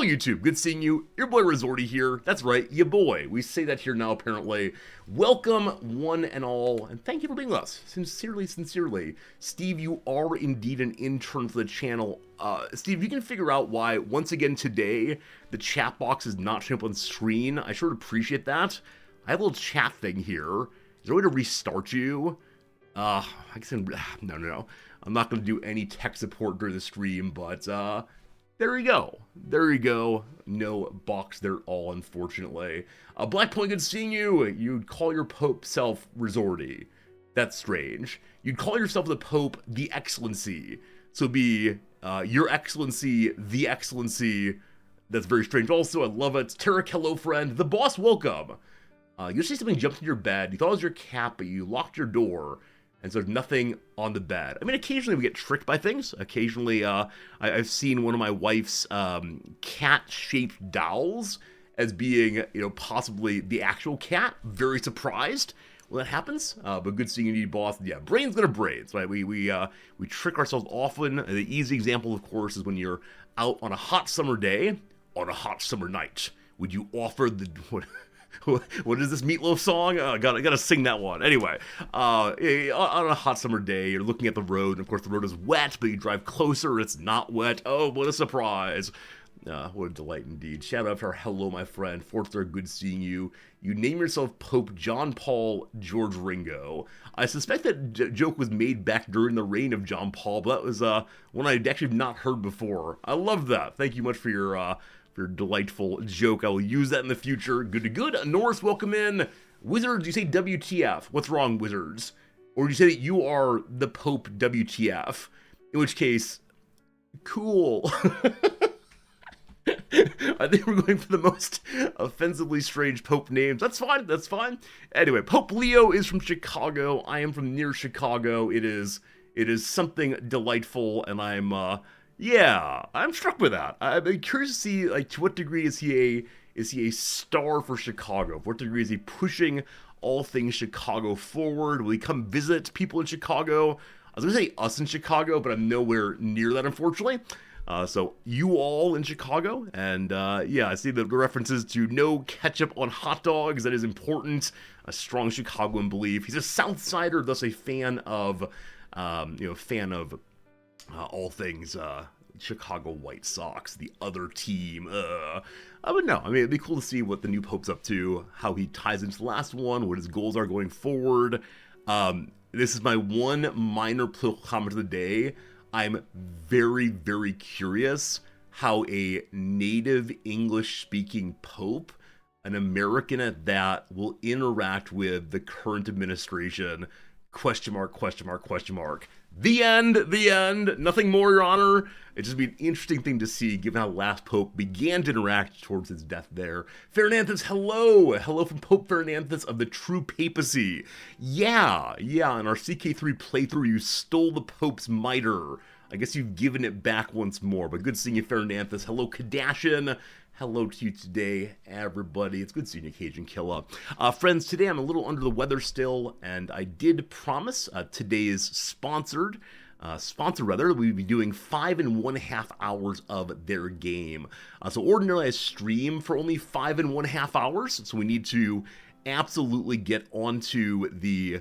YouTube, good seeing you. Your boy Resorty here. That's right, ya boy. We say that here now apparently. Welcome one and all, and thank you for being with us. Sincerely, sincerely. Steve, you are indeed an intern for the channel. Steve, you can figure out why, once again today, the chat box is not showing up on screen. I sure appreciate that. I have a little chat thing here. Is there a way to restart you? I guess no. I'm not going to do any tech support during the stream, but, there you go. There you go. No box there at all, unfortunately. Blackpoint, good seeing you. You'd call your Pope self Resorty. That's strange. You'd call yourself the Pope the Excellency. So be, Your Excellency, the Excellency. That's very strange. Also, I love it. Tarek, hello, friend. The boss, welcome. You see something jumped in your bed. You thought it was your cat, but you locked your door. And so there's nothing on the bed. I mean, occasionally we get tricked by things. Occasionally, I've seen one of my wife's cat-shaped dolls as being, possibly the actual cat. Very surprised when that happens. But good seeing you, boss. Yeah, brain's gonna brains, right? We trick ourselves often. The easy example, of course, is when you're out on a hot summer day, on a hot summer night. Would you offer the... What is this Meatloaf song? Gotta sing that one. Anyway, on a hot summer day, you're looking at the road, and of course the road is wet, but you drive closer, and it's not wet. Oh, what a surprise. What a delight indeed. Shout out to our hello, my friend. Forster, good seeing you. You name yourself Pope John Paul George Ringo. I suspect that joke was made back during the reign of John Paul, but that was one I'd actually not heard before. I love that. Thank you much for your delightful joke. I will use that in the future. Good to good. Norris, welcome in. Wizards, you say WTF. What's wrong, Wizards? Or do you say that you are the Pope WTF? In which case, cool. I think we're going for the most offensively strange Pope names. That's fine, that's fine. Anyway, Pope Leo is from Chicago. I am from near Chicago. It is something delightful, and I'm struck with that. I'm curious to see, to what degree is he a star for Chicago? What degree is he pushing all things Chicago forward? Will he come visit people in Chicago? I was going to say us in Chicago, but I'm nowhere near that, unfortunately. So you all in Chicago, and I see the references to no ketchup on hot dogs. That is important. A strong Chicagoan belief. He's a South Sider, thus a fan of, all things Chicago White Sox, the other team. But no, I mean, it'd be cool to see what the new Pope's up to, how he ties into the last one, what his goals are going forward. This is my one minor political comment of the day. I'm very, very curious how a native English-speaking Pope, an American at that, will interact with the current administration. Question mark, question mark, question mark. The end. Nothing more, Your Honor. It'd just be an interesting thing to see, given how last Pope began to interact towards his death there. Fernandez, hello. Hello from Pope Fernandez of the True Papacy. Yeah, in our CK3 playthrough, you stole the Pope's mitre. I guess you've given it back once more, but good seeing you, Fernandez. Hello, Kadashian. Hello to you today, everybody. It's good seeing you, Cajun Killa. Friends, today I'm a little under the weather still, and I did promise today's sponsor, we'd be doing 5.5 hours of their game. So ordinarily I stream for only 5.5 hours, so we need to absolutely get onto the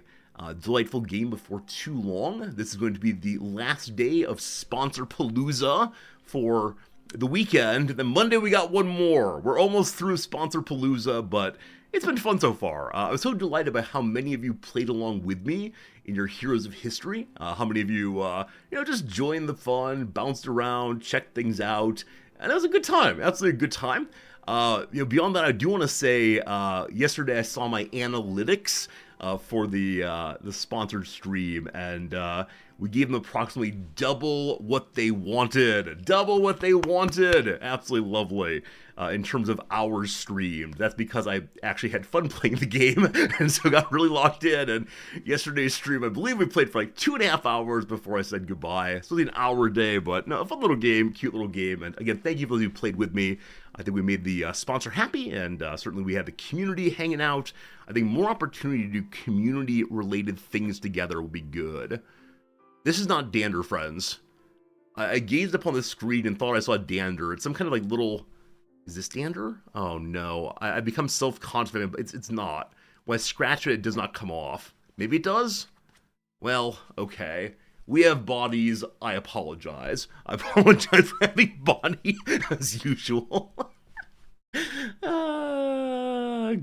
delightful game before too long. This is going to be the last day of Sponsor Palooza for the weekend. Then Monday we got one more. We're almost through Sponsor Palooza, but it's been fun so far. I was so delighted by how many of you played along with me in your Heroes of History. How many of you, just joined the fun, bounced around, checked things out, and it was a good time. Absolutely a good time. Beyond that, I do want to say, yesterday I saw my analytics for the sponsored stream, and we gave them approximately double what they wanted. Absolutely lovely. In terms of hours streamed. That's because I actually had fun playing the game, and so got really locked in. And yesterday's stream, I believe we played for like 2.5 hours before I said goodbye. It's only an hour a day, but no, a fun little game, cute little game. And again, thank you for those who played with me. I think we made the sponsor happy, and certainly we had the community hanging out. I think more opportunity to do community-related things together will be good. This is not dander, friends. I gazed upon the screen and thought I saw dander. It's some kind of like little Is this dander? Oh no, I become self-confident, but it's not. When I scratch it, it does not come off. Maybe it does? Well, okay. We have bodies. I apologize. I apologize for having body as usual.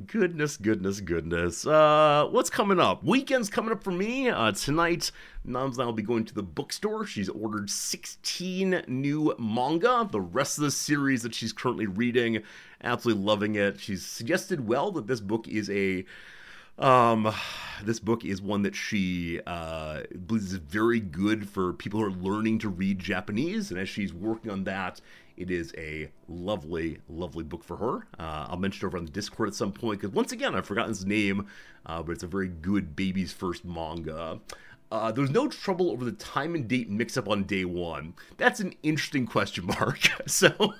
Goodness, goodness, goodness. What's coming up? Weekend's coming up for me. Tonight, Nam's and I will be going to the bookstore. She's ordered 16 new manga, the rest of the series that she's currently reading. Absolutely loving it. She's suggested, well, that this book is one that she believes is very good for people who are learning to read Japanese, and as she's working on that, it is a lovely, lovely book for her. I'll mention it over on the Discord at some point, because once again, I've forgotten his name, but it's a very good baby's first manga. There was no trouble over the time and date mix-up on day one. That's an interesting question mark. So,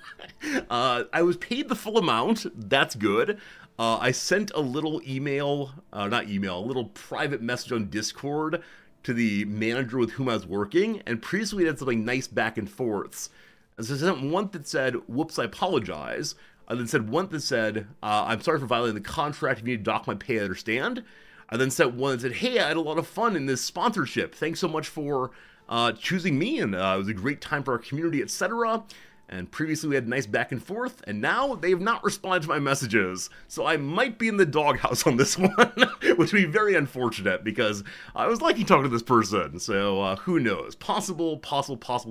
I was paid the full amount. That's good. I sent a little a little private message on Discord to the manager with whom I was working, and previously we had something nice back and forths. And so I sent one that said, whoops, I apologize. I then said one that said, I'm sorry for violating the contract. If you need to dock my pay, I understand. I then sent one that said, hey, I had a lot of fun in this sponsorship. Thanks so much for choosing me, and it was a great time for our community, etc. And previously we had nice back and forth, and now they have not responded to my messages. So I might be in the doghouse on this one, which would be very unfortunate because I was liking talking to this person. So who knows? Possible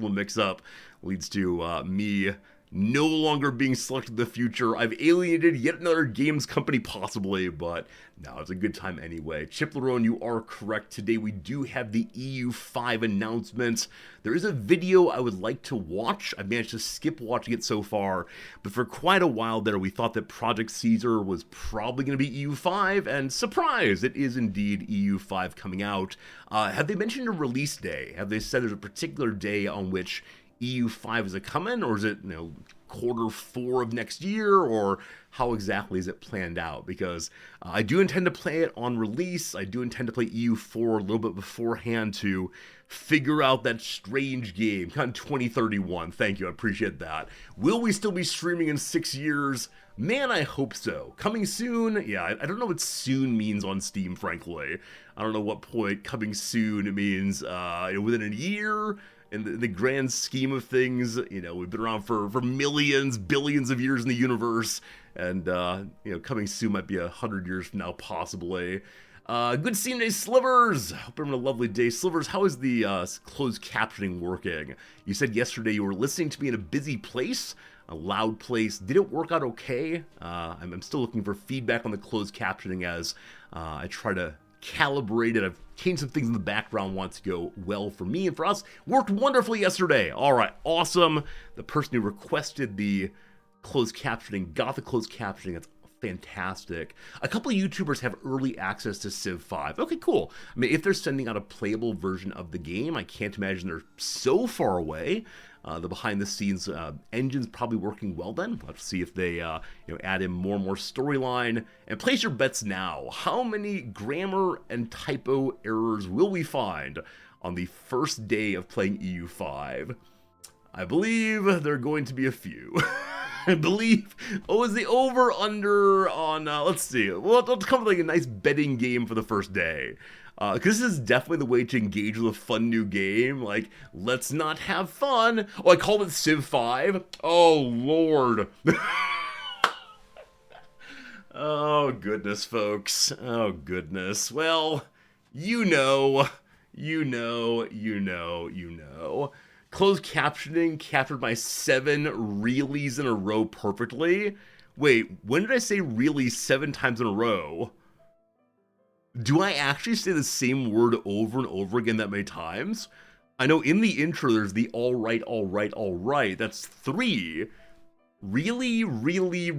mix up leads to me no longer being selected in the future. I've alienated yet another games company possibly, but no, it's a good time anyway. Chip Lerone, you are correct. Today we do have the EU5 announcement. There is a video I would like to watch. I managed to skip watching it so far, but for quite a while there we thought that Project Caesar was probably going to be EU5, and surprise, it is indeed EU5 coming out. Have they mentioned a release day? Have they said there's a particular day on which EU5 is it coming, or is it, Q4 of next year, or how exactly is it planned out? Because I do intend to play it on release. I do intend to play EU4 a little bit beforehand to figure out that strange game, kind of 2031. Thank you, I appreciate that. Will we still be streaming in 6 years? Man, I hope so. Coming soon? Yeah, I don't know what soon means on Steam, frankly. I don't know what point coming soon means within a year. In the grand scheme of things, we've been around for millions, billions of years in the universe, and, coming soon might be 100 years from now, possibly. Good seeing you today, Slivers! Hope you're having a lovely day. Slivers, how is the closed captioning working? You said yesterday you were listening to me in a busy place, a loud place. Did it work out okay? I'm still looking for feedback on the closed captioning as I try to calibrate it. I've changed some things in the background, want to go well for me and for us. Worked wonderfully yesterday. All right, awesome. The person who requested the closed captioning got the closed captioning. That's fantastic. A couple of YouTubers have early access to Civ 5. Okay, cool. I mean, if they're sending out a playable version of the game, I can't imagine they're so far away. The behind-the-scenes engine's probably working well then. Let's see if they add in more and more storyline. And place your bets now. How many grammar and typo errors will we find on the first day of playing EU5? I believe there are going to be a few. I believe, is the over-under on, let's see, well, let's come with like a nice betting game for the first day. Because this is definitely the way to engage with a fun new game. Like, let's not have fun. Oh, I called it Civ 5? Oh, Lord. Oh, goodness, folks. Oh, goodness. Well, you know. Closed captioning captured my 7 reallys in a row perfectly. Wait, when did I say really 7 times in a row? Do I actually say the same word over and over again that many times? I know in the intro there's the all right. That's 3. Really?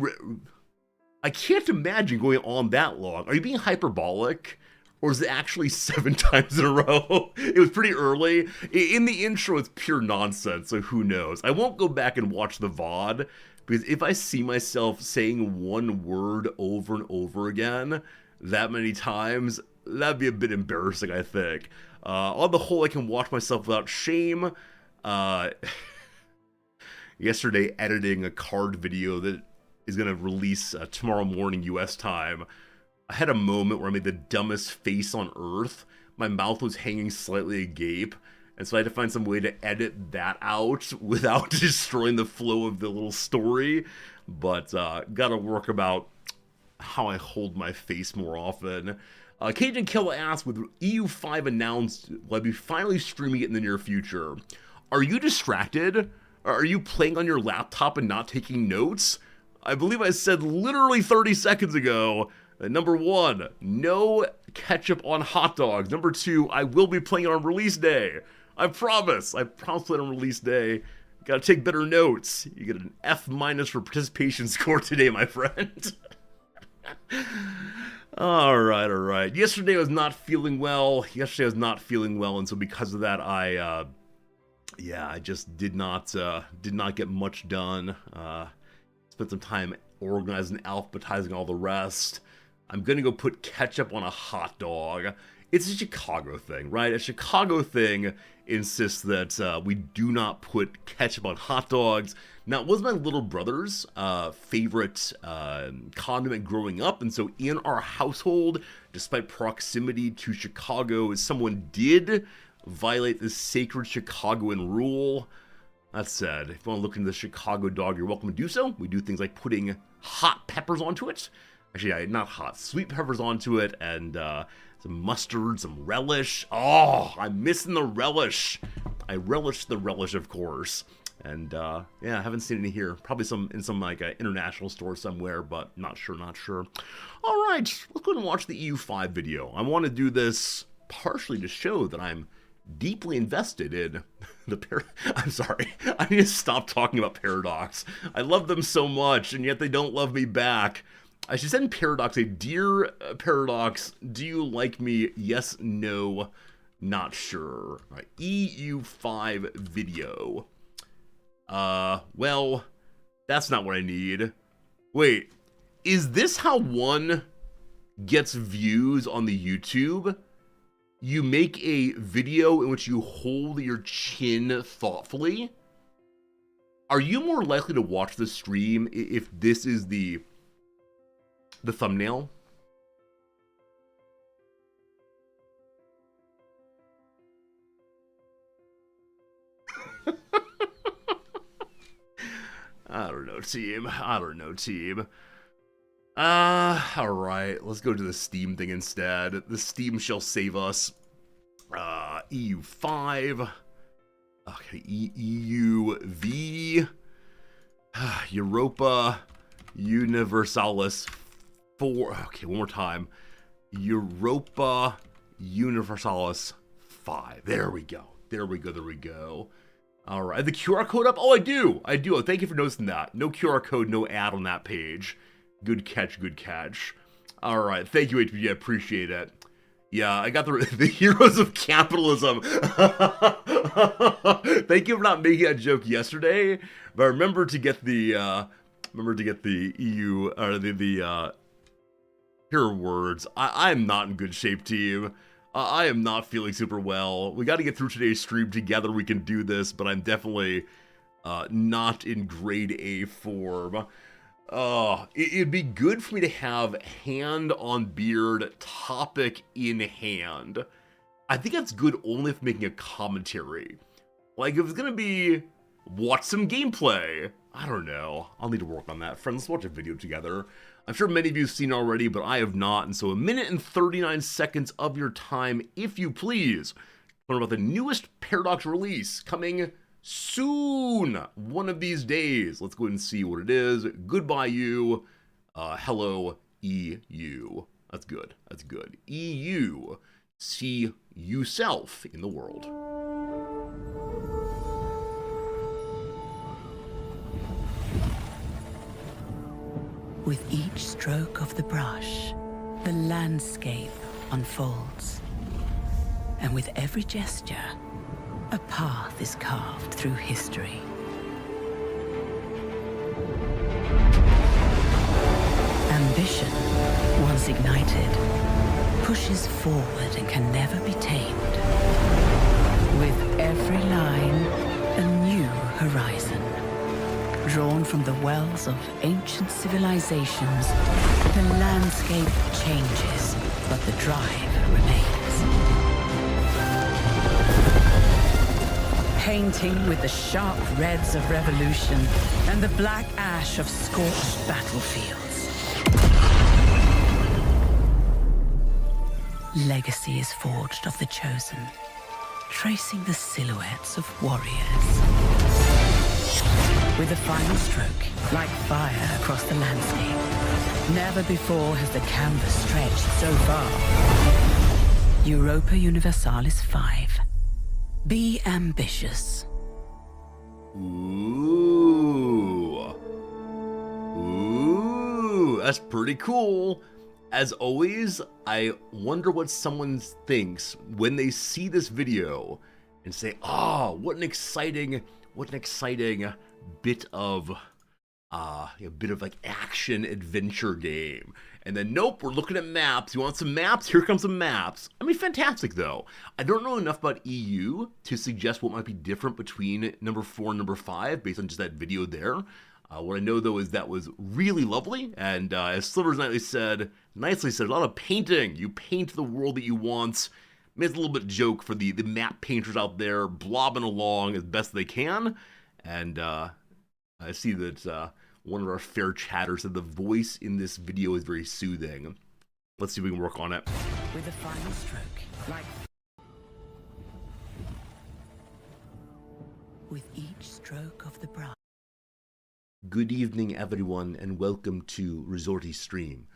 I can't imagine going on that long. Are you being hyperbolic? Or is it actually 7 times in a row? It was pretty early. In the intro, it's pure nonsense, so who knows? I won't go back and watch the VOD, because if I see myself saying one word over and over again that many times, that'd be a bit embarrassing, I think. On the whole, I can watch myself without shame. Yesterday, editing a card video that is going to release tomorrow morning U.S. time, I had a moment where I made the dumbest face on earth. My mouth was hanging slightly agape, and so I had to find some way to edit that out without destroying the flow of the little story. But gotta work about how I hold my face more often. Cajun Kill asks, with EU5 announced, will I be finally streaming it in the near future? Are you distracted? Are you playing on your laptop and not taking notes? I believe I said literally 30 seconds ago, number 1, no ketchup on hot dogs. Number 2, I will be playing it on release day. I promise playing on release day. Gotta take better notes. You get an F- for participation score today, my friend. Alright. Yesterday I was not feeling well, and so because of that, I just did not get much done. Spent some time organizing, alphabetizing all the rest. I'm gonna go put ketchup on a hot dog. It's a Chicago thing, right? A Chicago thing insists that we do not put ketchup on hot dogs. Now, it was my little brother's favorite condiment growing up, and so in our household, despite proximity to Chicago, someone did violate this sacred Chicagoan rule. That said, if you want to look into the Chicago dog, you're welcome to do so. We do things like putting hot peppers onto it. Actually, not hot, sweet peppers onto it, and some mustard, some relish. Oh, I'm missing the relish. I relish the relish, of course. And I haven't seen any here. Probably in some like international store somewhere, but not sure. All right, let's go and watch the EU5 video. I want to do this partially to show that I'm deeply invested in the I'm sorry, I need to stop talking about Paradox. I love them so much, and yet they don't love me back. I should send Paradox a dear Paradox, do you like me? Yes, no, not sure. All right, EU5 video. Well, that's not what I need. Wait, is this how one gets views on the YouTube? You make a video in which you hold your chin thoughtfully? Are you more likely to watch the stream if this is the thumbnail? I don't know, team. Alright, let's go to the Steam thing instead. The Steam shall save us. EU5. Okay, EUV. Europa Universalis 4. Okay, one more time. Europa Universalis 5. There we go. All right, the QR code up? Oh, I do. Oh, thank you for noticing that. No QR code, no ad on that page. Good catch. All right, thank you, HPG. I appreciate it. Yeah, I got the heroes of capitalism. Thank you for not making that joke yesterday. But remember to get the EU or the hero words. I'm not in good shape, team. I am not feeling super well. We got to get through today's stream together. We can do this, but I'm definitely not in grade A form. It'd be good for me to have hand on beard topic in hand. I think that's good only if making a commentary. Like, if it's gonna be watch some gameplay, I don't know. I'll need to work on that. Friends, let's watch a video together. I'm sure many of you have seen already, but I have not, and so 1 minute and 39 seconds of your time, if you please. Learn about the newest Paradox release coming soon, one of these days. Let's go ahead and see what it is. Goodbye, you. Hello, EU. That's good. EU. See yourself in the world. With each stroke of the brush, the landscape unfolds. And with every gesture, a path is carved through history. Ambition, once ignited, pushes forward and can never be tamed. With every line, a new horizon. Drawn from the wells of ancient civilizations, the landscape changes, but the drive remains. Painting with the sharp reds of revolution and the black ash of scorched battlefields. Legacy is forged of the chosen, tracing the silhouettes of warriors. With the final stroke, like fire across the landscape. Never before has the canvas stretched so far. Europa Universalis 5. Be ambitious. Ooh. Ooh, that's pretty cool. As always, I wonder what someone thinks when they see this video and say, "Oh, what an exciting bit of like action adventure game." And then, nope, we're looking at maps. You want some maps? Here comes some maps. I mean, fantastic, though. I don't know enough about EU to suggest what might be different between number 4 and number 5 based on just that video there. What I know, though, is that was really lovely. And as Slivers nicely said, a lot of painting. You paint the world that you want. I mean, it's a little bit joke for the map painters out there blobbing along as best they can. And I see that one of our fair chatters said the voice in this video is very soothing. Let's see if we can work on it. With the final stroke, like... With each stroke of the brush. Good evening, everyone, and welcome to Resorty Stream.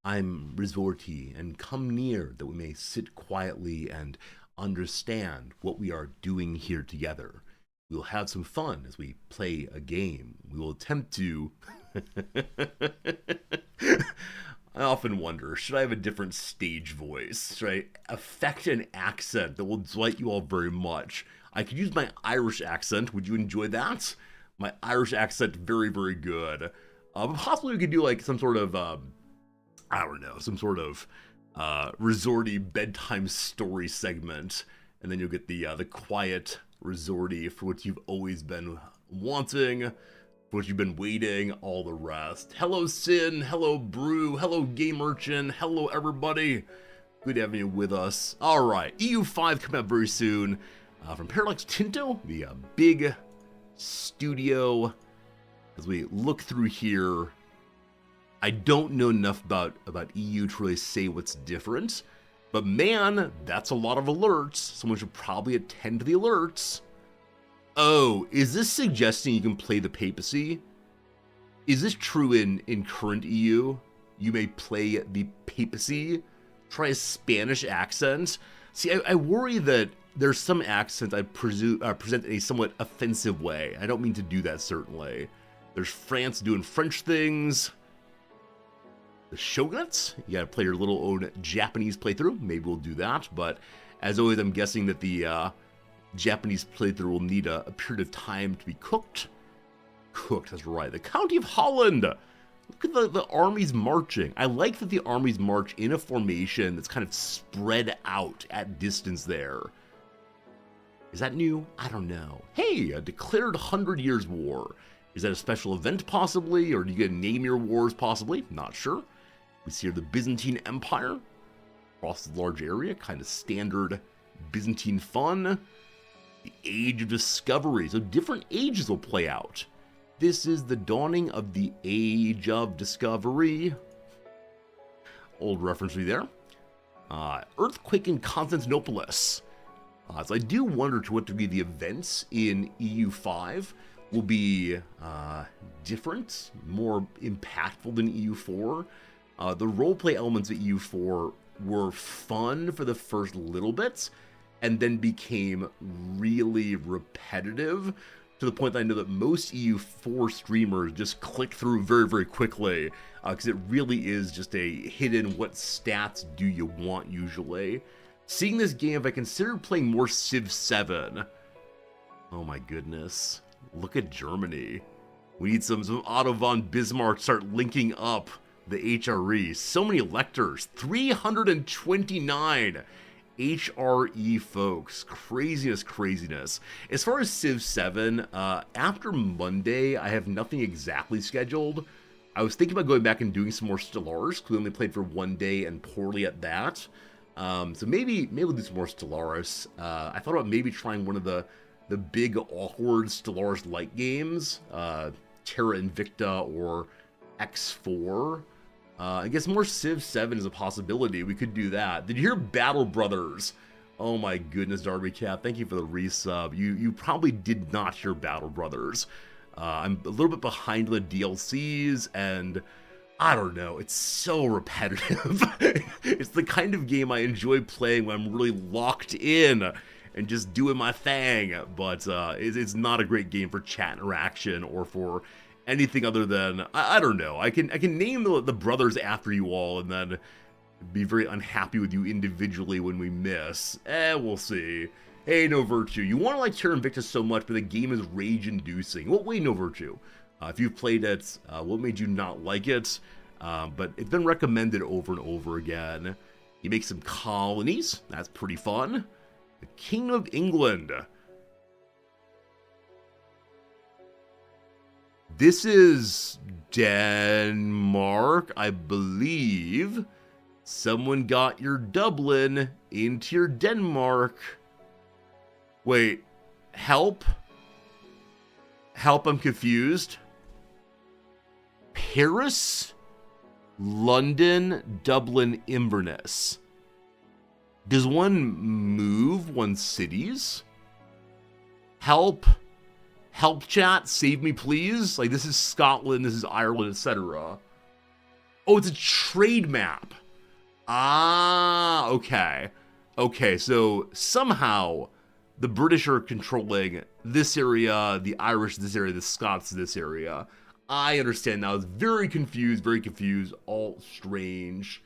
I'm Resorty, and come near that we may sit quietly and understand what we are doing here together. We'll have some fun as we play a game. We will attempt to... I often wonder, should I have a different stage voice? Should I affect an accent that will delight you all very much? I could use my Irish accent. Would you enjoy that? My Irish accent, very, very good. But possibly we could do like some sort of, I don't know, some sort of resorty bedtime story segment. And then you'll get the quiet resorty for what you've always been wanting, for what you've been waiting, all the rest. Hello, Sin. Hello, Brew. Hello, Game Urchin. Hello, everybody. Good having you with us. All right, EU5 coming out very soon from Parallax Tinto, the big studio. As we look through here, I don't know enough about EU to really say what's different. But man, that's a lot of alerts. Someone should probably attend to the alerts. Oh, is this suggesting you can play the papacy? Is this true in current EU? You may play the papacy? Try a Spanish accent? See, I worry that there's some accents I present in a somewhat offensive way. I don't mean to do that, certainly. There's France doing French things. The Shogunates, you gotta play your little own Japanese playthrough. Maybe we'll do that, but as always, I'm guessing that the Japanese playthrough will need a period of time to be cooked. Cooked, that's right. The County of Holland. Look at the armies marching. I like that the armies march in a formation that's kind of spread out at distance there. Is that new? I don't know. Hey, a declared 100 Years War. Is that a special event possibly, or do you get to name your wars possibly? Not sure. We see here the Byzantine Empire across the large area, kind of standard Byzantine fun. The Age of Discovery, so different ages will play out. This is the dawning of the Age of Discovery. Old reference there. Earthquake in Constantinopolis. So I do wonder to what degree the events in EU5 will be different, more impactful than EU4. The roleplay elements of EU4 were fun for the first little bit, and then became really repetitive to the point that I know that most EU4 streamers just click through very, very quickly, because it really is just a hidden what stats do you want usually. Seeing this game, if I considered playing more Civ 7, oh my goodness. Look at Germany. We need some Otto von Bismarck to start linking up the HRE. So many electors. 329 HRE, folks. Craziness, craziness. As far as Civ 7, after Monday, I have nothing exactly scheduled. I was thinking about going back and doing some more Stellaris, because we only played for one day and poorly at that. So maybe we'll do some more Stellaris. I thought about maybe trying one of the big, awkward Stellaris light games, Terra Invicta or X4. I guess more Civ 7 is a possibility. We could do that. Did you hear Battle Brothers? Oh my goodness, Darby Cat, thank you for the resub. You probably did not hear Battle Brothers. I'm a little bit behind the DLCs, and I don't know, it's so repetitive. It's the kind of game I enjoy playing when I'm really locked in and just doing my thing, but it's not a great game for chat interaction or for anything other than, I don't know, I can name the brothers after you all and then be very unhappy with you individually when we miss. We'll see. Hey, No Virtue, you want to like Terra Invicta so much, but the game is rage-inducing. What way, No Virtue? If you've played it, what made you not like it? But it's been recommended over and over again. You make some colonies, that's pretty fun. The King of England. This is Denmark, I believe. Someone got your Dublin into your Denmark. Wait, help? Help, I'm confused. Paris, London, Dublin, Inverness. Does one move one's cities? Help? Help, chat, save me please. Like, this is Scotland, this is Ireland, etc. Oh, it's a trade map. Ah, okay. Okay, so somehow the British are controlling this area, the Irish this area, the Scots this area. I understand now. It's very confused, all strange.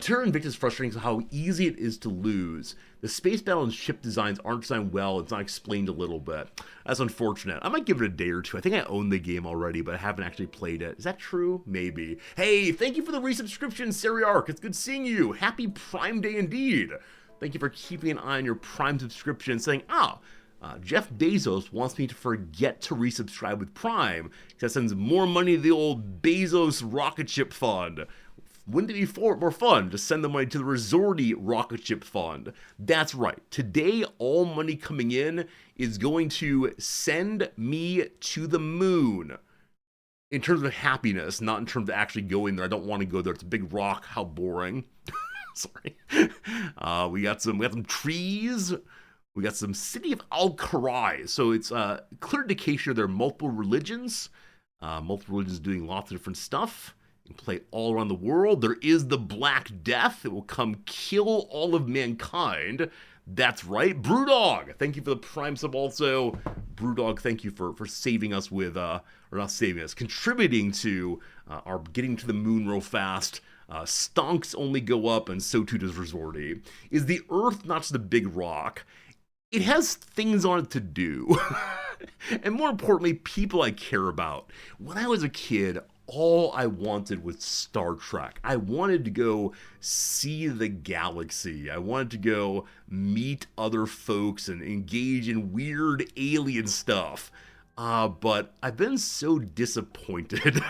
Terra Invicta is frustrating how easy it is to lose. The space battle and ship designs aren't designed well. It's not explained a little bit. That's unfortunate. I might give it a day or two. I think I own the game already, but I haven't actually played it. Is that true? Maybe. Hey, thank you for the resubscription, Seriarch. It's good seeing you. Happy Prime Day indeed. Thank you for keeping an eye on your Prime subscription and saying, Jeff Bezos wants me to forget to resubscribe with Prime because that sends more money to the old Bezos rocket ship fund. Wouldn't it be more fun to send the money to the Resorty rocket ship fund? That's right. Today, all money coming in is going to send me to the moon. In terms of happiness, not in terms of actually going there. I don't want to go there. It's a big rock. How boring. Sorry. We got some trees. We got some City of Al-Kharai. So it's a clear indication there are multiple religions. Multiple religions doing lots of different stuff. You can play all around the world. There is the Black Death. It will come kill all of mankind. That's right. Brewdog, thank you for the Prime sub also. Brewdog, thank you for saving us with, or not saving us, contributing to our getting to the moon real fast. Stonks only go up, and so too does Resorty. Is the Earth not just a big rock? It has things on it to do. And more importantly, people I care about. When I was a kid, all I wanted was Star Trek. I wanted to go see the galaxy. I wanted to go meet other folks and engage in weird alien stuff. But I've been so disappointed.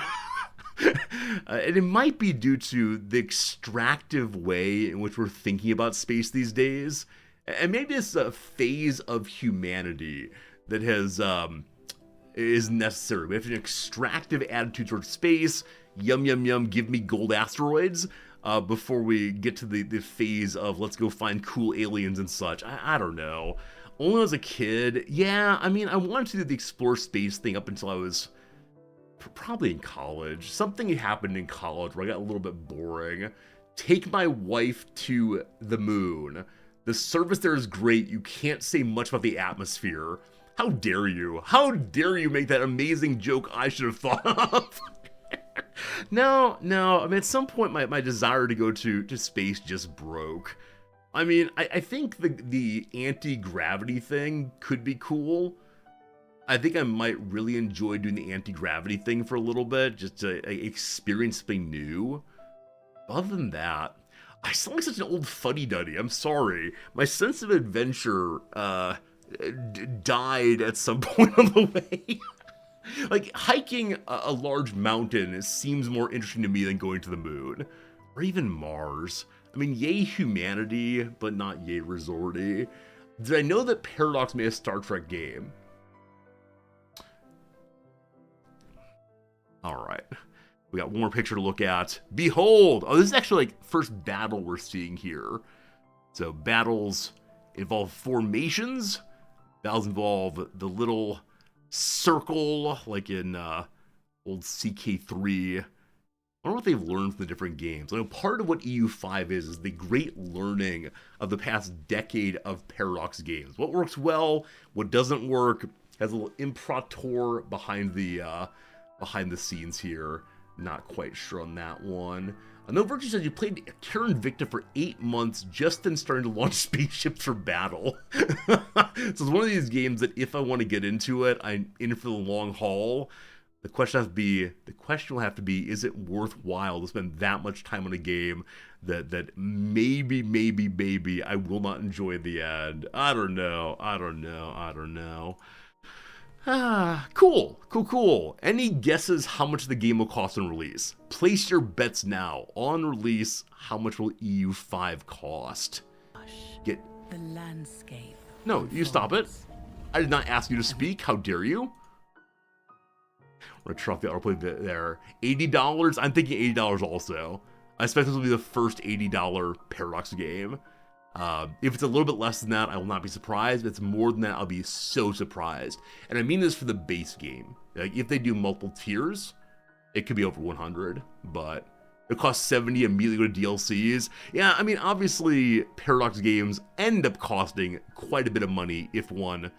And it might be due to the extractive way in which we're thinking about space these days. And maybe it's a phase of humanity that has is necessary. We have an extractive attitude towards space. Yum, yum, yum, give me gold asteroids. Before we get to the phase of let's go find cool aliens and such. I don't know. Only when I was a kid, yeah, I mean, I wanted to do the explore space thing up until I was probably in college. Something happened in college where I got a little bit boring. Take my wife to the moon. The service there is great. You can't say much about the atmosphere. How dare you? How dare you make that amazing joke I should have thought of? No. I mean, at some point, my desire to go to space just broke. I mean, I think the anti-gravity thing could be cool. I think I might really enjoy doing the anti-gravity thing for a little bit, just to experience something new. Other than that, I sound like such an old fuddy-duddy. I'm sorry. My sense of adventure died at some point on the way. Like, hiking a large mountain seems more interesting to me than going to the moon. Or even Mars. I mean, yay humanity, but not yay resorty. Did I know that Paradox made a Star Trek game? Alright. We got one more picture to look at. Behold! Oh, this is actually like first battle we're seeing here. So battles involve formations. Battles involve the little circle, like in old CK3. I wonder what they've learned from the different games. I know part of what EU5 is the great learning of the past decade of Paradox games. What works well, what doesn't work, has a little imprator behind the scenes here. Not quite sure on that one. I know Virtue says you played Terra Invicta for 8 months, just then starting to launch spaceships for battle. So it's one of these games that if I want to get into it, I'm in for the long haul. The question will have to be, is it worthwhile to spend that much time on a game that maybe I will not enjoy the end? I don't know. Cool. Any guesses how much the game will cost on release? Place your bets now. On release, how much will EU5 cost? The landscape. No, you stop it. I did not ask you to speak. How dare you? We're gonna turn off the autoplay bit there. $80? I'm thinking $80 also. I expect this will be the first $80 Paradox game. If it's a little bit less than that, I will not be surprised. If it's more than that, I'll be so surprised. And I mean this for the base game. Like, if they do multiple tiers, it could be over 100, but it costs 70 immediately go to DLCs. Yeah, I mean, obviously, Paradox games end up costing quite a bit of money if one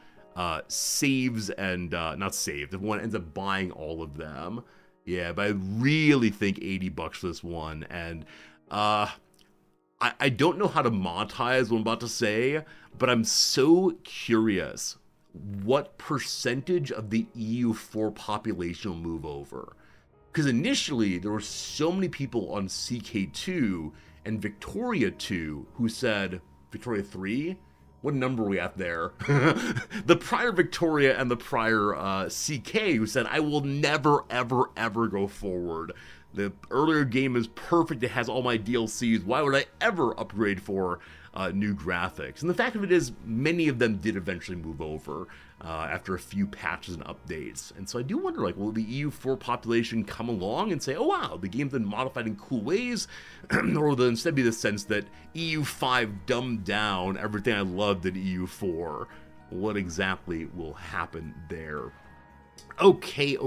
saves and, not saved, if one ends up buying all of them. Yeah, but I really think $80 for this one, and, I don't know how to monetize what I'm about to say, but I'm so curious what percentage of the EU4 population will move over. Because initially, there were so many people on CK2 and Victoria 2 who said, Victoria 3? What number are we at there? The prior Victoria and the prior CK who said, I will never, ever go forward. The earlier game is perfect, it has all my DLCs, why would I ever upgrade for new graphics? And the fact of it is, many of them did eventually move over after a few patches and updates. And so I do wonder, like, will the EU4 population come along and say, oh wow, the game's been modified in cool ways? Or will there instead be the sense that EU5 dumbed down everything I loved in EU4? What exactly will happen there? Okay.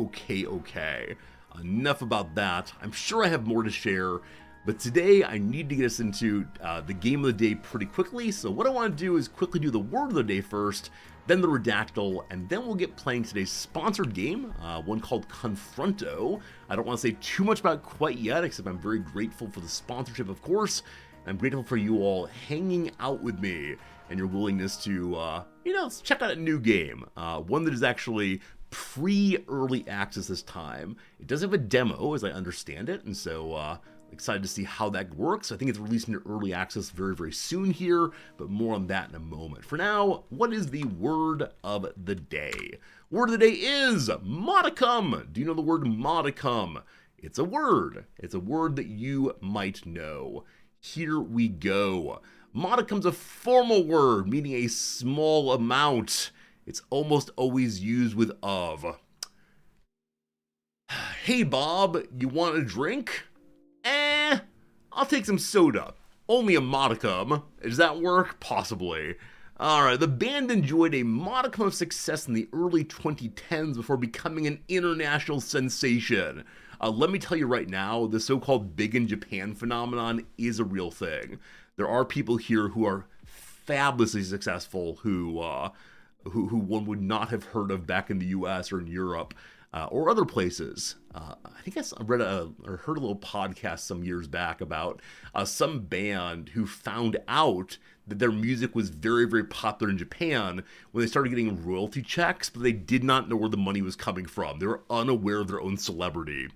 Enough about that. I'm sure I have more to share, but today I need to get us into the game of the day pretty quickly. So what I want to do is quickly do the word of the day first, then the redactyl, and then we'll get playing today's sponsored game, one called Konfronto. I don't want to say too much about it quite yet, except I'm very grateful for the sponsorship, of course. I'm grateful for you all hanging out with me and your willingness to, check out a new game, one that is actually pre-early access this time. It does have a demo, as I understand it, and so excited to see how that works. I think it's releasing to early access very soon here, but more on that in a moment. For now, what is the word of the day? Word of the day is modicum. Do you know the word modicum? It's a word. It's a word that you might know. Here we go. Modicum's a formal word, meaning a small amount. It's almost always used with of. Hey Bob, you want a drink? I'll take some soda. Only a modicum. Does that work? Possibly. Alright, the band enjoyed a modicum of success in the early 2010s before becoming an international sensation. Let me tell you right now, the so-called big in Japan phenomenon is a real thing. There are people here who are fabulously successful who one would not have heard of back in the US or in Europe or other places. I think I read or heard a little podcast some years back about some band who found out that their music was very popular in Japan when they started getting royalty checks, but they did not know where the money was coming from. They were unaware of their own celebrity.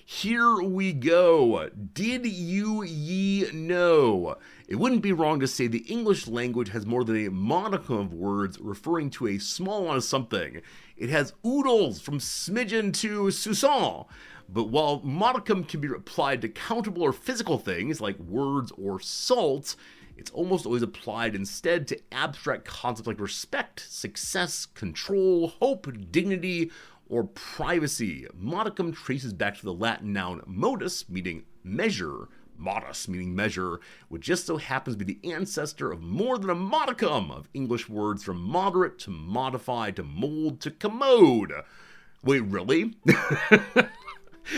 Here we go. Did you ye know? It wouldn't be wrong to say the English language has more than a modicum of words referring to a small amount of something. It has oodles from smidgen to sousson. But while modicum can be applied to countable or physical things like words or salt, it's almost always applied instead to abstract concepts like respect, success, control, hope, dignity, or privacy. Modicum traces back to the Latin noun modus, meaning measure, modus, meaning measure, which just so happens to be the ancestor of more than a modicum of English words from moderate to modify to mold to commode. Wait, really?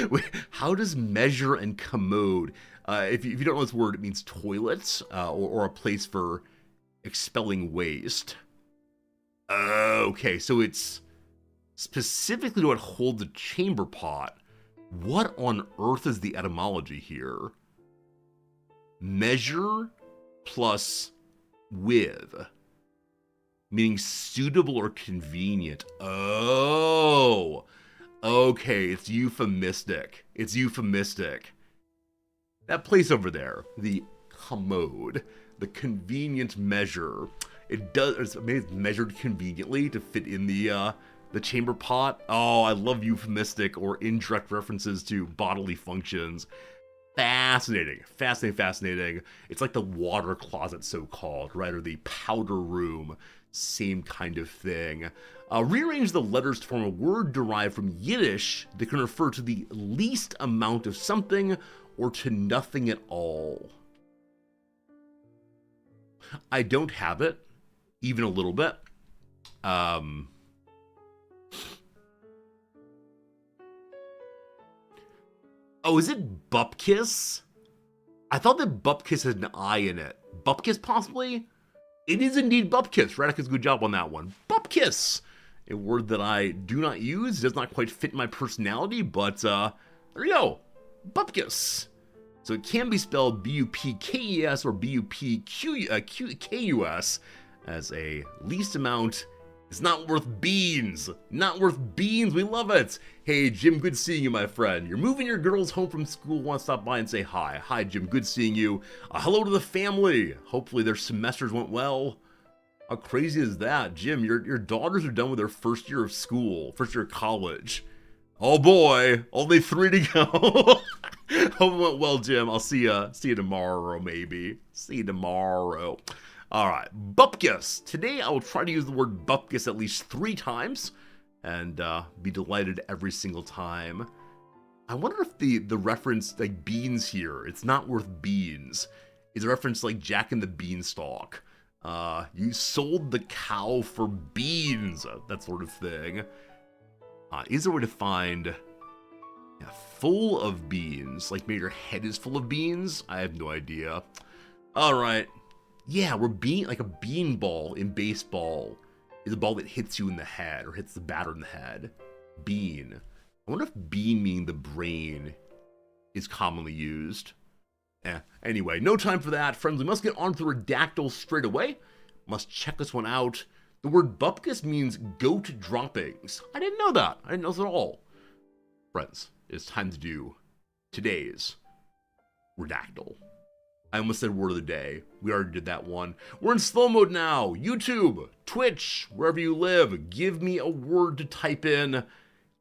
Wait, how does measure and commode, if you don't know this word, it means toilets or a place for expelling waste. Okay, so it's specifically what holds a chamber pot. What on earth is the etymology here? Measure plus with, meaning suitable or convenient. Oh, okay, it's euphemistic. It's euphemistic. That place over there, the commode, the convenient measure. It's measured conveniently to fit in the chamber pot. Oh, I love euphemistic or indirect references to bodily functions. Fascinating. It's like the water closet, so-called, right? Or the powder room. Same kind of thing. Rearrange the letters to form a word derived from Yiddish that can refer to the least amount of something or to nothing at all. I don't have it, even a little bit. Oh, is it bupkis? I thought that bupkis had an I in it. Bupkis, possibly? It is indeed bupkis. Radika's good job on that one. Bupkis! A word that I do not use. It does not quite fit my personality, but there you go. Bupkis. So it can be spelled B-U-P-K-E-S or B-U-P-K-U-S as a least amount. It's not worth beans. Not worth beans. We love it. Hey, Jim, good seeing you, my friend. You're moving your girls home from school. Want to stop by and say hi. Hi, Jim. Good seeing you. Hello to the family. Hopefully their semesters went well. How crazy is that? Jim, your daughters are done with their first year of school, first year of college. Oh boy, only 3 to go. Hope it went well, Jim. I'll see you tomorrow, maybe. See you tomorrow. All right, bupkis. Today I will try to use the word bupkis at least 3 times and be delighted every single time. I wonder if the reference, like beans here, it's not worth beans, is a reference like Jack and the Beanstalk. You sold the cow for beans, that sort of thing. Is there a way to find full of beans? Like maybe your head is full of beans? I have no idea. All right. Yeah, like a bean ball in baseball is a ball that hits you in the head or hits the batter in the head. Bean. I wonder if bean meaning the brain is commonly used. Anyway, no time for that. Friends, we must get on to the redactyl straight away. Must check this one out. The word bupkis means goat droppings. I didn't know that. I didn't know this at all. Friends, it's time to do today's redactyl. I almost said word of the day. We already did that one. We're in slow mode now. YouTube, Twitch, wherever you live, give me a word to type in.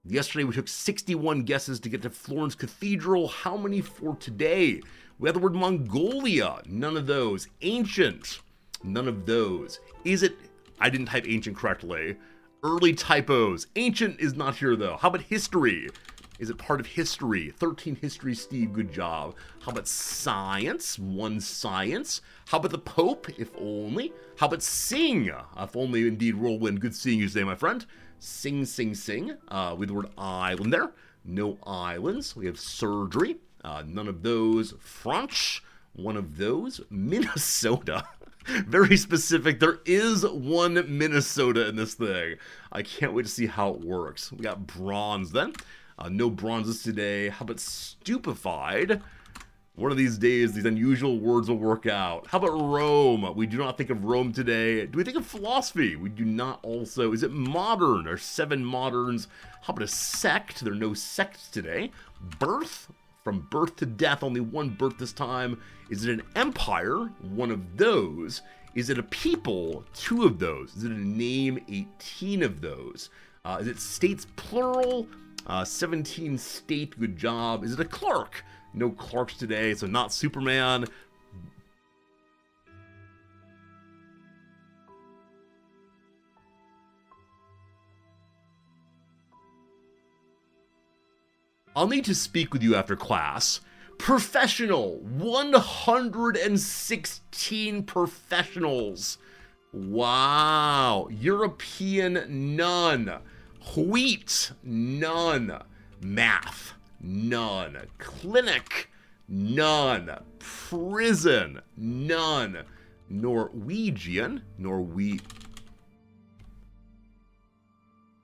Yesterday we took 61 guesses to get to Florence Cathedral. How many for today? We had the word Mongolia. None of those. Ancient. None of those. Is it... I didn't type ancient correctly. Early typos. Ancient is not here though. How about history? Is it part of history? 13 history, Steve, good job. How about science? 1 science. How about the Pope? If only. How about sing? If only indeed whirlwind. Good seeing you today, my friend. Sing, sing, sing. With the word island there. No islands. We have surgery. None of those. French. 1 of those. Minnesota. Very specific. There is 1 Minnesota in this thing. I can't wait to see how it works. We got bronze then. No bronzes today. How about stupefied? One of these days, these unusual words will work out. How about Rome? We do not think of Rome today. Do we think of philosophy? We do not also. Is it modern? There are 7 moderns. How about a sect? There are no sects today. Birth? From birth to death, only one birth this time. Is it an empire? One of those. Is it a people? 2 of those. Is it a name? 18 of those. Is it states plural? 17 state, good job. Is it a clerk? No Clarks today, so not Superman. I'll need to speak with you after class. Professional, 116 professionals. Wow. European, none. Wheat, none. Math, none. Clinic, none. Prison, none. Norwegian,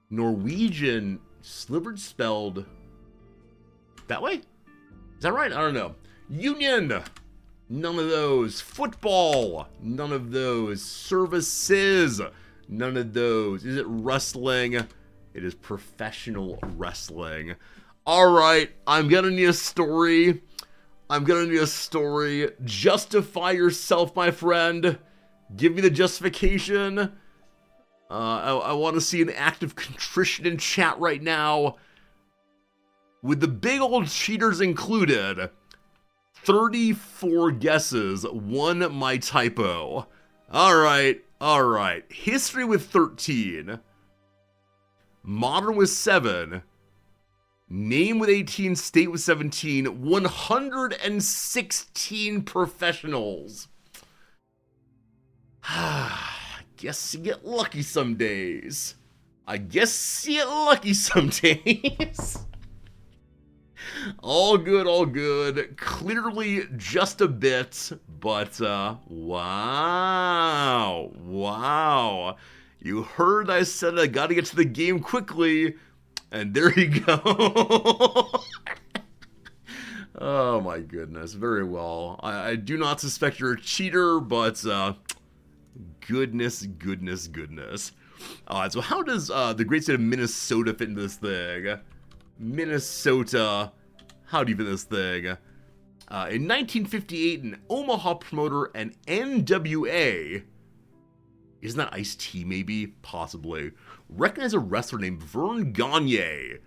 Norwegian, slivered spelled that way? Is that right? I don't know. Union, none of those. Football, none of those. Services, none of those. Is it wrestling? It is professional wrestling. All right, I'm gonna need a story. Justify yourself, my friend. Give me the justification. I want to see an act of contrition in chat right now. With the big old cheaters included, 34 guesses, 1 my typo. All right. History with 13. Modern with 7. Name with 18, state with 17, 116 professionals. Guess you get lucky some days. All good. Clearly just a bit, but wow. You heard I said I gotta get to the game quickly, and there you go. Oh my goodness, very well. I do not suspect you're a cheater, but goodness. So how does the great state of Minnesota fit into this thing? Minnesota, how do you fit this thing? In 1958, an Omaha promoter and NWA, isn't that Ice-T maybe? Possibly. Recognize a wrestler named Vern Gagne.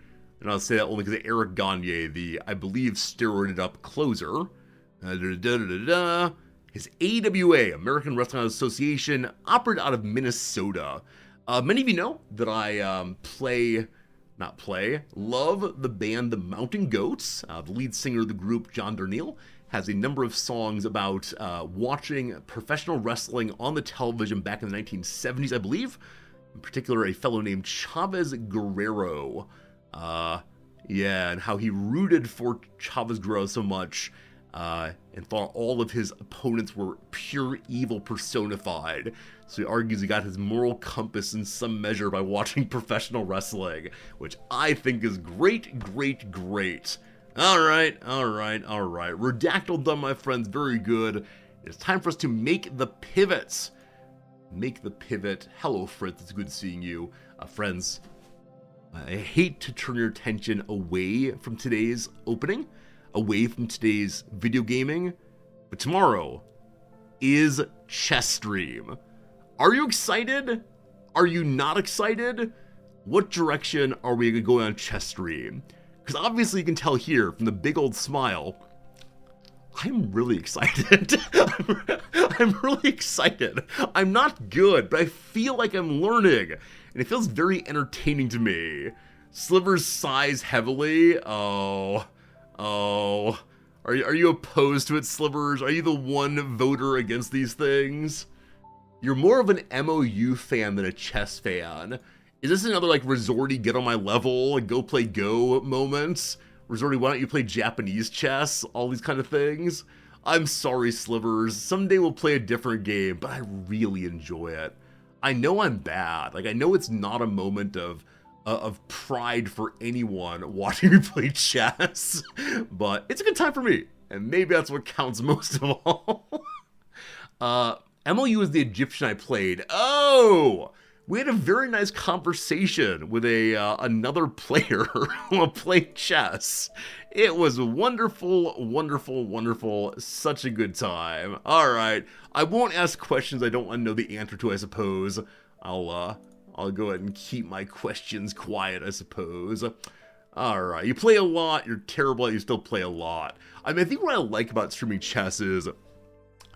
And I'll say that only because of Eric Gagne, the, I believe, steroided up closer. His AWA, American Wrestling Association, operated out of Minnesota. Many of you know that I love the band The Mountain Goats. The lead singer of the group, John Darnielle, has a number of songs about watching professional wrestling on the television back in the 1970s, I believe. In particular, a fellow named Chavez Guerrero. And how he rooted for Chavez Guerrero so much and thought all of his opponents were pure evil personified. So he argues he got his moral compass in some measure by watching professional wrestling, which I think is great. All right. Redactyl done, my friends. Very good. It's time for us to make the pivots. Make the pivot. Hello, Fritz. It's good seeing you. Friends, I hate to turn your attention away from today's opening, away from today's video gaming, but tomorrow is chess stream. Are you excited? Are you not excited? What direction are we going to go on chess stream? Because obviously you can tell here from the big old smile, I'm really excited. I'm really excited. I'm not good, but I feel like I'm learning, and it feels very entertaining to me. Slivers sighs heavily. Oh. Are you opposed to it, Slivers? Are you the one voter against these things? You're more of an MOU fan than a chess fan. Is this another, like, Resorty get on my level and go play Go moments? Resorty, why don't you play Japanese chess? All these kind of things? I'm sorry, Slivers. Someday we'll play a different game, but I really enjoy it. I know I'm bad. Like, I know it's not a moment of of pride for anyone watching me play chess, but it's a good time for me, and maybe that's what counts most of all. MLU is the Egyptian I played. Oh, we had a very nice conversation with another player while playing chess. It was wonderful, wonderful, wonderful. Such a good time. All right, I won't ask questions I don't want to know the answer to, I suppose. I'll go ahead and keep my questions quiet, I suppose. Alright, you play a lot, you're terrible, you still play a lot. I mean, I think what I like about streaming chess is,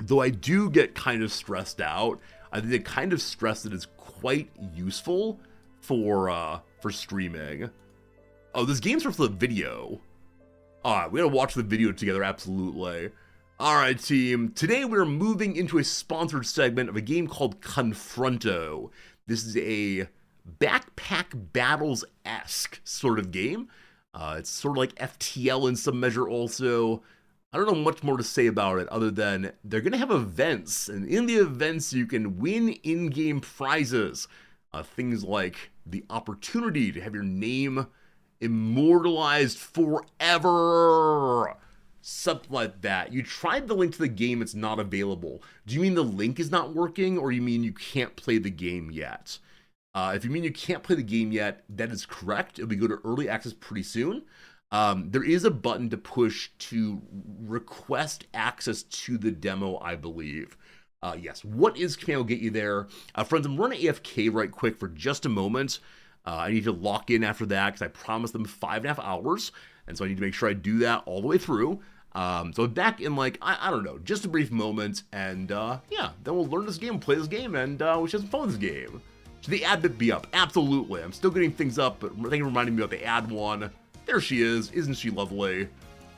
though I do get kind of stressed out, I think the kind of stress that is quite useful for streaming. Oh, this game's for the video. Alright, we gotta watch the video together, absolutely. Alright, team, today we're moving into a sponsored segment of a game called Konfronto. This is a backpack battles-esque sort of game. It's sort of like FTL in some measure also. I don't know much more to say about it other than they're going to have events. And in the events, you can win in-game prizes. Things like the opportunity to have your name immortalized forever. Something like that. You tried the link to the game, it's not available. Do you mean the link is not working, or you mean you can't play the game yet? If you mean you can't play the game yet, that is correct. It'll be go to early access pretty soon. There is a button to push to request access to the demo, I believe. Yes, what is command will get you there? Friends, I'm running AFK right quick for just a moment. I need to lock in after that because I promised them 5.5 hours. And so I need to make sure I do that all the way through. So back in like, I don't know, just a brief moment. And yeah, then we'll learn this game, play this game, and we should have some fun with this game. Should the ad bit be up? Absolutely. I'm still getting things up, but thank you for reminding me about the ad one. There she is. Isn't she lovely?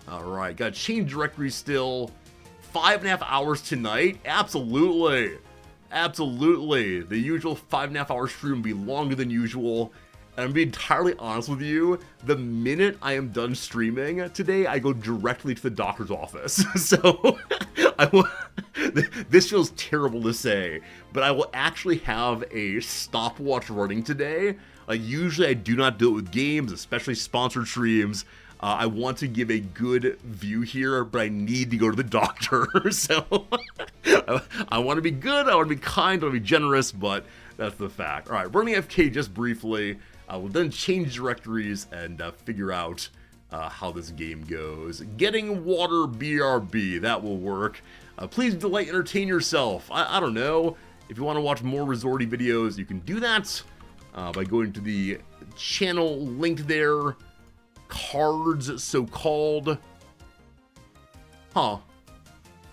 All right, got to change directory still. 5.5 hours tonight? Absolutely. Absolutely. The usual 5.5 hour stream will be longer than usual. And I'm gonna be entirely honest with you, the minute I am done streaming today, I go directly to the doctor's office. So, this feels terrible to say, but I will actually have a stopwatch running today. Like, usually I do not do it with games, especially sponsored streams. I want to give a good view here, but I need to go to the doctor. So, I want to be good, I want to be kind, I want to be generous, but that's the fact. All right, running FK just briefly. We'll then change directories and figure out how this game goes. Getting water BRB, that will work. Please delight, entertain yourself. I don't know. If you want to watch more Resorty videos, you can do that by going to the channel link there. Cards, so-called. Huh.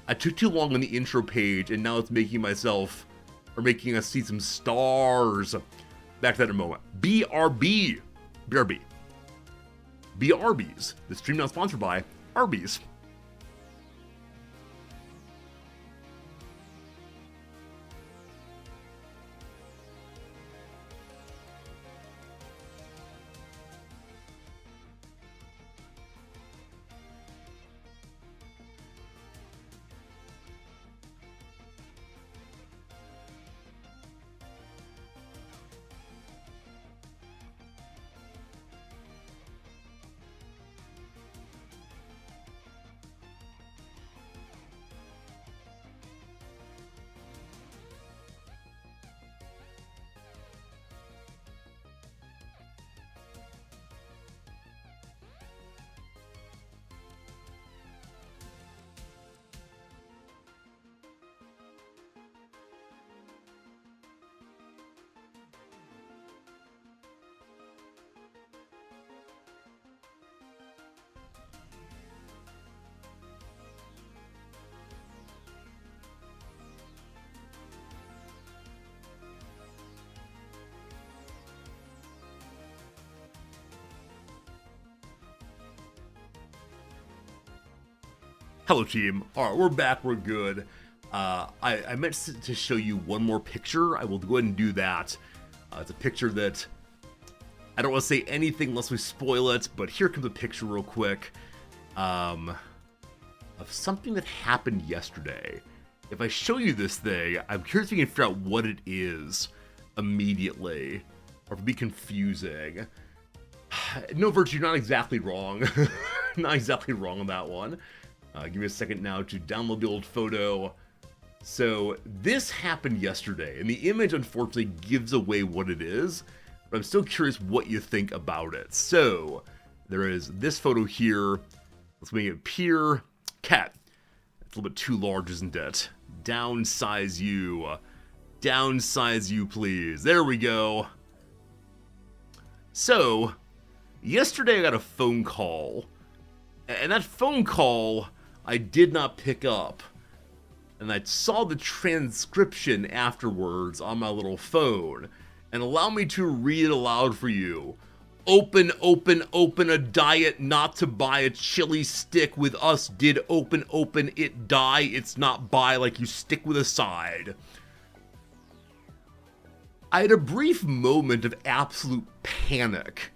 I took too long on the intro page, and now it's making myself, or making us see some stars. Back to that in a moment. BRB. BRB. BRBs. The stream now sponsored by Arby's. Hello team. Alright, we're back, we're good. I meant to show you one more picture. I will go ahead and do that. It's a picture that, I don't want to say anything unless we spoil it, but here comes a picture real quick of something that happened yesterday. If I show you this thing, I'm curious if you can figure out what it is immediately. or if it be confusing. No, Virtue, you're not exactly wrong. Not exactly wrong on that one. Give me a second now to download the old photo. So this happened yesterday, and the image unfortunately gives away what it is, but I'm still curious what you think about it. So there is this photo here. Let's make it appear. Cat. It's a little bit too large, isn't it? Downsize you. Downsize you, please. There we go. So, yesterday I got a phone call, and that phone call I did not pick up. And I saw the transcription afterwards on my little phone, and allow me to read it aloud for you. Open, open, open a diet not to buy a chili stick with us. Did open, open it die? It's not buy like you stick with a side. I had a brief moment of absolute panic.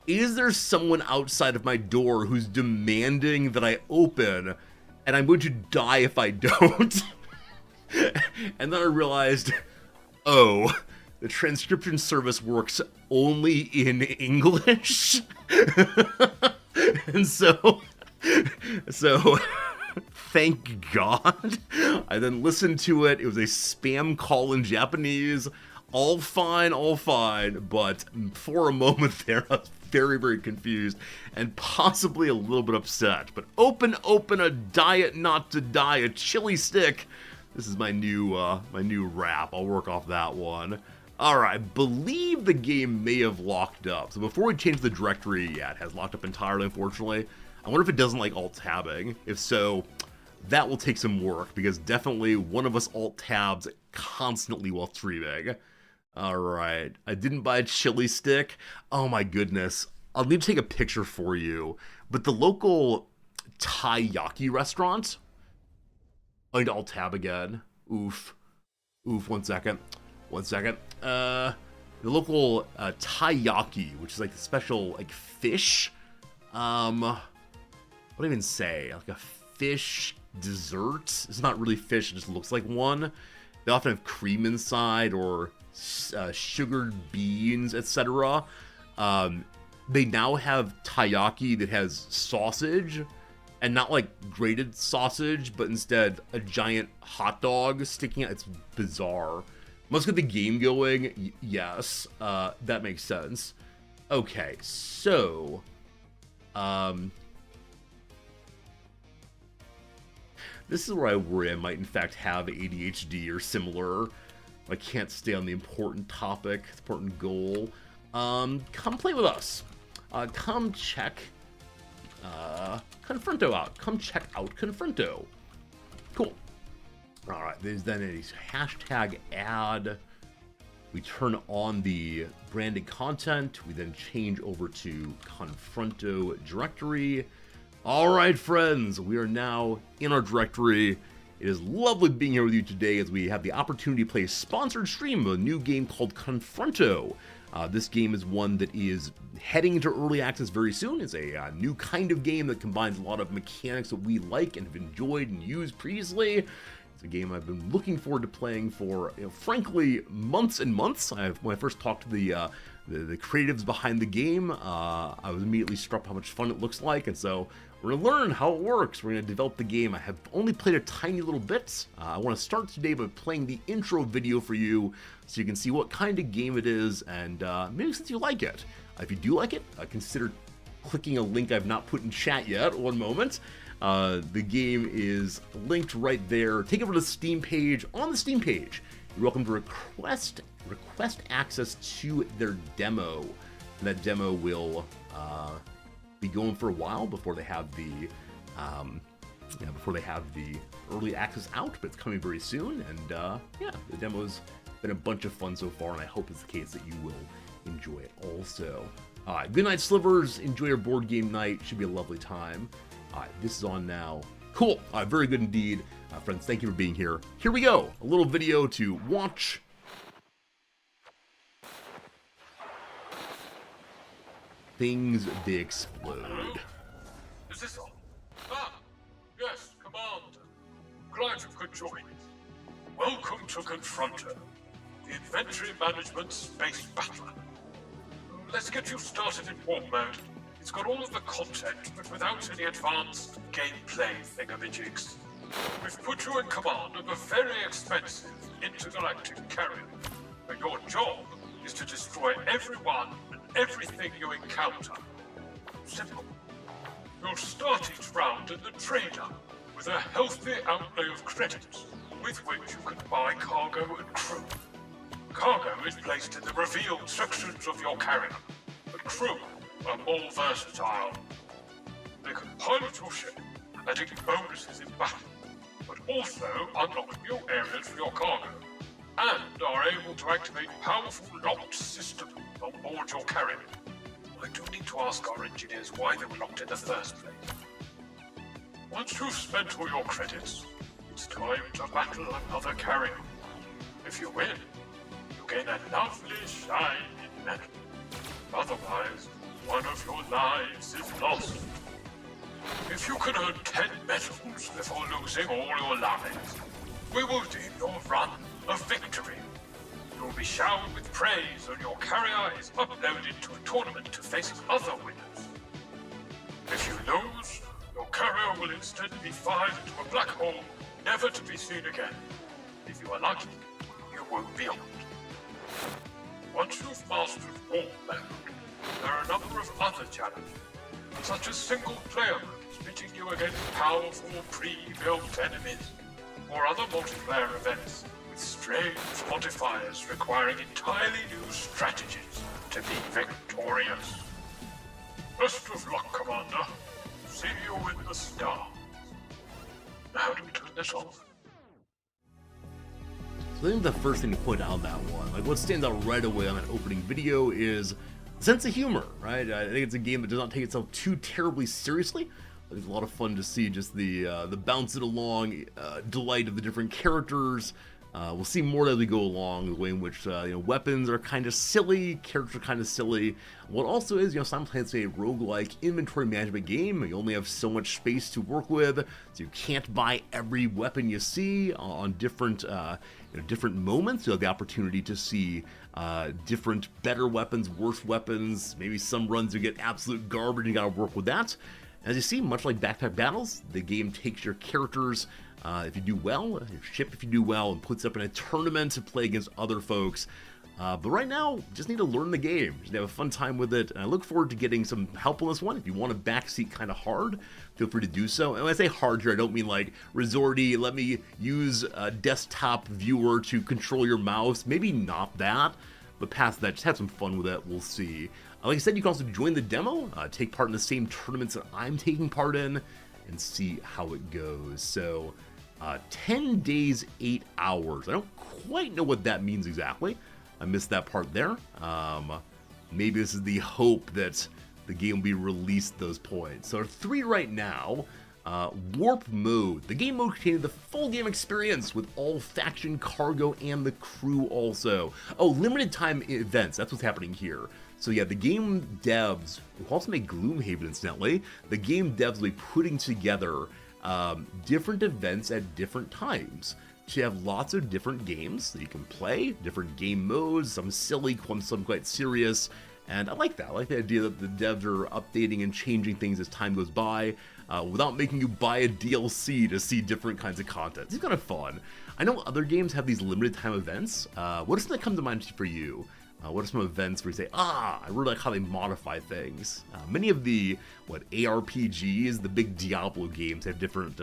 Is there someone outside of my door who's demanding that I open, and I'm going to die if I don't? And then I realized, oh, the transcription service works only in English. And so thank God. I then listened to it. It was a spam call in Japanese. All fine, but for a moment there, I was very, very confused and possibly a little bit upset. But open a diet not to die, a chili stick. This is my new rap. I'll work off that one. All right, I believe the game may have locked up. So before we change the directory, yeah, it has locked up entirely, unfortunately. I wonder if it doesn't like alt-tabbing. If so, that will take some work, because definitely one of us alt-tabs constantly while streaming. All right, I didn't buy a chili stick. Oh my goodness. I'll need to take a picture for you. But the local taiyaki restaurant, I need to alt-tab again. Oof, 1 second. The local taiyaki, which is like the special like fish. What do I even say? Like a fish dessert. It's not really fish, it just looks like one. They often have cream inside or sugared beans, etc. They now have taiyaki that has sausage, and not like grated sausage, but instead a giant hot dog sticking out. It's bizarre. Must get the game going. Yes, that makes sense. Okay, so this is where I worry I might in fact have ADHD or similar. I can't stay on the important topic, important goal. Come play with us. Come check Konfronto out. Come check out Konfronto. Cool. All right, there's then a hashtag ad. We turn on the branded content. We then change over to Konfronto directory. All right, friends, we are now in our directory. It is lovely being here with you today as we have the opportunity to play a sponsored stream of a new game called Konfronto. This game is one that is heading into early access very soon. It's a new kind of game that combines a lot of mechanics that we like and have enjoyed and used previously. It's a game I've been looking forward to playing for, frankly, months and months. When I first talked to the creatives behind the game, I was immediately struck by how much fun it looks like, and so we're going to learn how it works. We're going to develop the game. I have only played a tiny little bit. I want to start today by playing the intro video for you so you can see what kind of game it is, and maybe since you like it. If you do like it, consider clicking a link I've not put in chat yet. One moment. The game is linked right there. Take it over to the Steam page. On the Steam page, you're welcome to request access to their demo. And that demo will be going for a while before they have the early access out, but it's coming very soon. And yeah, the demo's been a bunch of fun so far, and I hope it's the case that you will enjoy it also. Good night, Slivers. Enjoy your board game night. Should be a lovely time. This is on now. Cool. Very good indeed. Friends, thank you for being here. Here we go. A little video to watch. Things, they explode. Is this all? Yes, Commander. Glad you could join. Welcome to Konfronto, the inventory management space battler. let's get you started in warp mode. It's got all of the content, but without any advanced gameplay thingamajigs. We've put you in command of a very expensive intergalactic carrier, and your job is to destroy everyone and everything you encounter. Simple. You'll start each round in the trader with a healthy outlay of credits, with which you can buy cargo and crew. Cargo is placed in the revealed sections of your carrier, but crew are more versatile. They can pilot your ship, adding bonuses in battle, but also unlock new areas for your cargo, and are able to activate powerful locked systems on board your carrier. I do need to ask our engineers why they were locked in the first place. Once you've spent all your credits, it's time to battle another carrier. If you win, you gain a lovely shiny medal. Otherwise, one of your lives is lost. If you can earn 10 medals before losing all your lives, we will deem your run a victory. You will be showered with praise, and your carrier is uploaded to a tournament to face other winners. If you lose, your carrier will instead be fired into a black hole, never to be seen again. If you are lucky, you will be beyond. Once you've mastered warp mode, there are a number of other challenges, such as single-player modes pitting you against powerful pre-built enemies, or other multiplayer events with strange modifiers requiring entirely new strategies to be victorious. Best of luck, Commander. See you in the stars. Now how do we turn this off? So I think the first thing to point out on that one, like what stands out right away on that opening video is sense of humor, right? I think it's a game that does not take itself too terribly seriously. It's a lot of fun to see just the bounce it along delight of the different characters. We'll see more as we go along, the way in which weapons are kind of silly, characters are kind of silly. What also is, simultaneously a roguelike inventory management game. You only have so much space to work with, so you can't buy every weapon you see on different different moments. You have the opportunity to see different better weapons, worse weapons. Maybe some runs you get absolute garbage, you gotta work with that. As you see, much like Backpack Battles, the game takes your characters, if you do well, your ship if you do well, and puts up in a tournament to play against other folks. But right now, just need to learn the game. Just have a fun time with it, and I look forward to getting some help on this one. If you want a backseat kind of hard, feel free to do so. And when I say hard here, I don't mean like resorty, let me use a desktop viewer to control your mouse. Maybe not that, but past that, just have some fun with it. We'll see. Like I said, you can also join the demo, take part in the same tournaments that I'm taking part in, and see how it goes. So, 10 days, 8 hours. I don't quite know what that means exactly. I missed that part there. Maybe this is the hope that the game will be released those points. So, 3 right now. Warp mode. The game mode contains the full game experience with all faction, cargo, and the crew also. Oh, limited time events. That's what's happening here. So yeah, the game devs, who also make Gloomhaven incidentally, the game devs will be putting together different events at different times. So you have lots of different games that you can play, different game modes, some silly, some quite serious, and I like that. I like the idea that the devs are updating and changing things as time goes by, without making you buy a DLC to see different kinds of content. It's kind of fun. I know other games have these limited time events. What does that come to mind for you? What are some events where you say, I really like how they modify things? Many of the, ARPGs, the big Diablo games have different,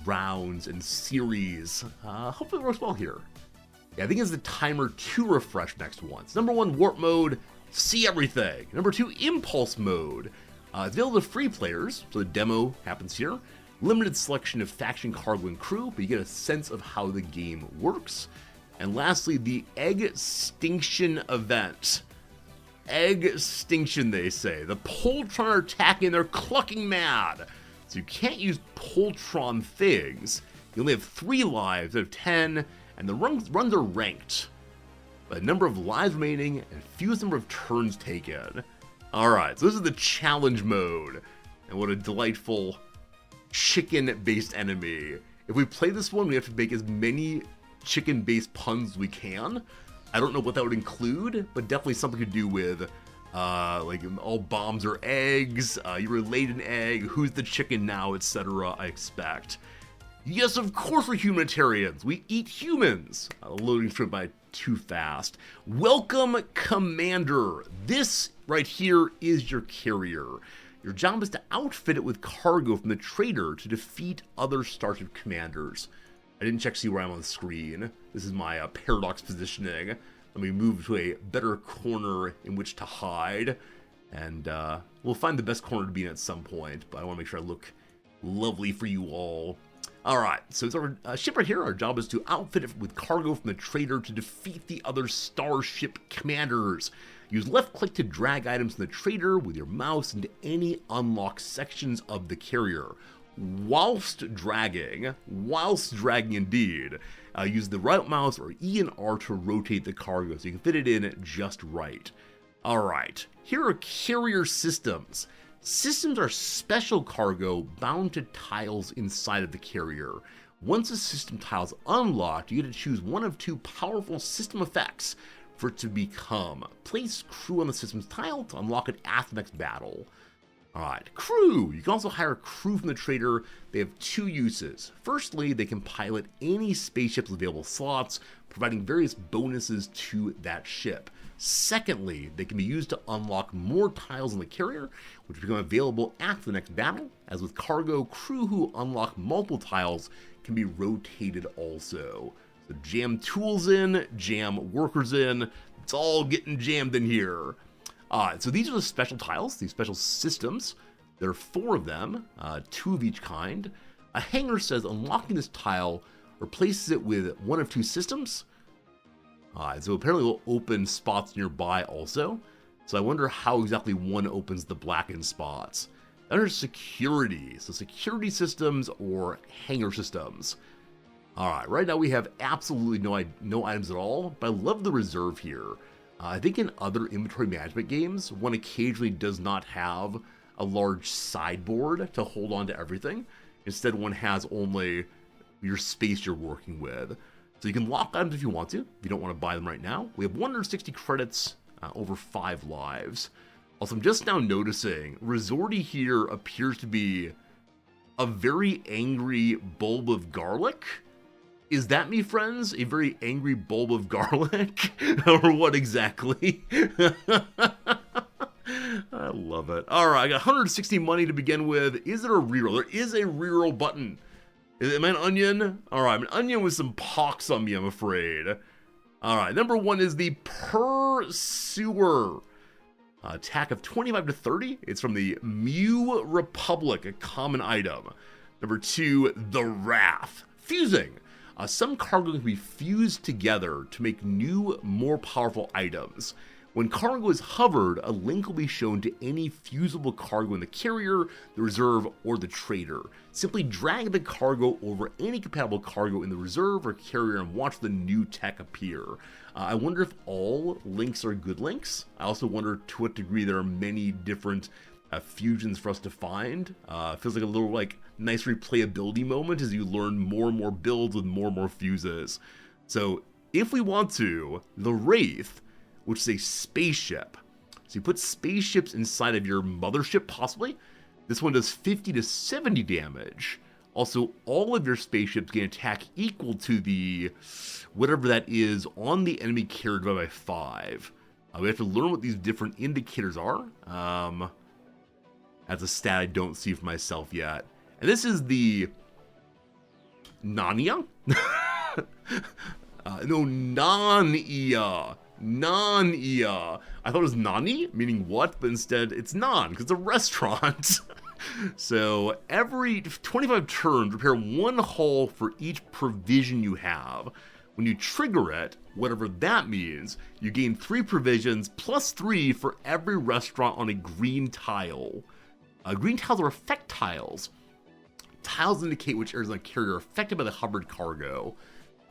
rounds and series. Hopefully it works well here. Yeah, I think it's the timer to refresh next once. Number 1, warp mode, see everything. Number 2, impulse mode. It's available to free players, so the demo happens here. Limited selection of faction, cargo, and crew, but you get a sense of how the game works. And lastly, the Egg Extinction event. Egg Extinction, they say. The Poltron are attacking, they're clucking mad. So you can't use Poltron things. You only have 3 lives out of 10, and the runs are ranked. By the number of lives remaining and fewest number of turns taken. Alright, so this is the challenge mode. And what a delightful chicken-based enemy. If we play this one, we have to make as many chicken-based puns as we can. I don't know what that would include, but definitely something to do with Like all bombs are eggs, you laid an egg, who's the chicken now, etc. I expect. Yes, of course we're humanitarians. We eat humans. Loading screen by too fast. Welcome, Commander. This right here is your carrier. Your job is to outfit it with cargo from the trader to defeat other Starship commanders. I didn't check to see where I'm on the screen. This is my paradox positioning. Let me move to a better corner in which to hide. And we'll find the best corner to be in at some point, but I want to make sure I look lovely for you all. Alright, so it's our ship right here. Our job is to outfit it with cargo from the trader to defeat the other Starship commanders. Use left click to drag items from the trader with your mouse into any unlocked sections of the carrier. Whilst dragging indeed, use the right mouse or E and R to rotate the cargo so you can fit it in just right. Alright, here are carrier systems. Systems are special cargo bound to tiles inside of the carrier. Once a system tile is unlocked, you get to choose one of two powerful system effects for it to become. Place crew on the system's tile to unlock it after the next battle. Alright, crew! You can also hire a crew from the trader. They have two uses. Firstly, they can pilot any spaceship's available slots, providing various bonuses to that ship. Secondly, they can be used to unlock more tiles in the carrier, which become available after the next battle. As with cargo, crew who unlock multiple tiles can be rotated also. So jam tools in, jam workers in, it's all getting jammed in here. So these are the special tiles, these special systems. There are 4 of them, 2 of each kind. A hangar says unlocking this tile replaces it with one of 2 systems. So apparently we'll open spots nearby also. So I wonder how exactly one opens the blackened spots. Under security, so security systems or hangar systems. Alright, right now we have absolutely no items at all, but I love the reserve here. I think in other inventory management games, one occasionally does not have a large sideboard to hold on to everything. Instead, one has only your space you're working with. So you can lock items if you want to, if you don't want to buy them right now. We have 160 credits, over 5 lives. Also, I'm just now noticing, Resorty here appears to be a very angry bulb of garlic. Is that me, friends? A very angry bulb of garlic? Or what exactly? I love it. Alright, I got 160 money to begin with. Is there a reroll? There is a reroll button. Am I an onion? Alright, I'm an onion with some pox on me, I'm afraid. Alright, number 1 is the Pursuer. Attack of 25 to 30. It's from the Mew Republic, a common item. Number 2, the Wrath. Fusing. Some cargo can be fused together to make new, more powerful items. When cargo is hovered, a link will be shown to any fusible cargo in the carrier, the reserve, or the trader. Simply drag the cargo over any compatible cargo in the reserve or carrier and watch the new tech appear. I wonder if all links are good links. I also wonder to what degree there are many different fusions for us to find. Feels like a little nice replayability moment as you learn more and more builds with more and more fuses. So if we want to, the Wraith, which is a spaceship. So you put spaceships inside of your mothership, possibly. This one does 50 to 70 damage. Also, all of your spaceships gain attack equal to the whatever that is on the enemy carrier divided by 5. We have to learn what these different indicators are. That's a stat I don't see for myself yet. And this is the Nania? No, Non-Ia. Non-Ia. I thought it was Nani, meaning what, but instead it's Non, because it's a restaurant. So every 25 turns, repair 1 hull for each provision you have. When you trigger it, whatever that means, you gain 3 provisions plus 3 for every restaurant on a green tile. Green tiles are effect tiles. Tiles indicate which areas on the carrier are affected by the hovered cargo.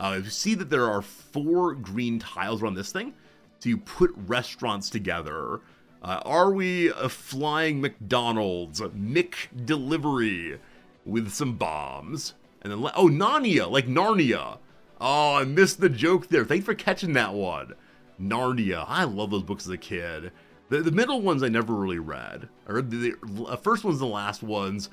You see that there are 4 green tiles around this thing. So you put restaurants together. Are we a flying McDonald's? McDelivery with some bombs. And then, Narnia, like Narnia. Oh, I missed the joke there. Thanks for catching that one. Narnia. I love those books as a kid. The middle ones I never really read. I read the first ones and the last ones.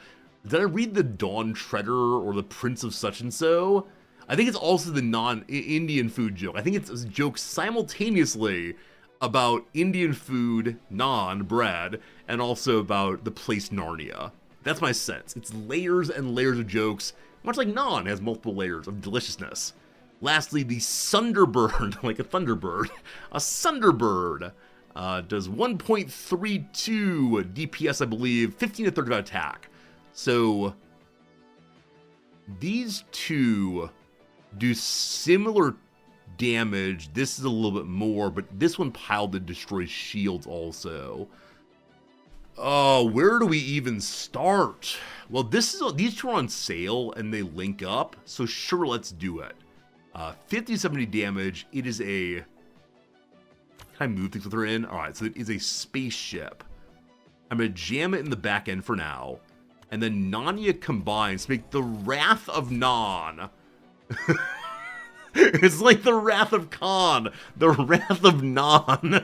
Did I read the Dawn Treader or the Prince of Such and So? I think it's also the non-Indian food joke. I think it's a joke simultaneously about Indian food, naan, bread, and also about the place Narnia. That's my sense. It's layers and layers of jokes, much like naan has multiple layers of deliciousness. Lastly, the Sunderbird, like a Thunderbird. A Sunderbird does 1.32 DPS, I believe, 15 to 35 attack. So these two do similar damage. This is a little bit more, but this one piled to destroy shields also. Oh, where do we even start? Well, these two are on sale and they link up, so sure, let's do it. 50-70 damage. It is a... Can I move things with her in? Alright, so it is a spaceship. I'm going to jam it in the back end for now. And then Narnia combines to make the Wrath of Nan. It's like the Wrath of Khan, the Wrath of Nan.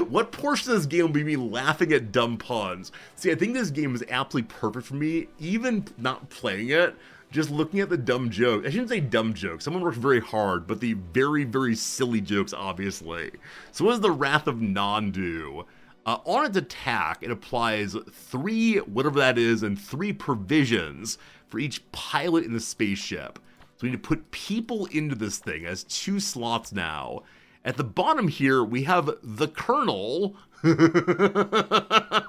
What portion of this game will be me laughing at dumb puns? See, I think this game is absolutely perfect for me, even not playing it, just looking at the dumb jokes. I shouldn't say dumb jokes, someone works very hard, but the very, very silly jokes, obviously. So what does the Wrath of Nan do? On its attack, it applies 3, whatever that is, and 3 provisions for each pilot in the spaceship. So we need to put people into this thing. It has 2 slots now. At the bottom here, we have the Colonel. I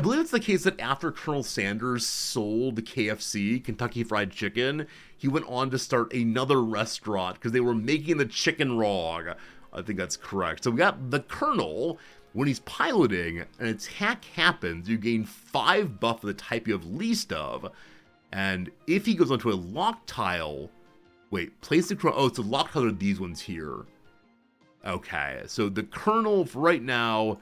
believe it's the case that after Colonel Sanders sold KFC, Kentucky Fried Chicken, he went on to start another restaurant because they were making the chicken wrong. I think that's correct. So we got the Colonel. When he's piloting, an attack happens, you gain 5 buff of the type you have least of. And if he goes onto a lock tile, wait, place the Colonel, oh, it's a lock tile are these ones here. Okay, so the Colonel for right now,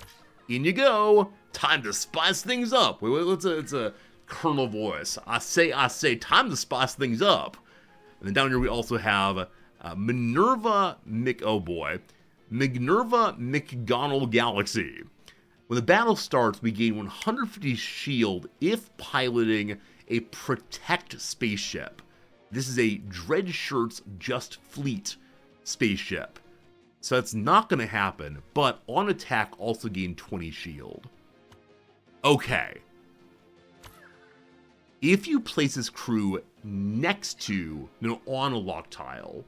in you go. Time to spice things up. Wait, it's a Colonel voice. I say, time to spice things up. And then down here we also have Minerva Minerva McGonagall Galaxy. When the battle starts, we gain 150 shield if piloting a protect spaceship. This is a Dreadshirt's Just Fleet spaceship. So that's not going to happen, but on attack also gain 20 shield. Okay. If you place this crew next to, on a lock tile,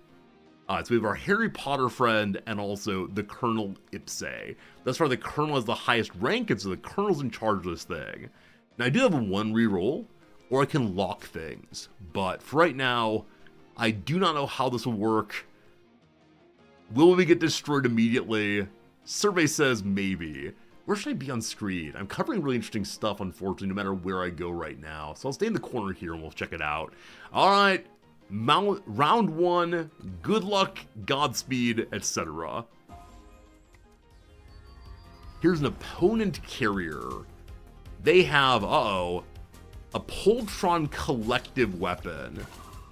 so we have our Harry Potter friend and also the Colonel Ipse. That's why the Colonel has the highest rank, and so the Colonel's in charge of this thing. Now I do have 1 reroll, or I can lock things, but for right now, I do not know how this will work. Will we get destroyed immediately? Survey says maybe. Where should I be on screen? I'm covering really interesting stuff, unfortunately, no matter where I go right now. So I'll stay in the corner here and we'll check it out. All right, round 1, good luck, Godspeed, etc. Here's an opponent carrier. They have, a Poltron collective weapon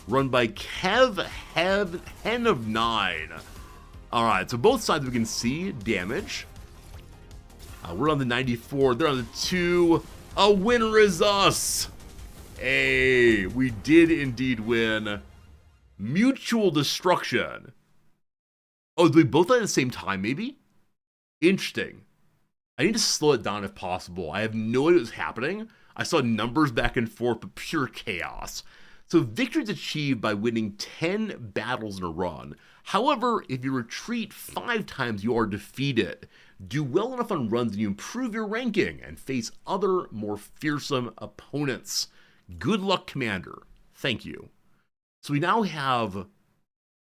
run by Hen of 9. Alright, so both sides we can see damage. We're on the 94, they're on the 2. A winner is us! Hey, we did indeed win. Mutual destruction. Oh, did we both die at the same time, maybe? Interesting. I need to slow it down if possible. I have no idea what's happening. I saw numbers back and forth, but pure chaos. So victory is achieved by winning 10 battles in a run. However, if you retreat 5 times, you are defeated. Do well enough on runs and you improve your ranking and face other, more fearsome opponents. Good luck, Commander. Thank you. So we now have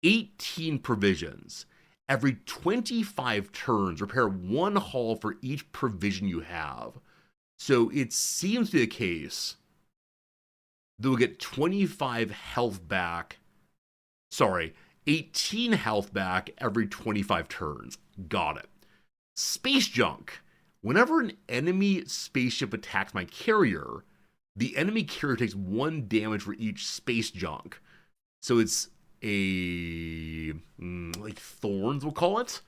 18 provisions. Every 25 turns, repair 1 hull for each provision you have. So it seems to be the case that we'll get 25 health back. Sorry, 18 health back every 25 turns. Got it. Space junk. Whenever an enemy spaceship attacks my carrier, the enemy carrier takes 1 damage for each space junk. So it's a, like thorns, we'll call it.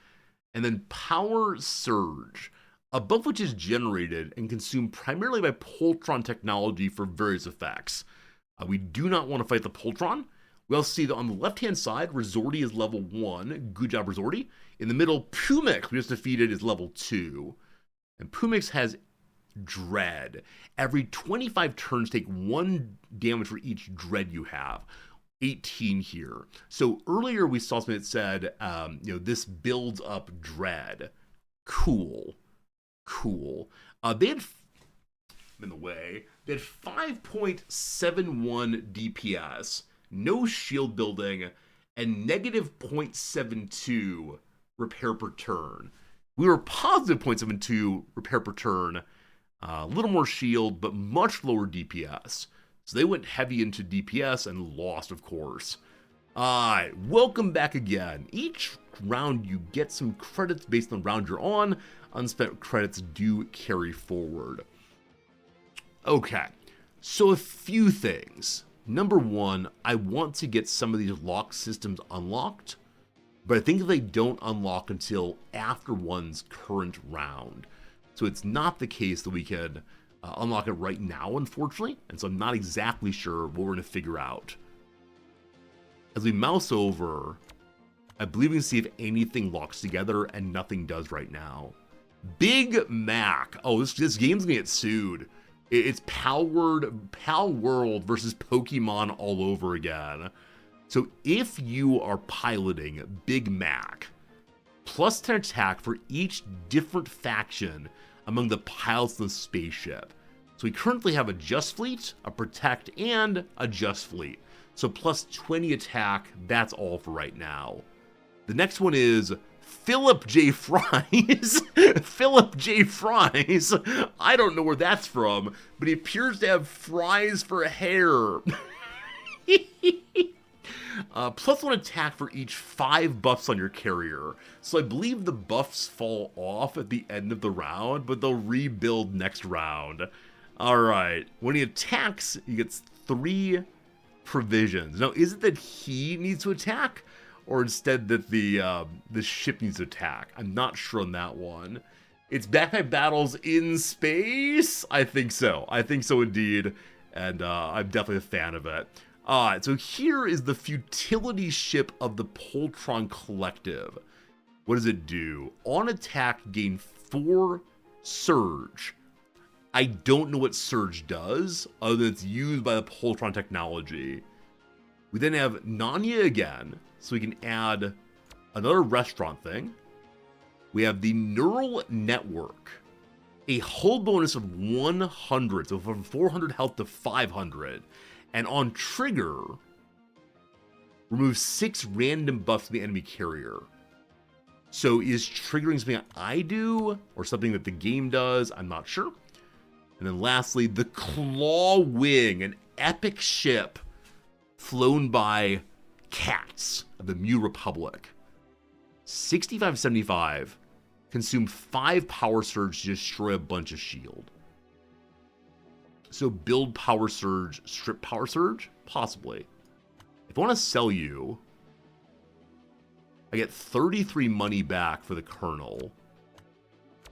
and then Power Surge, a buff which is generated and consumed primarily by Poltron technology for various effects. We do not want to fight the Poltron. We also see that on the left-hand side, Resorti is level 1. Good job, Resorti. In the middle, Pumix, we just defeated, is level 2. And Pumix has Dread. Every 25 turns, take 1 damage for each Dread you have. 18 here. So earlier we saw something that said, this builds up Dread. Cool. They had, in the way, they had 5.71 DPS, no shield building, and negative 0.72 repair per turn. We were positive 0.72 repair per turn, a little more shield, but much lower DPS. So they went heavy into DPS and lost, of course. Alright, welcome back again. Each round you get some credits based on the round you're on. Unspent credits do carry forward. Okay, so a few things. Number one, I want to get some of these lock systems unlocked, but I think they don't unlock until after one's current round. So it's not the case that we can unlock it right now, unfortunately, and so I'm not exactly sure what we're going to figure out. As we mouse over, I believe we can see if anything locks together, and nothing does right now. Big Mac. Oh, this game's going to get sued. It's Pal World versus Pokemon all over again. So if you are piloting Big Mac, plus 10 attack for each different faction among the pilots of the spaceship. So we currently have a Just Fleet, a Protect, and a Just Fleet. So plus 20 attack, that's all for right now. The next one is Philip J. Fries. Philip J. Fries. I don't know where that's from, but he appears to have fries for hair. Plus 1 attack for each 5 buffs on your carrier. So I believe the buffs fall off at the end of the round, but they'll rebuild next round. Alright, when he attacks, he gets 3 provisions. Now, is it that he needs to attack, or instead that the ship needs to attack? I'm not sure on that one. It's backpack battles in space? I think so. I think so indeed, and I'm definitely a fan of it. Alright, so here is the futility ship of the Poltron Collective. What does it do? On attack, gain 4 Surge. I don't know what Surge does, other than it's used by the Poltron technology. We then have Nanya again, so we can add another restaurant thing. We have the Neural Network. A hull bonus of 100, so from 400 health to 500. And on trigger, remove 6 random buffs from the enemy carrier. So is triggering something that I do, or something that the game does? I'm not sure. And then lastly, the Claw Wing, an epic ship flown by cats of the Mu Republic. 6575, consume 5 Power Surge to destroy a bunch of shield. So build Power Surge, strip Power Surge? Possibly. If I want to sell you, I get 33 money back for the Colonel.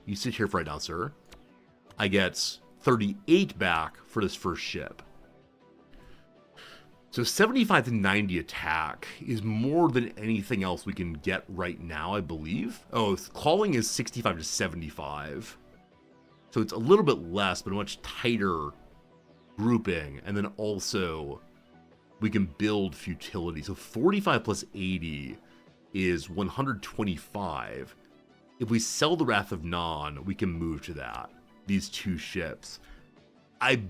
You sit here for right now, sir. I get 38 back for this first ship. So 75 to 90 attack is more than anything else we can get right now, I believe. Oh, clawing is 65 to 75. So it's a little bit less, but a much tighter grouping. And then also, we can build futility. So 45 plus 80 is 125. If we sell the Wrath of Non, we can move to that. These 2 ships. I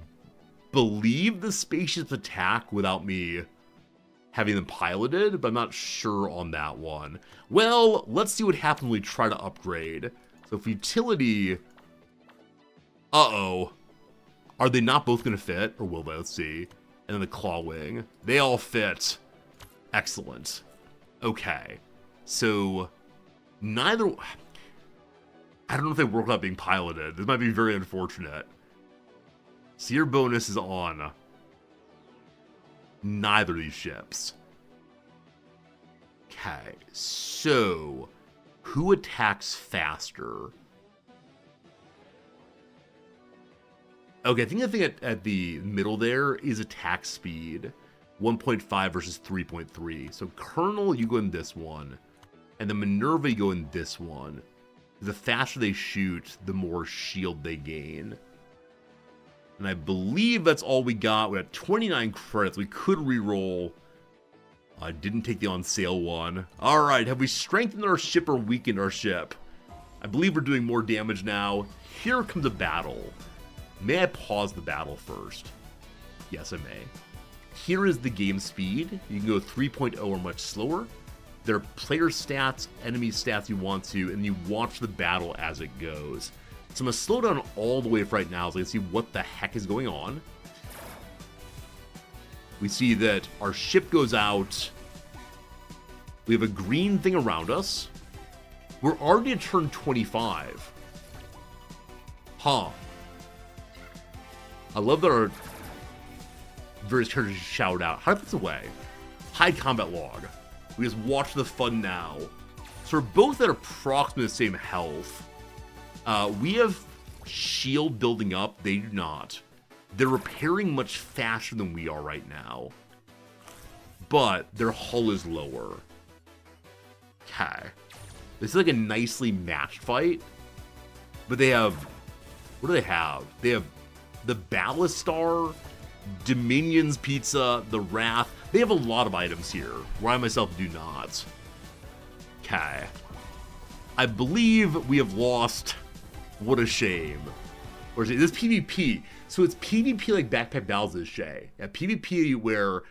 believe the spaceships attack without me having them piloted, but I'm not sure on that one. Well, let's see what happens when we try to upgrade. So futility... Uh-oh. Are they not both going to fit? Or will they? Let's see. And then the Claw Wing. They all fit. Excellent. Okay. So, neither... I don't know if they work without being piloted. This might be very unfortunate. So your bonus is on neither of these ships. Okay, so Who attacks faster? Okay, I think the thing at the middle there is attack speed. 1.5 versus 3.3. So Colonel, you go in this one. And the Minerva, you go in this one. The faster they shoot, the more shield they gain. And I believe that's all we got. We got 29 credits. We could reroll. I didn't take the on sale one. Alright, have we strengthened our ship or weakened our ship? I believe we're doing more damage now. Here comes a battle. May I pause the battle first? Yes, I may. Here is the game speed. You can go 3.0 or much slower. There are player stats, enemy stats you want to, and you watch the battle as it goes. So I'm going to slow down all the way for right now so I can see what the heck is going on. We see that our ship goes out. We have a green thing around us. We're already at turn 25. Huh. I love that our various characters shout out. How do I put this away? Hide combat log. We just watch the fun now. So we're both at approximately the same health. We have shield building up. They do not. They're repairing much faster than we are right now. But their hull is lower. Okay. This is like a nicely matched fight. But they have... What do they have? They have the Ballast Star, Dominion's Pizza, the Wrath. They have a lot of items here, where I myself do not. Okay. I believe we have lost. What a shame. Or is it this PvP? So it's PvP like Backpack Battles is Shay. Yeah, PvP where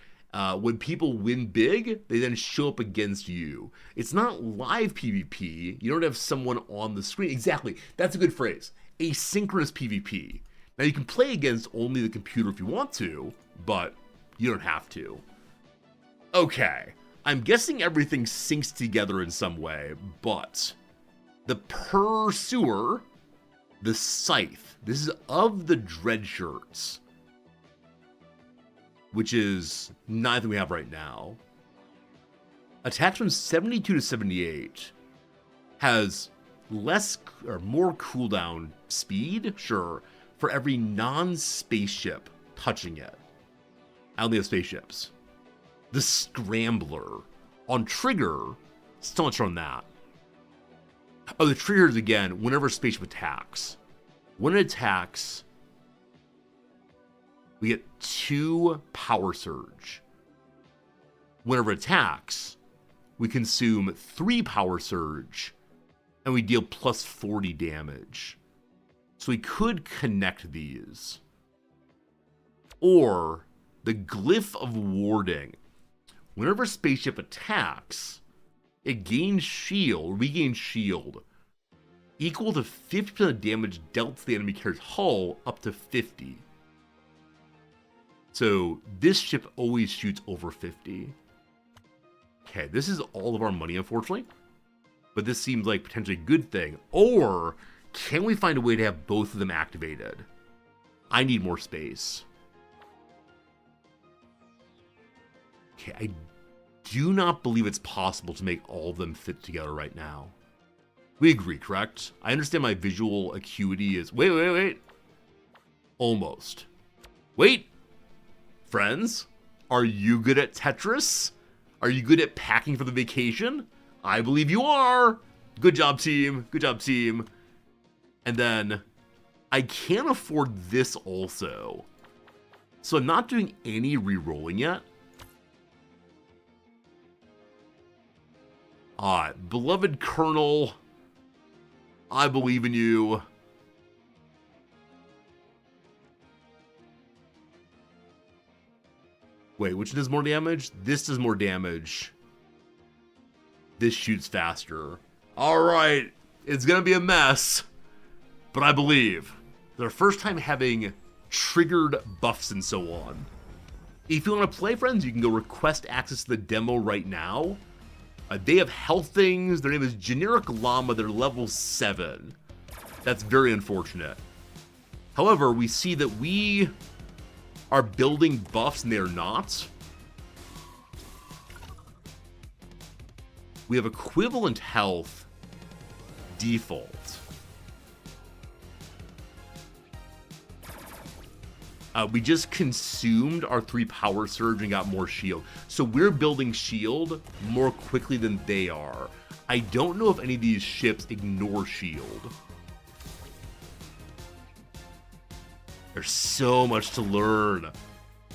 when people win big, they then show up against you. It's not live PvP. You don't have someone on the screen. Exactly. That's a good phrase. Asynchronous PvP. Now you can play against only the computer if you want to, but you don't have to. Okay. I'm guessing everything syncs together in some way, but the Pursuer, the Scythe, this is of the Dreadshirts, which is neither we have right now. Attacks from 72 to 78 has less or more cooldown speed, sure, for every non-spaceship touching it. I only have spaceships. The Scrambler on trigger, still not sure on that. Oh, the trigger is again whenever a spaceship attacks. When it attacks, we get 2 power surge. Whenever it attacks, we consume 3 power surge, and we deal plus 40 damage. So we could connect these. Or the Glyph of Warding. Whenever a spaceship attacks, it gains shield, regains shield, equal to 50% of damage dealt to the enemy carrier's hull up to 50. So this ship always shoots over 50. Okay, this is all of our money, unfortunately. But this seems like potentially a good thing. Or can we find a way to have both of them activated? I need more space. Okay, I do not believe it's possible to make all of them fit together right now. We agree, correct? I understand my visual acuity is... Wait. Almost. Wait. Friends, are you good at Tetris? Are you good at packing for the vacation? I believe you are. Good job, team. Good job, team. And then I can't afford this also. So I'm not doing any re-rolling yet. Beloved Colonel, I believe in you. Wait, which does more damage? This does more damage. This shoots faster. Alright, it's gonna be a mess. But I believe. It's our first time having triggered buffs and so on. If you want to play, friends, you can go request access to the demo right now. They have health things. Their name is Generic Llama. They're level 7. That's very unfortunate. However, we see that we are building buffs and they are not. We have equivalent health default. We just consumed our 3 power surge and got more shield. So we're building shield more quickly than they are. I don't know if any of these ships ignore shield. There's so much to learn.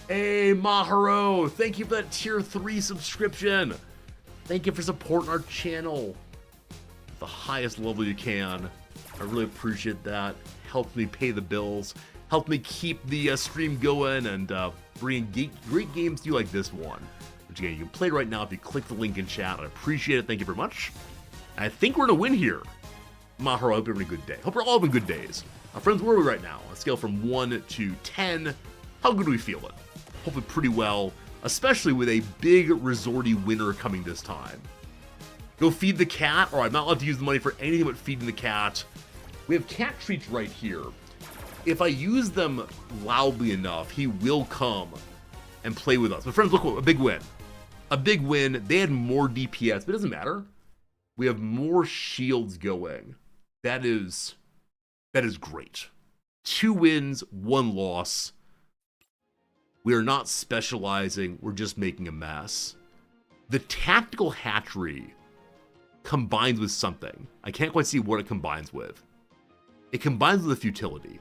Hey, Maharo, thank you for that tier 3 subscription. Thank you for supporting our channel at the highest level you can. I really appreciate that. Helps me pay the bills. Help me keep the stream going and bring great games to you like this one. Which again, you can play right now if you click the link in chat. I appreciate it. Thank you very much. And I think we're going to win here. Maharo, I hope you're having a good day. Hope we're all having good days. Friends, where are we right now? On a scale from 1 to 10, how good are we feeling? Hopefully pretty well, especially with a big resorty winner coming this time. Go feed the cat. All right, I'm not allowed to use the money for anything but feeding the cat. We have cat treats right here. If I use them loudly enough, he will come and play with us. But friends, look, a big win. A big win. They had more DPS, but it doesn't matter. We have more shields going. That is great. 2 wins, 1 loss. We are not specializing. We're just making a mess. The tactical hatchery combines with something. I can't quite see what it combines with. It combines with a futility.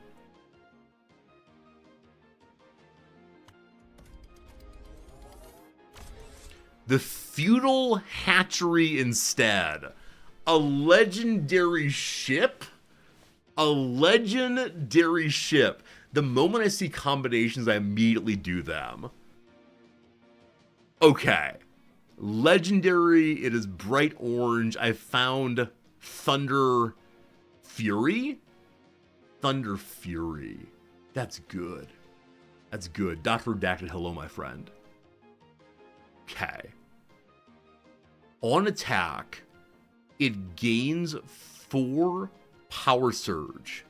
The feudal hatchery instead. A legendary ship? A legendary ship. The moment I see combinations, I immediately do them. Okay. Legendary. It is bright orange. I found Thunder Fury. Thunder Fury. That's good. That's good. Dr. Redacted, hello, my friend. Okay. On attack, it gains 4 power surge,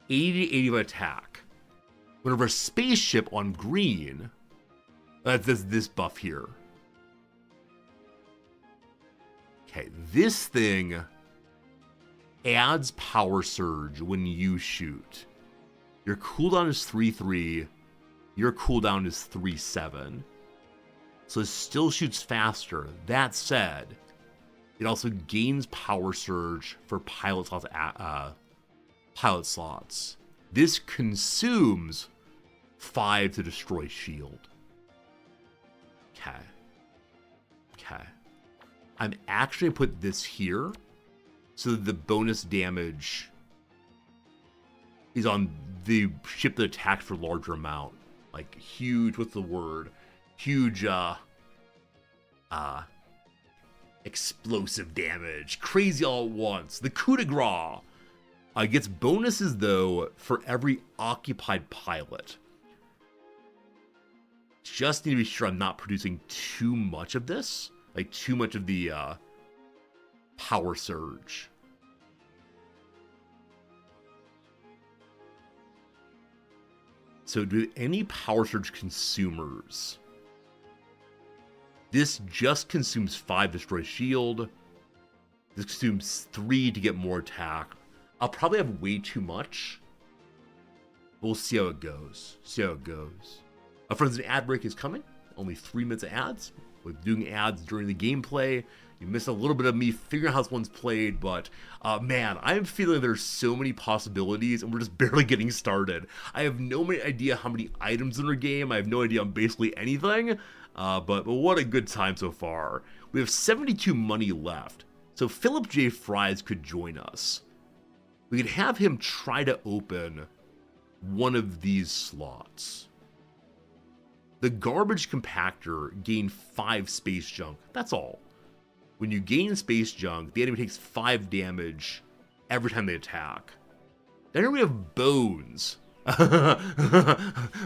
80 to 80 of attack. Whenever a spaceship on green, that's this buff here. Okay, this thing adds power surge when you shoot. Your cooldown is 3-3. Your cooldown is 3-7. So it still shoots faster. That said, it also gains power surge for pilot slots. This consumes 5 to destroy shield. Okay. Okay. I'm actually going to put this here so that the bonus damage is on the ship that attacks for larger amount. Like huge, what's the word? Huge, explosive damage. Crazy all at once. The coup de grace gets bonuses, though, for every occupied pilot. Just need to be sure I'm not producing too much of this. Like, too much of the, power surge. So, do any power surge consumers... This just consumes 5 to destroy shield. This consumes 3 to get more attack. I'll probably have way too much. We'll see how it goes. Friends, an ad break is coming. Only 3 minutes of ads. We're doing ads during the gameplay. You missed a little bit of me figuring out how this one's played, but man, I'm feeling there's so many possibilities, and we're just barely getting started. I have no idea how many items in our game. I have no idea on basically anything. But what a good time so far. We have 72 money left. So Philip J. Fries could join us. We could have him try to open one of these slots. The garbage compactor gained 5 space junk. That's all. When you gain space junk, the enemy takes 5 damage every time they attack. Then we have Bones.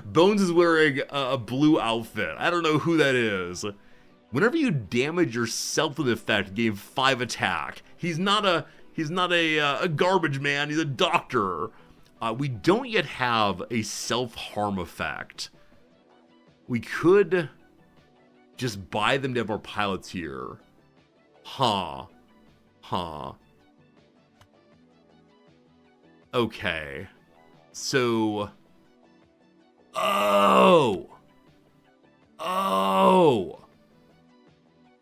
Bones is wearing a blue outfit. I don't know who that is. Whenever you damage yourself with effect, gain 5 attack. He's not a garbage man. He's a doctor. We don't yet have a self-harm effect. We could just buy them to have our pilots here. Okay. So... Oh!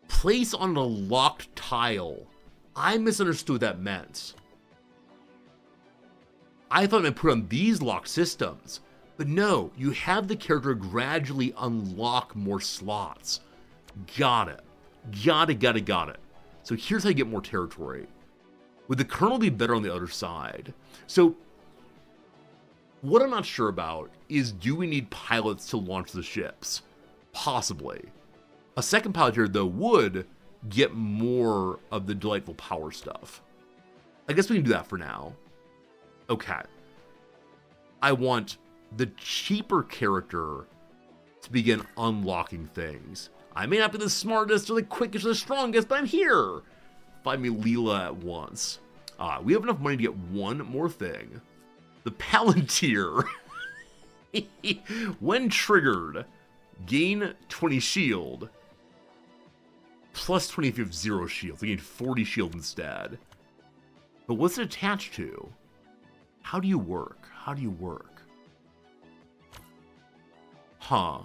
Place on a locked tile. I misunderstood what that meant. I thought it meant put on these locked systems. But no, you have the character gradually unlock more slots. Got it. Got it. So here's how you get more territory. Would the kernel be better on the other side? So, what I'm not sure about is, do we need pilots to launch the ships? Possibly. A second pilot here, though, would get more of the delightful power stuff. I guess we can do that for now. Okay. I want the cheaper character to begin unlocking things. I may not be the smartest or the quickest or the strongest, but I'm here. Find me Leela at once. We have enough money to get one more thing. The Palantir. When triggered, gain 20 shield. Plus 20 if you have 0 shield. So you gain 40 shield instead. But what's it attached to? How do you work? Huh.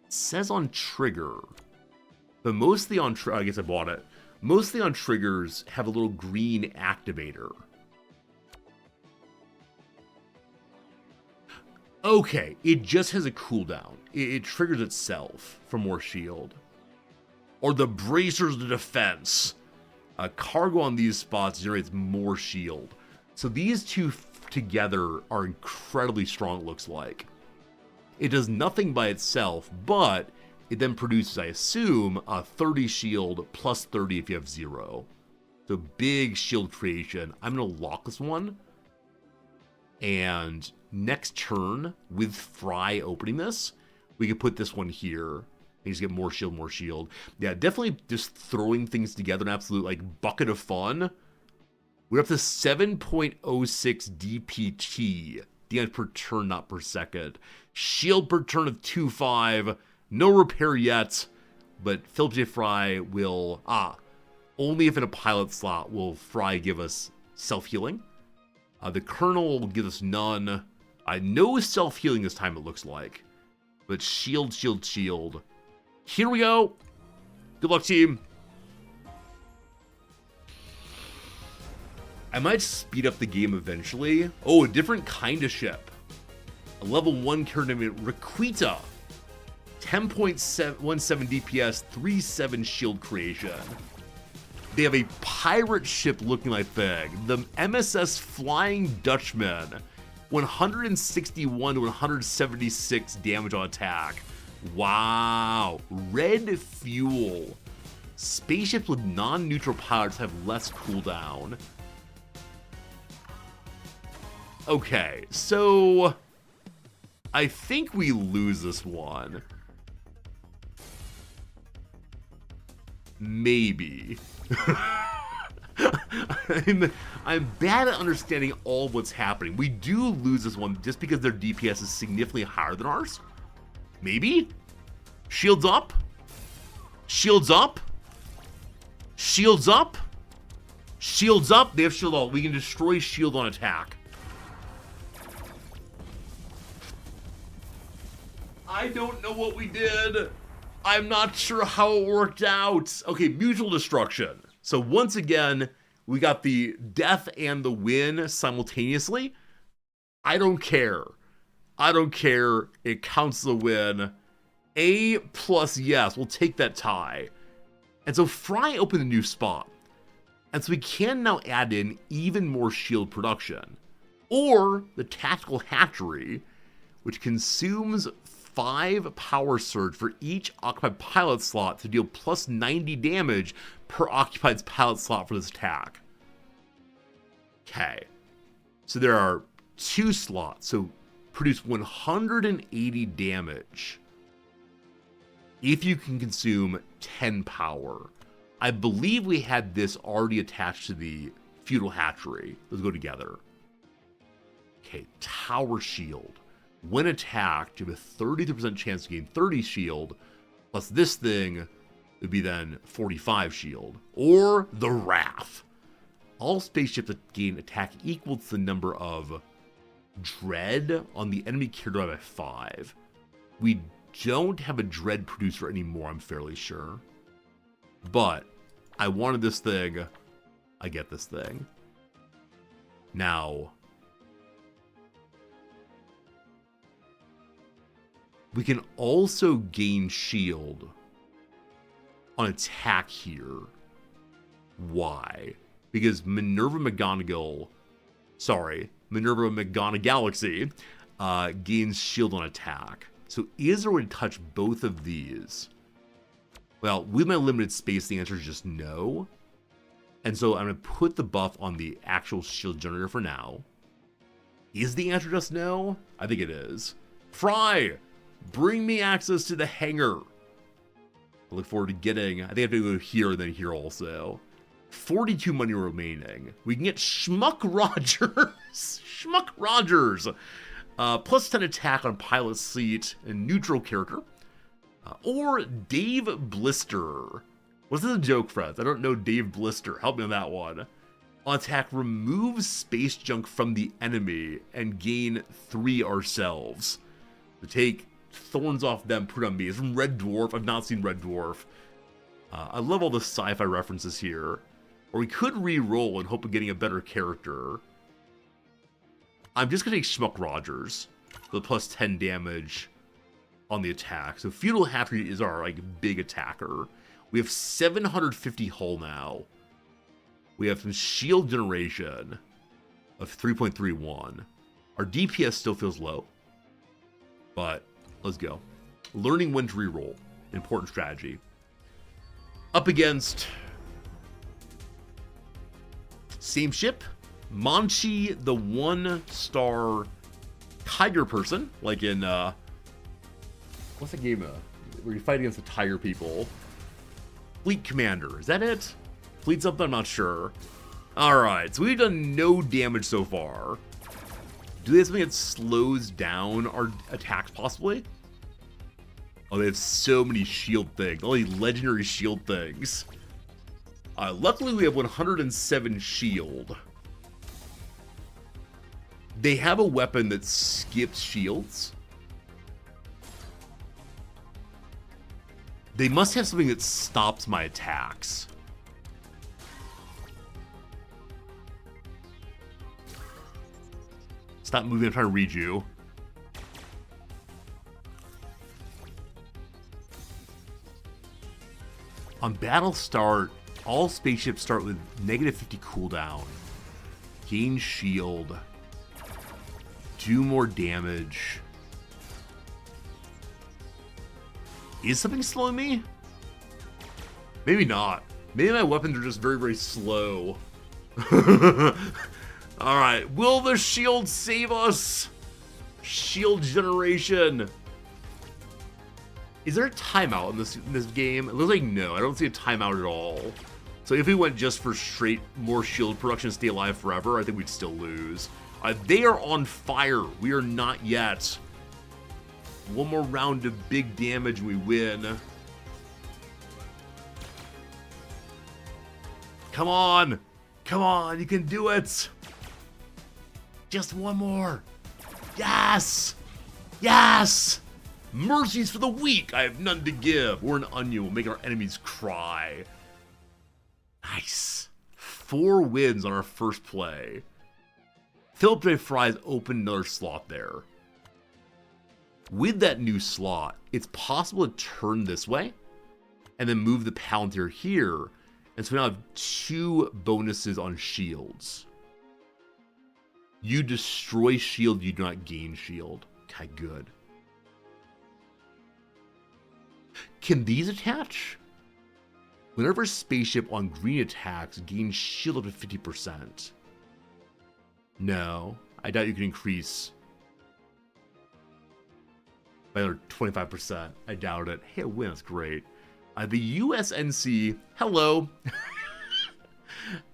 It says on trigger. But mostly on I guess I bought it. Mostly on triggers have a little green activator. Okay, it just has a cooldown. It triggers itself for more shield. Or the bracers of defense. Cargo on these spots generates more shield. So these two together are incredibly strong, it looks like. It does nothing by itself, but it then produces, I assume, a 30 shield plus 30 if you have 0. So big shield creation. I'm going to lock this one. And next turn, with Fry opening this, we could put this one here. And just get more shield. Yeah, definitely just throwing things together, an absolute like bucket of fun. We're up to 7.06 DPT. Damage per turn, not per second. Shield per turn of 2.5. No repair yet, but Philip J. Fry will... only if in a pilot slot will Fry give us self-healing. The Colonel will give us none. No self-healing this time, it looks like. But shield. Here we go. Good luck, team. I might speed up the game eventually. Oh, a different kind of ship. A level 1 character named Requita. 10.17 DPS, 3.7 shield creation. They have a pirate ship looking like thing. The MSS Flying Dutchman. 161 to 176 damage on attack. Wow. Red fuel. Spaceships with non-neutral pilots have less cooldown. Okay, so I think we lose this one. Maybe. I'm bad at understanding all of what's happening. We do lose this one just because their DPS is significantly higher than ours. Maybe? Shields up? Shields up? Shields up? Shields up? They have shield all. We can destroy shield on attack. I don't know what we did. I'm not sure how it worked out. Okay, mutual destruction. So once again, we got the death and the win simultaneously. I don't care. It counts the win. A plus yes, we'll take that tie. And so Fry opened a new spot. And so we can now add in even more shield production. Or the tactical hatchery, which consumes 5 power surge for each occupied pilot slot to deal plus 90 damage per occupied pilot slot for this attack. Okay. So there are 2 slots, so produce 180 damage if you can consume 10 power. I believe we had this already attached to the feudal hatchery. Let's go together. Okay, tower shield. When attacked, you have a 33% chance to gain 30 shield, plus this thing would be then 45 shield. Or the Wrath. all spaceships that gain attack equal to the number of dread on the enemy carrier by 5. We don't have a dread producer anymore, I'm fairly sure. But I wanted this thing. I get this thing. Now, we can also gain shield on attack here. Why? Because Minerva McGonagall Galaxy gains shield on attack. So is there a way to touch both of these? Well, with my limited space, the answer is just no. And so I'm going to put the buff on the actual shield generator for now. Is the answer just no? I think it is. Fry, bring me access to the hangar. I look forward to getting, I think I have to go here and then here also. 42 money remaining. We can get Schmuck Rogers. Schmuck Rogers. Plus 10 attack on pilot seat and neutral character. Or Dave Blister. Was this a joke, friends? I don't know Dave Blister. Help me on that one. On attack, remove space junk from the enemy and gain 3 ourselves. To take thorns off them, put on me. It's from Red Dwarf. I've not seen Red Dwarf. I love all the sci-fi references here. Or we could re-roll and hope of getting a better character. I'm just going to take Schmuck Rogers. The plus 10 damage on the attack. So Feudal Hatchery is our big attacker. We have 750 hull now. We have some shield generation of 3.31. Our DPS still feels low. But let's go. Learning when to reroll. Important strategy. Up against same ship. Manchi, the 1-star tiger person. Like in, what's the game where you fight against the tiger people? Fleet Commander. Is that it? Fleet something? I'm not sure. Alright, so we've done no damage so far. Do they have something that slows down our attacks, possibly? Oh, they have so many shield things. All these legendary shield things. Luckily, we have 107 shield. They have a weapon that skips shields. They must have something that stops my attacks. Stop moving, I'm trying to read you. On battle start, all spaceships start with negative 50 cooldown. Gain shield. Do more damage. Is something slowing me? Maybe not. Maybe my weapons are just very, very slow. Alright, will the shield save us? Shield generation. Is there a timeout in this game? It looks like no, I don't see a timeout at all. So if we went just for straight more shield production to stay alive forever, I think we'd still lose. They are on fire. We are not yet. One more round of big damage, we win. Come on. Come on, you can do it. Just one more. Yes. Yes. Mercies for the weak. I have none to give. We're an onion. We'll make our enemies cry. Nice. 4 wins on our first play. Philip J. Fry's opened another slot there. With that new slot, it's possible to turn this way and then move the Palantir here. And so we now have 2 bonuses on shields. You destroy shield, you do not gain shield. Okay, good. Can these attach? Whenever spaceship on green attacks, gains shield up to 50%. No, I doubt you can increase by another 25%. I doubt it. Hey, a win, that's great. The USNC, hello.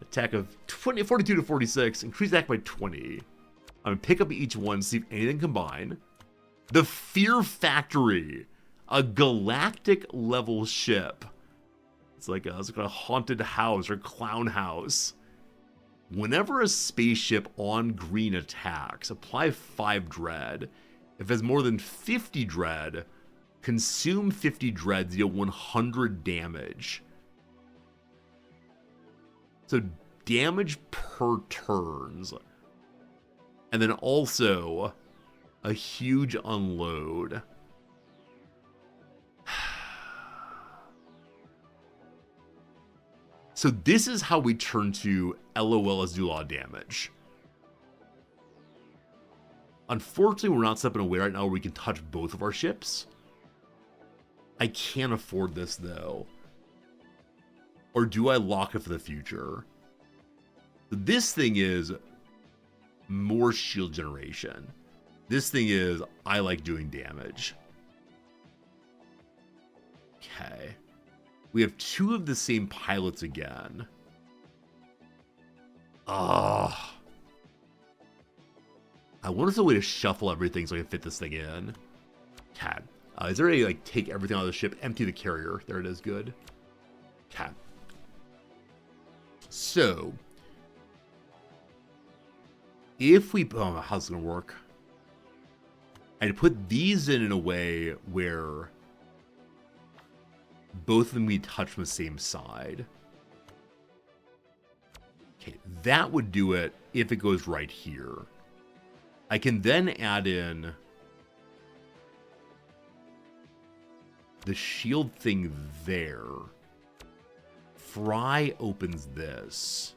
Attack of 42 to 46, increase attack by 20. I'm gonna pick up each one, see if anything combine. The Fear Factory, a galactic level ship. It's like a haunted house or clown house. Whenever a spaceship on green attacks, apply 5 dread. If it has more than 50 dread, consume 50 dread, deal 100 damage. So damage per turns. And then also a huge unload. So this is how we turn to LOL as do a lot of damage. Unfortunately, we're not stepping away right now where we can touch both of our ships. I can't afford this though. Or do I lock it for the future? This thing is more shield generation. This thing is, I like doing damage. Okay. We have 2 of the same pilots again. Ah. I wonder if there's a way to shuffle everything so I can fit this thing in. Okay. Is there a, like, take everything out of the ship, empty the carrier? There it is, good. Okay. So, if we, oh, how's it gonna work? I'd put these in a way where both of them we touch from the same side. Okay, that would do it if it goes right here. I can then add in the shield thing there. Fry opens this.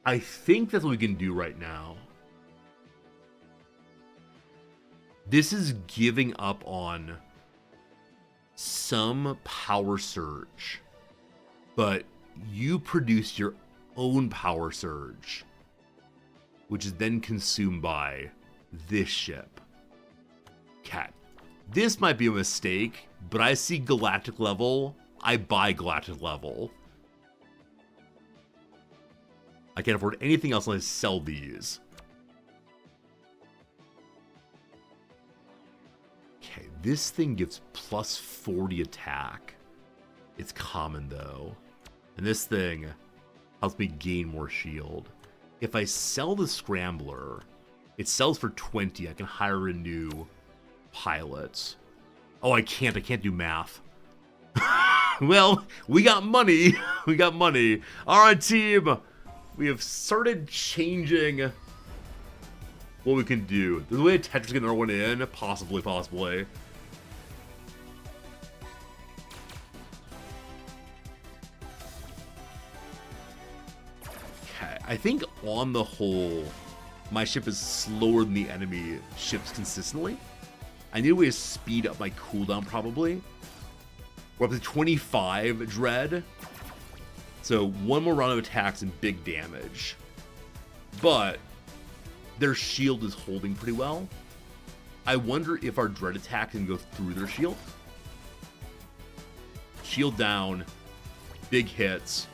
I think that's what we can do right now. This is giving up on some power surge, but you produce your own power surge, which is then consumed by this ship. Cat. This might be a mistake, but I see galactic level. I buy galactic level. I can't afford anything else unless I sell these. Okay, this thing gives plus 40 attack. It's common though. And this thing helps me gain more shield. If I sell the Scrambler, it sells for 20. I can hire a new pilot. Oh, I can't do math. Well, we got money. We got money. All right, team. We have started changing what we can do. There's a way Tetris can get another one in. Possibly. Okay, I think on the whole, my ship is slower than the enemy ships consistently. I need a way to speed up my cooldown probably. We're up to 25 dread. So one more round of attacks and big damage. But their shield is holding pretty well. I wonder if our dread attack can go through their shield. Shield down. Big hits.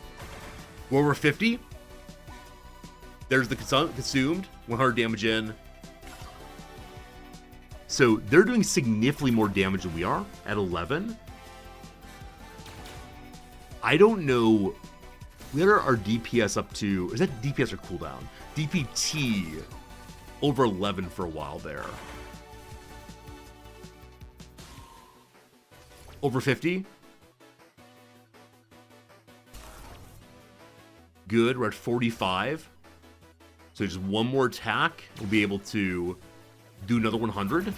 We're over 50. There's the consumed. 100 damage in. So they're doing significantly more damage than we are at 11. I don't know. We had our DPS up to, is that DPS or cooldown? DPT over 11 for a while there. Over 50. Good, we're at 45. So just one more attack, we'll be able to do another 100.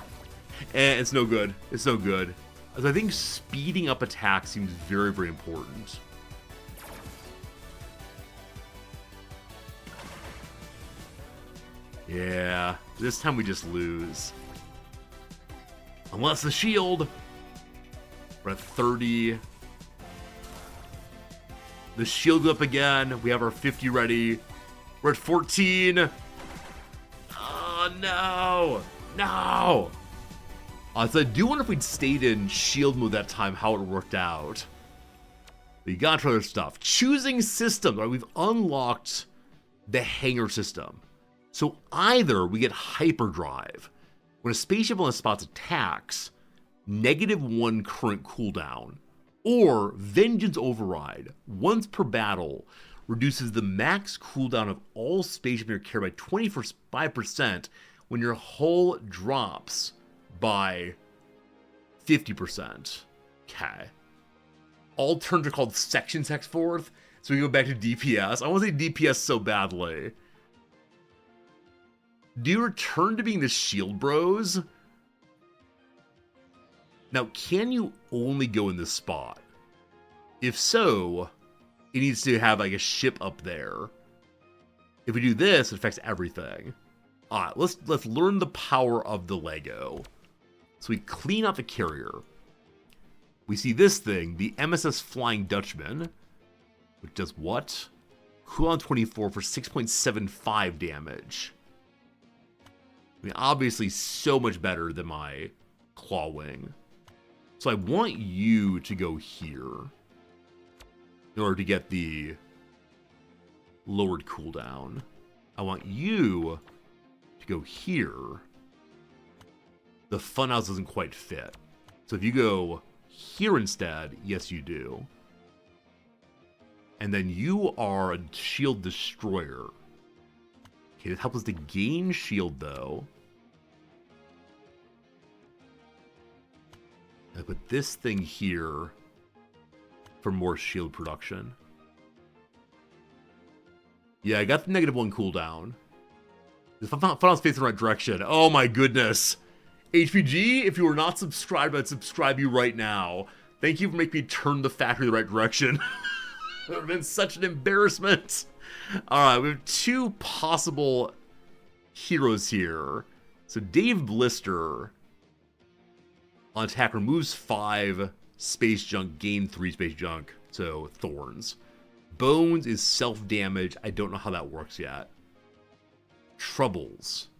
And it's no good. It's no good. So I think speeding up attack seems very, very important. Yeah, this time we just lose. Unless the shield. We're at 30. The shield up again. We have our 50 ready. We're at 14. Oh, no. No. So I do wonder if we'd stayed in shield mode that time, how it worked out. But you got other stuff. Choosing systems. Right, we've unlocked the hangar system. So either we get hyperdrive. When a spaceship on the spots attacks, -1 current cooldown. Or Vengeance Override. Once per battle, reduces the max cooldown of all space in your character by 25% when your hull drops by 50%. Okay. All turns are called sections henceforth, so we go back to DPS. I want to say DPS so badly. Do you return to being the shield bros? Now, can you only go in this spot? If so, it needs to have like a ship up there. If we do this, it affects everything. Alright, let's learn the power of the Lego. So we clean out the carrier. We see this thing, the MSS Flying Dutchman, which does what? Cooldown 24 for 6.75 damage. I mean, obviously so much better than my Claw Wing. So I want you to go here in order to get the lowered cooldown. I want you to go here. The funhouse doesn't quite fit. So if you go here instead, yes you do. And then you are a shield destroyer. Okay, this helps us to gain shield though. I put this thing here for more shield production. Yeah, I got the -1 cooldown. The funhouse facing the right direction. Oh my goodness. HPG, if you are not subscribed, I'd subscribe you right now. Thank you for making me turn the factory the right direction. It would have been such an embarrassment. Alright, we have two possible heroes here. So Dave Blister on attack removes 5 space junk, gain 3 space junk. So Thorns. Bones is self-damage. I don't know how that works yet. Troubles.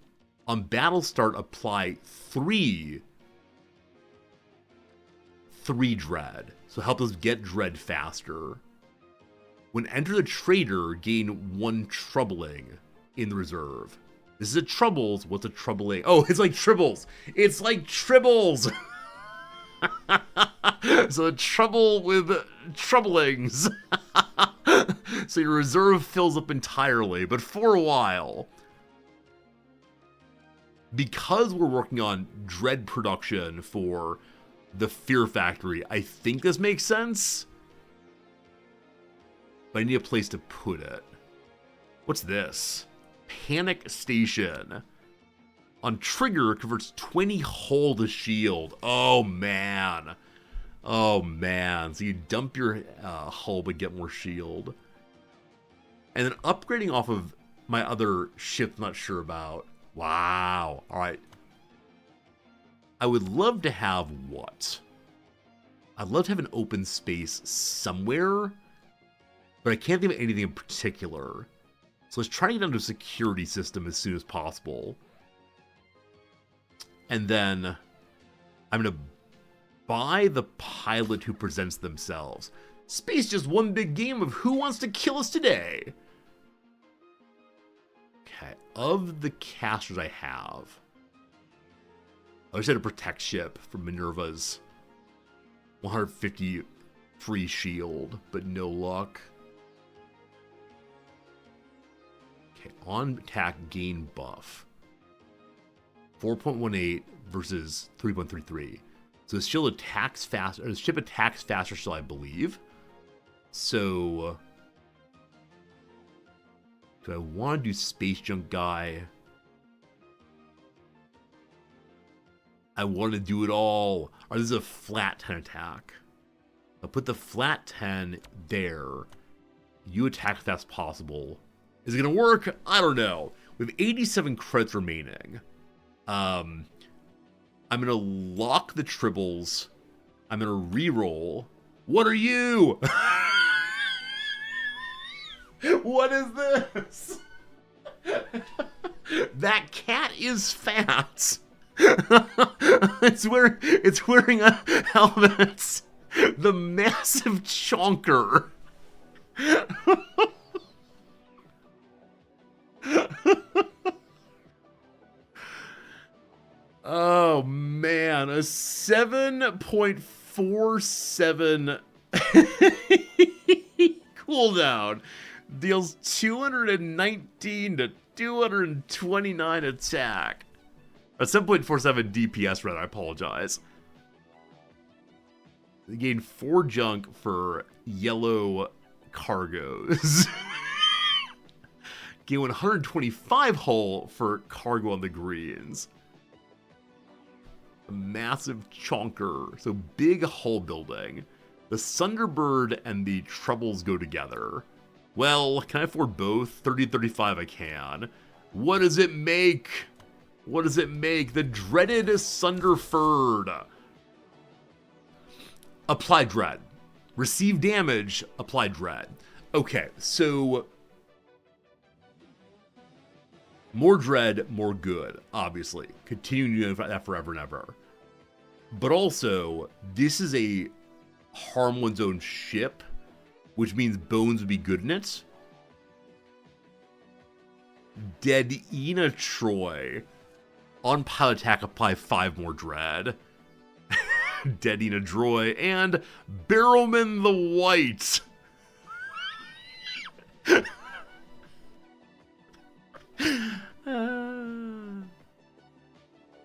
On battle start, apply 3 dread. So help us get dread faster. When enter the trader, gain 1 troubling in the reserve. This is a troubles. What's a troubling? Oh, it's like tribbles. It's like tribbles. So a trouble with troublings. So your reserve fills up entirely, but for a while. Because we're working on dread production for the Fear Factory, I think this makes sense. But I need a place to put it. What's this? Panic Station. On trigger, converts 20 hull to shield. Oh, man. Oh, man. So you dump your hull but get more shield. And then upgrading off of my other ship, I'm not sure about. Wow. All right. I would love to have what? I'd love to have an open space somewhere, but I can't think of anything in particular. So let's try to get onto a security system as soon as possible. And then I'm going to buy the pilot who presents themselves. Space just one big game of who wants to kill us today. Okay, of the casters I have, I wish I had a protect ship for Minerva's 150 free shield, but no luck. Okay, on attack gain buff. 4.18 versus 3.33. So the shield attacks faster, or the ship attacks faster still, I believe. So do I want to do Space Junk Guy? I want to do it all. Or this is a flat 10 attack. I'll put the flat 10 there. You attack as fast as possible. Is it going to work? I don't know. We have 87 credits remaining. I'm going to lock the tribbles. I'm going to reroll. What are you? What is this? That cat is fat. It's wearing a helmet. The massive chonker. Oh man, a 7.47 cooldown. Deals 219 to 229 attack. A 7.47 DPS rate, I apologize. They gain 4 junk for yellow cargoes. Gain 125 hull for cargo on the greens. A massive chonker. So big hull building. The Thunderbird and the Troubles go together. Well, can I afford both? 30 35 I can. What does it make? What does it make? The dreaded Thunderfird. Apply Dread. Receive damage, apply Dread. Okay, so more Dread, more good, obviously. Continuing to do that forever and ever. But also, this is a harm one's own ship, which means bones would be good in it. Dead Ina Troy. On pilot attack, apply 5 more Dread. Dead Ina Troy. And Barrowman the White.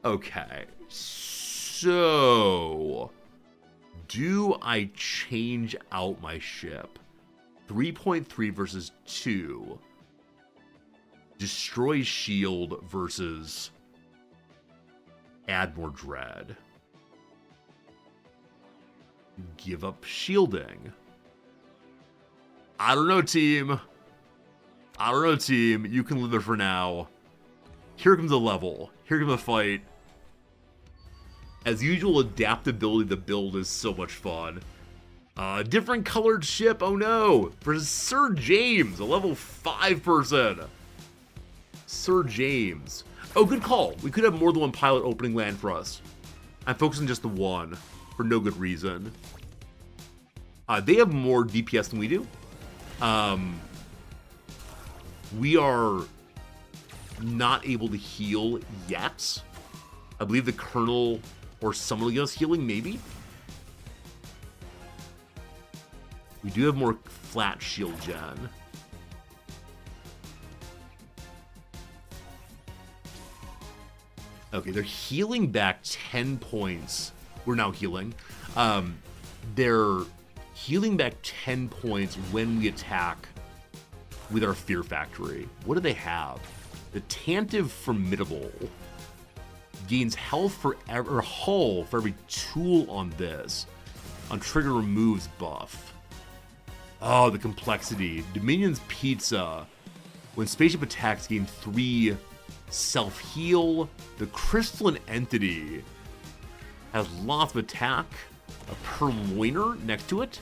Okay. So, do I change out my ship? 3.3 versus 2. Destroy shield versus add more dread. Give up shielding. I don't know, team. I don't know, team. You can live there for now. Here comes a level. Here comes a fight. As usual, adaptability to build is so much fun. Different colored ship, oh no! Versus Sir James, a level 5 person. Sir James. Oh, good call. We could have more than one pilot opening land for us. I'm focusing just the one, for no good reason. They have more DPS than we do. We are not able to heal yet. I believe the Colonel or someone will give us healing, maybe? We do have more flat shield gen. Okay, they're healing back 10 points. We're now healing. They're healing back 10 points when we attack with our Fear Factory. What do they have? The Tantive Formidable gains health for or hull for every tool on this. On trigger removes buff. Oh, the complexity. Dominion's Pizza. When spaceship attacks, gain 3 self-heal. The Crystalline Entity has lots of attack. A Purloiner next to it.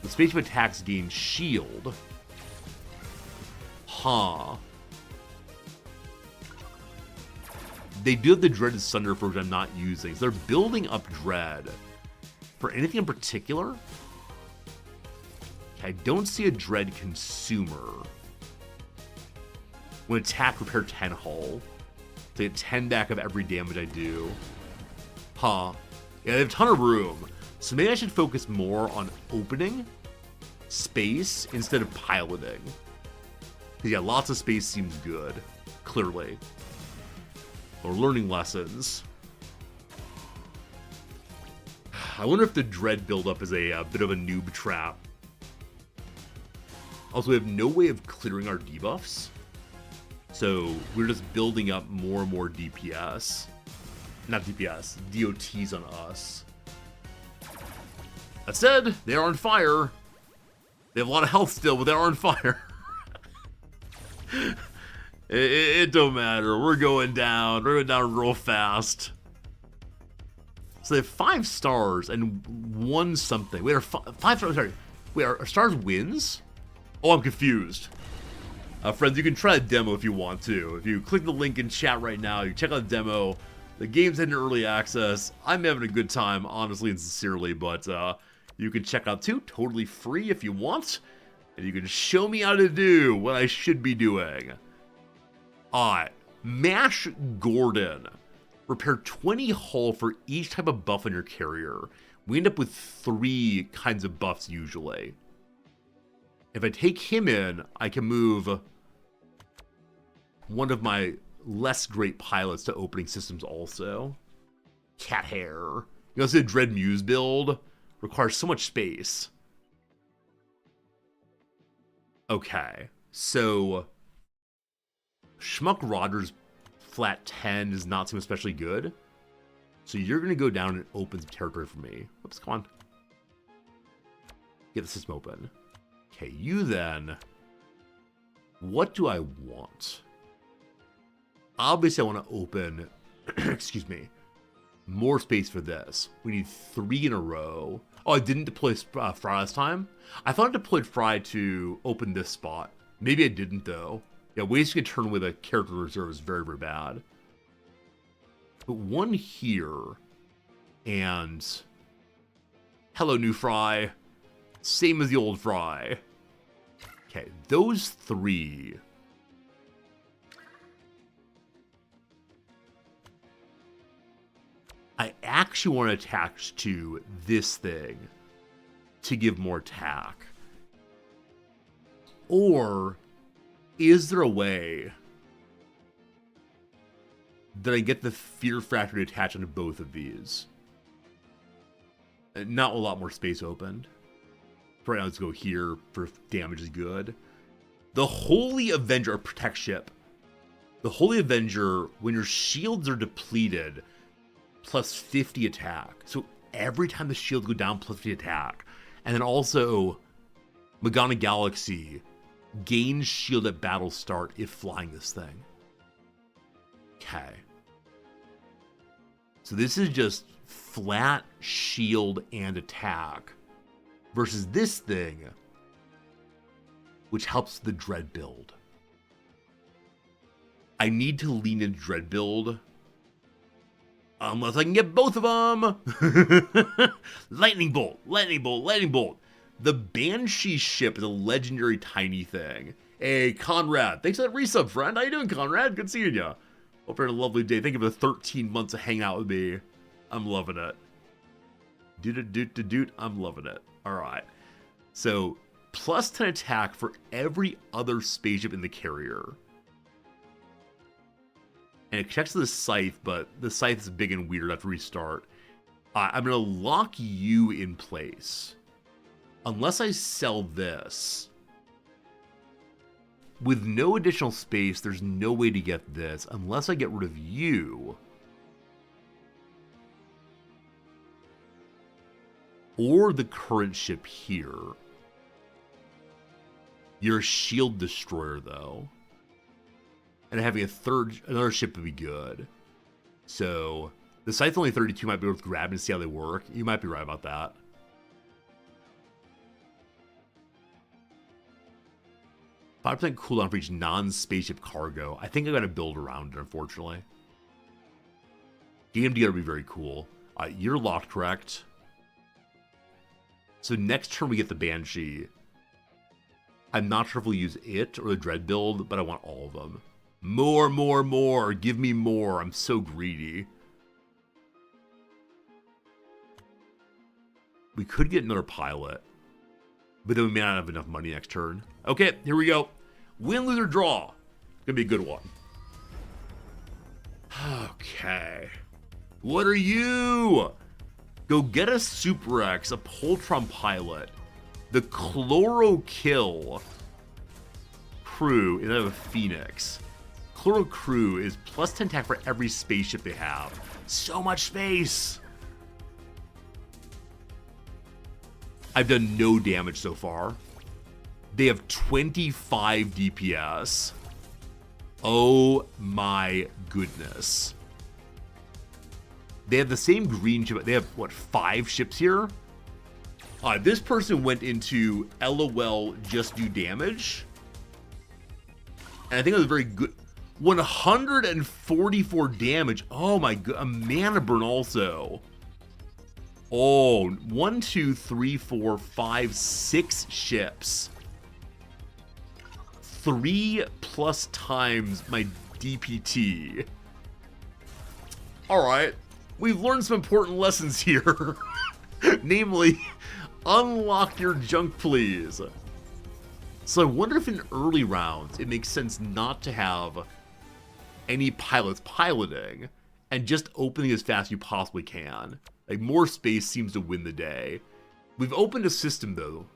The spaceship attacks gain shield. Huh. They do have the Dreaded Thunderfird, which I'm not using. So they're building up Dread. For anything in particular? I don't see a Dread Consumer. When attack, repair 10 hull. So I get 10 back of every damage I do. Huh. Yeah, they have a ton of room. So maybe I should focus more on opening space instead of piloting. Because yeah, lots of space seems good. Clearly. Or learning lessons. I wonder if the Dread buildup is a bit of a noob trap. Also, we have no way of clearing our debuffs. So we're just building up more and more DPS. Not DPS, DOTs on us. That said, they are on fire. They have a lot of health still, but they are on fire. It don't matter. We're going down. We're going down real fast. So they have 5 stars and 1 something. Wait, are 5 stars? Sorry. Wait, are stars wins? Oh, I'm confused. Friends, you can try a demo if you want to. If you click the link in chat right now, you check out the demo. The game's in early access. I'm having a good time, honestly and sincerely, but you can check out too, totally free if you want. And you can show me how to do what I should be doing. Mash Gordon. Repair 20 hull for each type of buff on your carrier. We end up with 3 kinds of buffs usually. If I take him in, I can move one of my less great pilots to opening systems also. Cat hair. You know, the Dread Muse build requires so much space. Okay, so Schmuck Rogers flat 10 does not seem especially good. So you're going to go down and open some territory for me. Oops, come on. Get the system open. Okay, you then. What do I want? Obviously, I want to open, excuse me, more space for this. We need 3 in a row. Oh, I didn't deploy Fry last time? I thought I deployed Fry to open this spot. Maybe I didn't, though. Yeah, wasting a turn with a character reserve is very, very bad. But one here, and hello, new Fry. Same as the old Fry. Okay, those 3. I actually want to attach to this thing to give more attack. Or is there a way that I get the Fear Factor to attach onto both of these? Not a lot more space opened. For right now, let's go here for damage is good. The Holy Avenger, or Protect Ship. The Holy Avenger, when your shields are depleted, plus 50 attack. So every time the shields go down, plus 50 attack. And then also, Magana Galaxy gains shield at battle start if flying this thing. Okay. So this is just flat shield and attack versus this thing, which helps the Dread build. I need to lean into Dread build unless I can get both of them. Lightning Bolt, Lightning Bolt, Lightning Bolt. The Banshee ship is a legendary tiny thing. Hey, Conrad, thanks for that resub, friend. How you doing, Conrad? Good seeing you. Hope you're having a lovely day. Thank you for the 13 months of hanging out with me. I'm loving it. Doot, I'm loving it. All right. So, plus 10 attack for every other spaceship in the carrier. And it connects to the Scythe, but the Scythe is big and weird. I have to restart. I'm going to lock you in place. Unless I sell this. With no additional space, there's no way to get this. Unless I get rid of you. Or the current ship here. You're a shield destroyer, though. And having another ship would be good. So, the Scythe only 32 might be worth grabbing to see how they work. You might be right about that. %5 cooldown for each non-spaceship cargo. I think I gotta build around it, unfortunately. DMD gotta be very cool. You're locked, correct? So next turn we get the Banshee. I'm not sure if we'll use it or the Dread build, but I want all of them. More, more, more. Give me more. I'm so greedy. We could get another pilot, but then we may not have enough money next turn. Okay, here we go. Win, lose, or draw. Gonna be a good one. Okay. What are you? Go get a Super X, a Poltron pilot. The Chloro Kill crew is a Phoenix. Chloro crew is plus 10 attack for every spaceship they have. So much space. I've done no damage so far. They have 25 DPS. Oh my goodness. They have the same green ship. They have, what, 5 ships here? This person went into LOL just do damage. And I think it was very good. 144 damage. Oh my god. A mana burn also. Oh, 1, 2, 3, 4, 5, 6 ships. 3+ times my DPT. Alright. We've learned some important lessons here. Namely, unlock your junk, please. So I wonder if in early rounds it makes sense not to have any pilots piloting and just opening as fast as you possibly can. Like, more space seems to win the day. We've opened a system, though.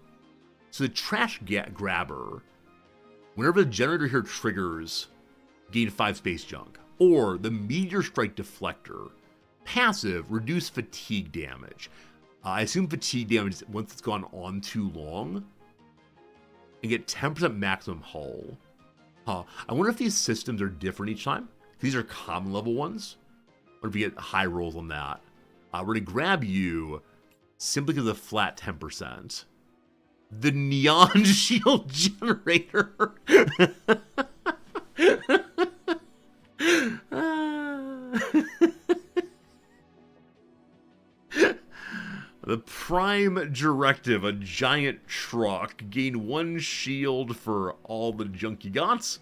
So the trash grabber, whenever the generator here triggers, gain 5 space junk. Or the meteor strike deflector, passive, reduce fatigue damage. I assume fatigue damage, once it's gone on too long, and get 10% maximum hull. I wonder if these systems are different each time. These are common level ones. Or if you get high rolls on that. We're going to grab you simply because of flat 10%. The neon shield generator. The prime directive, a giant truck. Gain 1 shield for all the junk you got.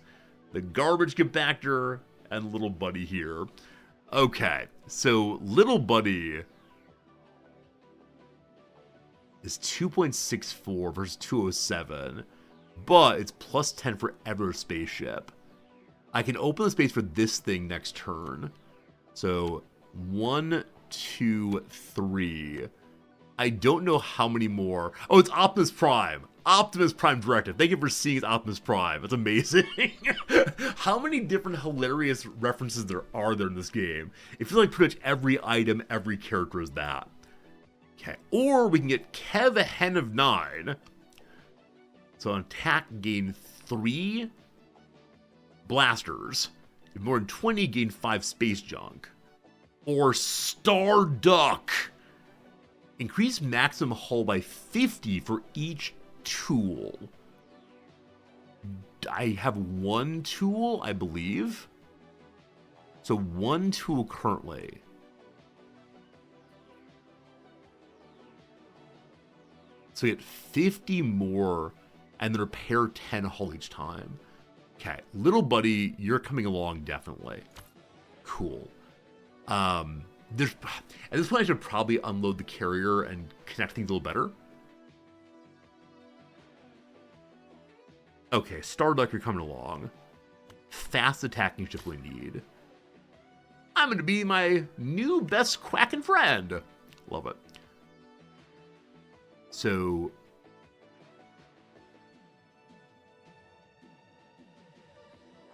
The garbage compactor and little buddy here. Okay, so little buddy is 2.64 versus 207, but it's plus 10 for every spaceship. I can open the space for this thing next turn. So 1, 2, 3. I don't know how many more. Oh, it's Optimus Prime. Optimus Prime Directive. Thank you for seeing it's Optimus Prime. That's amazing. How many different hilarious references there in this game? It feels like pretty much every item, every character is that. Okay. Or we can get Kev Hen of 9. So on attack, gain 3 blasters. If more than 20, gain 5 space junk. Or Star Duck. Increase maximum hull by 50 for each tool. I have 1 tool, I believe. So 1 tool currently. So we get 50 more and then repair 10 hull each time. Okay, little buddy, you're coming along definitely. Cool. At this point I should probably unload the carrier and connect things a little better. Okay, Starduck, you're coming along. Fast attacking ship we need. I'm gonna be my new best quacking friend. Love it. So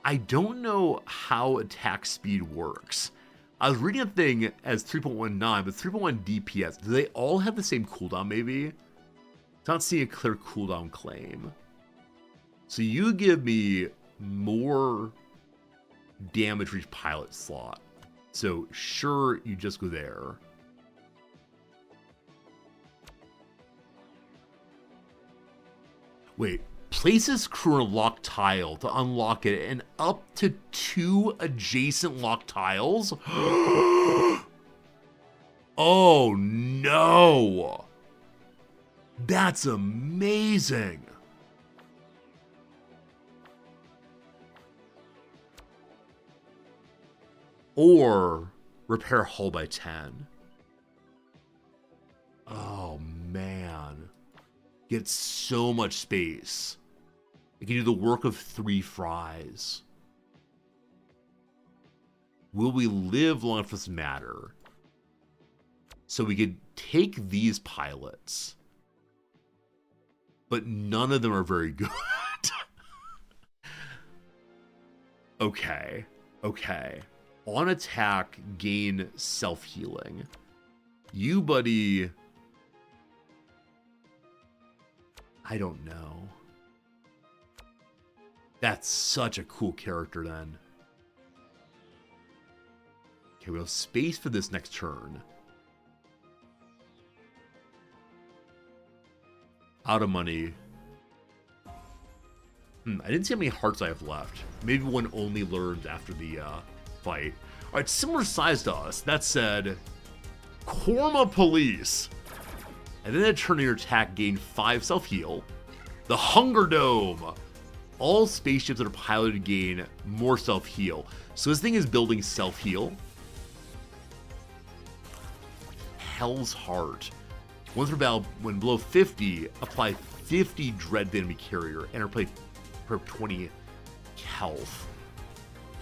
I don't know how attack speed works. I was reading a thing as 3.19, but 3.1 DPS. Do they all have the same cooldown, maybe? I'm not seeing a clear cooldown claim. So you give me more damage for each pilot slot. So sure, you just go there. Wait. Places crew in a locked tile to unlock it, and up to 2 adjacent locked tiles? Oh no! That's amazing! Or repair hull by 10. Oh man. Get so much space. It can do the work of 3 fries. Will we live long enough for this to matter? So we could take these pilots, but none of them are very good. Okay. On attack, gain self-healing. You, buddy... I don't know. That's such a cool character then. Okay, we have space for this next turn. Out of money. I didn't see how many hearts I have left. Maybe one only learns after the fight. Alright, similar size to us. That said, Korma Police. And then at turn your attack, gain 5 self-heal. The Hunger Dome. All spaceships that are piloted gain more self-heal. So this thing is building self-heal. Hell's Heart. Once per battle, when below 50, apply 50 dread the enemy carrier, and play per 20 health.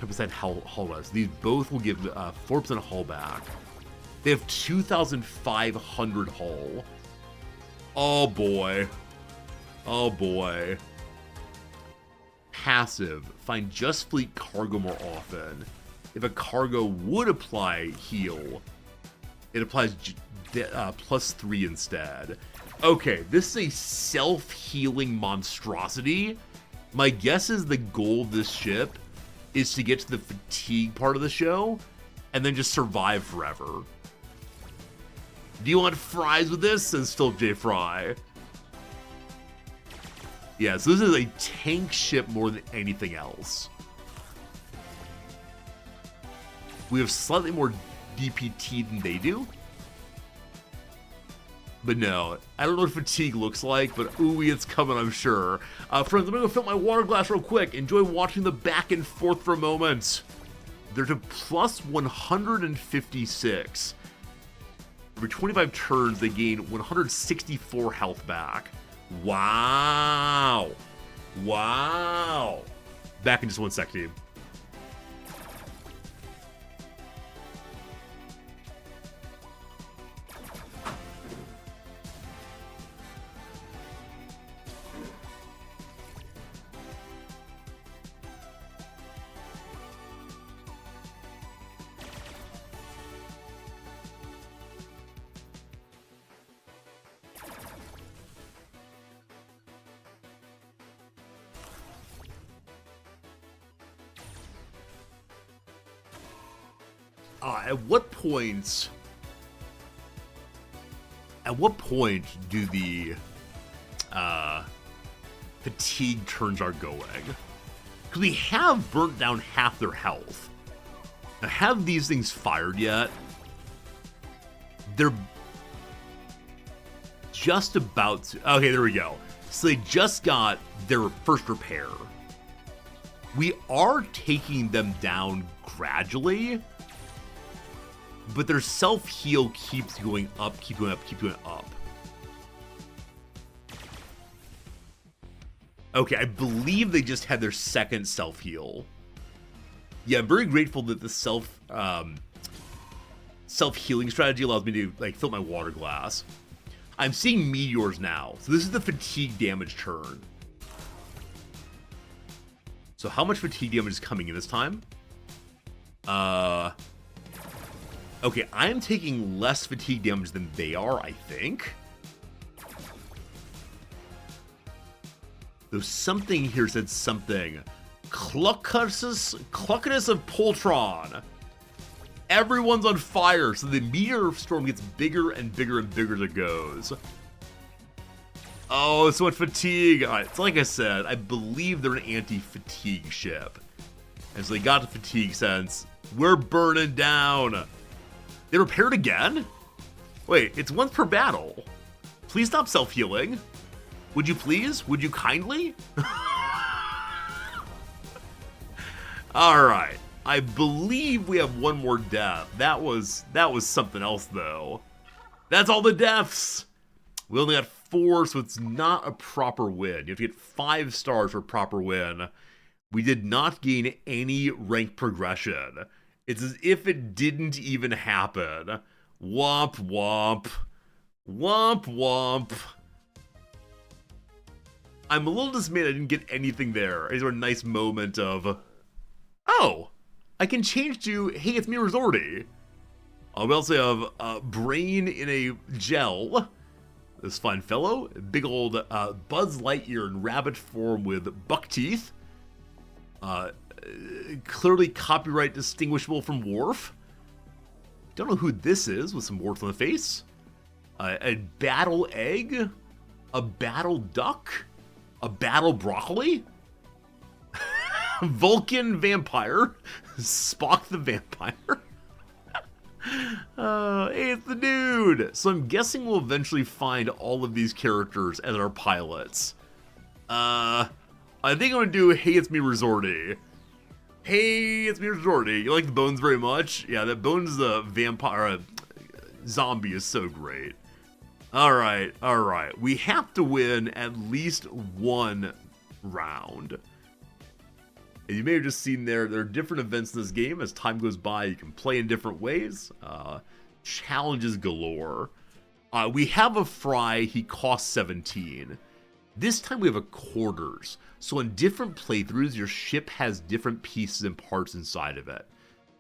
10% hull rest. These both will give 4% hull back. They have 2,500 hull. Oh boy. Oh boy. Passive. Find just fleet cargo more often. If a cargo would apply heal, it applies +3 instead. Okay, this is a self-healing monstrosity. My guess is the goal of this ship is to get to the fatigue part of the show and then just survive forever. Do you want fries with this? Says still J Fry. Yeah, so this is a tank ship more than anything else. We have slightly more DPT than they do. But no, I don't know what fatigue looks like, but ooh, it's coming, I'm sure. Friends, I'm gonna go fill my water glass real quick. Enjoy watching the back and forth for a moment. They're to plus 156. Every 25 turns, they gain 164 health back. Wow. Wow. Back in just 1 sec, team. At what point do the fatigue turns are going? Because we have burnt down half their health. Now, have these things fired yet? They're just about to. Okay, there we go. So they just got their first repair. We are taking them down gradually, but their self-heal keeps going up, keep going up, keep going up. Okay, I believe they just had their second self-heal. Yeah, I'm very grateful that the self-healing strategy allows me to like fill my water glass. I'm seeing meteors now. So this is the fatigue damage turn. So how much fatigue damage is coming in this time? Okay, I am taking less fatigue damage than they are, I think. There's something here said something. Cluckus of Poltron. Everyone's on fire, so the meteor storm gets bigger and bigger and bigger as it goes. Oh, so much fatigue. All right, so like I said, I believe they're an anti-fatigue ship. And so they got the fatigue sense. We're burning down. They repaired again? Wait, it's once per battle. Please stop self-healing. Would you please? Would you kindly? Alright. I believe we have one more death. That was something else, though. That's all the deaths! We only got 4, so it's not a proper win. You have to get 5 stars for a proper win. We did not gain any rank progression. It's as if it didn't even happen. Womp womp. Womp womp. I'm a little dismayed I didn't get anything there. It's a nice moment of, oh, I can change to, hey, it's me, Resorty. We also have Brain in a gel. This fine fellow. Big old Buzz Lightyear in rabbit form with buck teeth. Clearly copyright distinguishable from Worf. Don't know who this is with some warts on the face. A battle egg? A battle duck? A battle broccoli? Vulcan vampire? Spock the vampire? Hey, it's the dude! So I'm guessing we'll eventually find all of these characters as our pilots. I think I'm gonna do Hey, It's Me, Resorty. Hey, it's me, Resorty. You like the Bones very much? Yeah, that Bones vampire zombie is so great. All right. We have to win at least one round. And you may have just seen there are different events in this game. As time goes by, you can play in different ways. Challenges galore. We have a fry. He costs 17. This time we have a quarters. So in different playthroughs, your ship has different pieces and parts inside of it.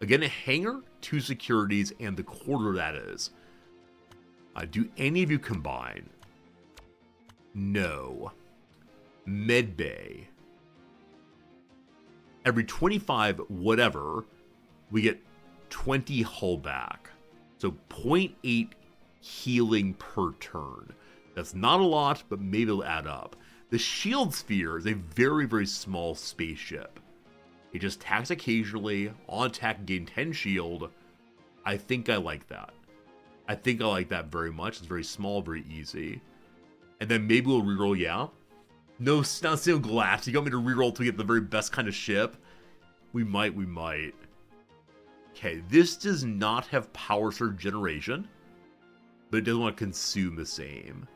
Again, a hangar, 2 securities, and the quarter that is. Do any of you combine? No. Medbay. Every 25 whatever, we get 20 hull back. So 0.8 healing per turn. That's not a lot, but maybe it'll add up. The shield sphere is a very, very small spaceship. It just attacks occasionally. On attack, gain 10 shield. I think I like that. I think I like that very much. It's very small, very easy. And then maybe we'll reroll, yeah. No, not single glass. You got me to reroll to get the very best kind of ship? We might. Okay, this does not have power surge generation, but it doesn't want to consume the same.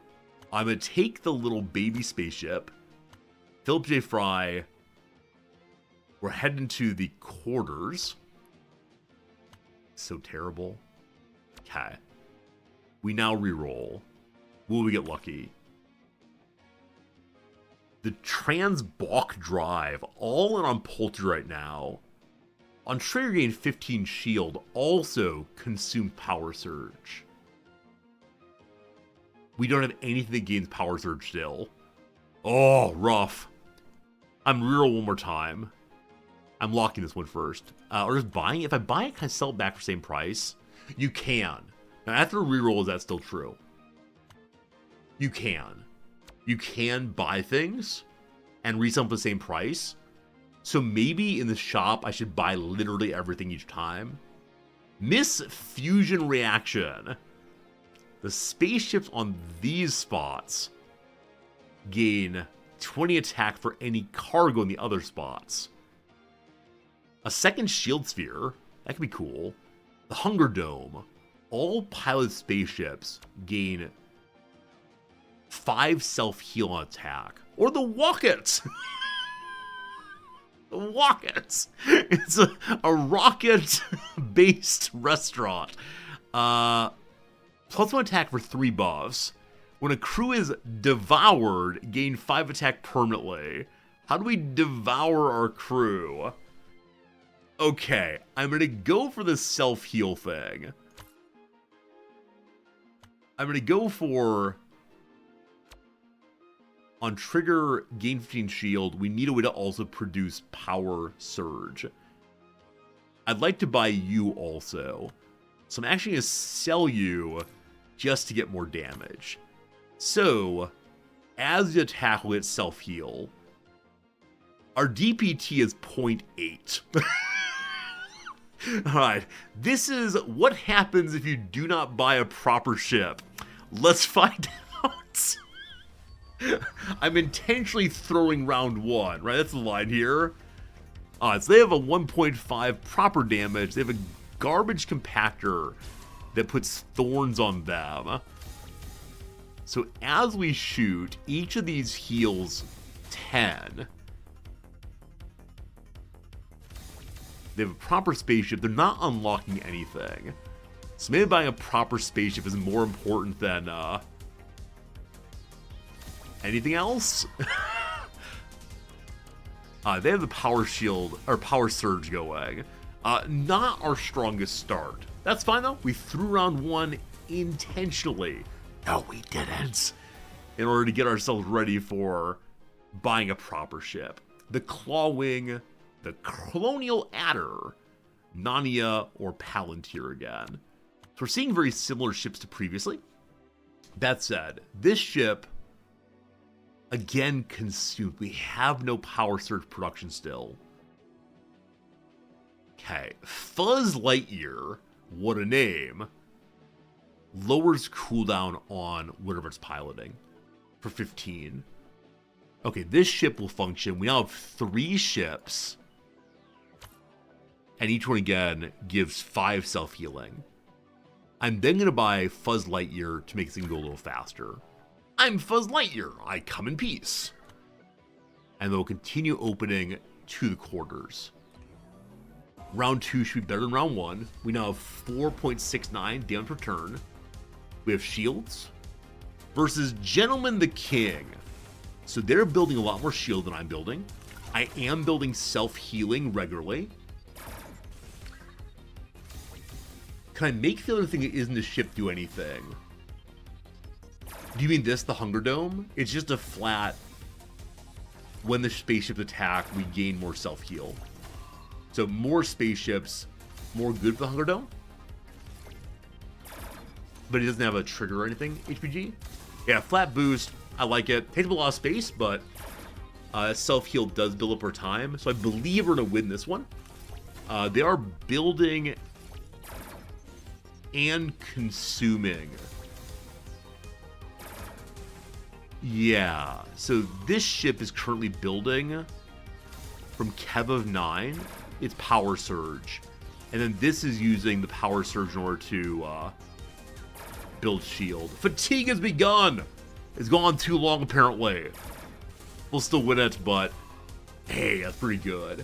I'm going to take the little baby spaceship, Philip J. Fry. We're heading to the quarters. So terrible. Okay. We now reroll. Will we get lucky? The Transbalk Drive, all in on Poultry right now. On trigger gain 15 shield, also consume Power Surge. We don't have anything that gains Power Surge still. Oh, rough. I'm reroll one more time. I'm locking this one first. Or just buying it. If I buy it, can I sell it back for the same price? You can. Now, after a reroll, is that still true? You can. You can buy things and resell them for the same price. So maybe in the shop, I should buy literally everything each time. Miss Fusion Reaction. The spaceships on these spots gain 20 attack for any cargo in the other spots. A second shield sphere. That could be cool. The Hunger Dome. All pilot spaceships gain 5 self-heal on attack. Or the Wockets! The Wockets! It's a rocket-based restaurant. +1 attack for 3 buffs. When a crew is devoured, gain 5 attack permanently. How do we devour our crew? Okay, I'm going to go for the self-heal thing. I'm going to go for... On trigger, gain 15 shield, we need a way to also produce Power Surge. I'd like to buy you also. So I'm actually going to sell you just to get more damage. So, as you attack, we'll get self-heal. Our DPT is 0.8. Alright, this is what happens if you do not buy a proper ship. Let's find out. I'm intentionally throwing round 1, right? That's the line here. So they have a 1.5 proper damage. They have a garbage compactor that puts thorns on them. So as we shoot, each of these heals 10. They have a proper spaceship. They're not unlocking anything. So maybe buying a proper spaceship is more important than anything else. They have the power shield or power surge going. Not our strongest start. That's fine though. We threw round 1 intentionally. No, we didn't. In order to get ourselves ready for buying a proper ship. The Clawwing, the Colonial Adder, Narnia, or Palantir again. So we're seeing very similar ships to previously. That said, this ship, again, consumed. We have no power surge production still. Okay, Fuzz Lightyear, what a name, lowers cooldown on whatever it's piloting for 15. Okay, this ship will function. We now have 3 ships. And each one, again, gives 5 self-healing. I'm then going to buy Fuzz Lightyear to make things go a little faster. I'm Fuzz Lightyear. I come in peace. And they'll continue opening to the quarters. Round 2 should be better than round 1. We now have 4.69 damage per turn. We have shields versus Gentleman the King. So they're building a lot more shield than I'm building. I am building self-healing regularly. Can I make the other thing that isn't a ship do anything? Do you mean this, the Hunger Dome? It's just a flat, when the spaceships attack, we gain more self-heal. So more spaceships, more good for the Hunger Dome. But it doesn't have a trigger or anything, HPG. Yeah, flat boost, I like it. Takes up a lot of space, but self-heal does build up over time. So I believe we're going to win this one. They are building and consuming. Yeah, so this ship is currently building from Kev of 9, it's Power Surge. And then this is using the Power Surge in order to build shield. Fatigue has begun! It's gone too long, apparently. We'll still win it, but hey, that's pretty good.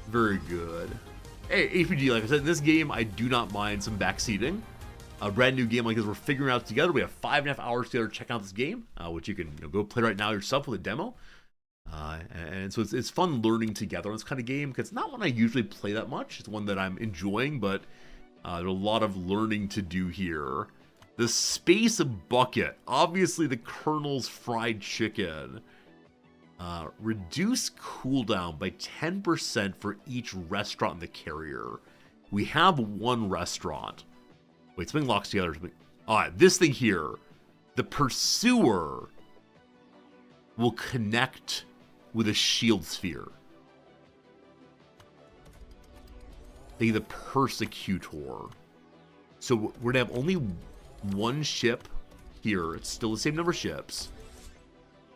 Very good. Hey, HPG, like I said, in this game, I do not mind some backseating. A brand new game like this, we're figuring out together. We have 5.5 hours together to check out this game, which you can go play right now yourself with a demo. And so it's fun learning together on this kind of game, because it's not one I usually play that much. It's one that I'm enjoying, but there's a lot of learning to do here. The Space Bucket, obviously the Colonel's Fried Chicken. Reduce cooldown by 10% for each restaurant in the carrier. We have one restaurant. Wait, something locks together. Alright, this thing here. The Pursuer will connect with a shield sphere. The Persecutor. So we're gonna have only one ship here. It's still the same number of ships.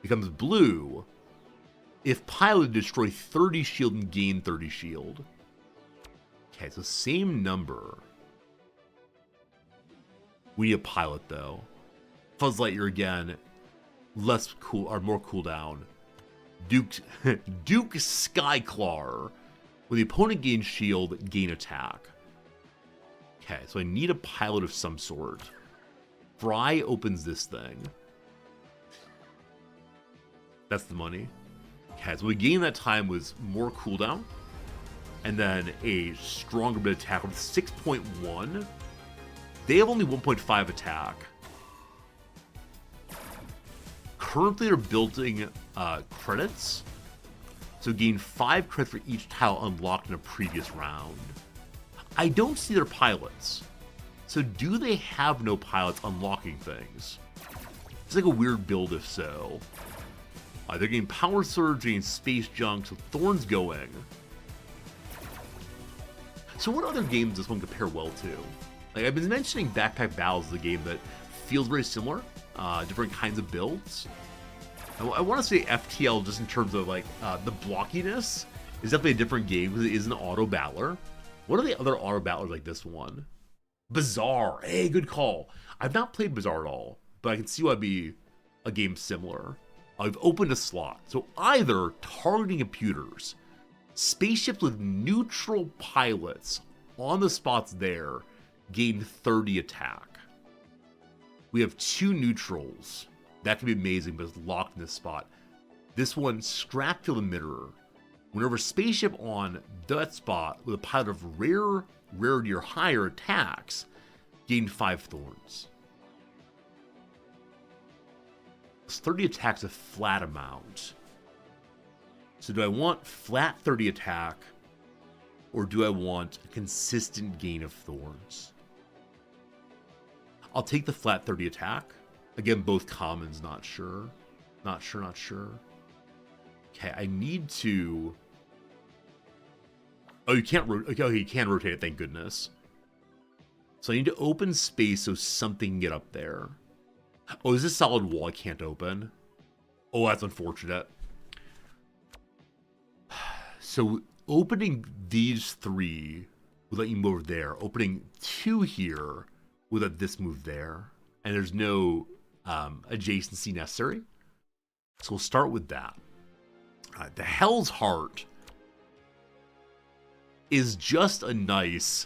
Becomes blue. If piloted, destroy 30 shield and gain 30 shield. Okay, so same number. We need a pilot though. Fuzz Lightyear again. Less cool or more cooldown. Duke Skyclaw. When the opponent gains shield, gain attack. Okay, so I need a pilot of some sort. Fry opens this thing. That's the money. Okay, so we gain that time was more cooldown. And then a stronger bit of attack with 6.1. They have only 1.5 attack. Currently they're building credits. So gain 5 credits for each tile unlocked in a previous round. I don't see their pilots. So do they have no pilots unlocking things? It's like a weird build if so. They're getting Power Surge, getting Space Junk, so Thorn's going. So what other games does one compare well to? Like I've been mentioning Backpack Battles is a game that feels very similar, different kinds of builds. I want to say FTL just in terms of like the blockiness is definitely a different game because it is an auto battler. What are the other auto battlers like this one? Bazaar, hey, good call. I've not played Bazaar at all, but I can see why it'd be a game similar. I've opened a slot, so either targeting computers, spaceships with neutral pilots on the spots there gain 30 attack. We have 2 neutrals. That could be amazing, but it's locked in this spot. This one, Scrap Field Emitter. Whenever a spaceship on that spot with a pilot of rarity or higher attacks, gain 5 thorns. 30 attacks a flat amount. So do I want flat 30 attack, or do I want a consistent gain of thorns? I'll take the flat 30 attack. Again, both commons, not sure. Not sure. Okay, I need to... Oh, you can't rotate. Okay, you can rotate it, thank goodness. So I need to open space so something can get up there. Oh, is this solid wall I can't open? Oh, that's unfortunate. So opening these 3 will let you move over there. Opening 2 here without this move there. And there's no adjacency necessary. So we'll start with that. The Hell's Heart is just a nice,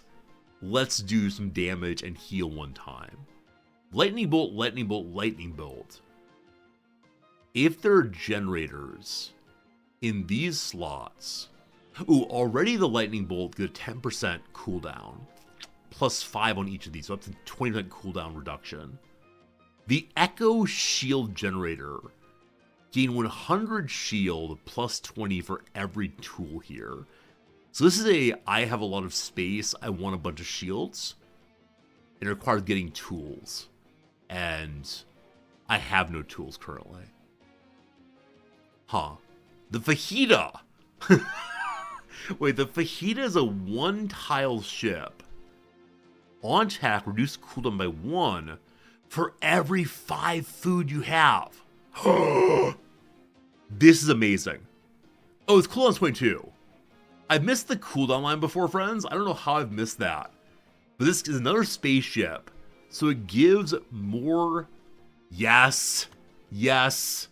let's do some damage and heal one time. Lightning Bolt, Lightning Bolt, Lightning Bolt. If there are generators in these slots... Ooh, already the Lightning Bolt get a 10% cooldown. Plus 5 on each of these, so up to 20% cooldown reduction. The Echo Shield Generator. Gain 100 shield plus 20 for every tool here. So this is I have a lot of space, I want a bunch of shields. It requires getting tools. And I have no tools currently. Huh. The Fajita! Wait, the Fajita is a 1-tile ship. On attack, reduce cooldown by 1 for every 5 food you have. This is amazing. Oh, it's cooldown's 22. I've missed the cooldown line before, friends. I don't know how I've missed that. But this is another spaceship. So it gives more... Yes. Yes.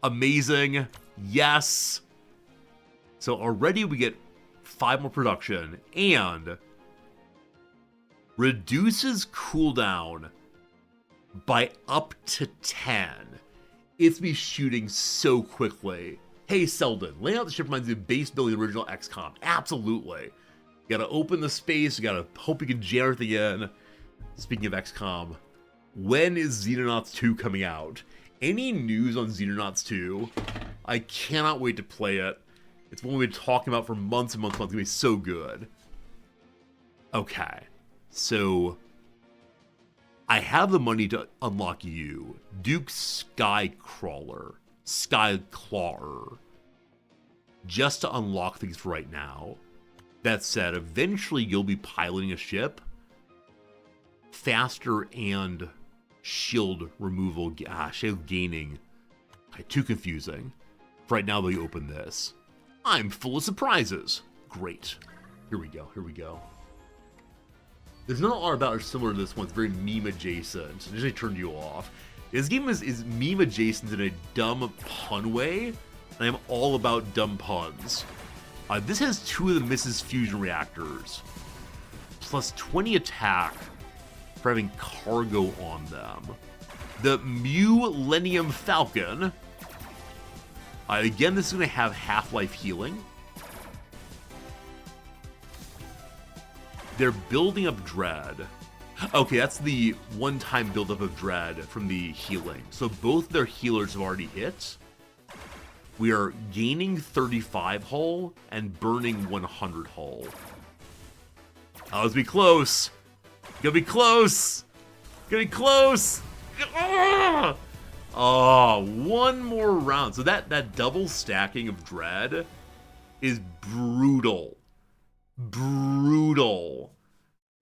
Amazing. Yes. So already we get 5 more production. And... reduces cooldown by up to 10. It's me shooting so quickly. Hey, Selden, laying out the ship reminds me of base building the original XCOM. Absolutely. You gotta open the space, you gotta hope you can jam everything in. Speaking of XCOM, when is Xenonauts 2 coming out? Any news on Xenonauts 2? I cannot wait to play it. It's one we've been talking about for months and months and months. It's gonna be so good. Okay. So, I have the money to unlock you, Duke Skycrawler, Skyclawler, just to unlock things for right now. That said, eventually you'll be piloting a ship, faster and shield removal, shield gaining. Okay, too confusing. For right now, they open this. I'm full of surprises. Great. Here we go, here we go. There's not a lot about it similar to this one. It's very meme adjacent. It usually turned you off. This game is meme adjacent in a dumb pun way, and I'm all about dumb puns. This has 2 of the Mrs. Fusion reactors, plus 20 attack for having cargo on them. The Millennium Falcon. Again, this is going to have half-life healing. They're building up Dread. Okay, that's the one-time buildup of Dread from the healing. So both their healers have already hit. We are gaining 35 hull and burning 100 hull. Oh, let's be close. Gonna be close. Gonna be close. Oh, one more round. So that double stacking of Dread is brutal. Brutal.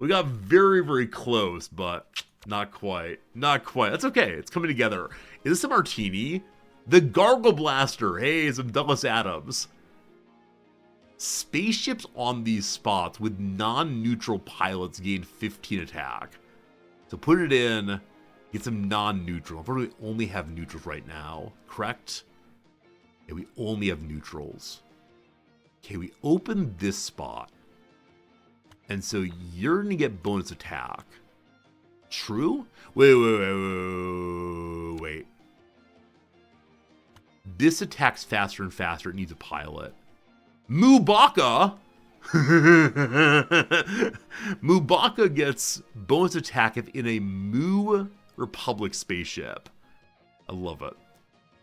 We got very, very close, but not quite. Not quite. That's okay. It's coming together. Is this a martini? The Gargle Blaster. Hey, some Douglas Adams. Spaceships on these spots with non-neutral pilots gain 15 attack. So put it in, get some non-neutral. Unfortunately, we only have neutrals right now, correct? Yeah, we only have neutrals. Okay, we open this spot. And so you're going to get bonus attack. True? Wait. This attacks faster and faster. It needs a pilot. Mubaka! Mubaka gets bonus attack if in a Mu Republic spaceship. I love it.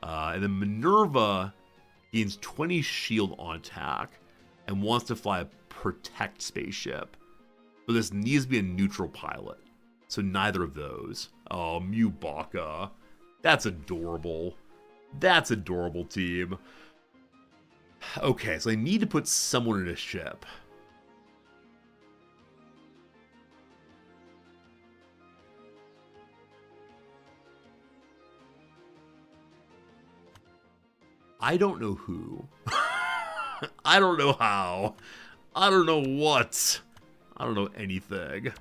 And then Minerva gains 20 shield on attack and wants to fly a protect spaceship. But this needs to be a neutral pilot. So neither of those. Oh, Mubaka. That's adorable. That's adorable, team. Okay, so I need to put someone in a ship. I don't know who. I don't know how. I don't know what. I don't know anything.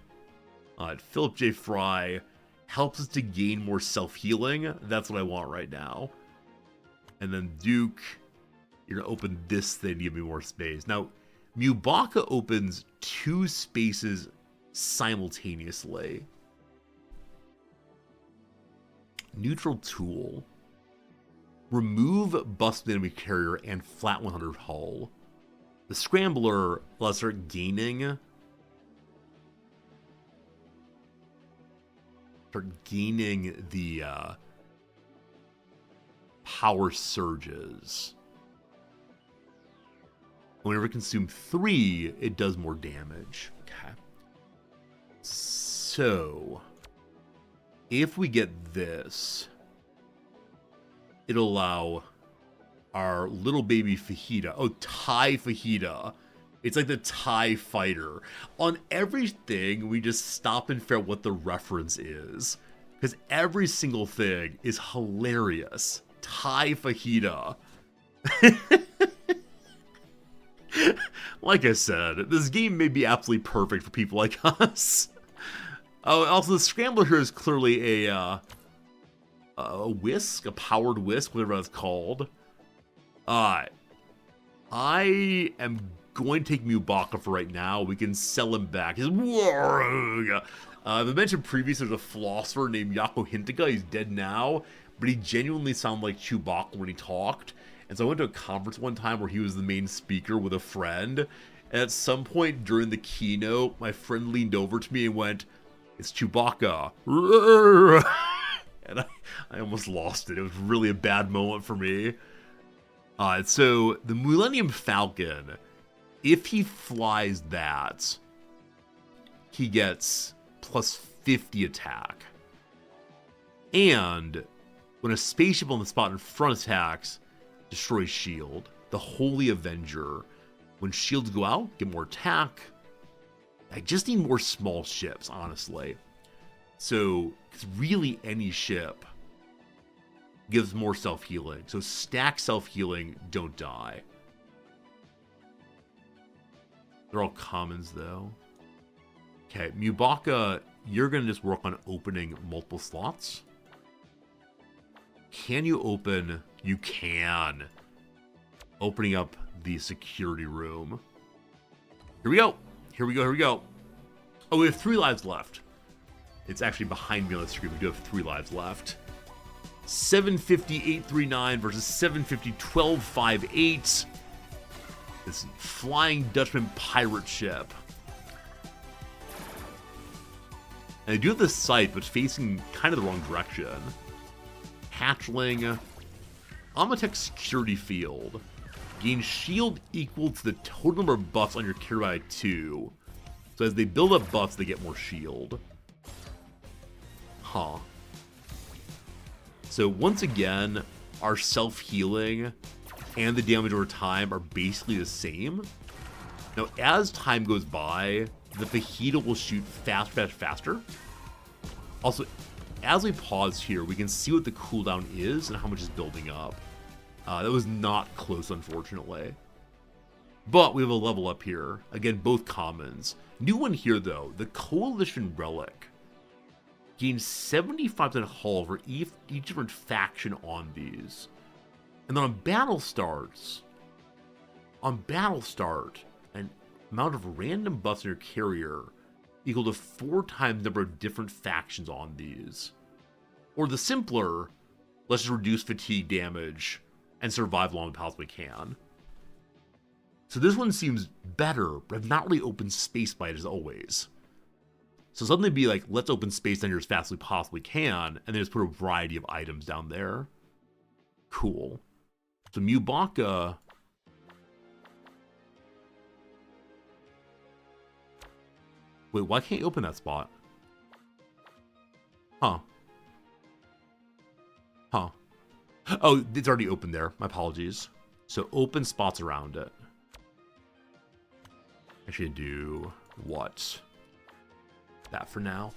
Philip J. Fry helps us to gain more self-healing. That's what I want right now. And then Duke, you're going to open this thing to give me more space. Now, Mubaka opens 2 spaces simultaneously. Neutral tool. Remove bust enemy carrier and flat 100 hull. The scrambler lets her gaining the power surges. Whenever consume 3, it does more damage. Okay. So, if we get this, it'll allow our little baby Fajita. Oh, TIE Fajita. It's like the TIE fighter. On everything, we just stop and figure out what the reference is. Because every single thing is hilarious. TIE Fajita. Like I said, this game may be absolutely perfect for people like us. Oh, also the Scrambler here is clearly a whisk, a powered whisk, whatever that's called. I am going to take Mubaka for right now. We can sell him back. He's I mentioned previously there's a philosopher named Yako Hintika. He's dead now, but he genuinely sounded like Chewbacca when he talked. And so I went to a conference one time where he was the main speaker with a friend. And at some point during the keynote, my friend leaned over to me and went, "It's Chewbacca." And I almost lost it. It was really a bad moment for me. So the Millennium Falcon, if he flies that, he gets plus 50 attack. And when a spaceship on the spot in front attacks, destroys shield. The Holy Avenger. When shields go out, get more attack. I just need more small ships, honestly. So, it's really any ship gives more self-healing. So stack self-healing, don't die. They're all commons, though. Okay, Mubaka, you're going to just work on opening multiple slots. Can you open... You can. Opening up the security room. Here we go. Here we go. Here we go. Oh, we have 3 lives left. It's actually behind me on the screen. We do have 3 lives left. 750-839 versus 750-1258. This Flying Dutchman pirate ship. And I do have this sight, but facing kind of the wrong direction. Hatchling. Amatech security field. Gain shield equal to the total number of buffs on your carrier by 2. So as they build up buffs, they get more shield. Huh. So once again, our self-healing and the damage over time are basically the same. Now, as time goes by, the Fajita will shoot faster. Also, as we pause here, we can see what the cooldown is and how much is building up. That was not close, unfortunately. But we have a level up here. Again, both commons. New one here, though. The Coalition Relic. Gains 75% hull for each different faction on these. And then on battle start, an amount of random buffs in your carrier equal to 4 times the number of different factions on these. Or the simpler, let's just reduce fatigue damage and survive long as we possibly can. So this one seems better, but I've not really opened space by it as always. So suddenly be like, let's open space down here as fast as we possibly can, and then just put a variety of items down there. Cool. So Mubaka... Wait, why can't you open that spot? Huh. Oh, it's already open there. My apologies. So open spots around it. Actually, do what? That for now.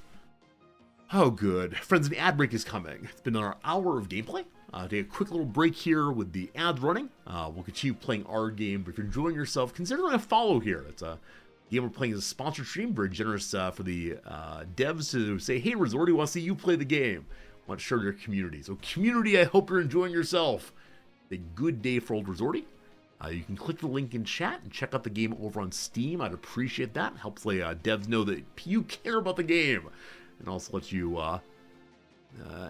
Oh, good. Friends, an ad break is coming. It's been our hour of gameplay. Take a quick little break here with the ads running. We'll continue playing our game, but if you're enjoying yourself, consider doing a follow here. It's a The game we're playing is a sponsored stream, very generous for the devs to say, hey, Resorty wants to see you play the game. Want to share your community. So community, I hope you're enjoying yourself. A good day for old Resorty. You can click the link in chat and check out the game over on Steam. I'd appreciate that. Helps the devs know that you care about the game. And also lets you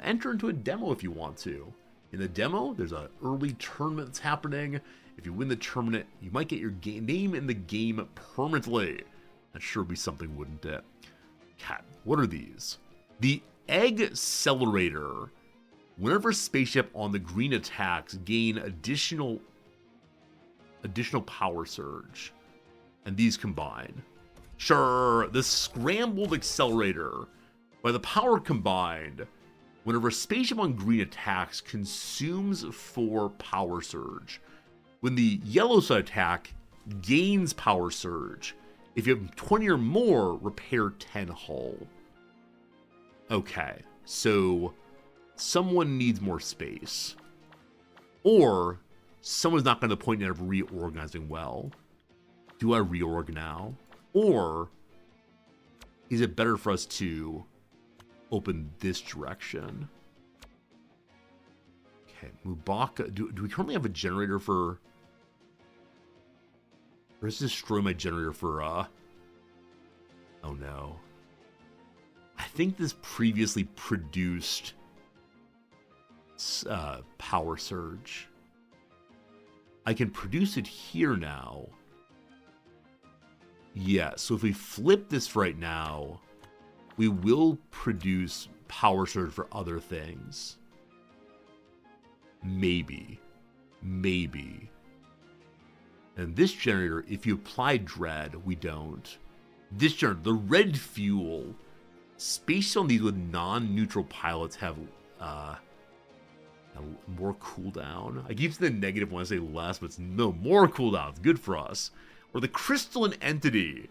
enter into a demo if you want to. In the demo, there's an early tournament that's happening. If you win the tournament, you might get your name in the game permanently. That sure would be something, wouldn't it? Cat, what are these? The Egg Accelerator. Whenever a spaceship on the green attacks, gain additional power surge. And these combine. Sure, the Scrambled Accelerator. By the power combined, whenever a spaceship on green attacks, consumes 4 power surge. When the yellow side attack, gains power surge. If you have 20 or more, repair 10 hull. Okay, so someone needs more space. Or someone's not going to the point yet of reorganizing well. Do I reorg now? Or is it better for us to open this direction? Okay, Mubaka. Do we currently have a generator for... Or does this destroy my generator for, Oh no. I think this previously produced power surge. I can produce it here now. Yeah, so if we flip this right now, we will produce power surge for other things. Maybe. And this generator, if you apply dread, we don't. This generator, the red fuel, space on these with non-neutral pilots have more cooldown. I keep saying the negative when I say less, but it's no more cooldown. It's good for us. Or the crystalline entity,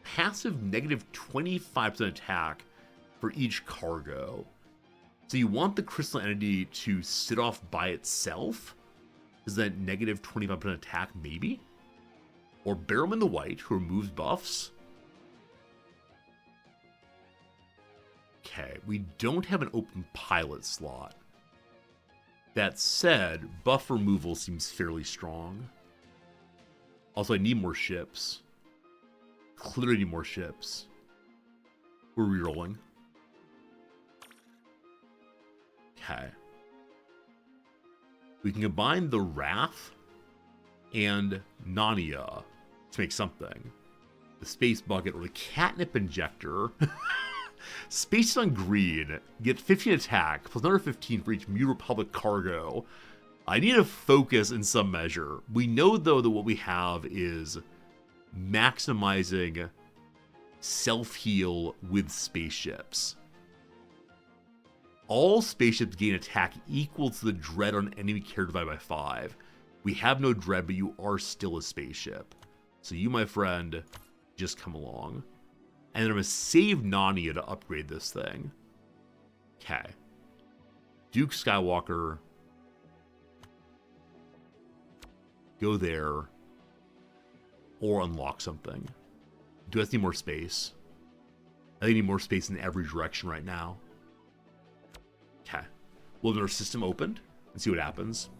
passive negative 25% attack for each cargo. So you want the crystalline entity to sit off by itself? Is that negative 25% attack, maybe? Or Barrowman the White, who removes buffs. Okay, we don't have an open pilot slot. That said, buff removal seems fairly strong. Also, I need more ships. Clearly need more ships. We're rerolling. Okay. We can combine the Wrath and Nania to make something. The Space Bucket or the Catnip Injector. Space on green, get 15 attack, plus another 15 for each Mu Republic cargo. I need to focus in some measure. We know, though, that what we have is maximizing self-heal with spaceships. All spaceships gain attack equal to the dread on enemy carrier divided by 5. We have no dread, but you are still a spaceship. So you, my friend, just come along. And then I'm going to save Nania to upgrade this thing. Okay. Duke Skywalker. Go there. Or unlock something. Do I need more space? I think I need more space in every direction right now. Okay. We'll have our system opened and see what happens.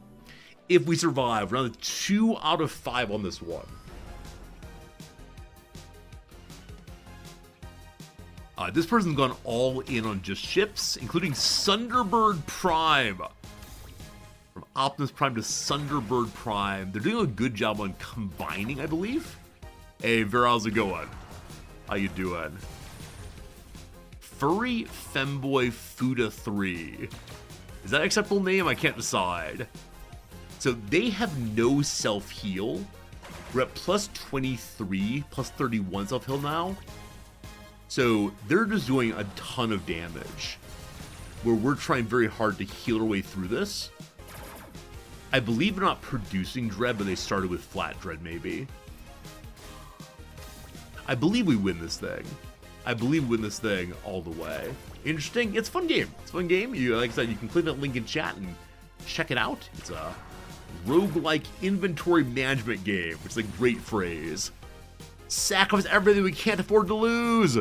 If we survive, around 2 out of 5 on this one. This person's gone all in on just ships, including Sunderbird Prime. From Optimus Prime to Sunderbird Prime. They're doing a good job on combining, I believe. Hey, Vera, how's it going? How you doing? Furry Femboy Fuda 3. Is that an acceptable name? I can't decide. So they have no self-heal. We're at plus 23, plus 31 self-heal now. So they're just doing a ton of damage, where we're trying very hard to heal our way through this. I believe they're not producing dread, but they started with flat dread, maybe. I believe we win this thing. I believe we win this thing all the way. Interesting. It's a fun game. It's a fun game. You, like I said, you can click that link in chat and check it out. It's roguelike inventory management game, which is a great phrase. Sacrifice everything we can't afford to lose.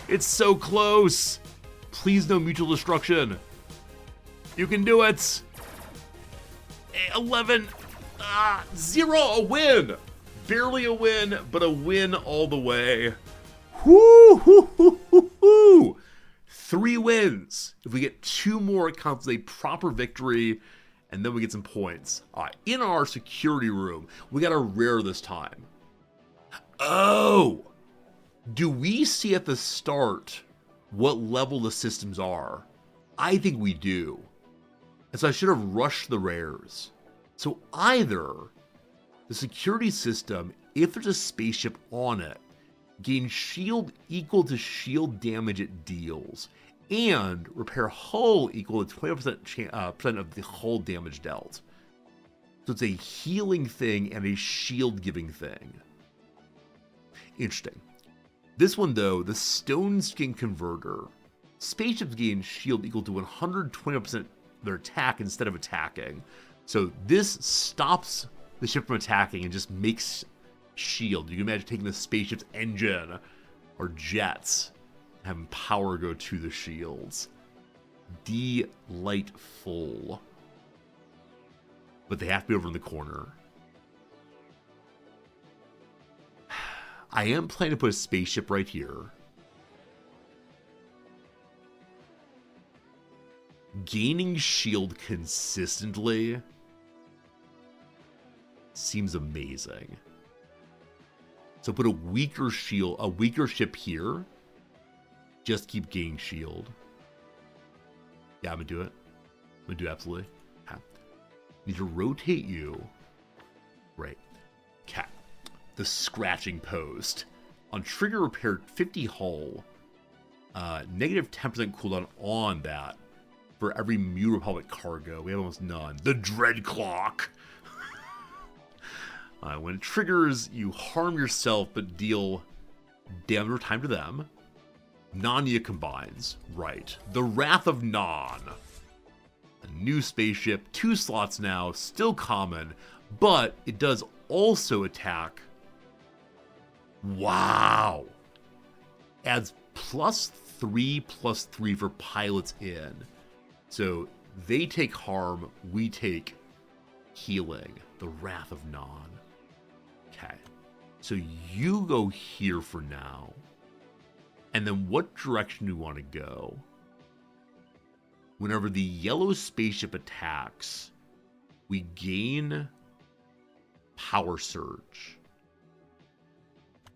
It's so close. Please no mutual destruction. You can do it. 11. 0, a win. Barely a win, but a win all the way. Whoo, hoo, hoo, hoo, hoo. 3 wins. If we get 2 more, it counts as a proper victory, and then we get some points. All right, in our security room, we got a rare this time. Oh, do we see at the start what level the systems are? I think we do. And so I should have rushed the rares. So either the security system, if there's a spaceship on it, gain shield equal to shield damage it deals, and repair hull equal to 20% of the hull damage dealt. So it's a healing thing and a shield giving thing. Interesting. This one though, the Stone Skin Converter. Spaceships gain shield equal to 120% of their attack instead of attacking. So this stops the ship from attacking and just makes shield. You can imagine taking the spaceship's engine or jets, having power go to the shields. Delightful. But they have to be over in the corner. I am planning to put a spaceship right here. Gaining shield consistently seems amazing. So put a weaker ship here. Just keep gaining shield. Yeah, I'm gonna do it. I'm gonna do it absolutely. Okay. Need to rotate you. Right. Okay. The scratching post. On trigger repaired 50 hull. Negative 10% cooldown on that. For every Mu Republic cargo. We have almost none. The Dread Clock. When it triggers, you harm yourself but deal damage over time to them. Nanya combines. Right. The Wrath of Non. A new spaceship. 2 slots now. Still common. But it does also attack. Wow. Adds +3/+3 for pilots in. So they take harm, we take healing. The Wrath of Non. Okay. So you go here for now. And then what direction do you want to go? Whenever the yellow spaceship attacks, we gain Power Surge.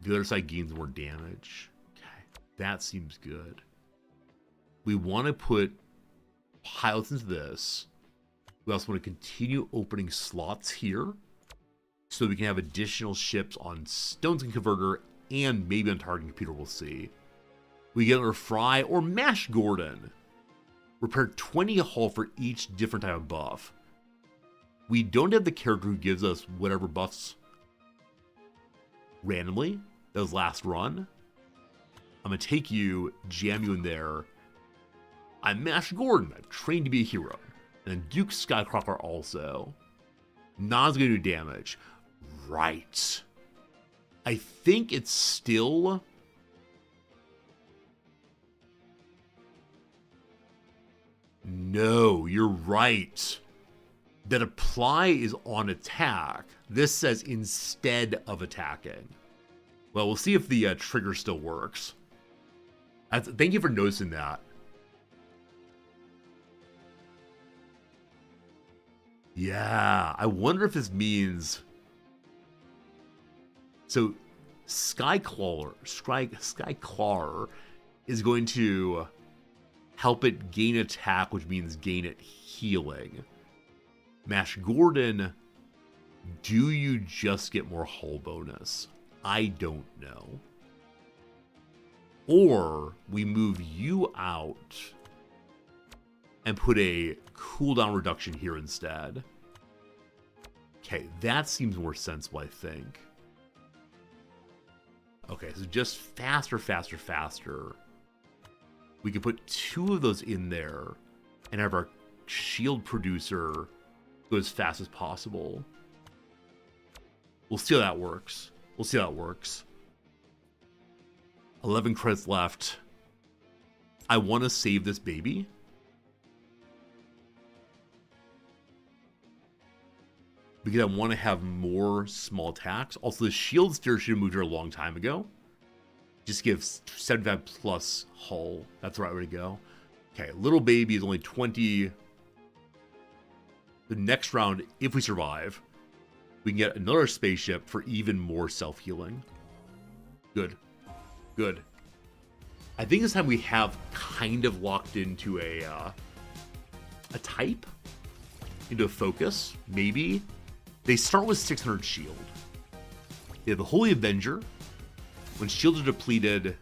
The other side gains more damage. Okay. That seems good. We want to put pilots into this. We also want to continue opening slots here so we can have additional ships on Stone Skin Converter and maybe on Target Computer, we'll see. We get another Fry or Mash Gordon. Repair 20 hull for each different type of buff. We don't have the character who gives us whatever buffs randomly. That was last run. I'm going to take you, jam you in there. I'm Mash Gordon. I've trained to be a hero. And then Duke Skycrawler also. Non's going to do damage. Right. I think it's still... No, you're right. That apply is on attack. This says instead of attacking. Well, we'll see if the trigger still works. Thank you for noticing that. Yeah, I wonder if this means... So, Skycrawler is going to help it gain attack, which means gain it healing. Mash Gordon, do you just get more hull bonus? I don't know. Or we move you out and put a cooldown reduction here instead. Okay, that seems more sensible, I think. Okay, so just faster. We could put 2 of those in there and have our shield producer go as fast as possible. We'll see how that works. 11 credits left. I want to save this baby. Because I want to have more small attacks. Also, the shield steer should have moved here a long time ago. Just gives 75 plus hull. That's the right way to go. Okay, little baby is only 20. The next round, if we survive, we can get another spaceship for even more self-healing. Good. Good. I think this time we have kind of locked into a type. Into a focus, maybe. They start with 600 shield. They have the Holy Avenger. When shields are depleted,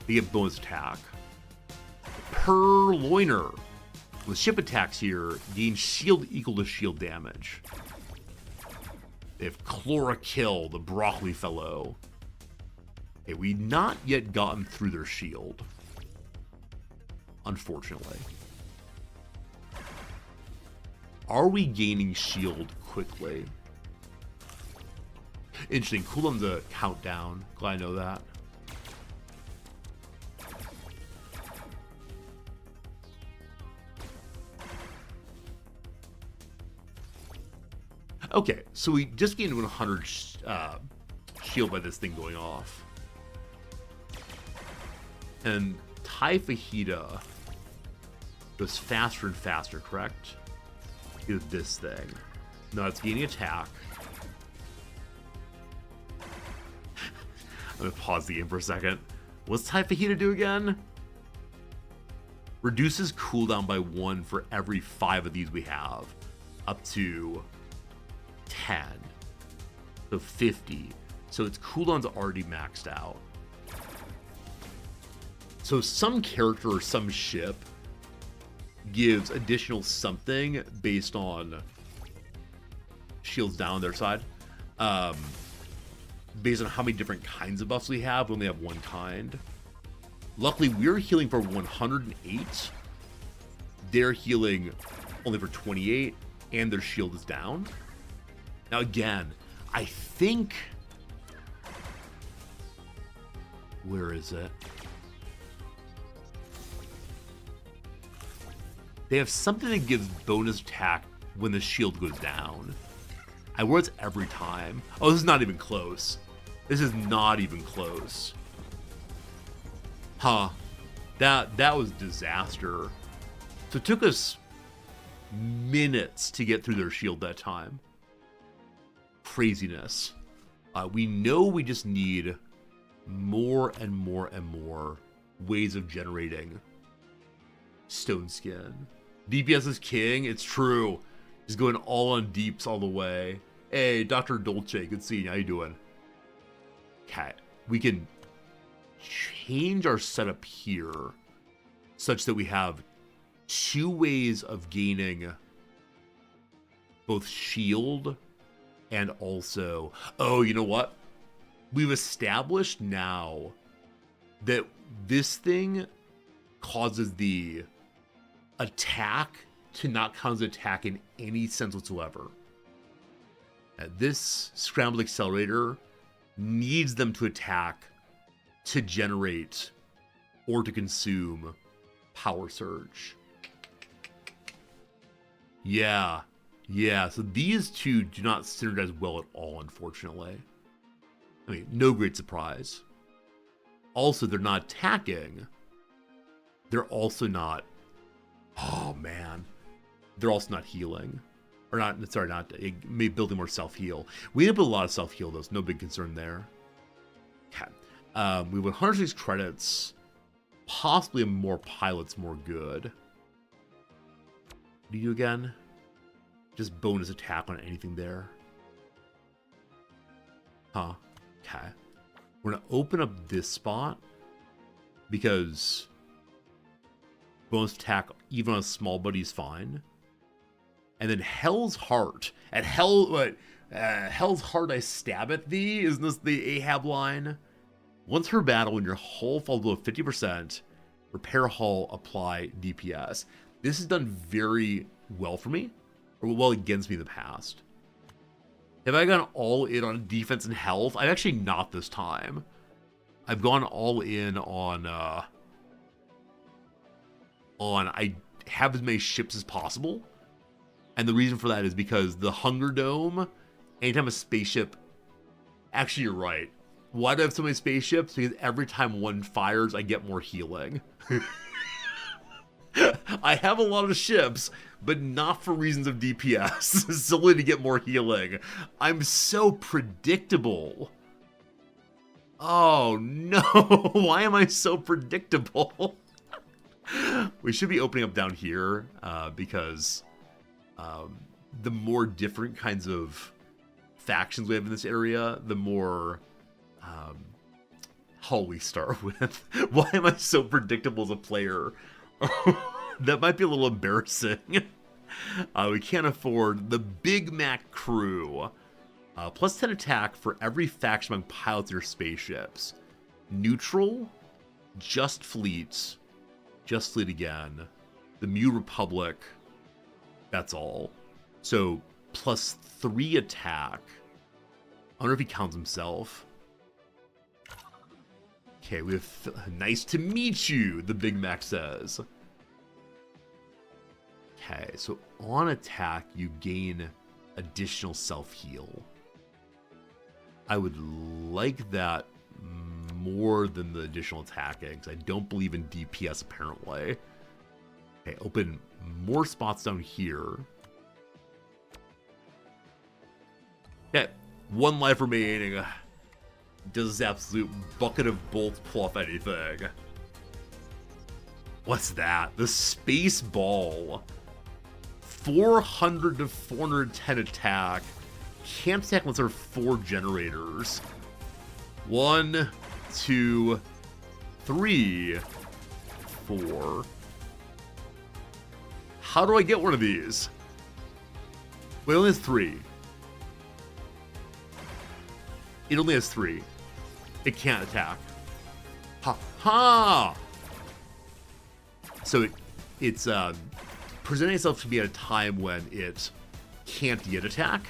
they get bonus attack. Purloiner. With ship attacks here, gain shield equal to shield damage. They have Chlorakill, the broccoli fellow. Okay, we've not yet gotten through their shield. Unfortunately. Are we gaining shield quickly? Interesting. Cool on the countdown. Glad I know that. Okay, so we just gained 100 shield by this thing going off. And Tai Fajita goes faster and faster, correct? Is this thing. No, it's gaining attack. I'm gonna pause the game for a second. What's Tai Fajita do again? Reduces cooldown by 1 for every 5 of these we have. Up to 10. So 50. So its cooldown's already maxed out. So some character or some ship gives additional something based on shields down their side. Based on how many different kinds of buffs we have. We only have one kind. Luckily, we're healing for 108. They're healing only for 28, and their shield is down. Now again, I think... Where is it? They have something that gives bonus attack when the shield goes down. I wore it every time. Oh, this is not even close. This is not even close. Huh. That was disaster. So it took us minutes to get through their shield that time. Craziness. We know we just need more and more and more ways of generating stone skin. DPS is king. It's true. He's going all on deeps all the way. Hey, Dr. Dolce, good seeing you. How you doing? Okay, we can change our setup here such that we have 2 ways of gaining both shield and also... Oh, you know what? We've established now that this thing causes the attack to not count as attack in any sense whatsoever. This scrambled accelerator needs them to attack to generate or to consume power surge. Yeah. So these two do not synergize well at all, unfortunately. I mean, no great surprise. Also, they're not attacking. They're also not... Oh, man. They're also not healing. Or not, sorry, not... Maybe building more self-heal. We end up with a lot of self-heal, though, so no big concern there. Okay. We have 106 credits. Possibly more pilots, more good. What do you do again? Just bonus attack on anything there. Huh. Okay. We're going to open up this spot because bonus attack, even on a small buddy, is fine. And then Hell's Heart. At Hell's Heart I stab at thee. Isn't this the Ahab line? Once per battle, when your hull falls below 50%, repair hull, apply DPS. This is done very well for me. or well against me in the past. Have I gone all in on defense and health? I've actually not this time. I've gone all in on I have as many ships as possible. And the reason for that is because the Hunger Dome, anytime a spaceship... Actually, you're right. Why do I have so many spaceships? Because every time one fires, I get more healing. I have a lot of ships, but not for reasons of DPS. Solely to get more healing. I'm so predictable. Oh no, why am I so predictable? We should be opening up down here because the more different kinds of factions we have in this area, the more hull we start with. Why am I so predictable as a player? That might be a little embarrassing. We can't afford the Big Mac crew. Plus 10 attack for every faction among pilots or spaceships. Neutral, just fleet again. The Mu Republic, that's all. So, plus 3 attack. I wonder if he counts himself. Okay, we have... Nice to meet you, the Big Mac says. Okay, so on attack, you gain additional self-heal. I would like that more than the additional attacking, because I don't believe in DPS, apparently. Okay, open more spots down here. Okay, 1 life remaining. Does this absolute bucket of bolts pull off anything? What's that? The Space Ball. 400 to 410 attack. Can't attack unless there are 4 generators. 1, 2, 3, 4. How do I get one of these? Wait, it only has 3. It only has 3. It can't attack. Ha ha! So it's presenting itself to be at a time when it can't yet attack,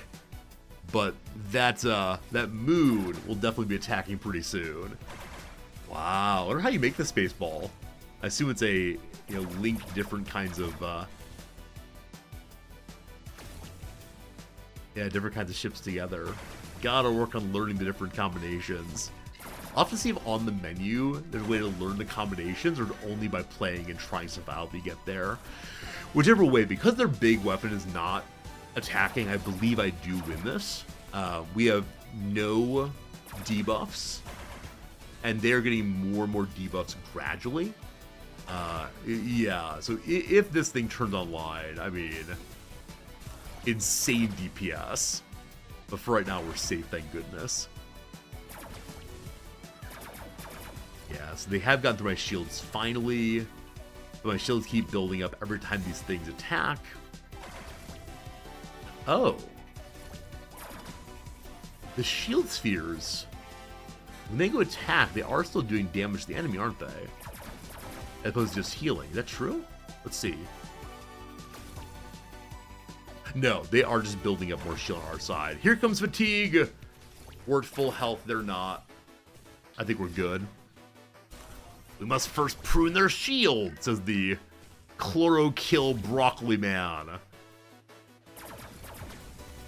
but that moon will definitely be attacking pretty soon. Wow, I wonder how you make the space ball. I assume it's a link different kinds of different kinds of ships together. Gotta work on learning the different combinations. I'll have to see if on the menu there's a way to learn the combinations, or only by playing and trying stuff out to get there. Whichever way, because their big weapon is not attacking, I believe I do win this. We have no debuffs, and they're getting more and more debuffs gradually. Yeah, so if this thing turns online, I mean, insane DPS. But for right now, we're safe, thank goodness. Yeah, so they have gotten through my shields finally. But my shields keep building up every time these things attack. Oh. The shield spheres, when they go attack, they are still doing damage to the enemy, aren't they? As opposed to just healing. Is that true? Let's see. No, they are just building up more shield on our side. Here comes fatigue. We're at full health. They're not. I think we're good. We must first prune their shield, says the Chlorokill Broccoli Man.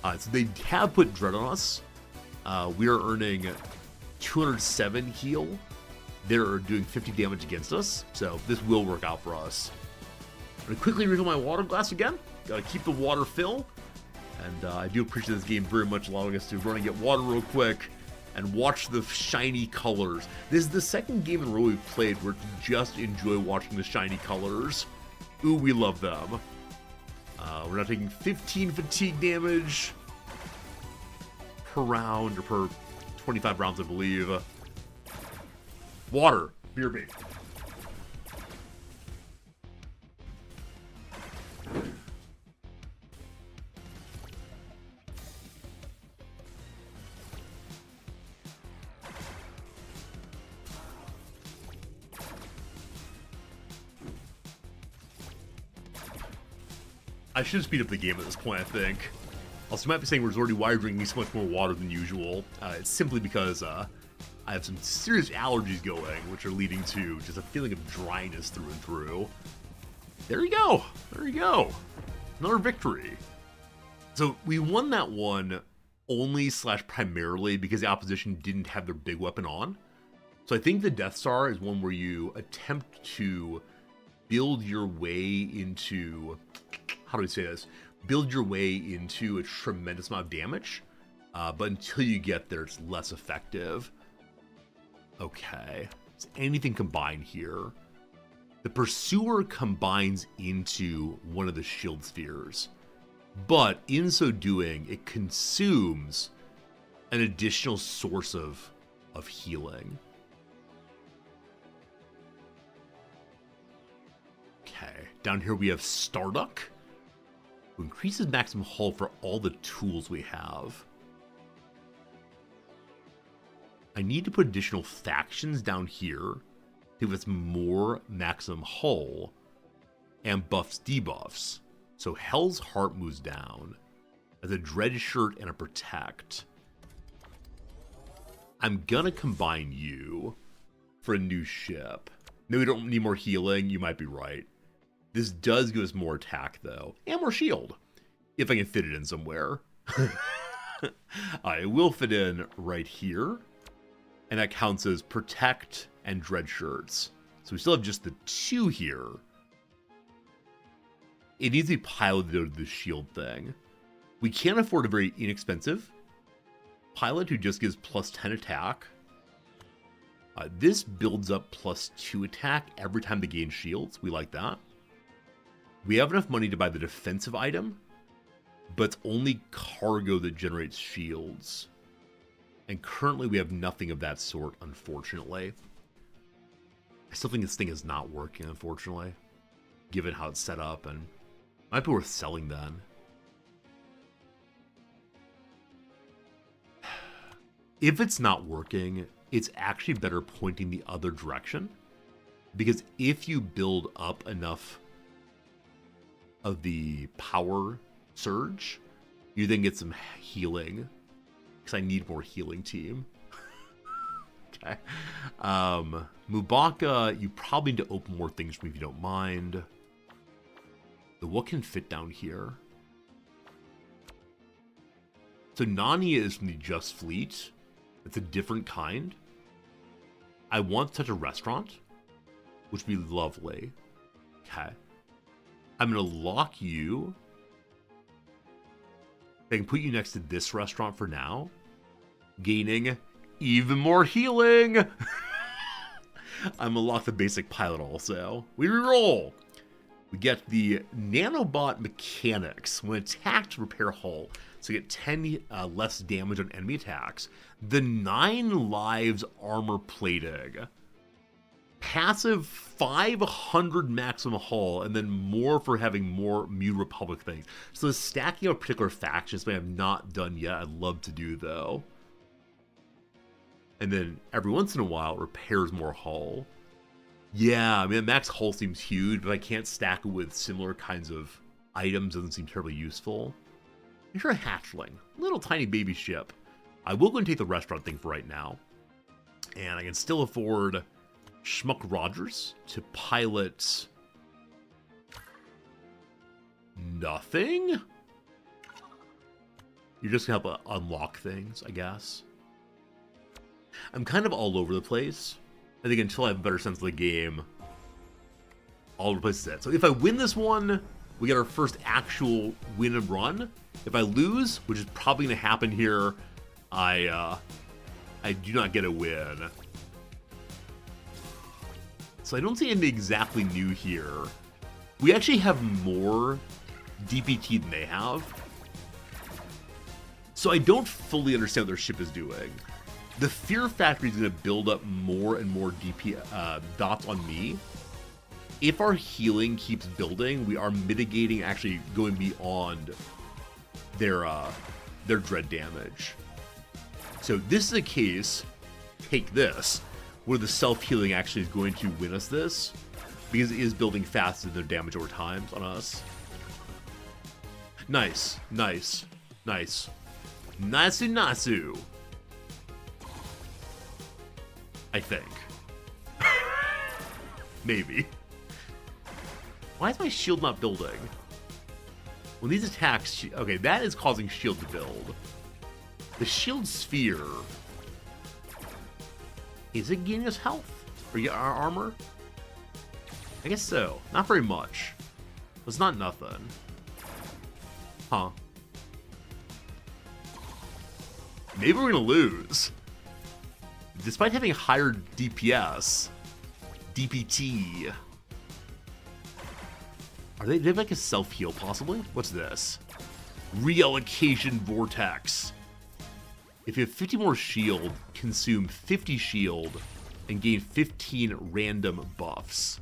So they have put Dread on us. We are earning 207 heal. They're doing 50 damage against us, so this will work out for us. I'm going to quickly refill my water glass again. Gotta keep the water fill. And I do appreciate this game very much, allowing us to run and get water real quick and watch the shiny colors. This is the second game in a row we've played where to just enjoy watching the shiny colors. Ooh, we love them. We're now taking 15 fatigue damage per round, or per 25 rounds, I believe. Water. Beer bait. I should speed up the game at this point, I think. Also, you might be saying, Resorty, why are you drinking so much more water than usual? It's simply because I have some serious allergies going, which are leading to just a feeling of dryness through and through. There you go. There you go. Another victory. So we won that one only / primarily because the opposition didn't have their big weapon on. So I think the Death Star is one where you attempt to build your way into, how do we say this? Build your way into a tremendous amount of damage, but until you get there, it's less effective. Okay, is anything combined here? The Pursuer combines into one of the shield spheres, but in so doing, it consumes an additional source of healing. Okay, down here we have Starduck, who increases maximum hull for all the tools we have. I need to put additional factions down here to give us more maximum hull and buffs debuffs. So Hell's Heart moves down as a Dread Shirt and a Protect. I'm gonna combine you for a new ship. No, we don't need more healing. You might be right. This does give us more attack, though, and more shield, if I can fit it in somewhere. It will fit in right here, and that counts as Protect and Dread Shirts. So we still have just the 2 here. It needs to be piloted to the shield thing. We can't afford a very inexpensive pilot who just gives +10 attack. This builds up +2 attack every time they gain shields. We like that. We have enough money to buy the defensive item, but it's only cargo that generates shields. And currently we have nothing of that sort, unfortunately. I still think this thing is not working, unfortunately, given how it's set up, and might be worth selling then. If it's not working, it's actually better pointing the other direction, because if you build up enough of the power surge, you then get some healing, because I need more healing team. Okay. Mubaka, you probably need to open more things for me if you don't mind. What can fit down here? So Nania is from the Just Fleet. It's a different kind. I want such a restaurant, which would be lovely. Okay. I'm going to lock you. I can put you next to this restaurant for now, gaining even more healing. I'm going to lock the basic pilot also. We reroll. We get the nanobot mechanics. When attacked, repair hull. So we get 10 less damage on enemy attacks. The 9 lives armor plating. Passive 500 maximum hull, and then more for having more Mu Republic things. So the stacking of particular factions I have not done yet. I'd love to do, though. And then every once in a while, repairs more hull. Yeah, I mean, max hull seems huge, but I can't stack it with similar kinds of items. Doesn't seem terribly useful. Here's a hatchling. Little tiny baby ship. I will go and take the restaurant thing for right now. And I can still afford Schmuck Rogers to pilot nothing? You're just going to help unlock things, I guess. I'm kind of all over the place. I think until I have a better sense of the game, all over the place is it. So if I win this one, we get our first actual win and run. If I lose, which is probably going to happen here, I do not get a win. So I don't see anything exactly new here. We actually have more DPT than they have. So I don't fully understand what their ship is doing. The Fear Factory is going to build up more and more DP dots on me. If our healing keeps building, we are mitigating, actually going beyond their dread damage. So this is a case, take this, where the self-healing actually is going to win us this, because it is building faster than their damage over time on us. Nice, nice, nice. Nasu Nasu. I think. Maybe. Why is my shield not building? When these attacks... Okay, that is causing shield to build. The shield sphere... Is it gaining us health? Or our armor? I guess so. Not very much. It's not nothing. Huh. Maybe we're gonna lose. Despite having higher DPS. DPT. They have like a self-heal, possibly? What's this? Reallocation Vortex. If you have 50 more shield, consume 50 shield, and gain 15 random buffs.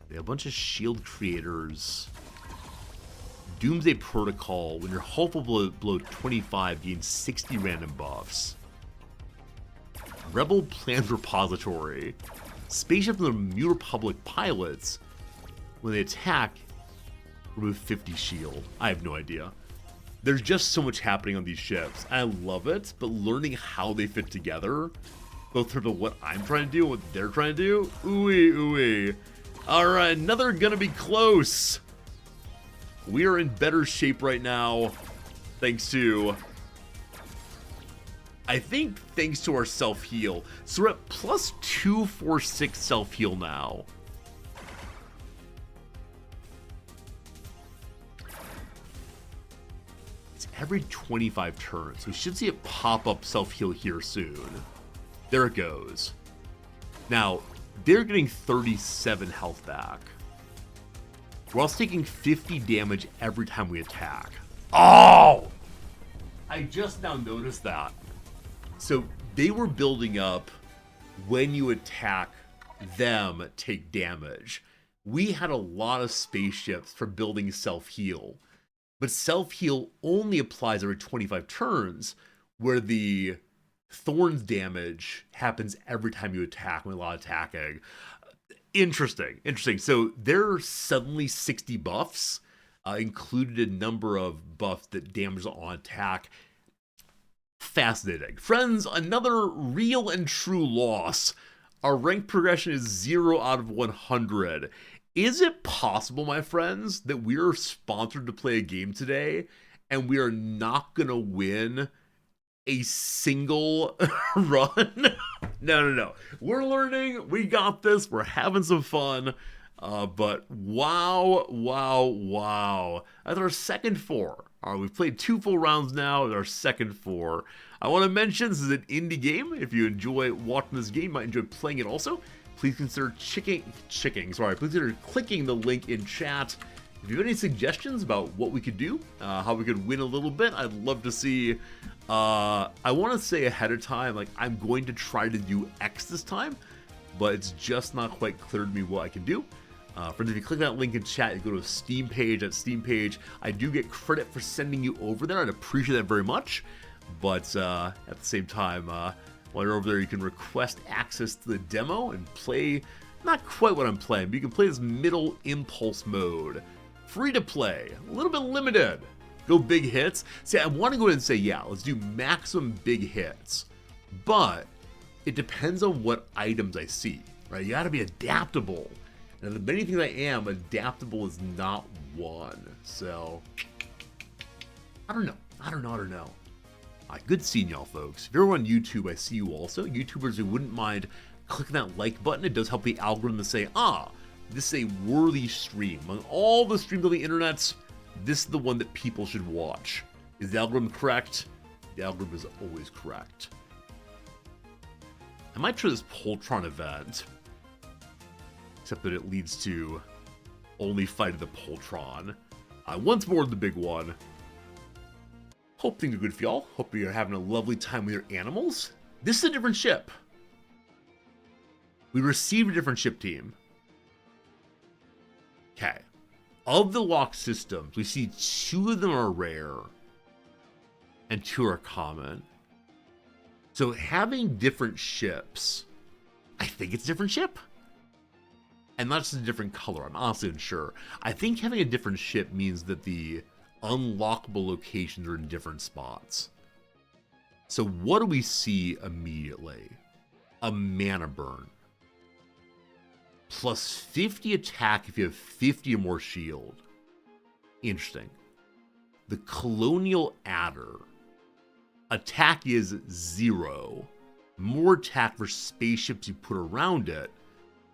They have a bunch of shield creators. Doomsday Protocol. When your hull below 25, gain 60 random buffs. Rebel Plans Repository. Spaceship from the New Republic pilots, when they attack, remove 50 shield. I have no idea. There's just so much happening on these ships. I love it, but learning how they fit together, both for what I'm trying to do and what they're trying to do, ooey, ooey. Alright, another gonna be close. We are in better shape right now, thanks to... I think thanks to our self-heal. So we're at plus 246 self-heal now. It's every 25 turns. We should see it pop up self-heal here soon. There it goes. Now, they're getting 37 health back. We're also taking 50 damage every time we attack. Oh! I just now noticed that. So they were building up when you attack them, take damage. We had a lot of spaceships for building self-heal, but self-heal only applies every 25 turns, where the Thorns damage happens every time you attack when a lot of attacking. Interesting, interesting. So there are suddenly 60 buffs, included a number of buffs that damage on attack. Fascinating. Friends, another real and true loss. Our rank progression is 0 out of 100. Is it possible, my friends, that we are sponsored to play a game today and we are not going to win a single run? No. We're learning. We got this. We're having some fun. But wow. That's our second 4. All right, we've played 2 full rounds now. It's our second 4. I want to mention this is an indie game. If you enjoy watching this game, you might enjoy playing it also. Please consider please consider clicking the link in chat. If you have any suggestions about what we could do, how we could win a little bit, I'd love to see. I want to say ahead of time, like, I'm going to try to do X this time, but it's just not quite clear to me what I can do. Friends, if you click that link in chat, you go to a Steam page. At Steam page, I do get credit for sending you over there. I'd appreciate that very much. But at the same time, while you're over there, you can request access to the demo and play not quite what I'm playing, but you can play this middle impulse mode. Free to play, a little bit limited. Go big hits. See, I want to go ahead and say, yeah, let's do maximum big hits. But it depends on what items I see, right? You got to be adaptable. And the many things I am, adaptable is not one. So, I don't know. Good seeing y'all, folks. If you're on YouTube, I see you also. YouTubers who wouldn't mind clicking that like button. It does help the algorithm to say, this is a worthy stream. Among all the streams on the internet, this is the one that people should watch. Is the algorithm correct? The algorithm is always correct. I might try this Poltron event. Except that it leads to only fighting the Poltron. Once more, the big one. Hope things are good for y'all. Hope you're having a lovely time with your animals. This is a different ship. We received a different ship team. Okay. Of the locked systems, we see 2 of them are rare and 2 are common. So having different ships, I think it's a different ship. And not just a different color, I'm honestly unsure. I think having a different ship means that the unlockable locations are in different spots. So what do we see immediately? A mana burn. Plus 50 attack if you have 50 or more shield. Interesting. The Colonial Adder. Attack is 0. More attack for spaceships you put around it.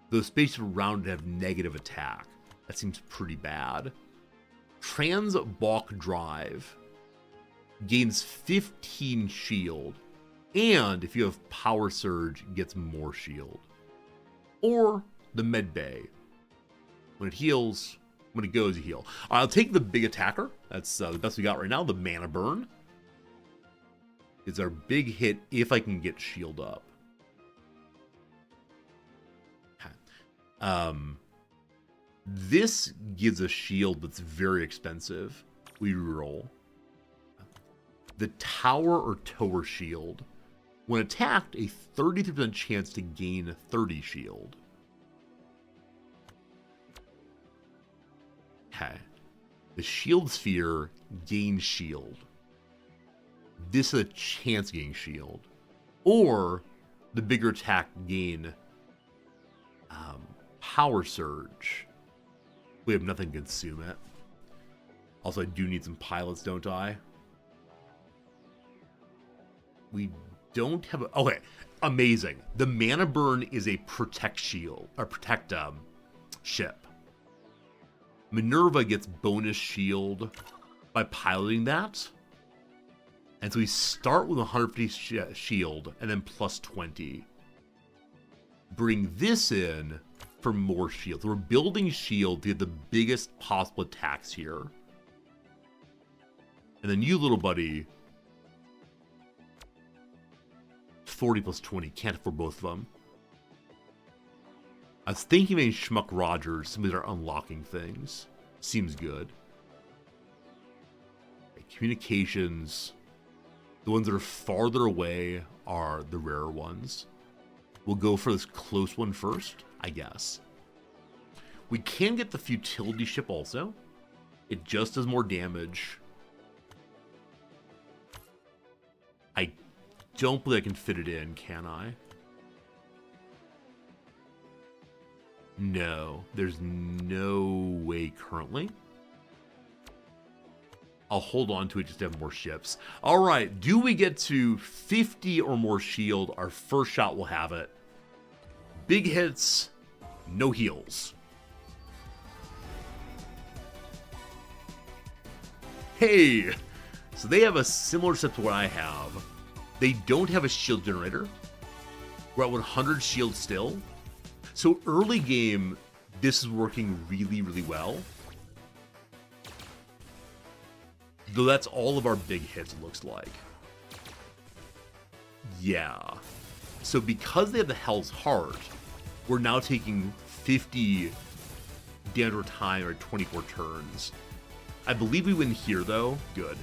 Those spaceships around it have negative attack. That seems pretty bad. Trans-Balk Drive. Gains 15 shield. And if you have Power Surge, gets more shield. Or the Med Bay. When it heals, when it goes, you heal. I'll take the big attacker. That's the best we got right now. The Mana Burn. It's our big hit if I can get shield up. This gives a shield that's very expensive. We reroll. The Tower or Tower Shield. When attacked, a 33% chance to gain 30 shield. Okay. The Shield Sphere gains shield. This is a chance to gain shield. Or the bigger attack gain Power Surge. We have nothing to consume it. Also, I do need some pilots, don't I? We don't have a... Okay, amazing. The Mana Burn is a protect shield, or protect ship. Minerva gets bonus shield by piloting that. And so we start with 150 shield and then plus 20. Bring this in for more shield. So we're building shield to get the biggest possible attacks here. And then you, little buddy, 40 plus 20. Can't afford both of them. I was thinking maybe Schmuck Rogers. Some of these are unlocking things. Seems good. Okay, communications. The ones that are farther away are the rarer ones. We'll go for this close one first, I guess. We can get the futility ship also. It just does more damage. I don't believe I can fit it in, can I? No, there's no way currently. I'll hold on to it just to have more ships. All right, do we get to 50 or more shield? Our first shot will have it. Big hits, no heals. Hey, so they have a similar setup to what I have. They don't have a shield generator. We're at 100 shield still. So early game, this is working really, really well. Though that's all of our big hits, it looks like. Yeah. So because they have the Hell's Heart, we're now taking 50 damage over time or 24 turns. I believe we win here, though. Good.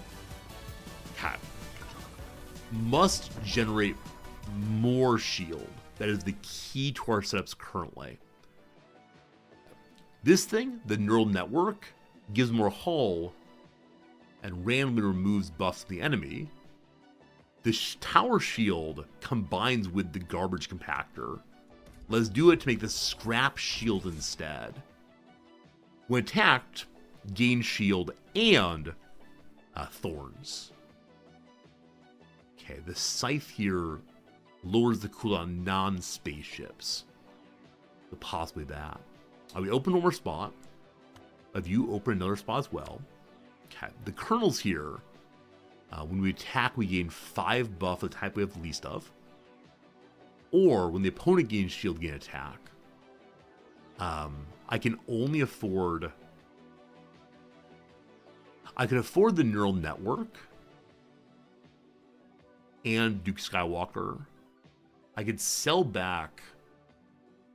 Okay. Must generate more shield. That is the key to our setups currently. This thing, the neural network, gives more hull and randomly removes buffs from the enemy. The tower shield combines with the garbage compactor. Let's do it to make the scrap shield instead. When attacked, gain shield and thorns. Okay, the scythe here lowers the cooldown non-spaceships. So possibly that. We open one more spot. Have you open another spot as well? Okay, the kernels here, when we attack, we gain 5 buff, the type we have the least of. Or when the opponent gains shield, gain attack. I can only afford... I can afford the neural network and Duke Skywalker. I could sell back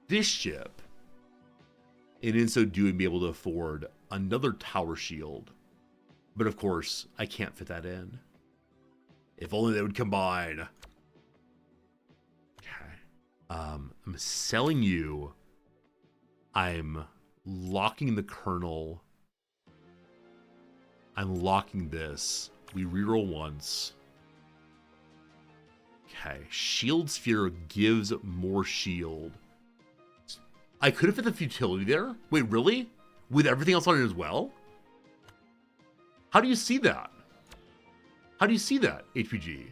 this ship, and in so doing be able to afford another tower shield. But of course, I can't fit that in. If only they would combine. Okay. I'm selling you I'm locking the kernel. I'm locking this. We reroll once. Okay, shield sphere gives more shield. I could have hit the futility there. Wait, really? With everything else on it as well? How do you see that? How do you see that, HPG?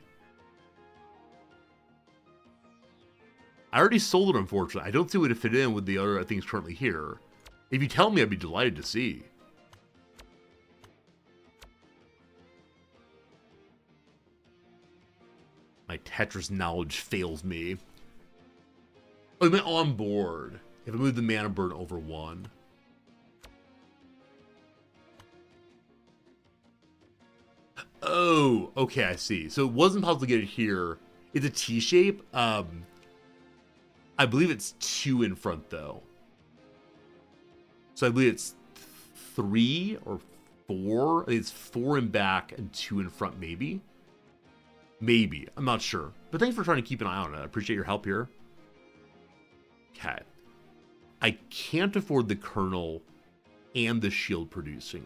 I already sold it, unfortunately. I don't see what it fit in with the other things currently here. If you tell me, I'd be delighted to see. My Tetris knowledge fails me. Oh, I meant on board. If I move the mana burn over 1. Oh, okay, I see. So it wasn't possible to get it here. It's a T-shape. I believe it's 2 in front, though. So I believe it's 3 or 4. I think it's 4 in back and 2 in front, maybe. Maybe. I'm not sure. But thanks for trying to keep an eye on it. I appreciate your help here. Okay. I can't afford the kernel and the shield producing.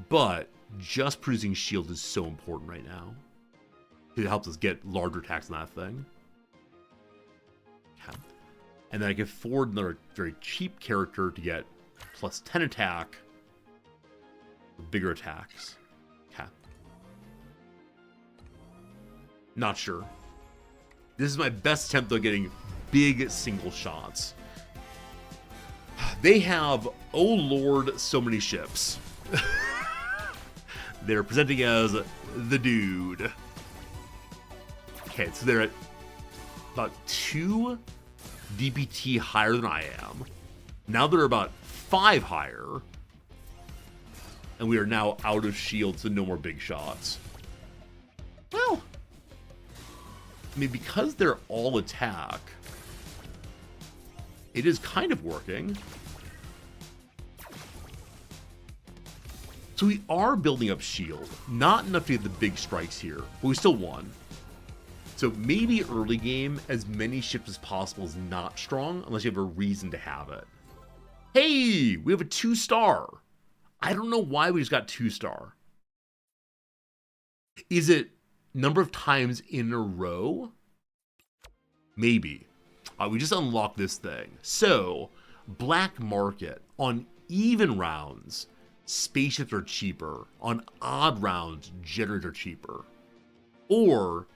But just producing shield is so important right now. It helps us get larger attacks on that thing. Okay. And then I can afford another very cheap character to get plus 10 attack. Bigger attacks. Okay. Not sure. This is my best attempt at getting big single shots. They have, oh lord, so many ships. They're presenting as the dude. Okay, so they're at about 2 DPT higher than I am. Now they're about 5 higher. And we are now out of shields, so no more big shots. Well, I mean, because they're all attack, it is kind of working. So we are building up shield. Not enough to get the big strikes here, but we still won. So maybe early game, as many ships as possible is not strong, unless you have a reason to have it. Hey, we have a 2-star. I don't know why we just got 2-star. Is it number of times in a row? Maybe. We just unlocked this thing. So, black market. On even rounds, spaceships are cheaper. On odd rounds, generators are cheaper. Or,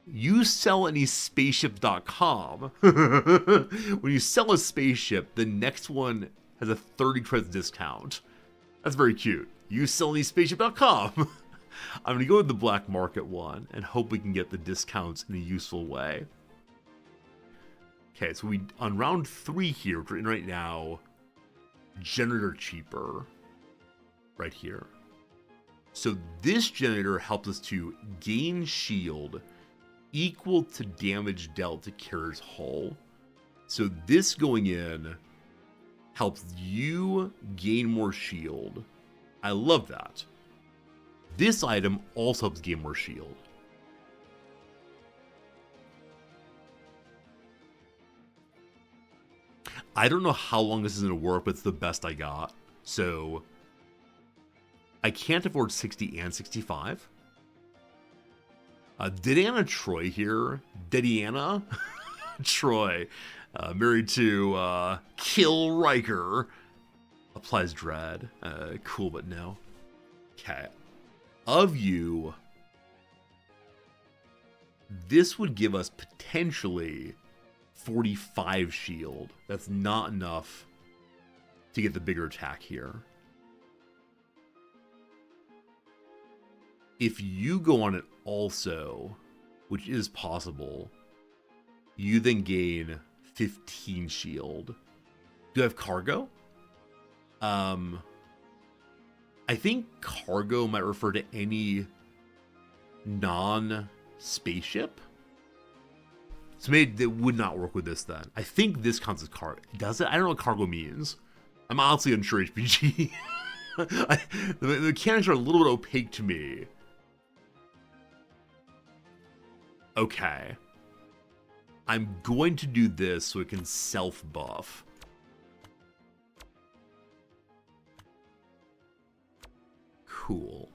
you sell any spaceship.com. When you sell a spaceship, the next one has a 30 credits discount. That's very cute. You sell any spaceship.com. I'm going to go with the black market one and hope we can get the discounts in a useful way. Okay, so we on round 3 here, which we're in right now, generator cheaper right here. So this generator helps us to gain shield equal to damage dealt to carrier's hull. So this going in helps you gain more shield. I love that. This item also helps gain more shield. I don't know how long this is going to work, but it's the best I got. So I can't afford 60 and 65. Diana Troy here. Diana Troy. Married to Kill Riker. Applies dread. Cool, but no. Okay. Of you, this would give us potentially 45 shield. That's not enough to get the bigger attack here. If you go on it also, which is possible, you then gain 15 shield. Do I have cargo? I think cargo might refer to any non-spaceship. So maybe that would not work with this then. I think this counts as cargo. Does it? I don't know what cargo means. I'm honestly unsure, HPG. The mechanics are a little bit opaque to me. Okay. I'm going to do this so it can self-buff. Cool.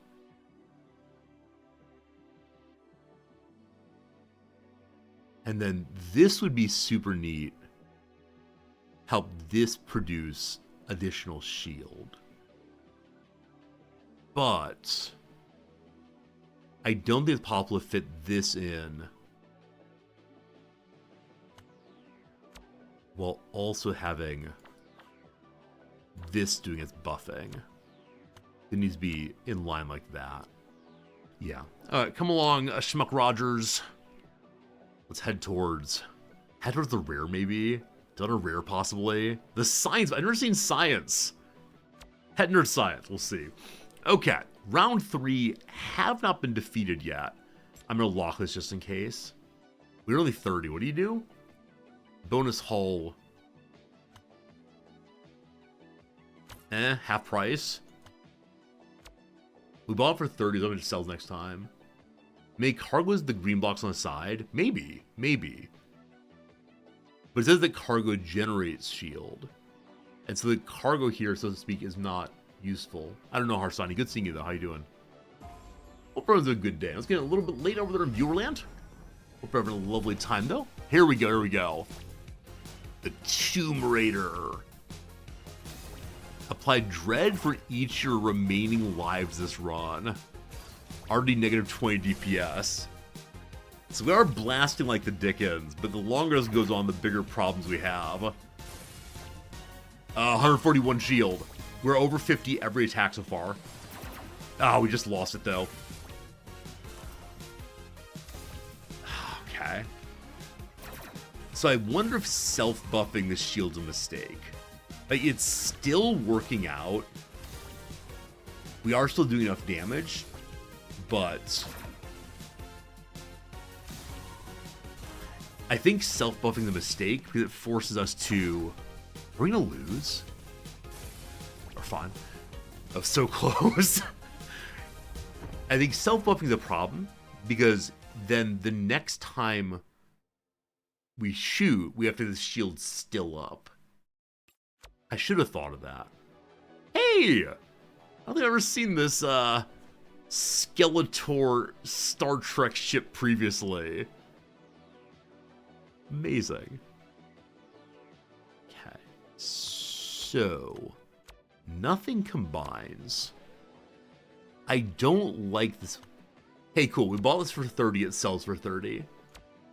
And then this would be super neat. Help this produce additional shield. But I don't think it's possible to fit this in while also having this doing its buffing. It needs to be in line like that. Yeah. Come along, Schmuck Rogers. Let's head towards the rare, maybe. Done a rare, possibly. The science. I've never seen science. Head nerd science. We'll see. Okay. Round 3 have not been defeated yet. I'm gonna lock this just in case. We're only 30. What do you do? Bonus hull. Half price. We bought it for 30. So it sells next time. Make cargoes the green blocks on the side? Maybe. But it says that cargo generates shield. And so the cargo here, so to speak, is not useful. I don't know, Harsani. Good seeing you, though. How you doing? Hope everyone's a good day. Let's get a little bit late over there in Viewerland. Hope you're having a lovely time, though. Here we go. The Tomb Raider. Apply dread for each of your remaining lives this run. Already negative 20 DPS. So we are blasting like the Dickens, but the longer this goes on, the bigger problems we have. 141 shield. We're over 50 every attack so far. Oh, we just lost it though. Okay. So I wonder if self-buffing the shield's a mistake. Like, it's still working out. We are still doing enough damage, but I think self-buffing the mistake because it forces us to... Are we gonna lose? Or fine. Oh, so close. I think self-buffing is a problem because then the next time we shoot, we have to have the shield still up. I should have thought of that. Hey! I don't think I've ever seen this Skeletor Star Trek ship previously. Amazing. Okay. So, nothing combines. I don't like this. Hey, cool. We bought this for 30. It sells for 30.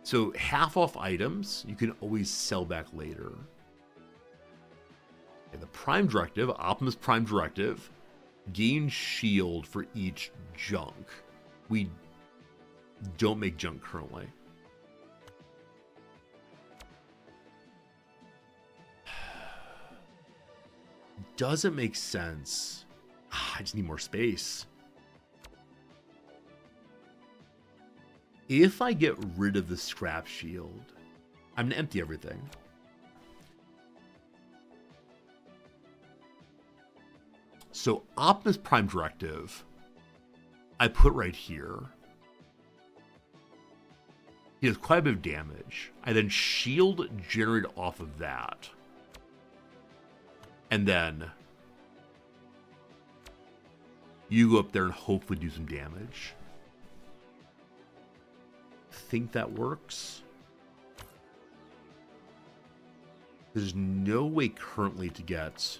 So, half off items, you can always sell back later. Okay, the Prime Directive, Optimus Prime Directive, gain shield for each junk. We don't make junk currently. Doesn't make sense. I just need more space. If I get rid of the scrap shield, I'm gonna empty everything. So Optimus Prime Directive, I put right here. He has quite a bit of damage. I then shield generate off of that. And then you go up there and hopefully do some damage. Think that works? There's no way currently to get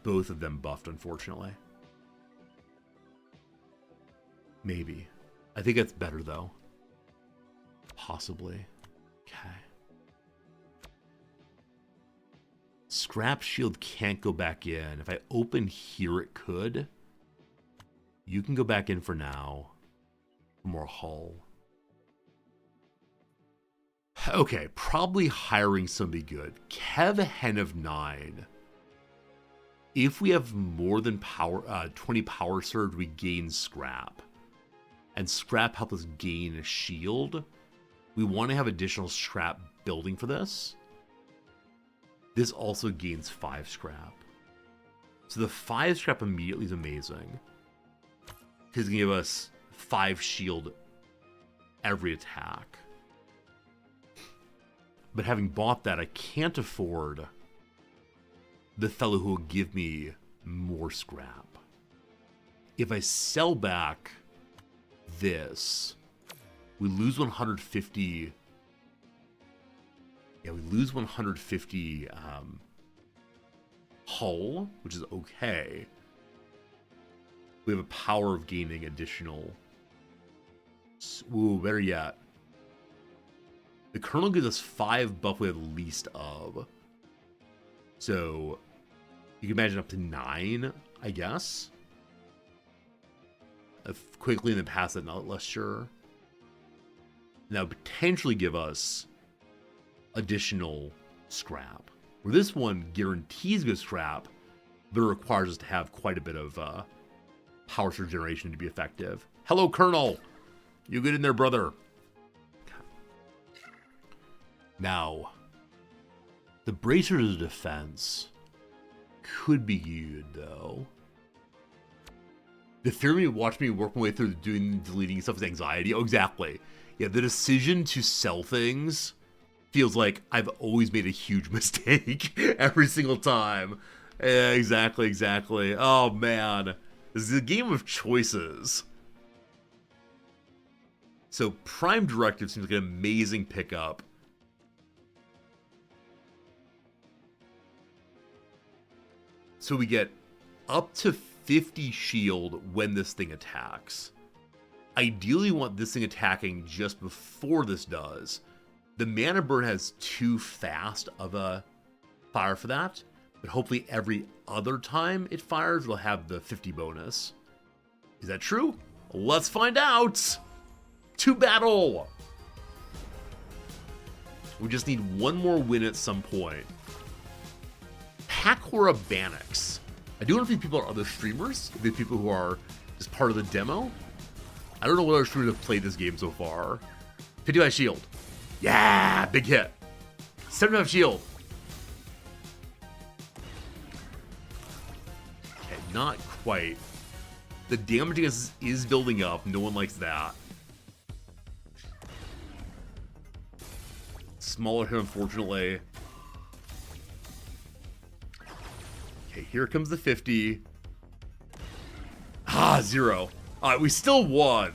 both of them buffed, unfortunately. Maybe. I think that's better, though. Possibly. Okay. Scrap shield can't go back in. If I open here, it could. You can go back in for now. For more hull. Okay, probably hiring somebody good. Kev Hen of 9. If we have more than 20 power surge, we gain scrap. And scrap helps us gain a shield. We want to have additional scrap building for this. This also gains 5 scrap. So the 5 scrap immediately is amazing. Because it's going to give us 5 shield every attack. But having bought that, I can't afford the fellow who will give me more scrap. If I sell back this, we lose 150. Yeah, we lose 150 hull, which is okay. We have a power of gaining additional. Ooh, better yet. The Colonel gives us 5 buff we have the least of. So, you can imagine up to 9, I guess. Quickly in the past, I'm not less sure. Now, potentially give us additional scrap. Where this one guarantees good scrap, but it requires us to have quite a bit of power surge generation to be effective. Hello, Colonel! You get in there, brother. Now, the bracers of defense could be good, though. The fear of me watch me work my way through deleting stuff is anxiety. Oh, exactly. Yeah, the decision to sell things feels like I've always made a huge mistake every single time. Yeah, exactly. Oh, man. This is a game of choices. So, Prime Directive seems like an amazing pickup. So we get up to 50 shield when this thing attacks. Ideally, want this thing attacking just before this does. The mana burn has too fast of a fire for that, but hopefully every other time it fires, it'll have the 50 bonus. Is that true? Let's find out! To battle! We just need one more win at some point. Pakora Bannox. I do wonder if these people are other streamers, if these people who are just part of the demo. I don't know what other streamers have played this game so far. 55 shield. Yeah, big hit. 75 shield. Okay, not quite. The damage is building up. No one likes that. Smaller hit, unfortunately. Okay, here comes the 50. Ah, 0. All right, we still won.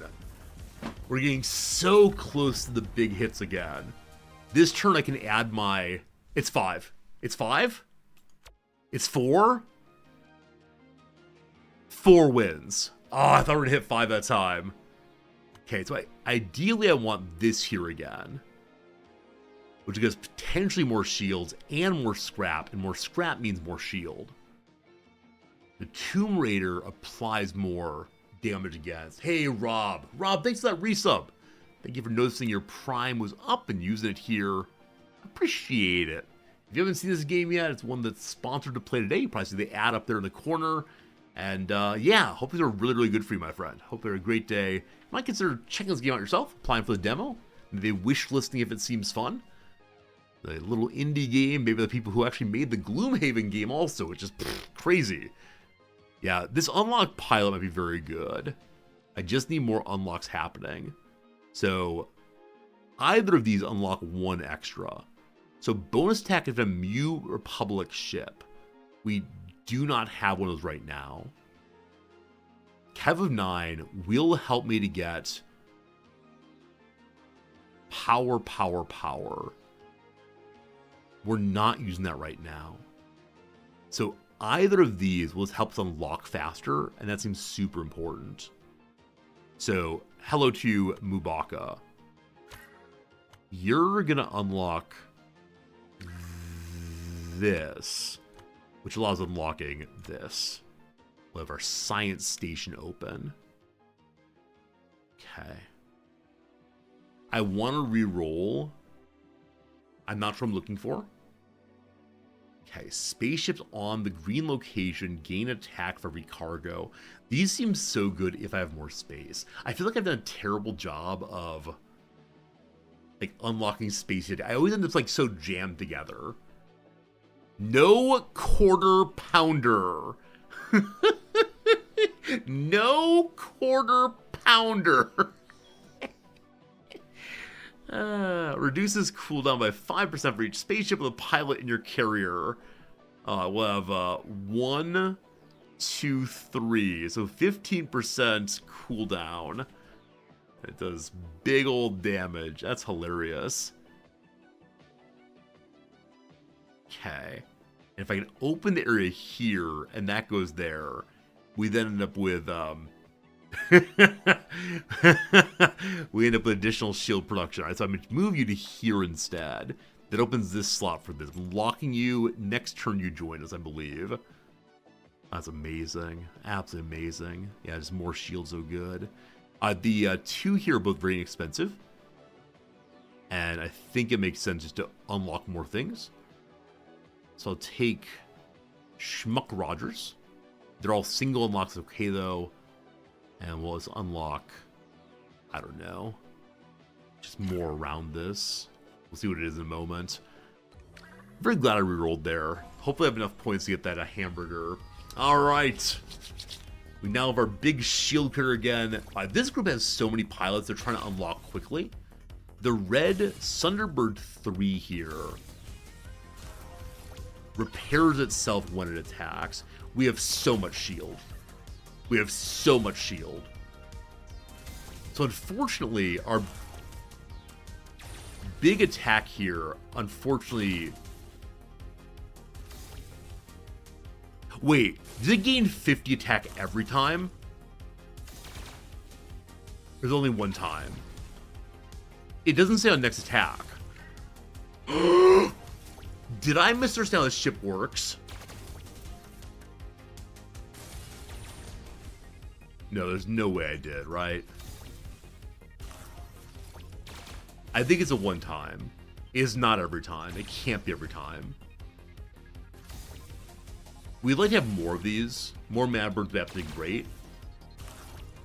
We're getting so close to the big hits again. This turn I can add my... It's 5. It's 5? It's 4? 4 wins. Oh, I thought we were going to hit 5 that time. Okay, so ideally I want this here again. Which gives potentially more shields and more scrap. And more scrap means more shield. The Tomb Raider applies more damage against. Hey, Rob. Rob, thanks for that resub. Thank you for noticing your Prime was up and using it here. Appreciate it. If you haven't seen this game yet, it's one that's sponsored to play today. You probably see the ad up there in the corner. And yeah, hope these are really, really good for you, my friend. Hope they're a great day. You might consider checking this game out yourself, applying for the demo. Maybe wish listing if it seems fun. The little indie game, maybe the people who actually made the Gloomhaven game also, which is crazy. Yeah, this unlock pilot might be very good. I just need more unlocks happening. So, either of these unlock 1 extra. So, bonus attack is a Mu Republic ship. We do not have one of those right now. Kev of 9 will help me to get power. We're not using that right now. So, either of these will help us unlock faster, and that seems super important. So, hello to Mubaka. You're going to unlock this, which allows unlocking this. We'll have our science station open. Okay. I want to re-roll. I'm not sure what I'm looking for. Okay, spaceships on the green location gain attack for every cargo. These seem so good if I have more space. I feel like I've done a terrible job of like unlocking space. I always end up like so jammed together. No quarter pounder. No quarter pounder. Reduces cooldown by 5% for each spaceship with a pilot in your carrier. We'll have 1, 2, 3. So 15% cooldown. It does big old damage. That's hilarious. Okay. And if I can open the area here, and that goes there, we then end up with, we end up with additional shield production. All right, so I'm going to move you to here instead. That opens this slot for this. Locking you, next turn you join us, I believe. That's amazing. Absolutely amazing. Yeah, just more shields, so good. The 2 here are both very inexpensive. And I think it makes sense just to unlock more things. So I'll take Schmuck Rogers. They're all single unlocks, okay, though. And we'll just unlock, I don't know, just more around this. We'll see what it is in a moment. Very glad I rerolled there. Hopefully I have enough points to get that a hamburger. All right. We now have our big shield cutter again. This group has so many pilots they're trying to unlock quickly. The red Thunderbird 3 here repairs itself when it attacks. We have so much shield. We have so much shield. So unfortunately, our big attack here, unfortunately... Wait, does it gain 50 attack every time? There's only one time. It doesn't say on next attack. Did I misunderstand how this ship works? No, there's no way I did, right? I think it's a one time. It is not every time. It can't be every time. We'd like to have more of these. More Mad Birds would be absolutely great.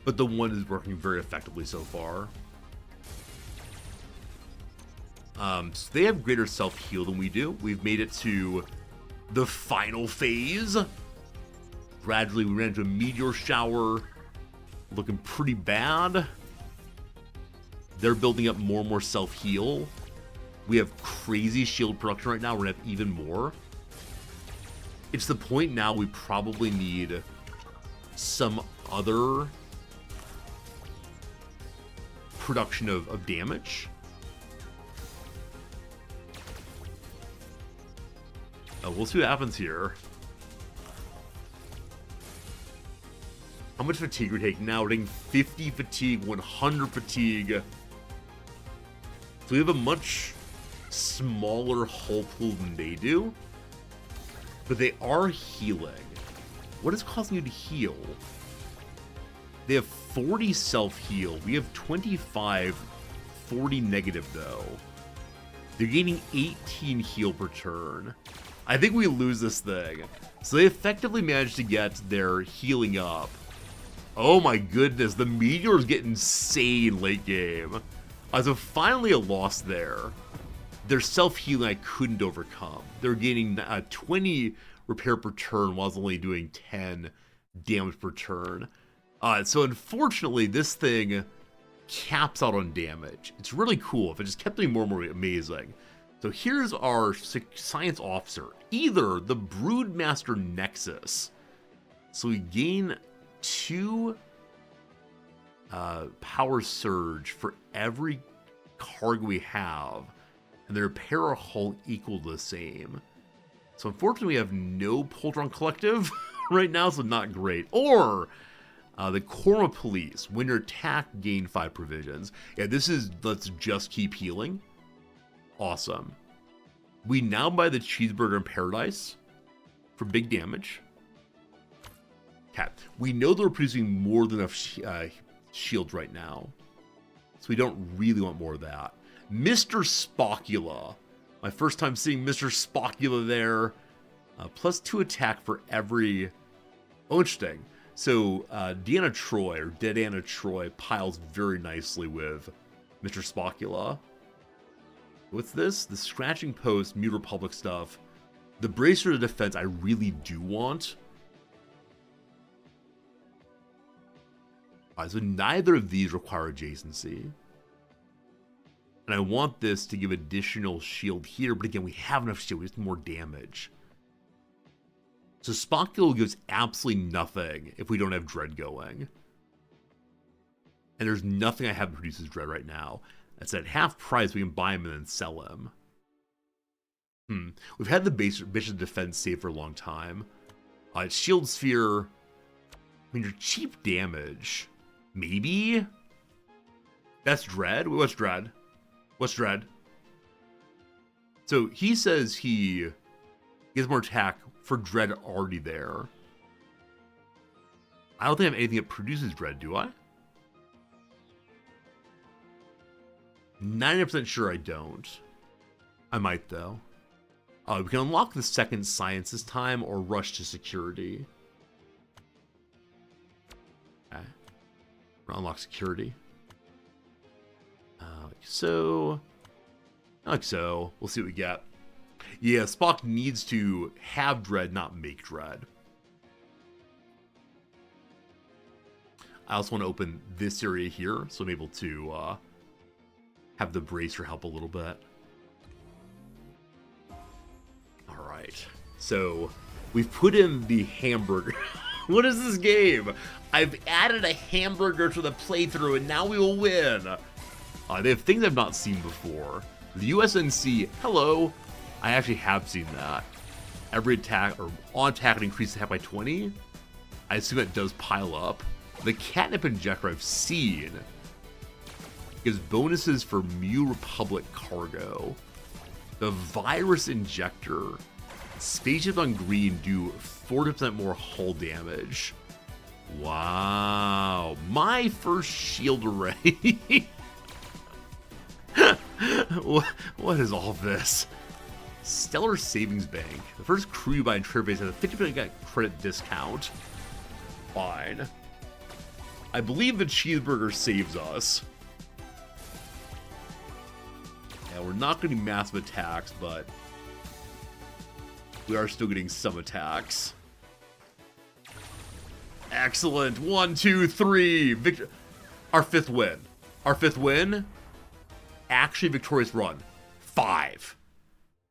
But the one is working very effectively so far. So they have greater self-heal than we do. We've made it to the final phase. Gradually, we ran into a meteor shower. Looking pretty bad. They're building up more and more self-heal. We have crazy shield production right now. We're going to have even more. It's the point now we probably need some other production of damage. We'll see what happens here. How much fatigue we take now? We're taking 50 fatigue, 100 fatigue. So we have a much smaller hull pool than they do. But they are healing. What is causing you to heal? They have 40 self-heal. We have 25, 40 negative though. They're gaining 18 heal per turn. I think we lose this thing. So they effectively managed to get their healing up. Oh my goodness, the meteors get insane late game. So finally a loss there. Their self-healing I couldn't overcome. They're gaining 20 repair per turn while I was only doing 10 damage per turn. So unfortunately, this thing caps out on damage. It's really cool. If it just kept doing more and more, amazing. So here's our science officer. Either the Broodmaster Nexus. So we gain 2 power surge for every cargo we have. And the repair hull equal to the same. So unfortunately we have no Poltron Collective right now, so not great. Or the Korma Police. When your attack, gain 5 provisions. Yeah, this is let's just keep healing. Awesome. We now buy the Cheeseburger in Paradise for big damage. Okay. We know they're producing more than enough shields right now. So we don't really want more of that. Mr. Spockula. My first time seeing Mr. Spockula there. Plus 2 attack for every... Oh, interesting. So Deanna Troy, or Dead Anna Troy, piles very nicely with Mr. Spockula. What's this? The Scratching Post, Mute Republic stuff. The Bracer of Defense I really do want. So neither of these require adjacency. And I want this to give additional shield here, but again, we have enough shield, we just need more damage. So spot kill gives absolutely nothing if we don't have Dread going. And there's nothing I have that produces Dread right now. That's at half price, we can buy him and then sell him. We've had the Bishop Defense save for a long time. Shield Sphere, I mean, your cheap damage. Maybe? That's Dread? Wait, what's Dread? What's Dread? So he says he gets more attack for Dread already there. I don't think I have anything that produces Dread, do I? 90% sure I don't. I might, though. We can unlock the second science this time or rush to security. Okay. We're gonna unlock security. Like so. Like so. We'll see what we get. Yeah, Spock needs to have Dread, not make Dread. I also want to open this area here, so I'm able to have the bracer help a little bit. Alright, so we've put in the hamburger. What is this game? I've added a hamburger to the playthrough and now we will win. They have things I've not seen before. The USNC, hello. I actually have seen that. Every attack, or on attack, it increases attack by 20. I assume that does pile up. The catnip injector I've seen gives bonuses for Mu Republic cargo. The virus injector, spaceships on green do 40% more hull damage. Wow, my first shield array. What is all this? Stellar Savings Bank. The first crew you buy in Trade Base has a 50% credit discount. Fine. I believe the cheeseburger saves us. Yeah, we're not going to be massive attacks, but we are still getting some attacks. Excellent. 1, 2, 3. Our fifth win. Our fifth win. Actually, victorious run. 5.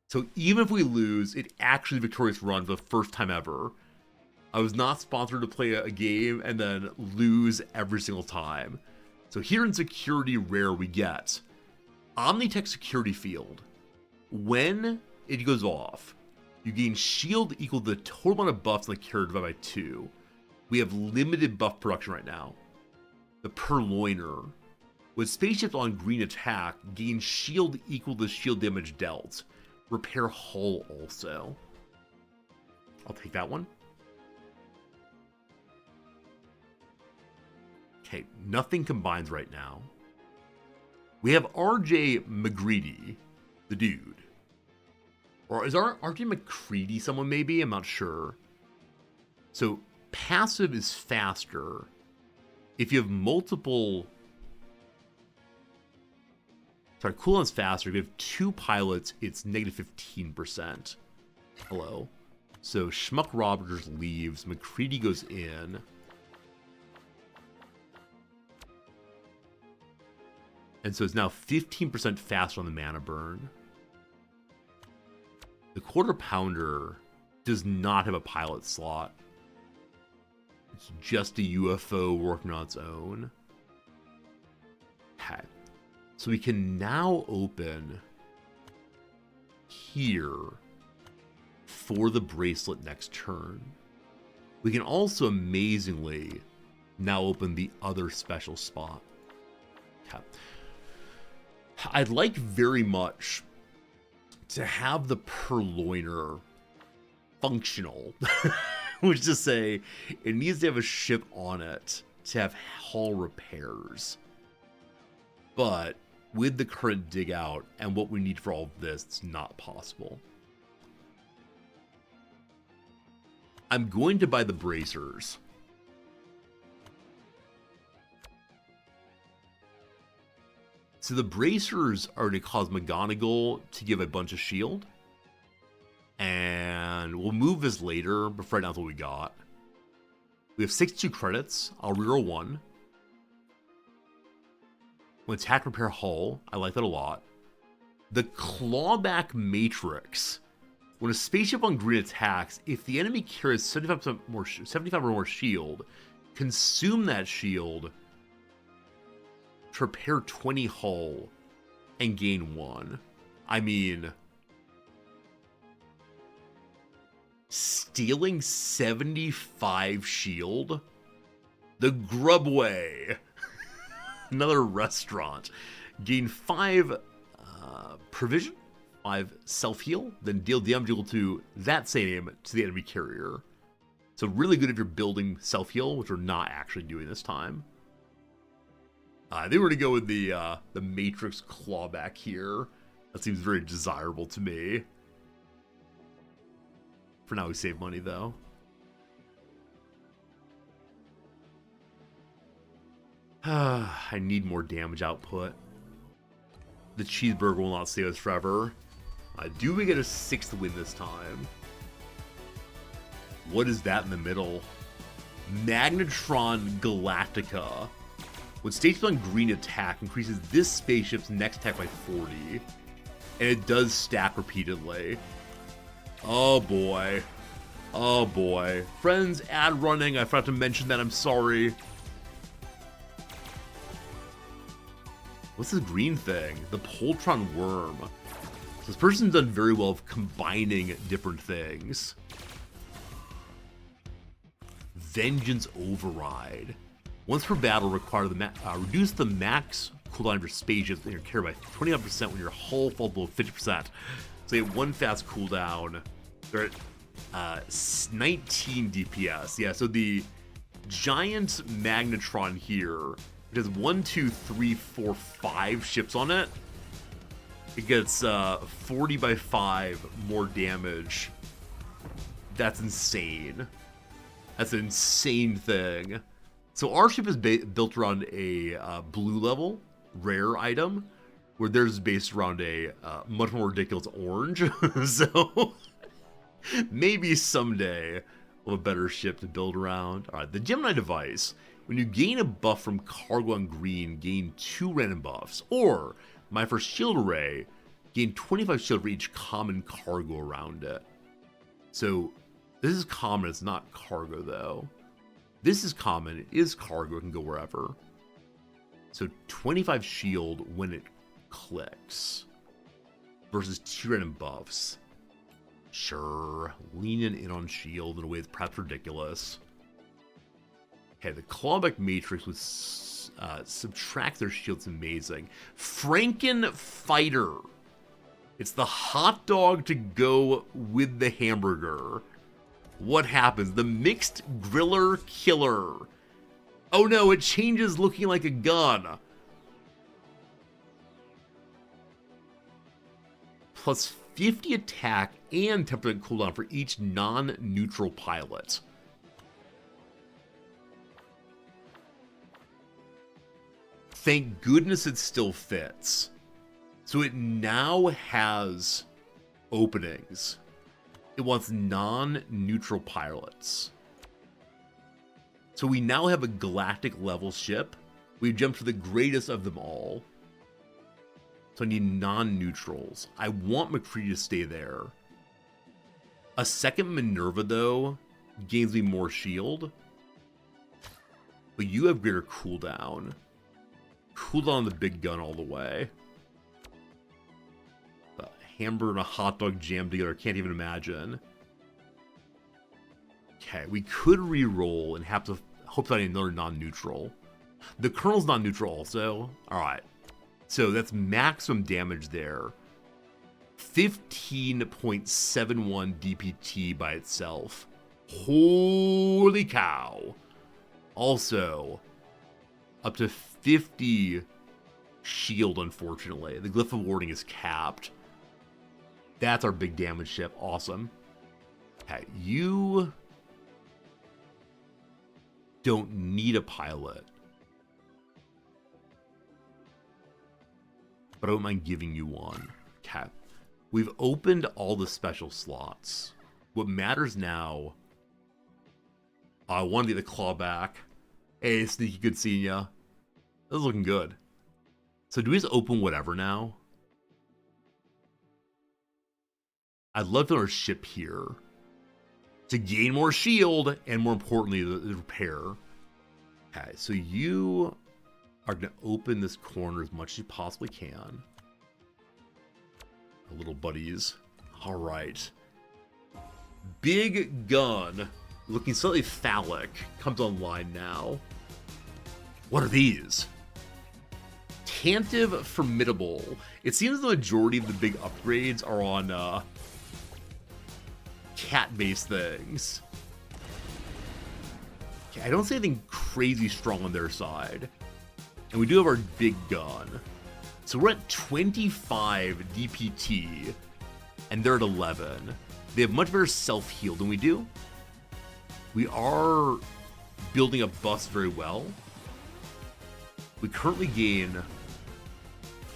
So even if we lose, it actually is a victorious run for the first time ever. I was not sponsored to play a game and then lose every single time. So here in security rare we get Omnitech security field. When it goes off, you gain shield equal to the total amount of buffs in the carrier divided by 2. We have limited buff production right now. The Purloiner. With spaceships on green attack, gain shield equal to shield damage dealt. Repair hull also. I'll take that one. Okay, nothing combines right now. We have RJ McGreedy, the dude. Or is RJ McCready someone maybe? I'm not sure. So passive is faster. If you have multiple... Sorry, cooldown's faster. If you have 2 pilots, it's negative 15%. Hello. So Schmuck Rogers leaves. McCready goes in. And so it's now 15% faster on the mana burn. The Quarter Pounder does not have a pilot slot. It's just a UFO working on its own. Okay. So we can now open here for the bracelet next turn. We can also amazingly now open the other special spot. Okay. I'd like very much to have the Purloiner functional, which is to say it needs to have a ship on it to have hull repairs. But with the current dig out and what we need for all of this, it's not possible. I'm going to buy the bracers. So the bracers are going to cause McGonagall to give a bunch of shield. And we'll move this later, but for right now that's what we got. We have 62 credits. I'll reroll 1. When attack repair hull, I like that a lot. The clawback matrix. When a spaceship on green attacks, if the enemy carries 75 or more shield, consume that shield to repair 20 hull and gain 1. I mean, stealing 75 shield? The Grubway. Another restaurant. Gain 5 provision, 5 self-heal, then deal damage equal to that same to the enemy carrier. So really good if you're building self-heal, which we're not actually doing this time. They were to go with the Matrix clawback here. That seems very desirable to me. For now, we save money though. I need more damage output. The cheeseburger will not stay with us forever. Do we get a 6th win this time? What is that in the middle? Magnetron Galactica. When stationed on green attack, increases this spaceship's next attack by 40. And it does stack repeatedly. Oh boy. Oh boy. Friends, ad running. I forgot to mention that. I'm sorry. What's this green thing? The Poltron Worm. So this person's done very well of combining different things. Vengeance Override. Once per battle, require the reduce the max cooldown of your spaceships in your carrier by 25% when your hull falls below 50%. So you get 1 fast cooldown. They're at 19 DPS. Yeah, so the giant Magnetron here, it has 1, 2, 3, 4, 5 ships on it. It gets 40 by 5 more damage. That's insane. That's an insane thing. So our ship is built around a blue level rare item, where theirs is based around a much more ridiculous orange. So maybe someday we'll have a better ship to build around. All right, the Gemini device. When you gain a buff from cargo on green, gain 2 random buffs. Or, my first shield array, gain 25 shield for each common cargo around it. So, this is common, it's not cargo though. This is common, it is cargo, it can go wherever. So, 25 shield when it clicks. Versus 2 random buffs. Sure, leaning in on shield in a way that's perhaps ridiculous. Okay, the clawback matrix would subtract their shields. Amazing. Franken Fighter. It's the hot dog to go with the hamburger. What happens? The mixed griller killer. Oh no, it changes looking like a gun. Plus 50 attack and 10% cooldown for each non-neutral pilot. Thank goodness it still fits. So it now has openings. It wants non-neutral pilots. So we now have a galactic level ship. We've jumped to the greatest of them all. So I need non-neutrals. I want McCree to stay there. A second Minerva, though, gains me more shield. But you have greater cooldown. Cooldown on the big gun all the way. A hamburger and a hot dog jammed together. Can't even imagine. Okay, we could re-roll and have to hope that I need another non-neutral. The Colonel's non-neutral also. Alright. So that's maximum damage there. 15.71 DPT by itself. Holy cow. Also, up to 50 shield, unfortunately. The Glyph of Warding is capped. That's our big damage ship. Awesome. Okay, you don't need a pilot. But I don't mind giving you one. Okay. We've opened all the special slots. What matters now... I want to get the claw back. Hey, Sneaky, good seeing ya. This is looking good. So do we just open whatever now? I'd love to our ship here to gain more shield and, more importantly, the repair. Okay, so you are going to open this corner as much as you possibly can. Our little buddies. All right. Big gun, looking slightly phallic, comes online now. What are these? Tantive Formidable. It seems the majority of the big upgrades are on cat-based things. Okay, I don't see anything crazy strong on their side. And we do have our big gun. So we're at 25 DPT, and they're at 11. They have much better self-heal than we do. We are building up buffs very well. We currently gain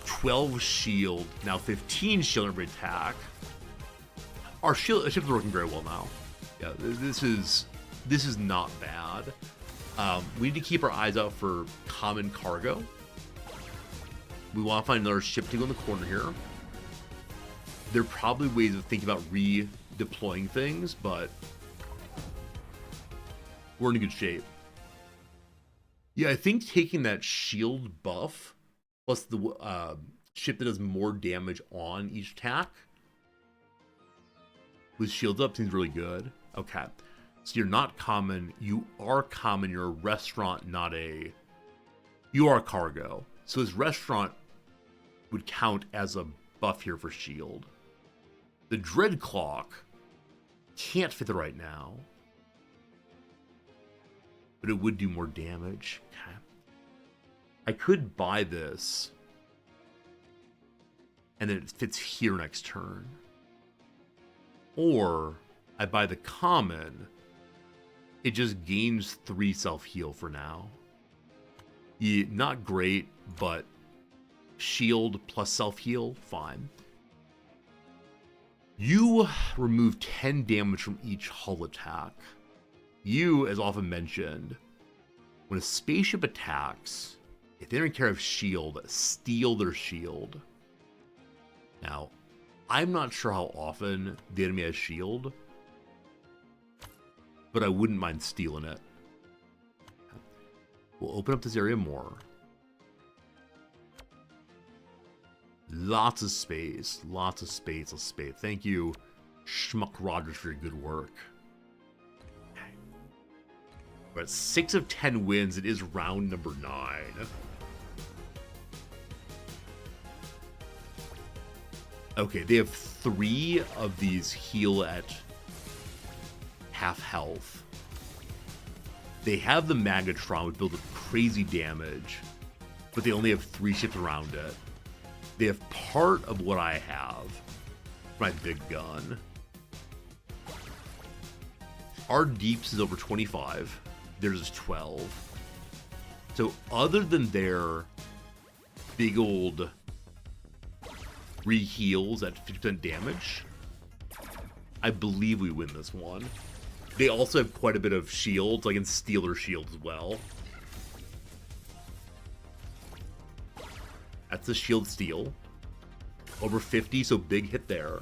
12 shield, now 15 shield every attack. Our ships are working very well now. Yeah, this is not bad. We need to keep our eyes out for common cargo. We want to find another ship to go in the corner here. There are probably ways of thinking about redeploying things, but we're in good shape. Yeah, I think taking that shield buff plus the ship that does more damage on each attack with shields up seems really good. Okay, so you're not common, you are common, you're a restaurant, not a... You are cargo. So this restaurant would count as a buff here for shield. The Dread Clock can't fit it right now, but it would do more damage. Okay. I could buy this, and then it fits here next turn. Or I buy the common. It just gains 3 self-heal for now. Yeah, not great, but shield plus self-heal, fine. You remove 10 damage from each hull attack. You, as often mentioned, when a spaceship attacks, if they don't care of shield, steal their shield. Now, I'm not sure how often the enemy has shield, but I wouldn't mind stealing it. We'll open up this area more. Lots of space, lots of space, lots of space. Thank you, Schmuck Rogers, for your good work. Okay. We're at 6 of 10 wins. It is round number 9. Okay, they have 3 of these heal at half health. They have the Magatron, which builds up crazy damage, but they only have 3 ships around it. They have part of what I have, my big gun. Our deeps is over 25. Theirs is 12. So other than their big old re-heals at 50% damage, I believe we win this one. They also have quite a bit of shields. I can steal their shields as well. That's a shield steal. Over 50, so big hit there.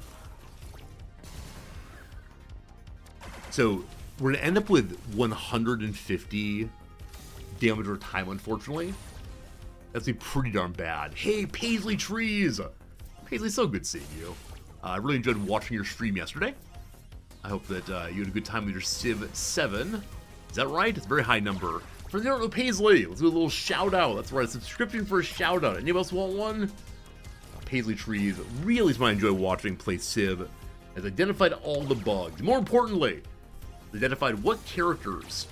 So we're going to end up with 150 damage over time, unfortunately. That's pretty darn bad. Hey, Paisley Trees! Paisley, so good seeing you. I really enjoyed watching your stream yesterday. I hope that you had a good time with your Civ 7. Is that right? It's a very high number. For the art of Paisley, let's do a little shout out. That's right, a subscription for a shout out. Anybody else want one? Paisley Trees really is what I enjoy watching play Civ. Has identified all the bugs. More importantly, identified what characters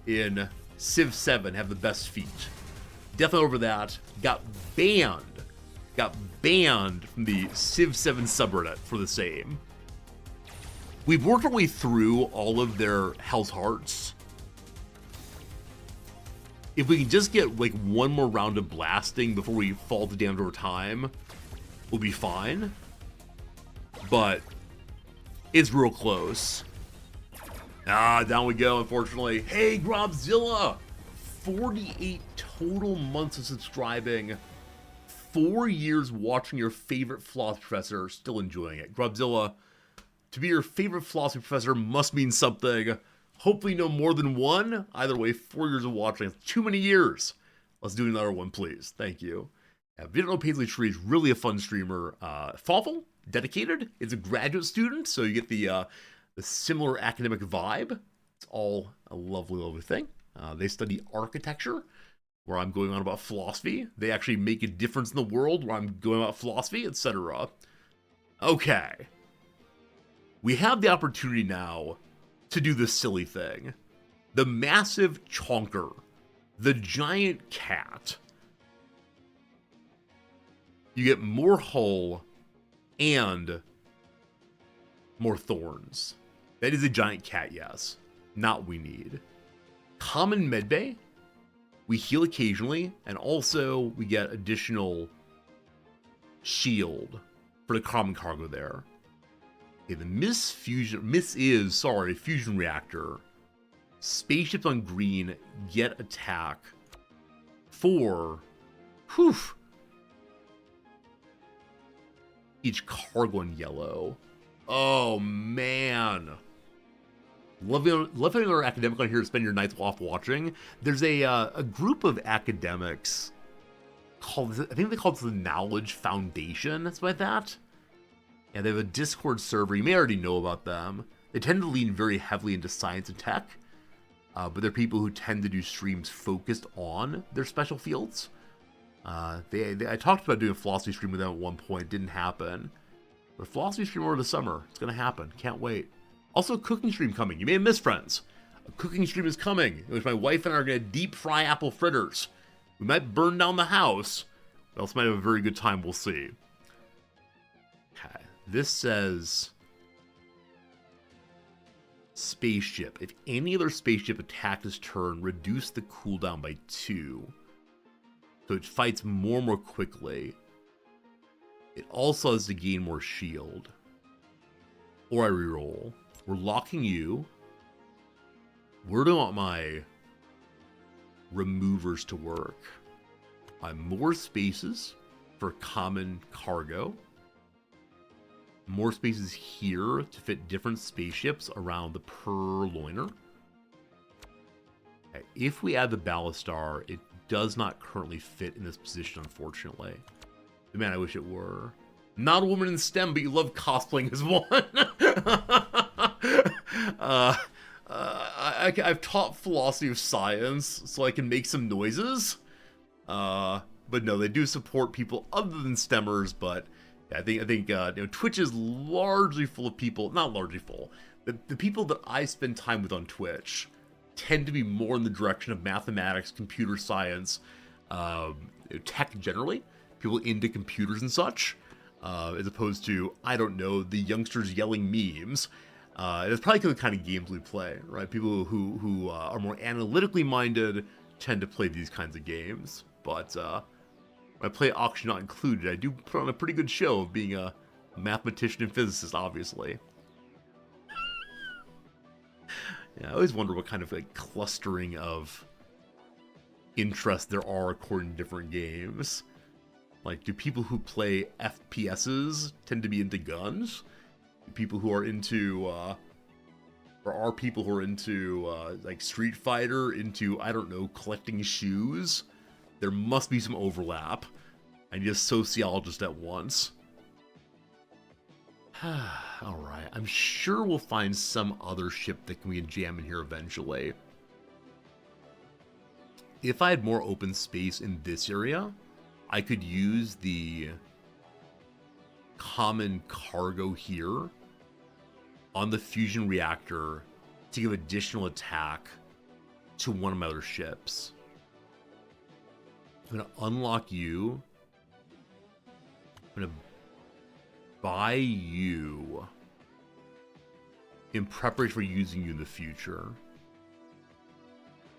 in Civ 7 have the best feet. Definitely over that. Got banned from the Civ 7 subreddit for the same. We've worked our way through all of their Hell's Hearts. If we can just get like one more round of blasting before we fall to damage over time, we'll be fine. But it's real close. Down we go, unfortunately. Hey, Grobzilla! 48 total months of subscribing. 4 years watching your favorite Floss Professor. Still enjoying it. Grobzilla, To be your favorite philosophy professor must mean something. Hopefully no more than one. Either way, 4 years of watching. That's too many years. Let's do another one, please. Thank you. Yeah, if you don't know, Paisley Tree is really a fun streamer. Thoughtful, dedicated. It's a graduate student, so you get the similar academic vibe. It's all a lovely, lovely thing. They study architecture, where I'm going on about philosophy. They actually make a difference in the world, where I'm going about philosophy, etc. Okay. We have the opportunity now to do this silly thing. The massive chonker. The giant cat. You get more hull and more thorns. That is a giant cat, yes. Not what we need. Common medbay. We heal occasionally, and also we get additional shield for the common cargo there. Okay, the fusion reactor. Spaceships on green get attack for each cargo in yellow. Oh man. Loving our academic on here to spend your nights off watching. There's a group of academics called, I think they call it the Knowledge Foundation, that's like that. Yeah, they have a Discord server. You may already know about them. They tend to lean very heavily into science and tech, but they're people who tend to do streams focused on their special fields. I talked about doing a philosophy stream with them at one point. It didn't happen. But a philosophy stream over the summer. It's going to happen. Can't wait. Also, a cooking stream coming. You may have missed, friends. A cooking stream is coming, in which my wife and I are going to deep fry apple fritters. We might burn down the house, but also might have a very good time. We'll see. Okay. This says spaceship. If any other spaceship attacked this turn, reduce the cooldown by 2. So it fights more quickly. It also has to gain more shield. Or I reroll. We're locking you. Where do I want my removers to work? More spaces for common cargo. More spaces here to fit different spaceships around the purloiner. Okay, if we add the Ballastar, it does not currently fit in this position, unfortunately. Man, I wish it were. Not a woman in STEM, but you love cosplaying as one. I've taught philosophy of science, so I can make some noises. But no, they do support people other than STEMers. But yeah, I think Twitch is largely full of people. Not largely full. The people that I spend time with on Twitch tend to be more in the direction of mathematics, computer science, tech generally. People into computers and such. As opposed to, I don't know, the youngsters yelling memes. It's probably the kind of games we play, right? People who are more analytically minded tend to play these kinds of games. But when I play Auction Not Included, I do put on a pretty good show of being a mathematician and physicist, obviously. Yeah, I always wonder what kind of clustering of interests there are according to different games. Like, do people who play FPSs tend to be into guns? Do people who are into, or are people who are into, like, Street Fighter, into, I don't know, collecting shoes? There must be some overlap. I need a sociologist at once. Alright, I'm sure we'll find some other ship that can we jam in here eventually. If I had more open space in this area, I could use the common cargo here on the fusion reactor to give additional attack to one of my other ships. I'm going to unlock you. I'm going to buy you in preparation for using you in the future.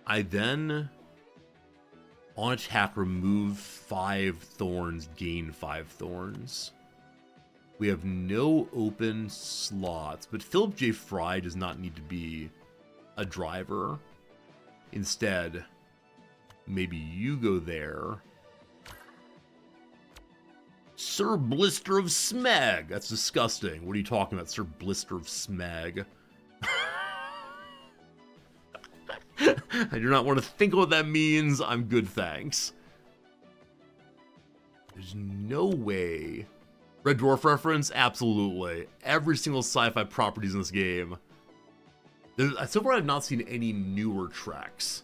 I then, on attack, remove 5 thorns, gain 5 thorns. We have no open slots, but Philip J. Fry does not need to be a driver. Instead, maybe you go there Sir Blister of Smeg. That's disgusting. What are you talking about, Sir Blister of Smeg? I do not want to think what that means. I'm good, thanks. There's no way. Red Dwarf reference? Absolutely. Every single sci-fi properties in this game. So far, I've not seen any newer treks.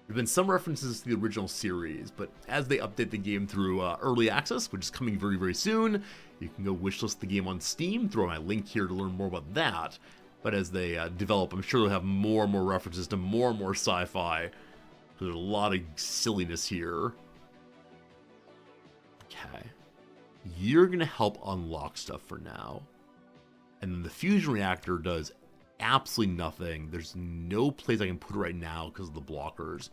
There have been some references to the original series, but as they update the game through early access, which is coming very, very soon, you can go wishlist the game on Steam, throw my link here to learn more about that. But as they develop, I'm sure they'll have more and more references to more and more sci-fi. There's a lot of silliness here. Okay. You're going to help unlock stuff for now. And then the fusion reactor does absolutely nothing. There's no place I can put it right now because of the blockers.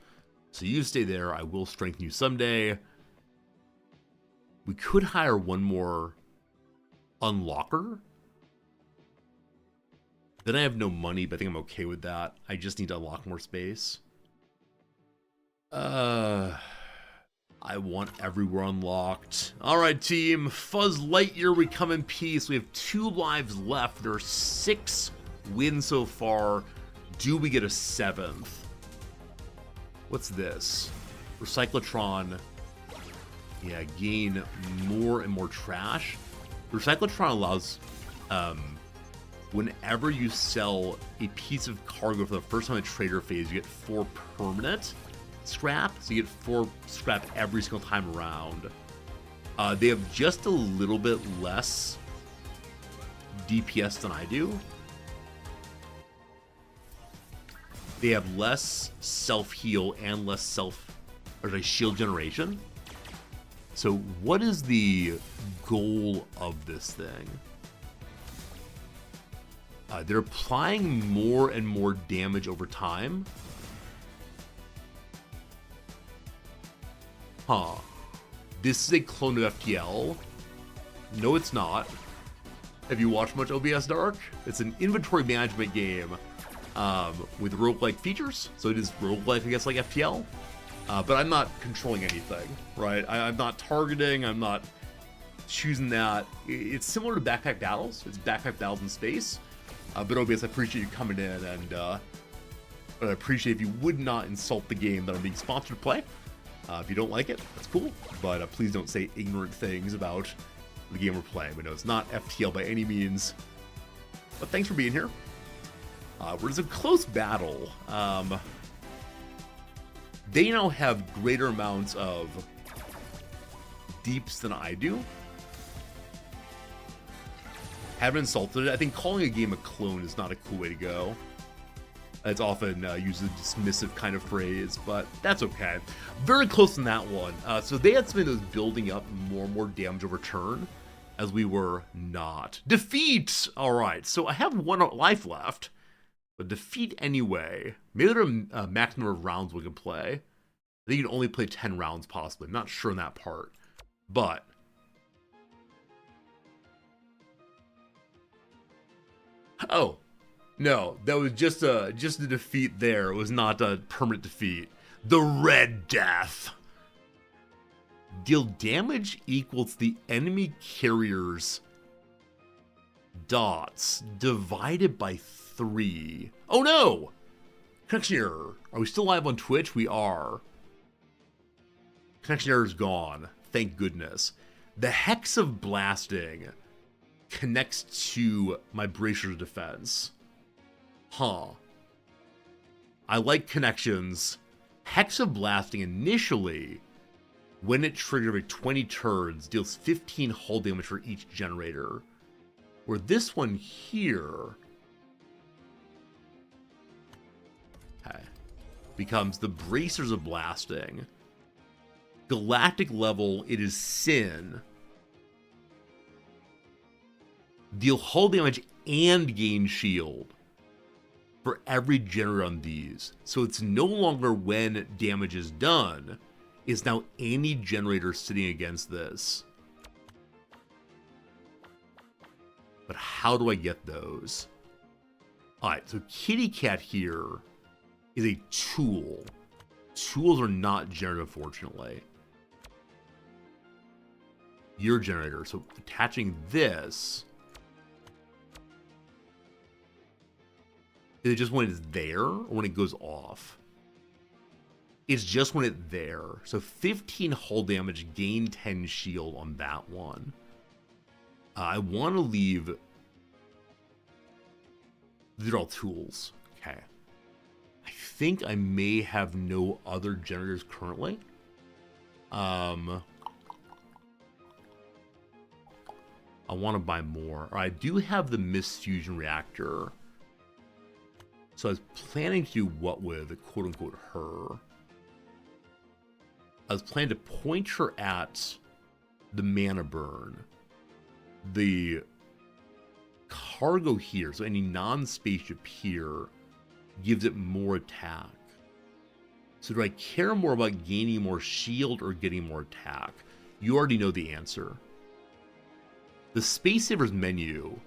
So you stay there. I will strengthen you someday. We could hire one more unlocker. Then I have no money, but I think I'm okay with that. I just need to unlock more space. I want everywhere unlocked. Alright, team. Fuzz Lightyear, we come in peace. We have 2 lives left. There are 6 wins so far. Do we get a 7th? What's this? Recyclotron. Yeah, gain more and more trash. Recyclotron allows... whenever you sell a piece of cargo for the first time in trader phase, you get 4 permanent scrap. So you get 4 scrap every single time around. They have just a little bit less DPS than I do. They have less self-heal and less shield generation. So what is the goal of this thing? They're applying more and more damage over time. Huh. This is a clone of FTL. No, it's not. Have you watched much OBS Dark? It's an inventory management game with roguelike features. So it is roguelike, I guess, like FTL. But I'm not controlling anything, right? I'm not targeting. I'm not choosing that. It's similar to Backpack Battles. It's Backpack Battles in space. But OBS, I appreciate you coming in, and I appreciate if you would not insult the game that I'm being sponsored to play. If you don't like it, that's cool, but please don't say ignorant things about the game we're playing. But no, it's not FTL by any means. But thanks for being here. It's a close battle. They now have greater amounts of deeps than I do. Haven't insulted it. I think calling a game a clone is not a cool way to go. It's often used as a dismissive kind of phrase, but that's okay. Very close in that one. So they had something that was building up more and more damage over turn, as we were not. Defeat! Alright, so I have 1 life left, but defeat anyway. Maybe there are a max number of rounds we can play. I think you can only play 10 rounds possibly. I'm not sure on that part. But oh, no, that was just a defeat there. It was not a permanent defeat. The Red Death. Deal damage equal to the enemy carrier's dots divided by 3. Oh no! Connection error. Are we still live on Twitch? We are. Connection error is gone. Thank goodness. The Hex of Blasting connects to my Bracier's defense. Huh. I like connections. Hex of Blasting initially, when it triggered every 20 turns, deals 15 hull damage for each generator. Where this one here becomes the Bracers of Blasting. Galactic level, it is Sin. Deal hull damage and gain shield for every generator on these. So it's no longer when damage is done. It's now any generator sitting against this. But how do I get those? Alright, so Kitty Cat here is a tool. Tools are not generative, fortunately. your generator. So attaching this, is it just when it's there or when it goes off? It's just when it's there. So 15 hull damage, gain 10 shield on that one. I want to leave... These are all tools. Okay. I think I may have no other generators currently. I want to buy more. I do have the Mist Fusion Reactor. So I was planning to do what with, quote-unquote, her. I was planning to point her at the mana burn. The cargo here, so any non-spaceship here, gives it more attack. So do I care more about gaining more shield or getting more attack? You already know the answer. The Space Savers menu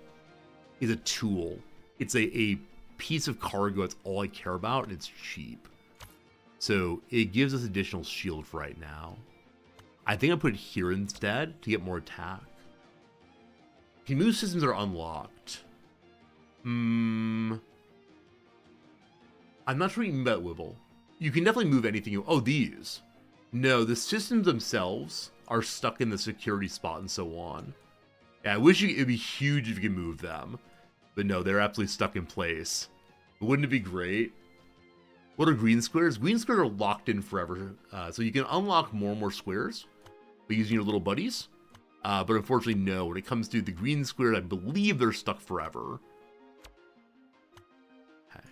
is a tool. It's a piece of cargo. That's all I care about, and it's cheap. So it gives us additional shield for right now. I think I put it here instead to get more attack. Can move systems that are unlocked? I'm not sure what you mean by that, Wibble. You can definitely move anything. Oh, these. No, the systems themselves are stuck in the security spot and so on. Yeah, I wish it'd be huge if you could move them. But no, they're absolutely stuck in place. But wouldn't it be great? What are green squares? Green squares are locked in forever. So you can unlock more and more squares by using your little buddies. But unfortunately, no. When it comes to the green squares, I believe they're stuck forever. Okay.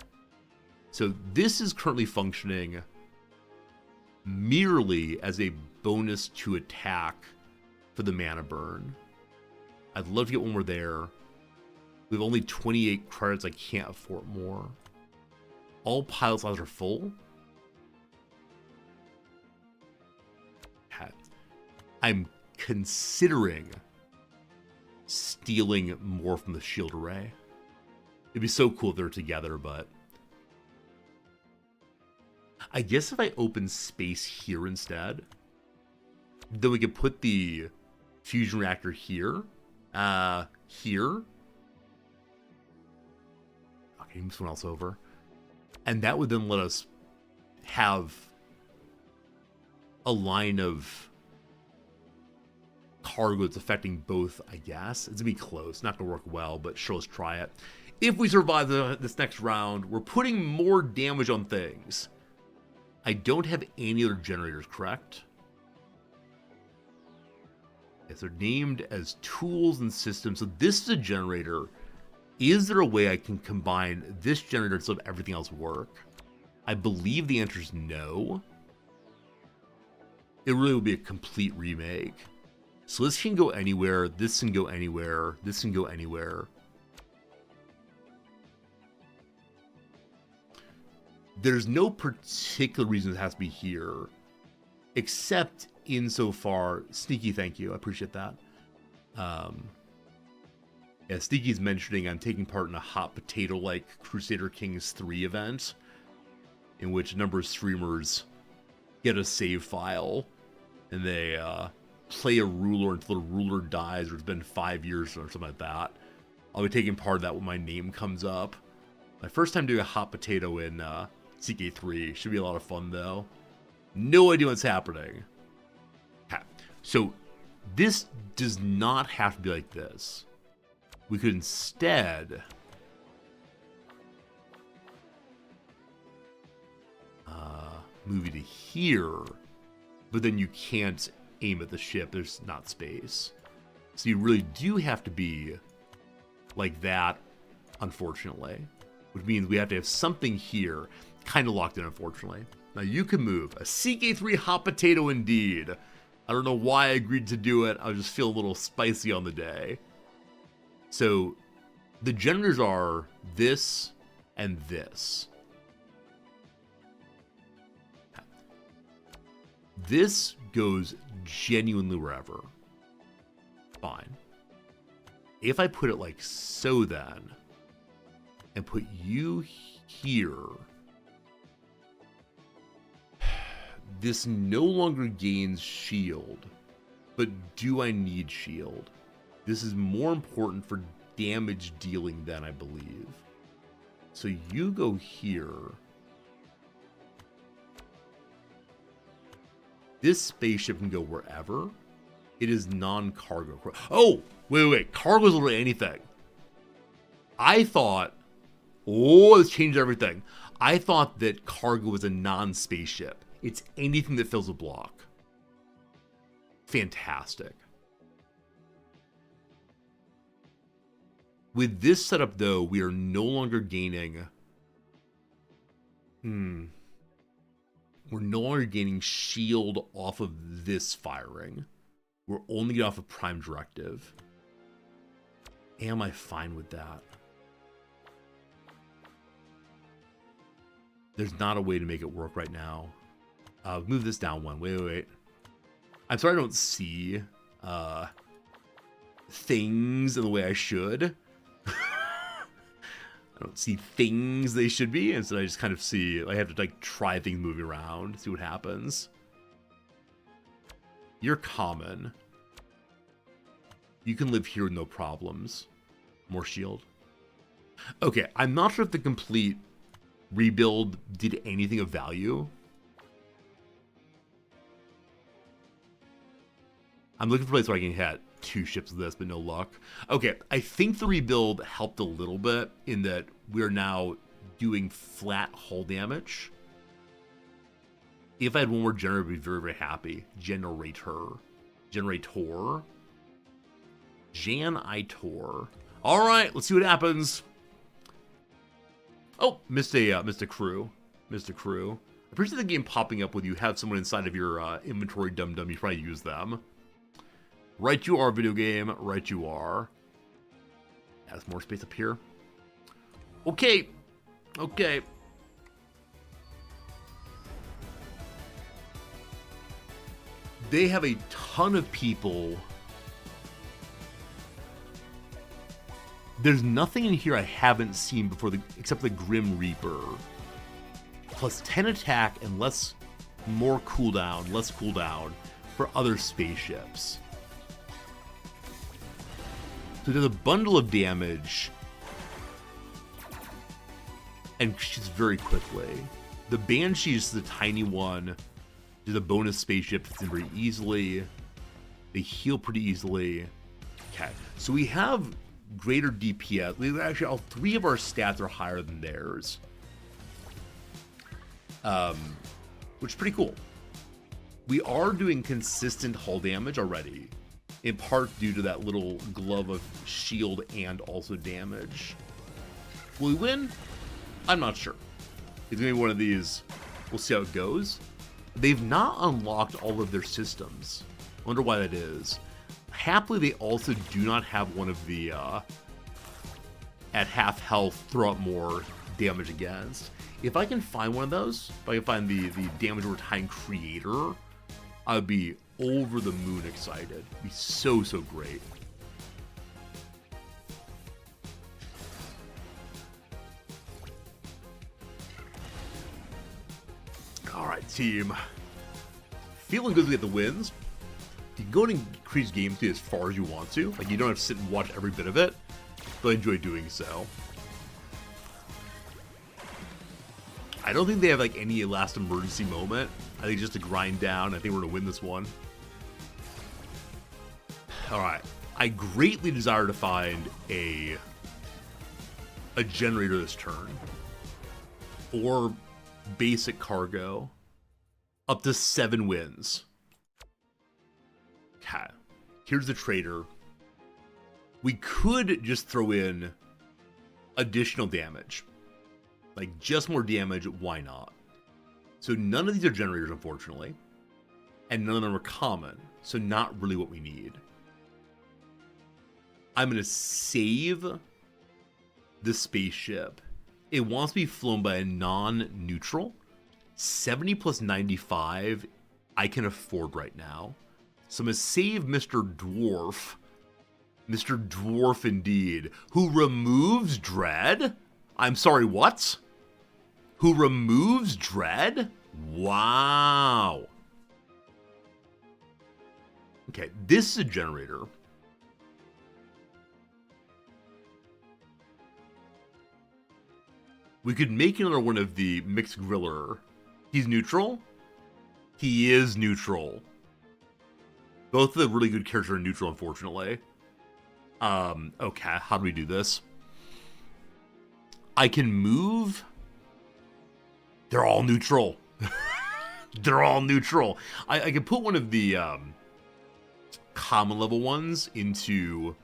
So this is currently functioning merely as a bonus to attack for the mana burn. I'd love to get one more there. We have only 28 credits. I can't afford more. All pilot slots are full. I'm considering stealing more from the shield array. It'd be so cool if they're together, but I guess if I open space here instead, then we could put the fusion reactor here. Here. Okay, move someone else over. And that would then let us have a line of cargo that's affecting both, I guess. It's going to be close. Not going to work well, but sure, let's try it. If we survive this next round, we're putting more damage on things. I don't have any other generators, correct? Yes, they're named as tools and systems. So this is a generator. Is there a way I can combine this generator to let everything else work? I believe the answer is no. It really would be a complete remake. So this can go anywhere, this can go anywhere, this can go anywhere. There's no particular reason it has to be here, except insofar, Sneaky, thank you, I appreciate that. Yeah, Sneaky's mentioning I'm taking part in a hot potato-like Crusader Kings 3 event, in which a number of streamers get a save file, and they play a ruler until the ruler dies, or it's been 5 years or something like that. I'll be taking part of that when my name comes up. My first time doing a hot potato in CK3. Should be a lot of fun, though. No idea what's happening. Okay. So, this does not have to be like this. We could instead move you to here, but then you can't aim at the ship. There's not space. So you really do have to be like that, unfortunately. Which means we have to have something here, kind of locked in, unfortunately. Now you can move. A CK3 hot potato indeed. I don't know why I agreed to do it. I just feel a little spicy on the day. So the generators are this and this. This goes genuinely wherever. Fine. If I put it like so then, and put you here, this no longer gains shield, But do I need shield? This is more important for damage dealing than I believe. So you go here. This spaceship can go wherever. It is non-cargo. Oh, wait. Cargo's literally anything. I thought, oh, this changed everything. I thought that cargo was a non-spaceship. It's anything that fills a block. Fantastic. With this setup, though, we are no longer gaining... We're no longer gaining shield off of this firing. We're only getting off of prime directive. Am I fine with that? There's not a way to make it work right now. Move this down one. Wait. I'm sorry I don't see things in the way I should. I don't see things they should be, and so I just kind of see, I have to like try things moving around, see what happens. You're common. You can live here with no problems. More shield. Okay, I'm not sure if the complete rebuild did anything of value. I'm looking for a place where I can hit 2 ships of this, but no luck. Okay, I think the rebuild helped a little bit in that we're now doing flat hull damage. If I had one more generator, I'd be very, very happy. Generator. All right, let's see what happens. Oh, missed a crew. I appreciate the game popping up with you have someone inside of your inventory, dum-dum. You probably use them. Right you are, video game. Right you are. Has more space up here. Okay. They have a ton of people. There's nothing in here I haven't seen before, except the Grim Reaper. Plus 10 attack and less cooldown for other spaceships. So there's a bundle of damage, and she's very quickly. The Banshee is the tiny one. There's a bonus spaceship that's in very easily. They heal pretty easily. Okay, so we have greater DPS. We actually, all 3 of our stats are higher than theirs, which is pretty cool. We are doing consistent hull damage already, in part due to that little glove of shield and also damage. Will we win? I'm not sure. It's going to be one of these. We'll see how it goes. They've not unlocked all of their systems. I wonder why that is. Happily, they also do not have one of the, at half health, throw out more damage against. If I can find one of those, if I can find the damage over time creator, I would be over the moon excited. It'd be so great. Alright, team. Feeling good to get the wins. You can go and increase game speed as far as you want to. Like, you don't have to sit and watch every bit of it, but I enjoy doing so. I don't think they have like any last emergency moment. I think just to grind down. I think we're gonna win this one. Alright. I greatly desire to find a generator this turn. Or basic cargo. Up to 7 wins. Okay. Here's the trader. We could just throw in additional damage. Like, just more damage, why not? So none of these are generators, unfortunately. And none of them are common. So not really what we need. I'm going to save the spaceship. It wants to be flown by a non-neutral. 70 plus 95, I can afford right now. So I'm going to save Mr. Dwarf. Mr. Dwarf indeed. Who removes Dread? I'm sorry, what? Who removes Dread? Wow. Okay, this is a generator. We could make another one of the mixed griller. He's neutral? He is neutral. Both of the really good characters are neutral, unfortunately. Okay, how do we do this? I can move. They're all neutral. They're all neutral. I can put one of the common level ones into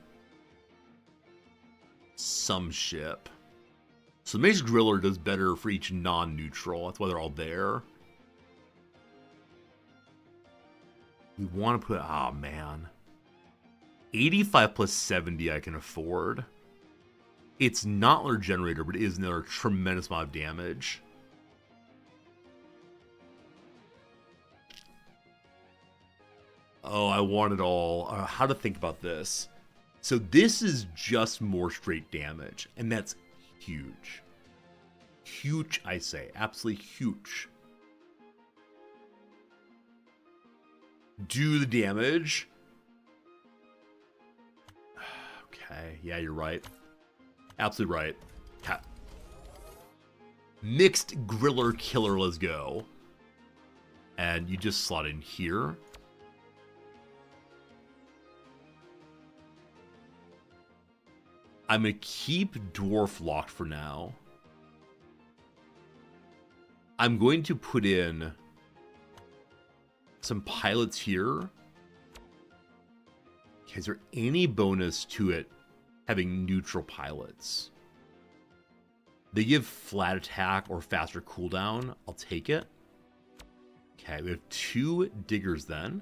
some ship. So the Mage Griller does better for each non-neutral. That's why they're all there. We want to put... Oh, man. 85 plus 70 I can afford. It's not another generator, but it is another tremendous amount of damage. Oh, I want it all. How to think about this. So this is just more straight damage, and that's huge. Huge, I say. Absolutely huge. Do the damage. Okay, yeah, you're right. Absolutely right. Okay. Mixed Griller Killer, let's go. And you just slot in here. I'm going to keep Dwarf locked for now. I'm going to put in some pilots here. Okay, is there any bonus to it having neutral pilots? They give flat attack or faster cooldown. I'll take it. Okay, we have 2 diggers then.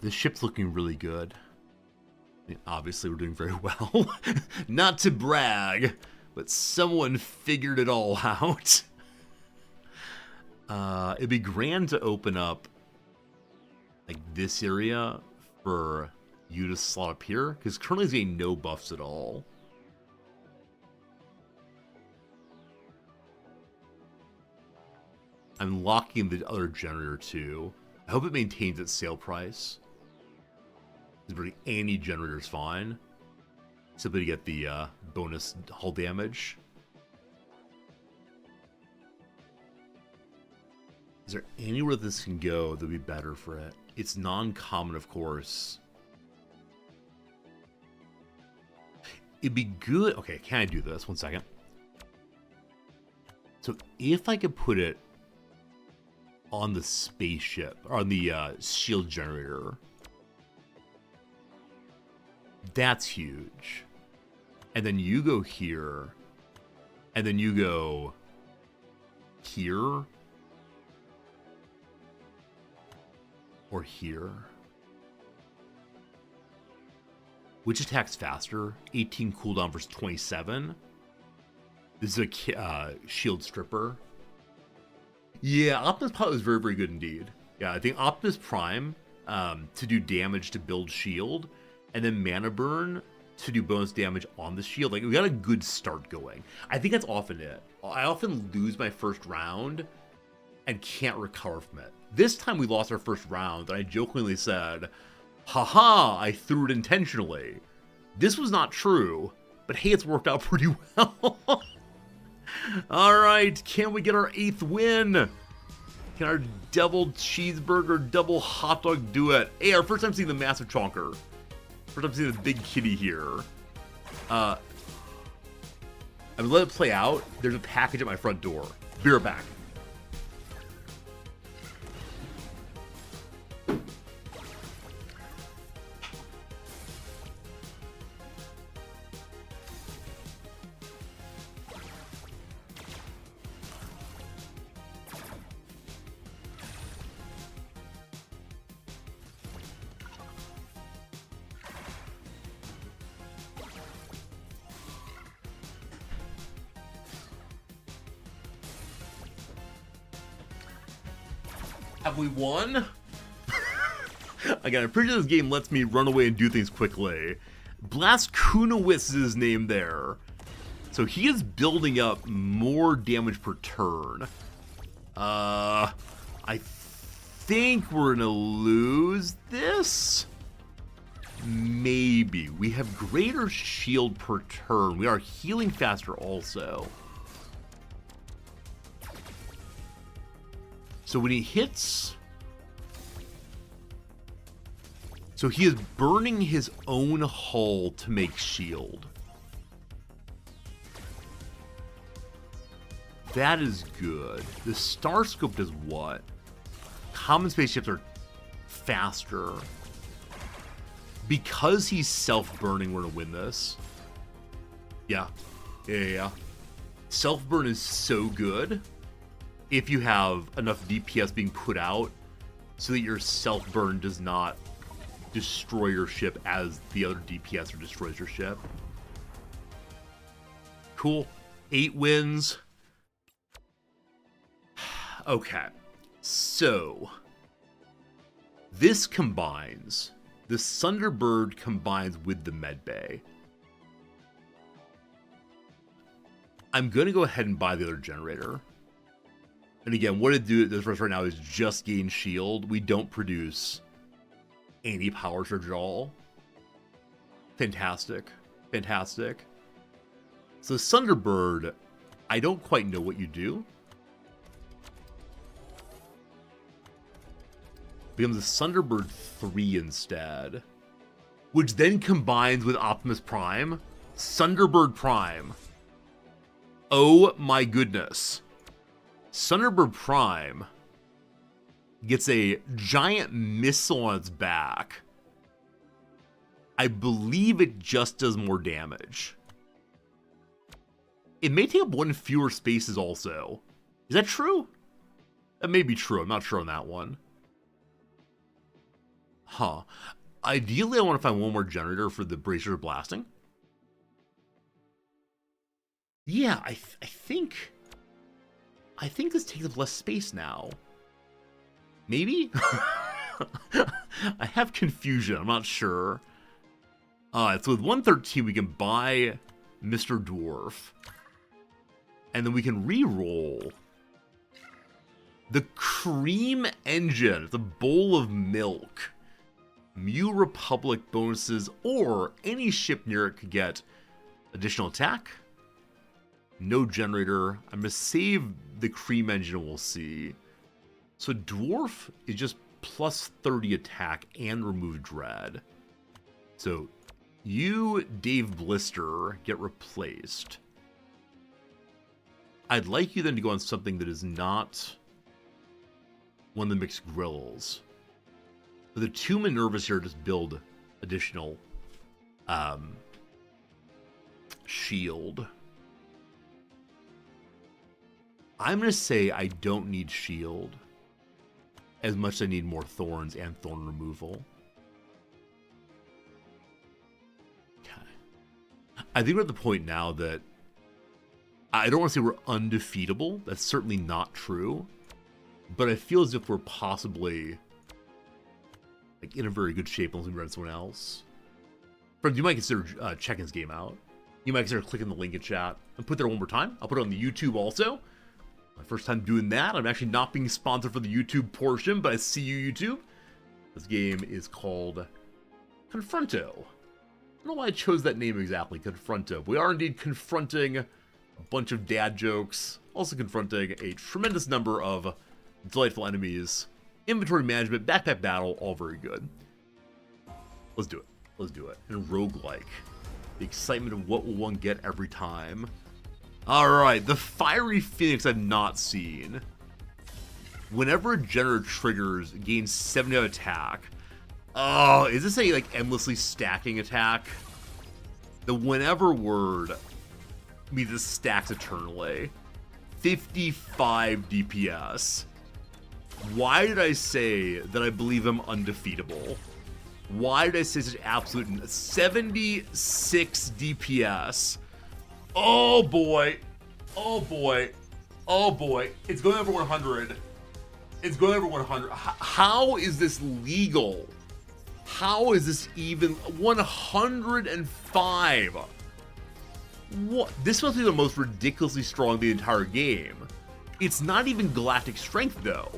This ship's looking really good. I mean, obviously, we're doing very well. Not to brag, but someone figured it all out. It'd be grand to open up like this area for you to slot up here, because currently he's getting no buffs at all. I'm locking the other generator too. I hope it maintains its sale price. Really, any generator is fine. Simply to get the bonus hull damage. Is there anywhere this can go that'd be better for it? It's non-common, of course. It'd be good. Okay, can I do this? 1 second. So if I could put it on the spaceship, or on the shield generator, that's huge. And then you go here, and then you go here, or here. Which attacks faster? 18 cooldown versus 27. This is a shield stripper. Yeah, Optimus Pilot is very, very good indeed. Yeah, I think Optimus Prime to do damage to build shield, and then Mana Burn to do bonus damage on the shield. Like, we got a good start going. I think that's often it. I often lose my first round and can't recover from it. This time we lost our first round, and I jokingly said, haha, I threw it intentionally. This was not true, but hey, it's worked out pretty well. Alright, can we get our 8th win? Can our double cheeseburger, double hot dog do it? Hey, our first time seeing the massive chonker. First time seeing the big kitty here. I'm gonna let it play out. There's a package at my front door. Be right back. Have we won? Again, I'm pretty sure this game lets me run away and do things quickly. Blaskunowitz is his name there. So he is building up more damage per turn. I think we're gonna lose this. Maybe. We have greater shield per turn. We are healing faster also. So when he hits... So he is burning his own hull to make shield. That is good. The Star Scope does what? Common spaceships are faster. Because he's self-burning, we're going to win this. Yeah. Yeah. Self-burn is so good if you have enough DPS being put out so that your self-burn does not destroy your ship as the other DPS destroys your ship. Cool. 8 wins. Okay. So, this combines... The Thunderbird combines with the Medbay. I'm going to go ahead and buy the other generator. And again, what it does for us right now is just gain shield. We don't produce any power surge at all. Fantastic. Fantastic. So Thunderbird, I don't quite know what you do. Becomes a Thunderbird 3 instead, which then combines with Optimus Prime. Thunderbird Prime. Oh my goodness. Thunderbird Prime gets a giant missile on its back. I believe it just does more damage. It may take up 1 fewer spaces also. Is that true? That may be true. I'm not sure on that one. Huh. Ideally, I want to find 1 more generator for the bracer blasting. Yeah, I think this takes up less space now. Maybe? I have confusion. I'm not sure. So with 113, we can buy Mr. Dwarf. And then we can re-roll the Cream Engine. It's a bowl of milk. Mu Republic bonuses, or any ship near it could get additional attack. No generator. I'm going to save the Cream Engine and we'll see. So Dwarf is just plus 30 attack and remove dread. So you, Dave Blister, get replaced. I'd like you then to go on something that is not one of the mixed grills. For the 2 Minervas here, just build additional shield. I'm going to say I don't need shield as much as I need more thorns and thorn removal. Okay. I think we're at the point now that I don't want to say we're undefeatable. That's certainly not true. But I feel as if we're possibly in a very good shape unless we run someone else. Friends, you might consider checking this game out. You might consider clicking the link in chat and put that one more time. I'll put it on the YouTube also. My first time doing that. I'm actually not being sponsored for the YouTube portion, but I see you, YouTube. This game is called Konfronto. I don't know why I chose that name exactly, Konfronto. We are indeed confronting a bunch of dad jokes, also confronting a tremendous number of delightful enemies. Inventory management, backpack battle, all very good. Let's do it. Let's do it. And roguelike. The excitement of what will one get every time. Alright, the Fiery Phoenix I've not seen. Whenever a generator triggers, gains 70 attack. Oh, is this a endlessly stacking attack? The whenever word means it stacks eternally. 55 DPS. Why did I say that I believe I'm undefeatable? Why did I say such absolute 76 DPS? Oh boy. Oh boy. Oh boy. It's going over 100. It's going over 100. How is this legal? How is this even 105? What? This must be the most ridiculously strong of the entire game. It's not even galactic strength, though.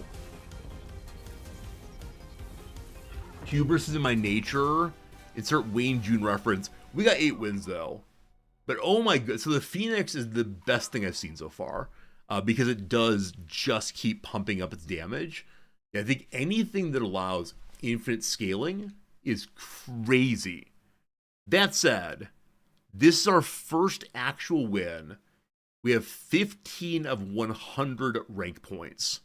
Hubris is in my nature. Insert Wayne June reference. We got 8 wins, though. But oh my god, so the Phoenix is the best thing I've seen so far. Because it does just keep pumping up its damage. I think anything that allows infinite scaling is crazy. That said, this is our first actual win. We have 15 of 100 rank points.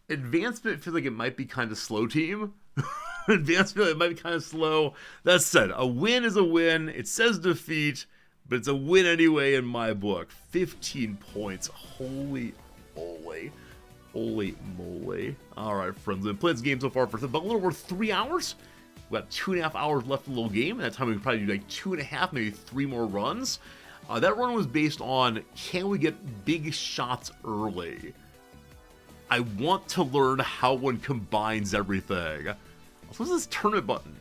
Advancement feels like it might be kind of slow, team. Advancement, it might be kind of slow. That said, a win is a win. It says defeat, but it's a win anyway in my book. 15 points. Holy moly. Holy moly. Alright, friends. We've been playing this game so far for about a little over 3 hours. We've got 2.5 hours left in the little game. At that time, we could probably do like 2.5, maybe 3 more runs. That run was based on, can we get big shots early? I want to learn how one combines everything. What's this tournament button?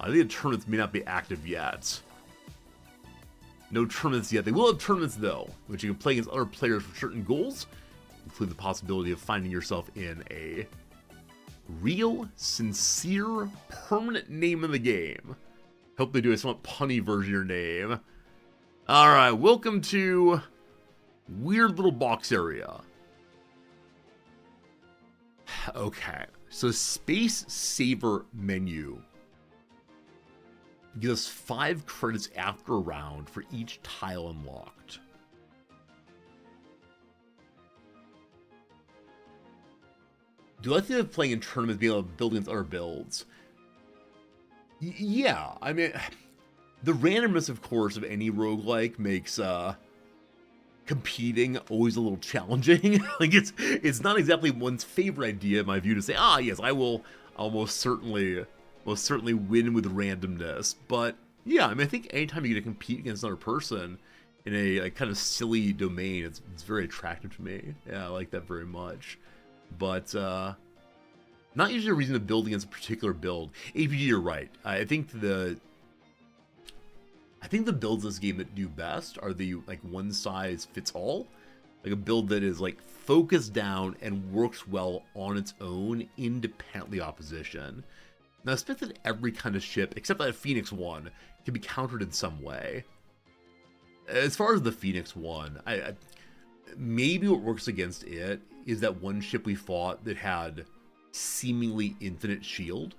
I think the tournaments may not be active yet. No tournaments yet. They will have tournaments, though, which you can play against other players for certain goals, including the possibility of finding yourself in a real, sincere, permanent name in the game. Hope they do a somewhat punny version of your name. Alright, welcome to weird little box area. Okay, so Space Saver menu gives us 5 credits after a round for each tile unlocked. Do I think of playing in tournaments being able to build against other builds? Yeah, I mean, the randomness, of course, of any roguelike makes competing always a little challenging. Like it's not exactly one's favorite idea, in my view, to say, yes, I will most certainly win with randomness. But yeah, I mean, I think anytime you get to compete against another person in a kind of silly domain, it's very attractive to me. Yeah, I like that very much. But not usually a reason to build against a particular build. APG, you're right. I think the builds in this game that do best are the like one size fits all, like a build that is like focused down and works well on its own, independently of opposition. Now, I expect that every kind of ship, except that Phoenix one, can be countered in some way. As far as the Phoenix one, I maybe what works against it is that one ship we fought that had seemingly infinite shield.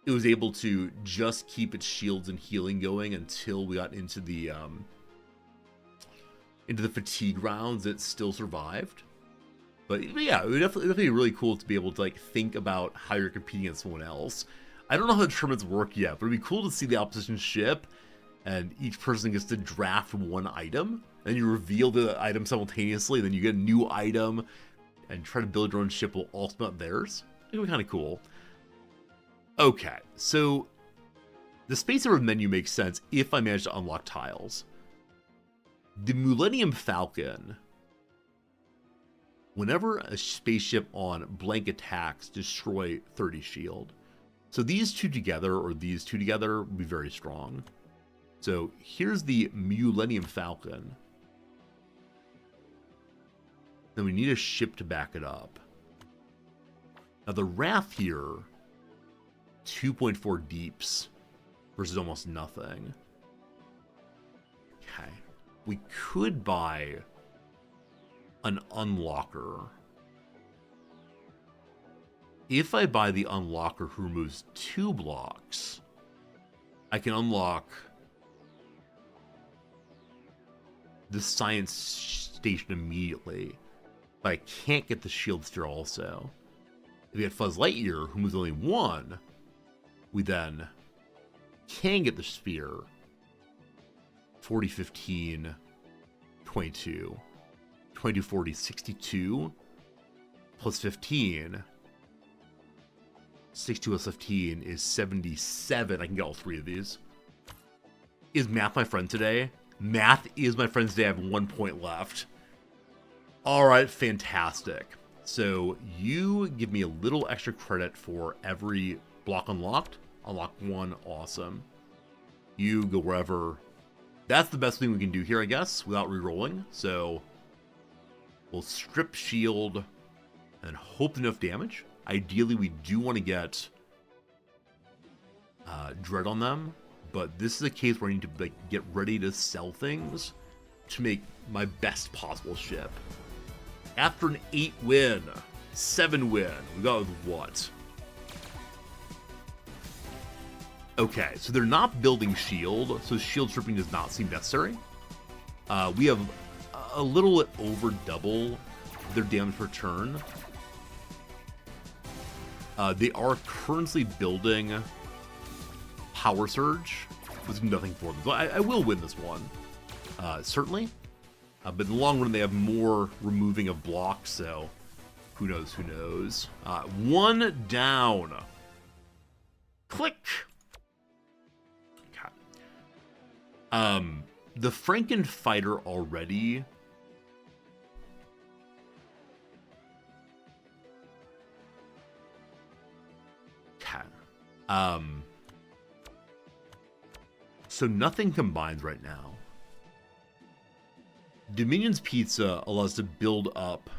It was able to just keep its shields and healing going until we got into the fatigue rounds. It still survived. But yeah, it would definitely be really cool to be able to like think about how you're competing against someone else. I don't know how the tournaments work yet, but it'd be cool to see the opposition ship, and each person gets to draft one item, and you reveal the item simultaneously, then you get a new item, and try to build your own ship while also not theirs. It'd be kind of cool. Okay, so the Space Saver menu makes sense if I manage to unlock tiles. The Millennium Falcon, whenever a spaceship on blank attacks, destroy 30 shield. So these two together, or these two together, would be very strong. So here's the Millennium Falcon. Then we need a ship to back it up. Now the Wrath here, 2.4 deeps versus almost nothing. Okay. We could buy an unlocker. If I buy the unlocker who removes 2 blocks, I can unlock the science station immediately, but I can't get the shield sphere also. If we had Fuzz Lightyear, who moves only 1, we then can get the sphere. 40, 15, 22, 22, 40, 62, plus 15. 62 plus 15 is 77. I can get all 3 of these. Is math my friend today? Math is my friend today. I have 1 point left. Alright, fantastic. So you give me a little extra credit for every block unlocked. Unlock 1, awesome. You go wherever That's the best thing we can do here, I guess, without re-rolling. So we'll strip shield and hope enough damage. Ideally, we do want to get Dread on them, but this is a case where I need to like get ready to sell things to make my best possible ship. After an 8 win, 7 win, we got with what? Okay, so they're not building shield, so shield stripping does not seem necessary. We have a little over double their damage per turn. They are currently building Power Surge. There's nothing for them. So I will win this one, certainly. But in the long run, they have more removing of blocks, so who knows, who knows. 1 down. Click. Okay. The Frankenfighter already... Okay. So nothing combines right now. Dominion's Pizza allows us to build up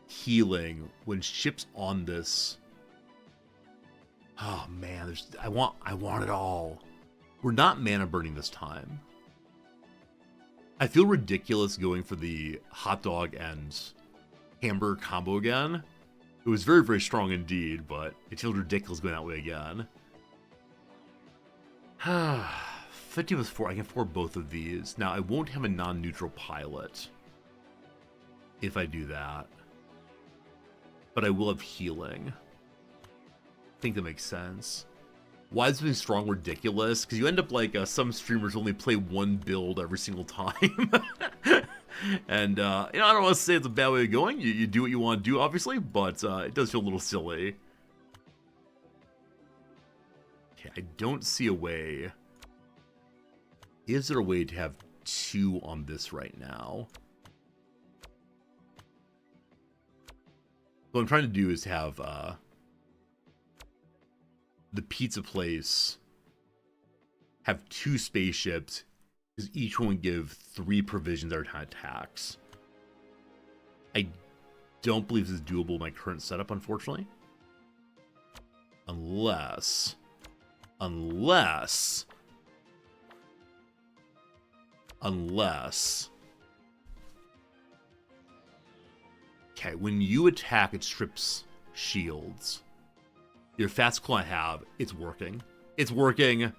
healing when ships on this. Oh man, I want it all. We're not mana burning this time. I feel ridiculous going for the hot dog and hamburger combo again. It was very, very strong indeed, but it feels ridiculous going that way again. 50 plus 4, I can afford both of these. Now, I won't have a non-neutral pilot if I do that. But I will have healing. I think that makes sense. Why is being strong ridiculous? Because you end up like some streamers only play one build every single time. And, you know, I don't want to say it's a bad way of going. You do what you want to do, obviously, but it does feel a little silly. Okay, I don't see a way. Is there a way to have 2 on this right now? What I'm trying to do is have the pizza place have 2 spaceships, because each one give 3 provisions every time it attacks. I don't believe this is doable in my current setup, unfortunately. Unless... Okay, when you attack, it strips shields. Your fast claw I have, it's working. It's working.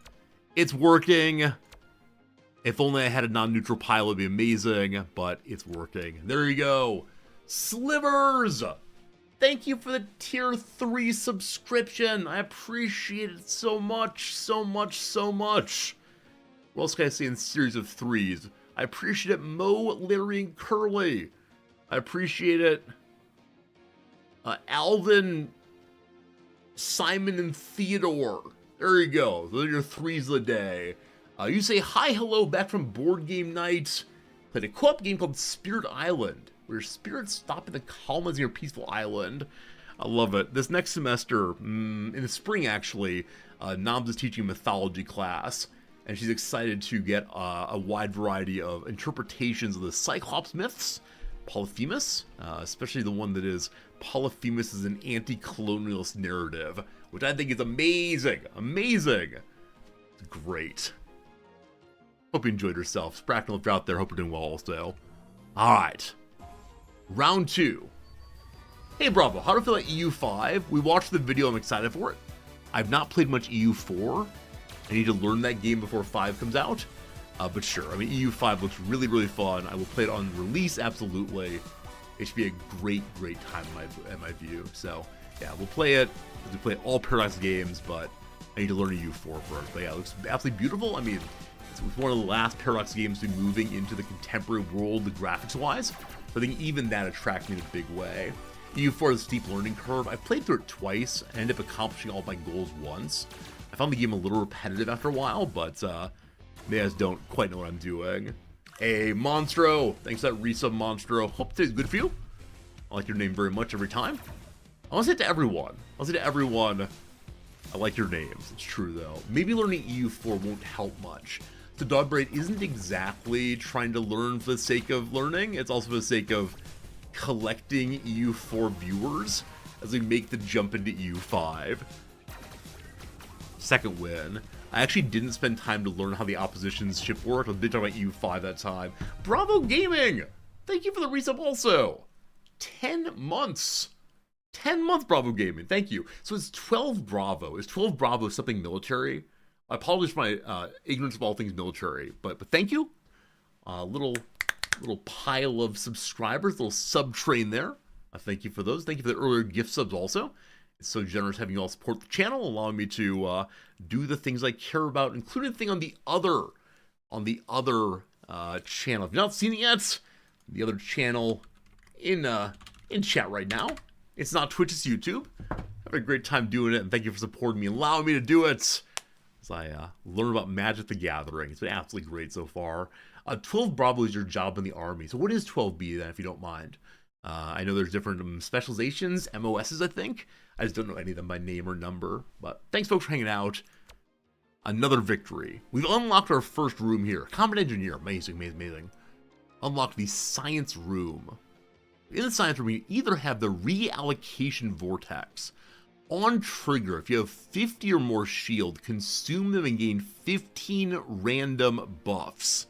It's working. If only I had a non-neutral pilot, it'd be amazing, but it's working. There you go. Slivers! Thank you for the tier 3 subscription. I appreciate it so much, so much, so much. What else can I say in series of 3s? I appreciate it, Mo, Larry, and Curly. I appreciate it. Alvin, Simon, and Theodore. There you go. Those are your 3s of the day. You say hi, hello, back from board game night. Played a co-op game called Spirit Island, where spirits stop in the calm as your peaceful island. I love it. This next semester, in the spring actually, Noms is teaching a mythology class, and she's excited to get a wide variety of interpretations of the Cyclops myths, Polyphemus, especially the one that is Polyphemus is an anti-colonialist narrative, which I think is amazing. Amazing. It's great. Hope you enjoyed yourself. Spracknell, if you're out there, hope you're doing well also. Alright. Round 2. Hey Bravo, how do I feel about EU5? We watched the video, I'm excited for it. I've not played much EU4. I need to learn that game before 5 comes out. But sure, I mean, EU5 looks really, really fun. I will play it on release, absolutely. It should be a great, great time in my view. So, yeah, we'll play it. We play all Paradox games, but I need to learn EU4 first. But yeah, it looks absolutely beautiful. I mean, it's one of the last Paradox games to be moving into the contemporary world, the graphics-wise. So I think even that attracts me in a big way. EU4 is a steep learning curve. I've played through it twice. I ended up accomplishing all my goals once. I found the game a little repetitive after a while, but maybe I just don't quite know what I'm doing. Hey, Monstro! Thanks for that resub, Monstro. Hope today's good for you. I like your name very much every time. I want to say it to everyone. I'll say to everyone, I like your names. It's true, though. Maybe learning EU4 won't help much. So Dogbraid isn't exactly trying to learn for the sake of learning. It's also for the sake of collecting EU4 viewers as we make the jump into EU5. Second win. I actually didn't spend time to learn how the opposition's ship worked. I was talking about EU5 that time. Bravo Gaming! Thank you for the resub also. 10 months. 10 month Bravo Gaming. Thank you. So it's 12 Bravo. Is 12 Bravo something military? I apologize for my ignorance of all things military, but thank you. Little pile of subscribers, little sub train there. Thank you for those. Thank you for the earlier gift subs also. It's so generous having you all support the channel, allowing me to do the things I care about, including the thing on the other channel. If you've not seen it yet, the other channel in chat right now. It's not Twitch, it's YouTube. Have a great time doing it, and thank you for supporting me and allowing me to do it as I learn about Magic the Gathering. It's been absolutely great so far. 12 Bravo is your job in the army. So what is 12B then, if you don't mind? I know there's different specializations, MOSs, I think. I just don't know any of them by name or number. But thanks, folks, for hanging out. Another victory. We've unlocked our first room here. Combat Engineer. Amazing, amazing, amazing. Unlocked the Science Room. In the Science Room, you either have the Reallocation Vortex. On trigger, if you have 50 or more shield, consume them and gain 15 random buffs.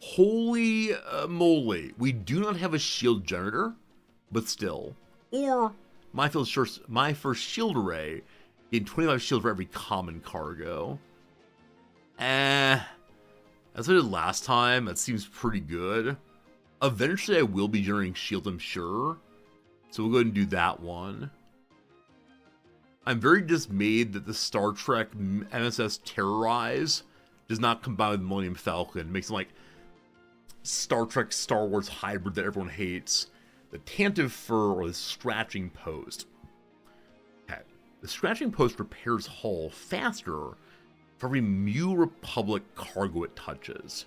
Holy moly. We do not have a shield generator, but still. Or my first shield array, gain 25 shield for every common cargo. As I did last time, that seems pretty good. Eventually I will be generating shield, I'm sure. So we'll go ahead and do that one. I'm very dismayed that the Star Trek MSS Terrorize does not combine with Millennium Falcon. It makes them like Star Trek Star Wars hybrid that everyone hates. The Tantive Fur or the Scratching Post. Okay. The Scratching Post repairs hull faster for every Mu Republic cargo it touches.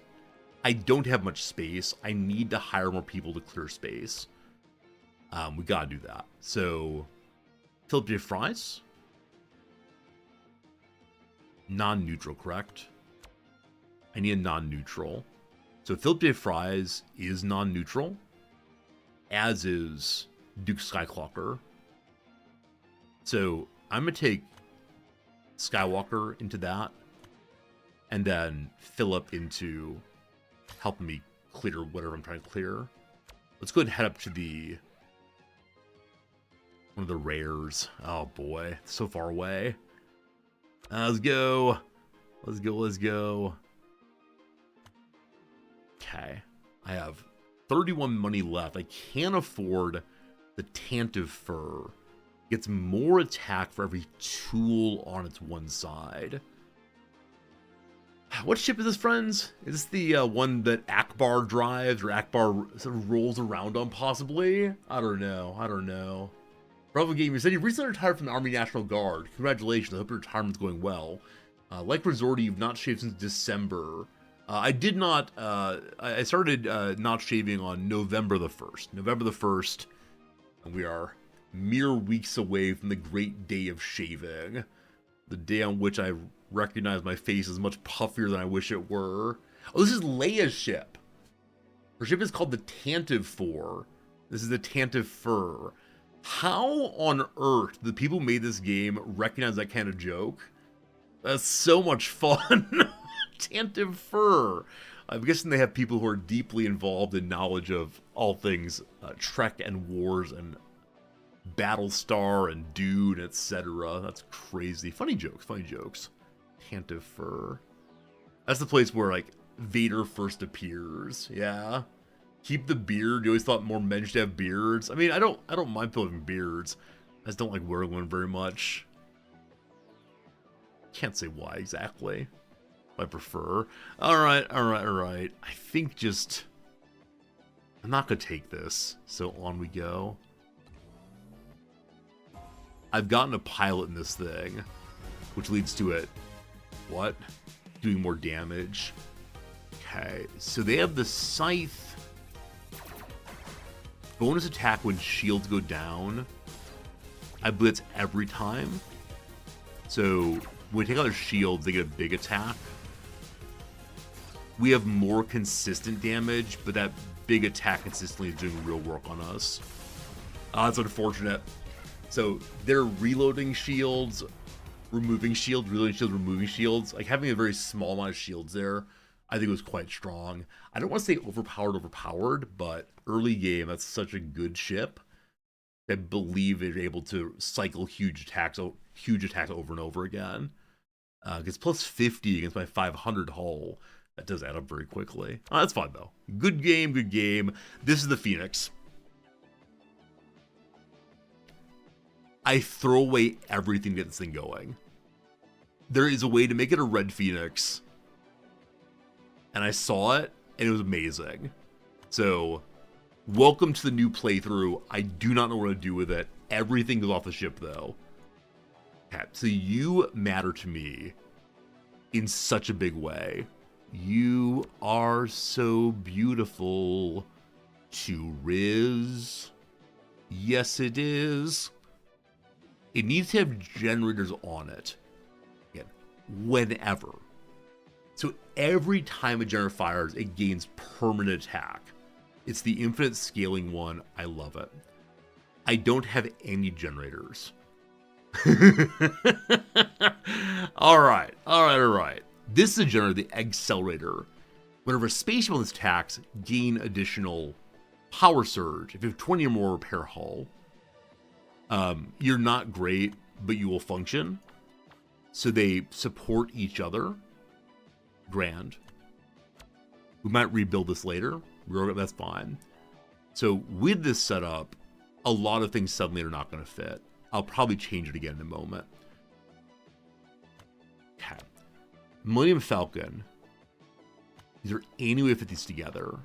I don't have much space. I need to hire more people to clear space. We gotta do that. So, Philip J. Fries. Non-neutral, correct? I need a non-neutral. So Philip J. Fries is non-neutral, as is Duke Skywalker. So I'm going to take Skywalker into that, and then Philip into helping me clear whatever I'm trying to clear. Let's go ahead and head up to one of the rares. Oh boy, it's so far away. Let's go. Let's go, let's go. Okay. I have 31 money left. I can't afford the Tantive Fur. Gets more attack for every tool on its one side. What ship is this, friends? Is this the one that Akbar drives, or Akbar sort of rolls around on, possibly? I don't know. Bravo Game, you said you recently retired from the Army National Guard. Congratulations, I hope your retirement's going well. Like Resorty, you've not shaved since December. I did not, I started not shaving on November the 1st. November the 1st, and we are mere weeks away from the great day of shaving. The day on which I recognize my face is much puffier than I wish it were. Oh, this is Leia's ship. Her ship is called the Tantive 4. This is the Tantive Fur. How on earth the people who made this game recognize that kind of joke? That's so much fun. Tantive Fur. I'm guessing they have people who are deeply involved in knowledge of all things Trek and Wars and Battlestar and Dune, etc. That's crazy. Funny jokes. Tantive Fur. That's the place where, like, Vader first appears. Yeah. Keep the beard. You always thought more men should have beards. I mean, I don't mind people having beards. I just don't like wearing one very much. Can't say why exactly. I prefer. Alright. I think just... I'm not going to take this. So on we go. I've gotten a pilot in this thing, which leads to it. What? Doing more damage. Okay, so they have the Scythe. Bonus attack when shields go down. I blitz every time. So when we take out their shields, they get a big attack. we have more consistent damage, but that big attack consistently is doing real work on us. That's unfortunate. So they're reloading shields, removing shields, reloading shields, removing shields. Like having a very small amount of shields there, I think was quite strong. I don't want to say overpowered, but early game, that's such a good ship. I believe they're able to cycle huge attacks over and over again. It's plus 50 against my 500 hull. That does add up very quickly. Oh, that's fine though. Good game, good game. This is the Phoenix. I throw away everything to get this thing going. There is a way to make it a red Phoenix. And I saw it, and it was amazing. So, welcome to the new playthrough. I do not know what to do with it. Everything goes off the ship, though. Okay, so you matter to me in such a big way. You are so beautiful to Riz. Yes, it is. It needs to have generators on it. Again, whenever. So every time a generator fires, it gains permanent attack. It's the infinite scaling one. I love it. I don't have any generators. All right. This is a generator, the Accelerator. Whenever a spaceship on this attacks, gain additional power surge. If you have 20 or more repair hull, you're not great, but you will function. So they support each other. Grand. We might rebuild this later. That's fine. So with this setup, a lot of things suddenly are not going to fit. I'll probably change it again in a moment. Okay. Millennium Falcon. Is there any way to fit these together?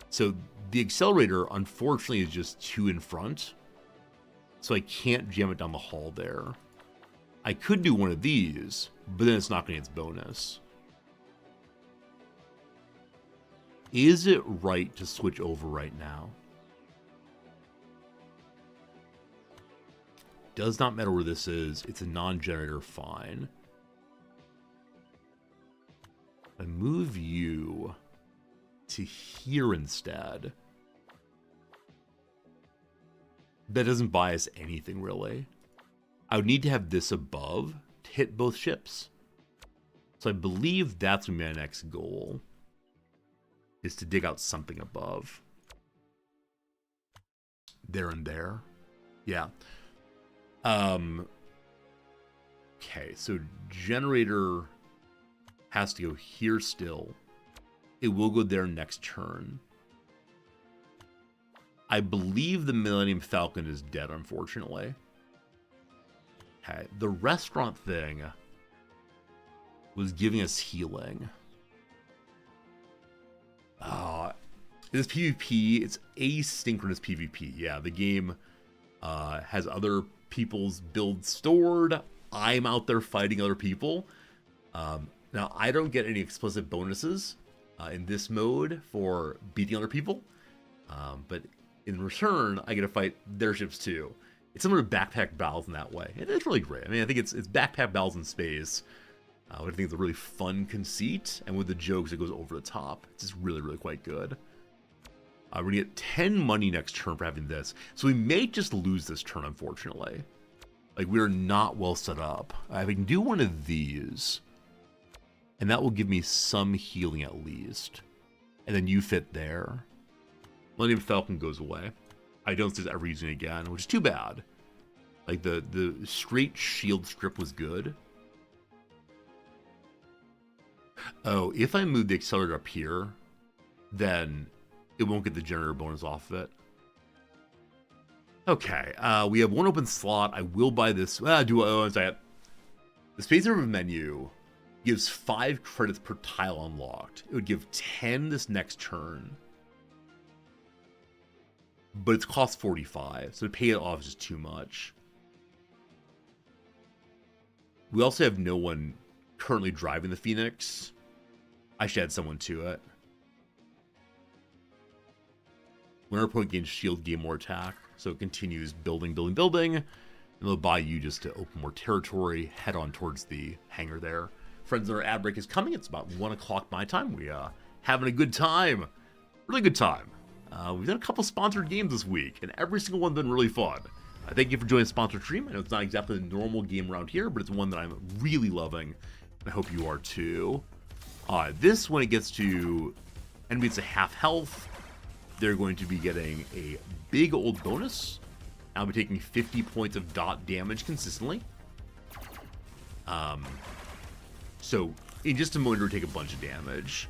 So the Accelerator, unfortunately, is just 2 in front. So I can't jam it down the hall there. I could do one of these, but then it's not going to get its bonus. Is it right to switch over right now? Does not matter where this is. It's a non-generator, fine. I move you to here instead. That doesn't buy us anything, really. I would need to have this above to hit both ships. So I believe that's going to be my next goal. Is to dig out something above. There and there. Yeah. Okay, so generator has to go here still. It will go there next turn. I believe the Millennium Falcon is dead, unfortunately. Okay, the restaurant thing was giving us healing. This PvP, it's asynchronous PvP. Yeah, the game has other people's builds stored. I'm out there fighting other people. Now, I don't get any explicit bonuses in this mode for beating other people. But in return, I get to fight their ships too. It's similar to backpack battles in that way. It's really great. I mean, I think it's backpack battles in space. I think it's a really fun conceit, and with the jokes, it goes over the top. It's just really, really quite good. We're going to get 10 money next turn for having this. So we may just lose this turn, unfortunately. Like, we're not well set up. I can do one of these, and that will give me some healing at least. And then you fit there. Millennium Falcon goes away. I don't see us ever using it again, which is too bad. Like, the straight shield strip was good. Oh, if I move the Accelerator up here, then it won't get the generator bonus off of it. Okay, we have one open slot. I will buy this. I'm sorry. The Space River menu gives 5 credits per tile unlocked. It would give 10 this next turn. But it's cost 45, so to pay it off is just too much. We also have no one currently driving the Phoenix. I should add someone to it. When our opponent gains shield, gain more attack. So it continues building. And they'll buy you just to open more territory, head on towards the hangar there. friends, our ad break is coming. It's about 1 o'clock my time. We having a good time. Really good time. We've done a couple sponsored games this week, and every single one's been really fun. Thank you for joining the sponsored stream. I know it's not exactly the normal game around here, but it's one that I'm really loving, and I hope you are too. This, when it gets to enemies at half health, they're going to be getting a big old bonus. I'll be taking 50 points of dot damage consistently. So in just a moment, we'll take a bunch of damage.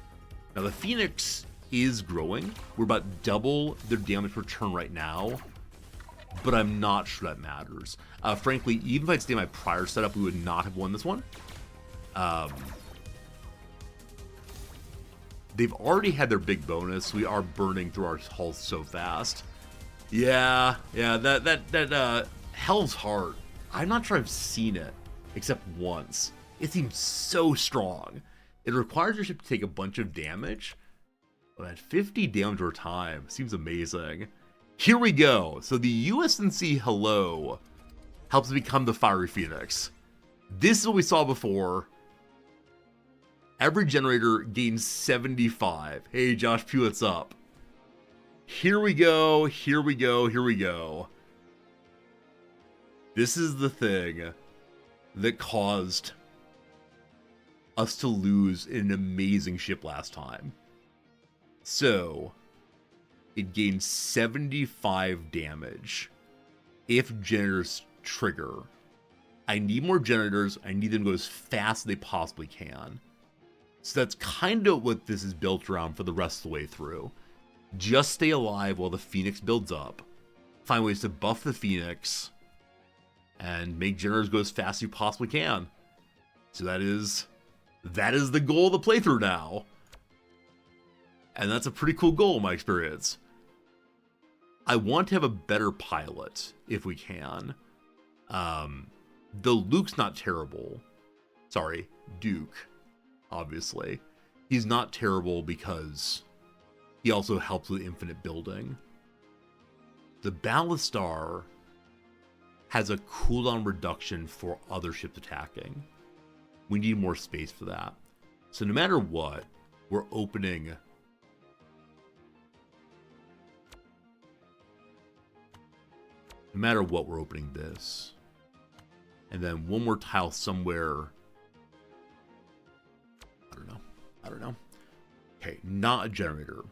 Now the Phoenix is growing. We're about double their damage per turn right now, but I'm not sure that matters. Frankly, even if I'd stayed in my prior setup, we would not have won this one. They've already had their big bonus. We are burning through our health so fast. Yeah, that hell's heart. I'm not sure I've seen it except once. It seems so strong. It requires your ship to take a bunch of damage, but at 50 damage over time seems amazing. Here we go. So the USNC Hello helps become the Fiery Phoenix. This is what we saw before. Every generator gains 75. Hey, Josh Pugh, what's up? Here we go, here we go, here we go. This is the thing that caused us to lose an amazing ship last time. So, it gains 75 damage if generators trigger. I need more generators. I need them to go as fast as they possibly can. So that's kind of what this is built around for the rest of the way through. Just stay alive while the Phoenix builds up. Find ways to buff the Phoenix and make generators go as fast as you possibly can. So that is the goal of the playthrough now. And that's a pretty cool goal in my experience. I want to have a better pilot if we can. Though Luke's not terrible. Sorry, Duke, obviously. He's not terrible because he also helps with infinite building. The Ballastar has a cooldown reduction for other ships attacking. We need more space for that. So no matter what, we're opening... No matter what, we're opening this. And then one more tile somewhere. I don't know. Okay, not a generator.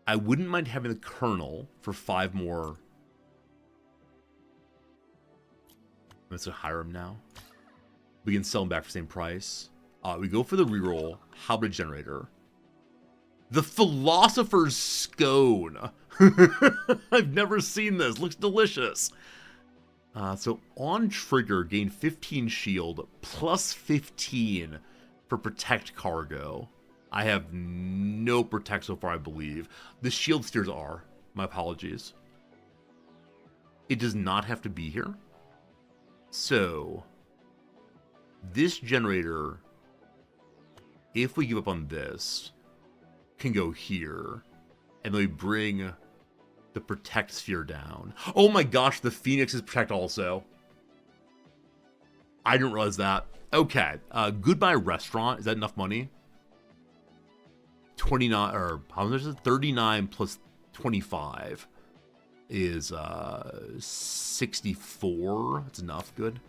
I wouldn't mind having the Colonel for 5 more. Let's hire him now. We can sell him back for the same price. We go for the reroll. How about a generator? The Philosopher's Scone. I've never seen this. Looks delicious. So on trigger, gain 15 shield plus 15 for protect cargo. I have no protect so far, I believe. The shield steers are. My apologies. It does not have to be here. So this generator, if we give up on this, can go here. And then we bring the protect sphere down. Oh my gosh, the Phoenix is protect also. I didn't realize that. Okay, goodbye restaurant. Is that enough money? 29, or how much is it? 39 plus 25 is 64. That's enough. Good.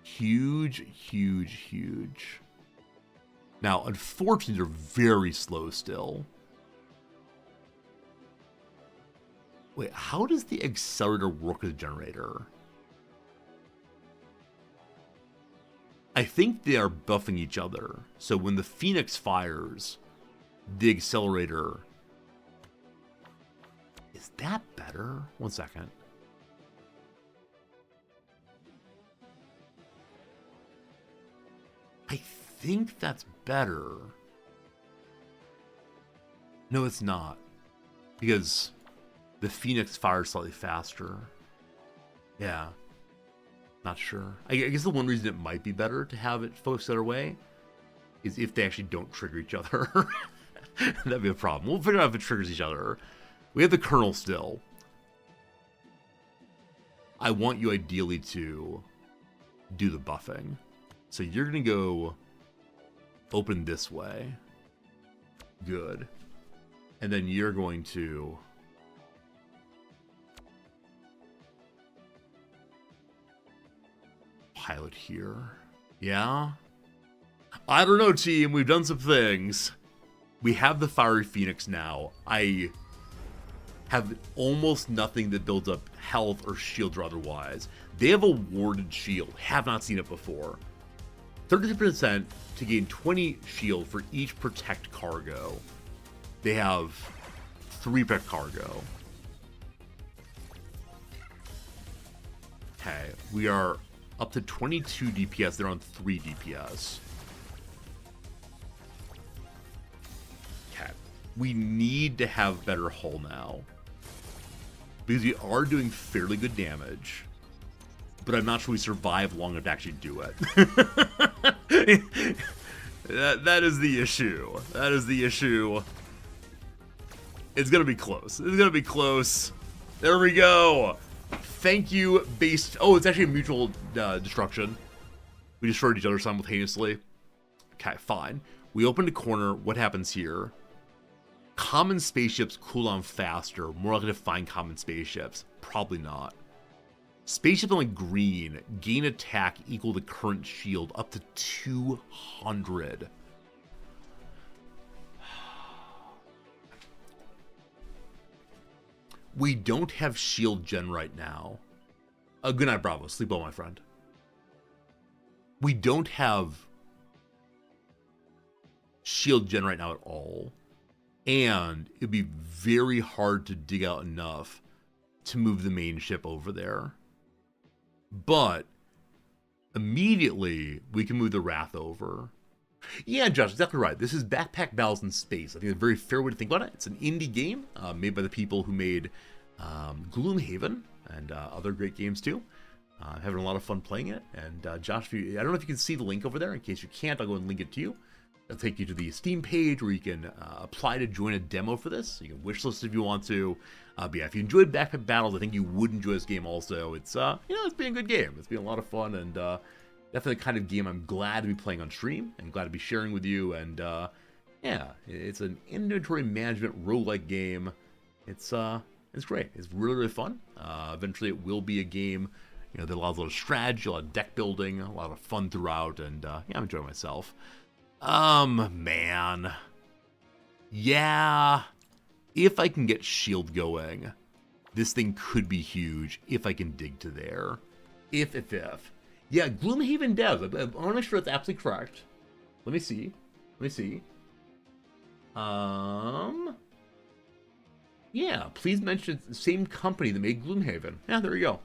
Huge, huge, huge. Now, unfortunately, they're very slow still. Wait, how does the accelerator work as a generator? I think they are buffing each other. So when the Phoenix fires, the accelerator... Is that better? 1 second. I think that's better. No, it's not. Because the Phoenix fires slightly faster. Yeah. Not sure. I guess the one reason it might be better to have it focused the other way is if they actually don't trigger each other. That'd be a problem. We'll figure out if it triggers each other. We have the Colonel still. I want you ideally to do the buffing. So you're going to go open this way. Good. And then you're going to pilot here. Yeah? I don't know, team. We've done some things. We have the Fiery Phoenix now. I have almost nothing that builds up health or shields or otherwise. They have a warded shield. Have not seen it before. 33% to gain 20 shield for each protect cargo. They have 3 protect cargo. Okay, we are up to 22 DPS. They're on 3 DPS. Okay, we need to have better hull now, because we are doing fairly good damage, but I'm not sure we survive long enough to actually do it. that is the issue. That is the issue. It's gonna be close. It's gonna be close. There we go. Thank you, based. Oh, it's actually a mutual destruction. We destroyed each other simultaneously. Okay, fine. We opened a corner. What happens here? Common spaceships cool down faster. More likely to find common spaceships. Probably not. Spaceships on green gain attack equal to current shield up to 200. We don't have shield gen right now. Good night, Bravo. Sleep well, my friend. We don't have shield gen right now at all. And it'd be very hard to dig out enough to move the main ship over there. But immediately we can move the Wrath over. Yeah, Josh, exactly right. This is Backpack Battles in Space. I think it's a very fair way to think about it. It's an indie game made by the people who made Gloomhaven and other great games too. Having a lot of fun playing it. And Josh, I don't know if you can see the link over there. In case you can't, I'll go and link it to you. It'll take you to the Steam page where you can apply to join a demo for this. You can wishlist if you want to. But yeah, if you enjoyed Backpack Battles, I think you would enjoy this game also. It's it's been a good game. It's been a lot of fun, and definitely the kind of game I'm glad to be playing on stream and glad to be sharing with you. And yeah, it's an inventory management roguelike game. It's great. It's really, really fun. Eventually, it will be a game that allows a lot of strategy, a lot of deck building, a lot of fun throughout, and yeah, I'm enjoying myself. Man. Yeah. If I can get shield going, this thing could be huge if I can dig to there. If. Yeah, Gloomhaven devs. I want to make sure that's absolutely correct. Let me see. Yeah, please mention it's the same company that made Gloomhaven. Yeah, there you go.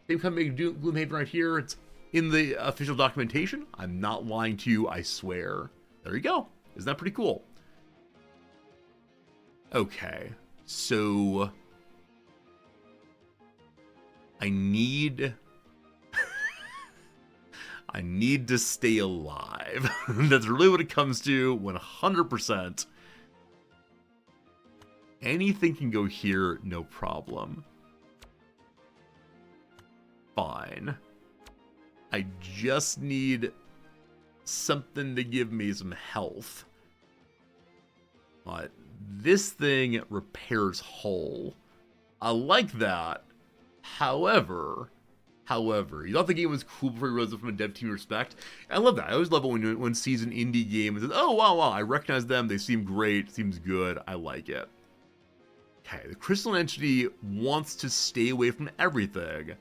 Same company made Gloomhaven right here. It's in the official documentation. I'm not lying to you, I swear. There you go. Isn't that pretty cool? Okay, so I need to stay alive. That's really what it comes to 100%. Anything can go here, no problem. Fine. I just need something to give me some health. But this thing repairs hull. I like that. However, you thought the game was cool before you realized it from a dev team respect. I love that. I always love it when sees an indie game and says, oh, wow, I recognize them. They seem great. Seems good. I like it. Okay, the crystalline entity wants to stay away from everything,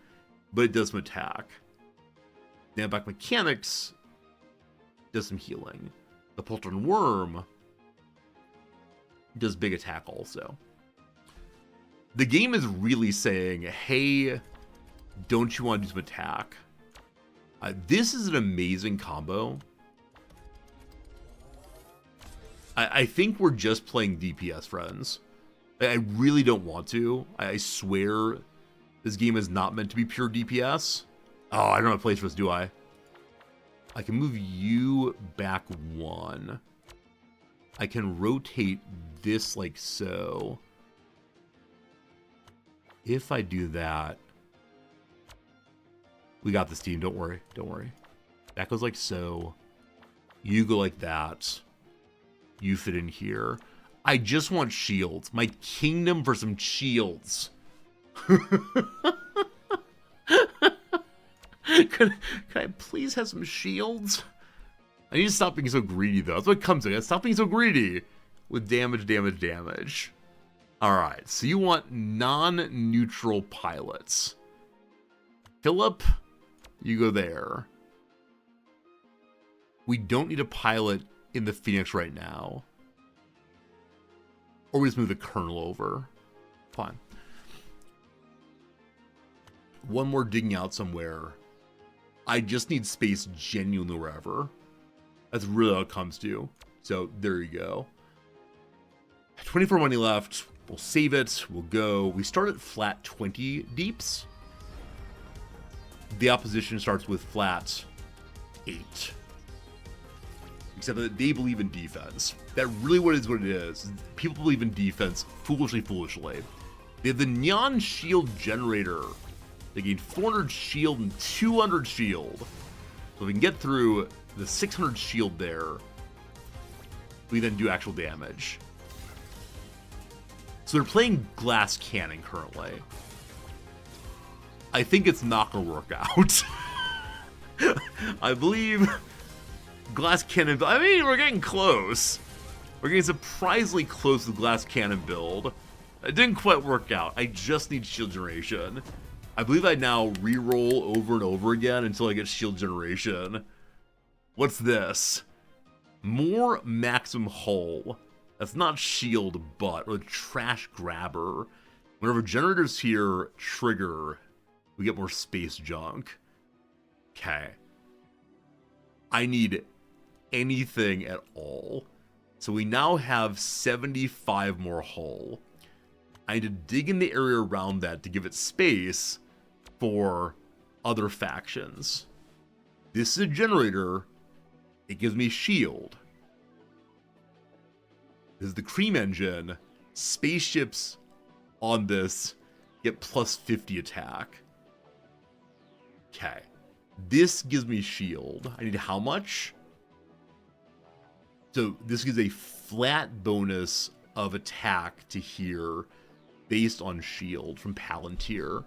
but it does some attack. Back mechanics does some healing. The Poltron Worm does big attack also. The game is really saying, hey, don't you want to do some attack? This is an amazing combo. I think we're just playing DPS, friends. I really don't want to. I swear this game is not meant to be pure DPS. Oh, I don't have a place for this, do I? I can move you back 1. I can rotate this like so. If I do that, We got this, team. Don't worry. Don't worry. That goes like so. You go like that. You fit in here. I just want shields. My kingdom for some shields. Can I please have some shields? I need to stop being so greedy, though. That's what comes to it. Stop being so greedy with damage, damage, damage. Alright, so you want non-neutral pilots. Philip, you go there. We don't need a pilot in the Phoenix right now. Or we just move the Colonel over. Fine. One more digging out somewhere. I just need space genuinely wherever. That's really how it comes to. So, there you go. 24 money left. We'll save it. We'll go. We start at flat 20 deeps. The opposition starts with flat 8. Except that they believe in defense. That really what it is. People believe in defense foolishly. They have the Neon Shield Generator. They gain 400 shield and 200 shield. So if we can get through the 600 shield there, we then do actual damage. So they're playing glass cannon currently. I think it's not going to work out. I believe glass cannon. I mean, we're getting close. We're getting surprisingly close to the glass cannon build. It didn't quite work out. I just need shield generation. I believe I now re-roll over and over again until I get shield generation. What's this? More maximum hull. That's not shield, but or trash grabber. Whenever generators here trigger, we get more space junk. Okay. I need anything at all. So we now have 75 more hull. I need to dig in the area around that to give it space for other factions. This is a generator. It gives me shield. This is the cream engine. Spaceships on this get plus 50 attack. Okay. This gives me shield. I need how much? So this gives a flat bonus of attack to here based on shield from Palantir.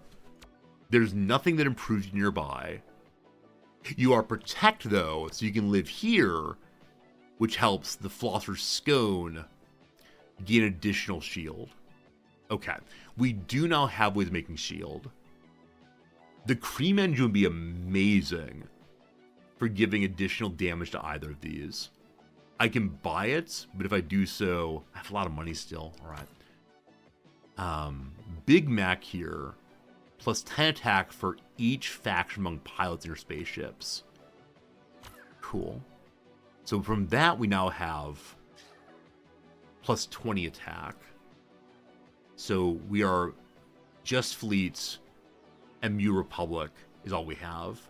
There's nothing that improves you nearby. You are protect though, so you can live here, which helps the Flosser Scone gain additional shield. Okay, we do now have ways of making shield. The cream engine would be amazing for giving additional damage to either of these. I can buy it, but if I do so, I have a lot of money still. All right. Big Mac here, plus 10 attack for each faction among pilots in your spaceships. Cool. So from that, we now have plus 20 attack. So we are just fleets and Mu Republic is all we have.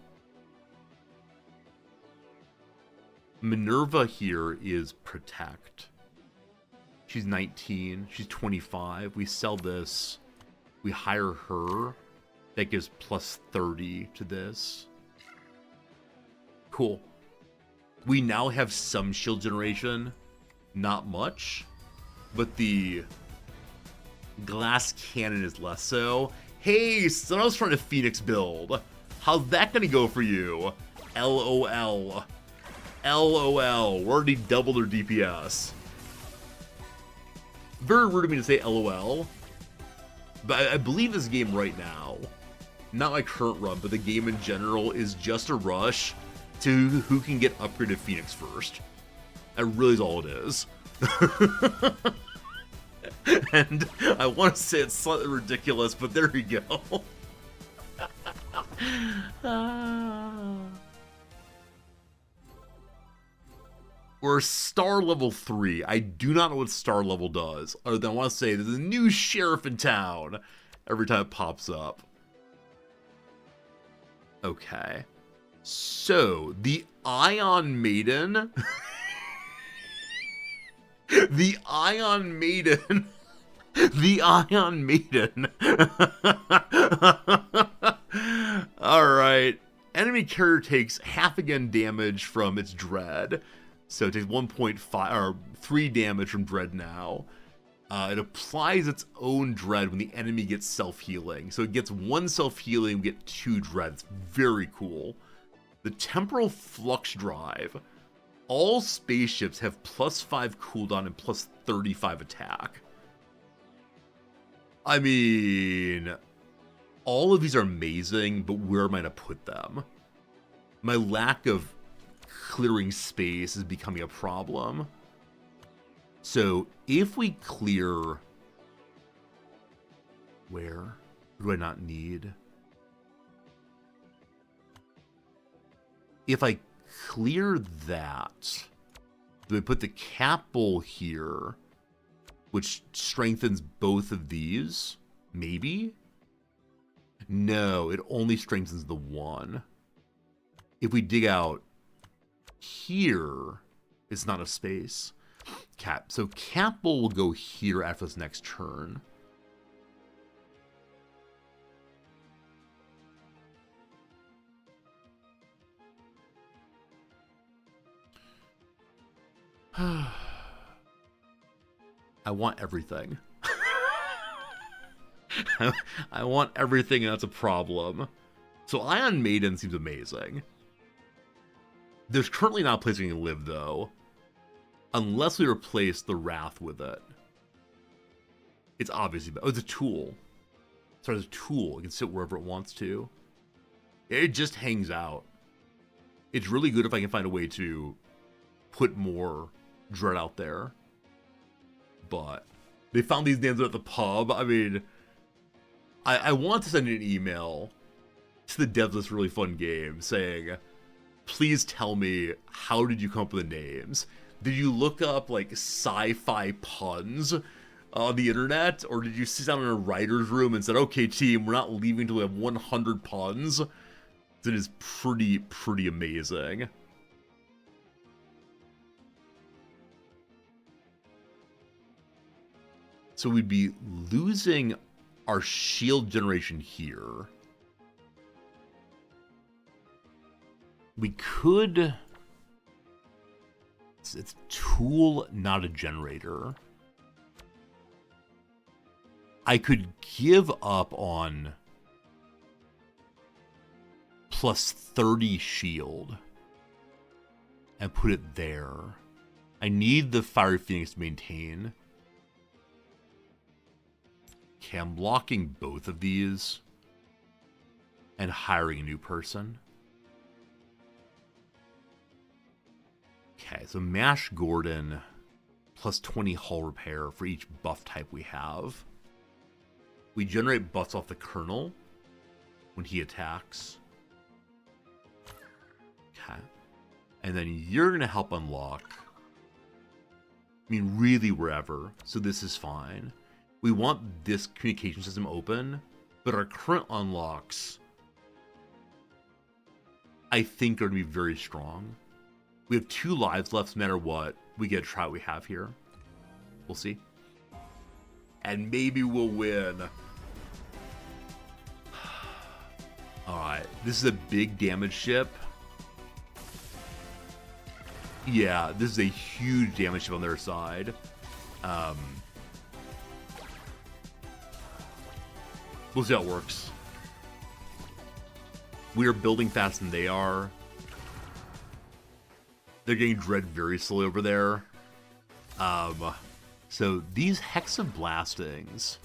Minerva here is protect. She's 19. She's 25. We sell this. We hire her. That gives plus 30 to this. Cool. We now have some shield generation. Not much. But the glass cannon is less so. Hey, someone else trying to Phoenix build. How's that gonna go for you? LOL. LOL. We're already doubled our DPS. Very rude of me to say LOL. But I believe this game right now, not my current run, but the game in general, is just a rush to who can get upgraded Phoenix first. That really is all it is. And I want to say it's slightly ridiculous, but there we go. We're star level 3. I do not know what star level does, other than I want to say there's a new sheriff in town every time it pops up. Okay. So, the Ion Maiden... The Ion Maiden... The Ion Maiden... Alright. enemy carrier takes half again damage from its dread. So it takes 1.5 or 3 damage from dread now. It applies its own dread when the enemy gets self-healing. So it gets 1 self-healing, we get 2 dread. It's very cool. The temporal flux drive. All spaceships have +5 cooldown and +35 attack. I mean, all of these are amazing, but where am I to put them? My lack of clearing space is becoming a problem. So if we clear, where do I not need? If I clear that, do I put the capsule here, which strengthens both of these? Maybe? No, it only strengthens the one. If we dig out here, it's not a space. So capsule will go here after this next turn. I want everything. I want everything, and that's a problem. So Ion Maiden seems amazing. There's currently not a place we can live, though. Unless we replace the Wrath with it. It's obviously... Oh, it's a tool. So it's a tool. It can sit wherever it wants to. It just hangs out. It's really good if I can find a way to put more dread out there. But they found these names at the pub. I mean, I want to send an email to the devs of this really fun game saying, please tell me, how did you come up with the names? Did you look up, like, sci-fi puns on the internet? Or did you sit down in a writer's room and said, okay, team, we're not leaving until we have 100 puns? It is pretty amazing. So we'd be losing our shield generation here. We could... It's tool, not a generator. I could give up on +30 shield and put it there. I need the Fiery Phoenix to maintain. Okay, I'm locking both of these and hiring a new person. Okay, so Mash Gordon +20 hull repair for each buff type we have. We generate buffs off the Colonel when he attacks. Okay. And then you're going to help unlock. I mean, really wherever. So this is fine. We want this communication system open, but our current unlocks, I think, are going to be very strong. We have 2 lives left no matter what. We get to try what we have here. We'll see. And maybe we'll win. Alright, this is a big damage ship. Yeah, this is a huge damage ship on their side. We'll see how it works. We are building faster than they are. They're getting dread very slowly over there. So these Hexablastings,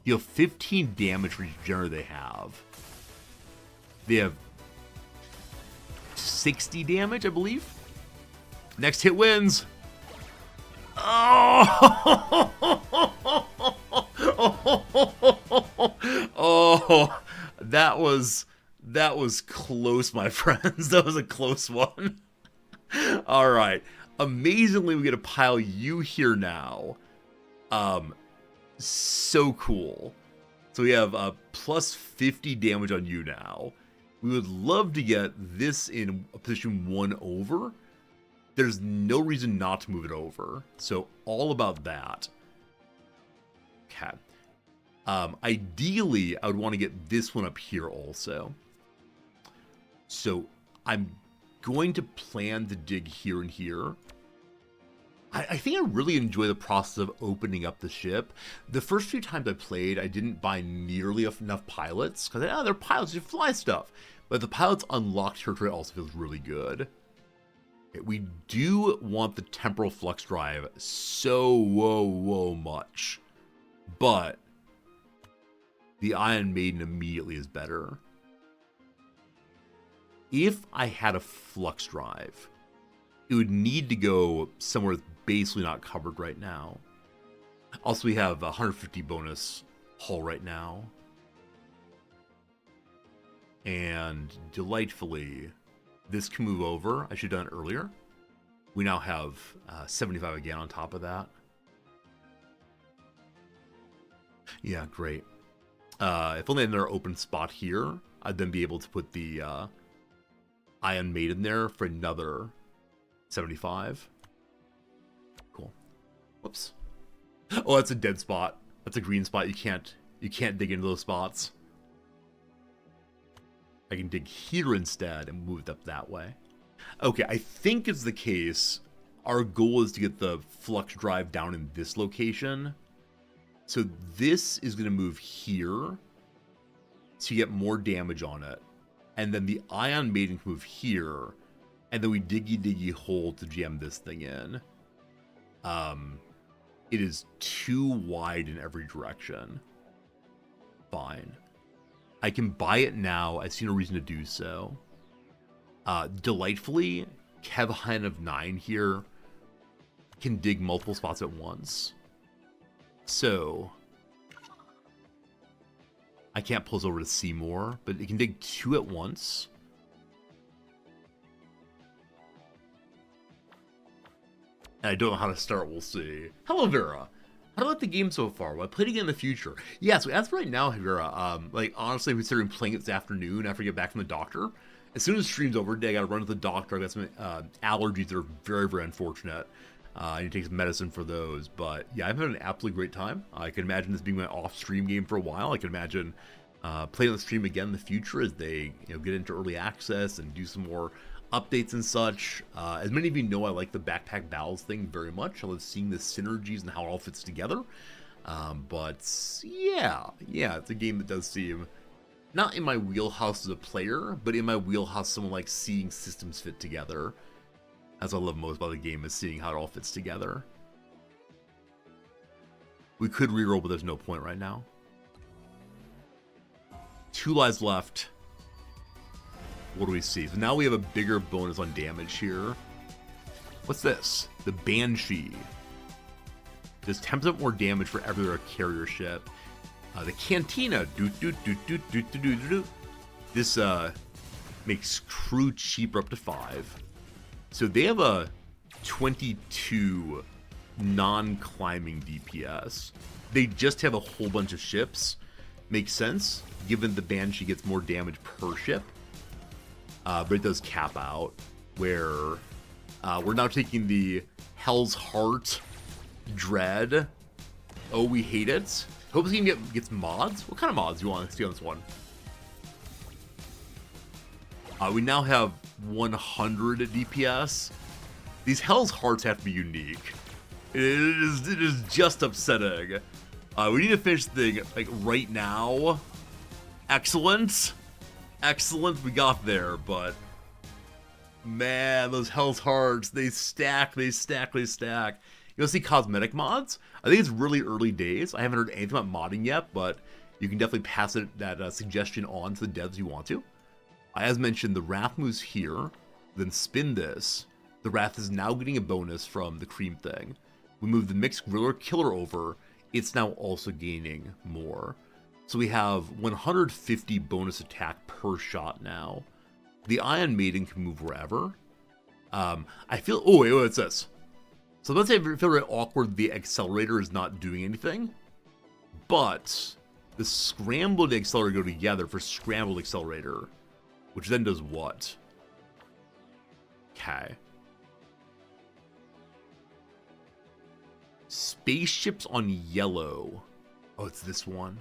you have 15 damage for each generator they have. They have 60 damage, I believe. Next hit wins. Oh! Oh, that was close, my friends. That was a close one. All right. Amazingly, we get to pile you here now. So cool. So we have plus 50 damage on you now. We would love to get this in a position 1 over. There's no reason not to move it over. So all about that. Okay. Ideally, I would want to get this one up here also. So I'm going to plan to dig here and here. I think I really enjoy the process of opening up the ship. The first few times I played, I didn't buy nearly enough pilots, because they're pilots, you fly stuff. But the pilots unlocked territory also feels really good. Okay, we do want the temporal flux drive so much. But the Iron Maiden immediately is better. If I had a flux drive, it would need to go somewhere that's basically not covered right now. Also, we have 150 bonus hull right now. And delightfully, this can move over. I should have done it earlier. We now have 75 again on top of that. Yeah, great. If only another open spot here, I'd then be able to put the Iron Maiden there for another 75. Cool. Whoops. Oh, that's a dead spot. That's a green spot. You can't dig into those spots. I can dig here instead and move it up that way. Okay, I think it's the case. Our goal is to get the flux drive down in this location. So this is going to move here to get more damage on it. And then the Ion Maiden can move here. And then we diggy hole to jam this thing in. It is too wide in every direction. Fine. I can buy it now. I see no reason to do so. Delightfully, Kevhin of 9 here can dig multiple spots at once. So I can't pull this over to Seymour, but it can dig 2 at once. And I don't know how to start, we'll see. Hello, Vera. How do you like the game so far? Will I play it again in the future? Yeah, so as for right now, Vera, like, honestly, I'm considering playing it this afternoon after I get back from the doctor. As soon as the stream's over today, I gotta run to the doctor. I got some allergies that are very unfortunate. I need to take some medicine for those. But yeah, I've had an absolutely great time. I can imagine this being my off-stream game for a while. I can imagine playing on the stream again in the future as they get into early access and do some more updates and such. As many of you know, I like the backpack battles thing very much. I love seeing the synergies and how it all fits together. But yeah, it's a game that does seem not in my wheelhouse as a player, but in my wheelhouse someone like seeing systems fit together. As I love most about the game is seeing how it all fits together. We could reroll, but there's no point right now. 2 lives left. What do we see? So now we have a bigger bonus on damage here. What's this? The Banshee. Does 10% more damage for every other carrier ship. The Cantina. This makes crew cheaper up to 5. So they have a 22 non-climbing DPS. They just have a whole bunch of ships. Makes sense, given the Banshee gets more damage per ship. But it does cap out, where we're now taking the Hell's Heart Dread. Oh, we hate it. Hope this game gets mods. What kind of mods do you want to see on this one? We now have 100 DPS. These Hell's Hearts have to be unique. It is just upsetting. We need to finish the thing like right now. Excellent. Excellent, we got there, but man, those Hell's Hearts, they stack. You want to see cosmetic mods? I think it's really early days. I haven't heard anything about modding yet, but you can definitely pass that suggestion on to the devs you want to. As mentioned, the Wrath moves here, then spin this. The Wrath is now getting a bonus from the cream thing. We move the Mixed Griller Killer over, it's now also gaining more. So we have 150 bonus attack per shot now. The Iron Maiden can move wherever. I feel... Oh, wait, what's this? So let's say I feel very awkward the Accelerator is not doing anything. But the Scramble and the Accelerator go together for Scrambled Accelerator. Which then does what? Okay. Spaceships on yellow. Oh, it's this one.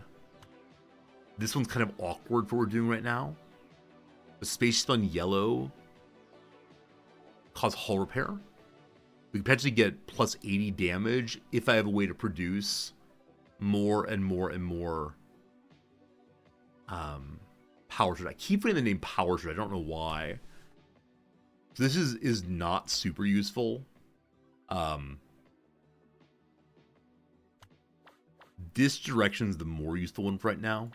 This one's kind of awkward for what we're doing right now. The Space Stun Yellow cause hull repair. We can potentially get plus 80 damage if I have a way to produce more and more and more Power Shred. I keep putting the name Power Shred. I don't know why. So this is not super useful. This direction is the more useful one for right now.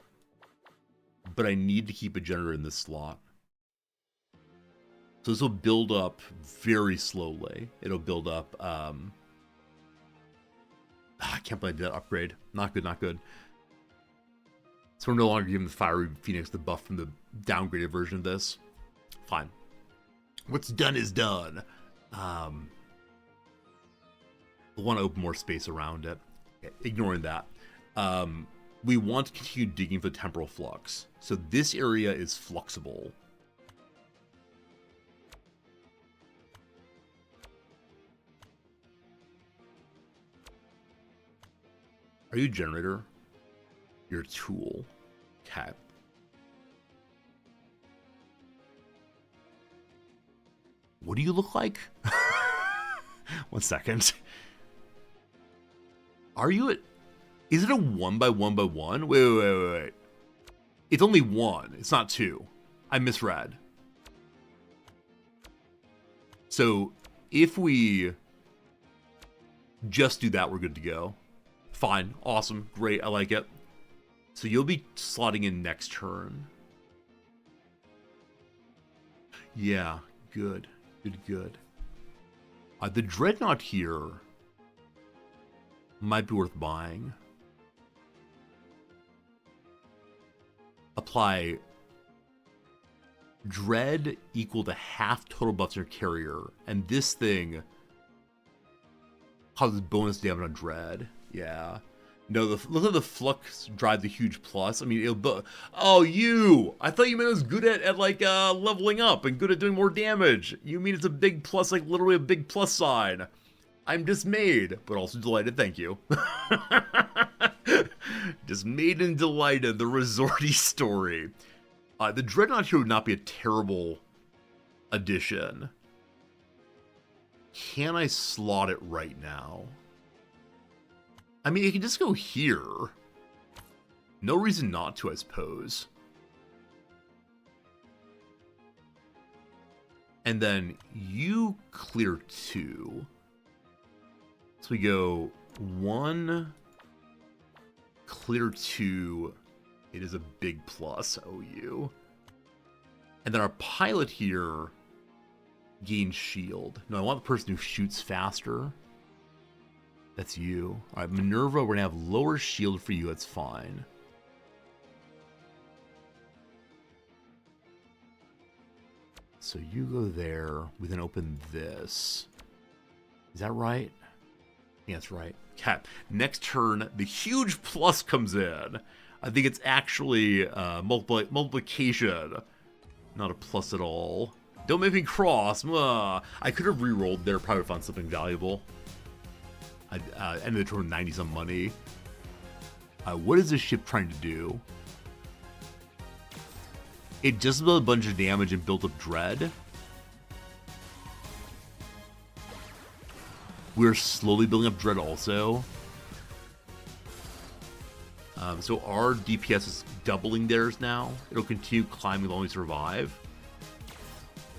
But I need to keep a generator in this slot. So this will build up very slowly. It'll build up. I can't believe I did that upgrade. Not good, not good. So we're no longer giving the Fiery Phoenix the buff from the downgraded version of this. Fine. What's done is done. We'll want to open more space around it. Ignoring that. We want to continue digging for the temporal flux. So this area is fluxible. Are you a generator? You're a tool. Okay. What do you look like? 1 second. Are you a... Is it a 1x1x1? Wait. It's only 1. It's not 2. I misread. So, if we just do that, we're good to go. Fine. Awesome. Great. I like it. So you'll be slotting in next turn. Yeah. Good. Good. The Dreadnought here might be worth buying. Apply Dread equal to half total buffs on your carrier. And this thing causes bonus damage on Dread. Yeah. No, look at the Flux drive the huge plus. I mean, it'll... Oh, you! I thought you meant it was good at like, leveling up and good at doing more damage. You mean it's a big plus, like literally a big plus sign. I'm dismayed, but also delighted. Thank you. Dismayed and delighted, the Resorty story. The Dreadnought here would not be a terrible addition. Can I slot it right now? I mean, it can just go here. No reason not to, I suppose. And then you clear 2. So we go 1, clear 2. It is a big plus, OU. And then our pilot here gains shield. No, I want the person who shoots faster. That's you. All right, Minerva, we're going to have lower shield for you. That's fine. So you go there. We then open this. Is that right? Yeah, that's right. Okay. Next turn, the huge plus comes in. I think it's actually multiplication. Not a plus at all. Don't make me cross. I could have re-rolled there. Probably found something valuable. Ended the turn with 90 some money. What is this ship trying to do? It just built a bunch of damage and built up Dread. We're slowly building up Dread also. So our DPS is doubling theirs now. It'll continue climbing as long as we survive.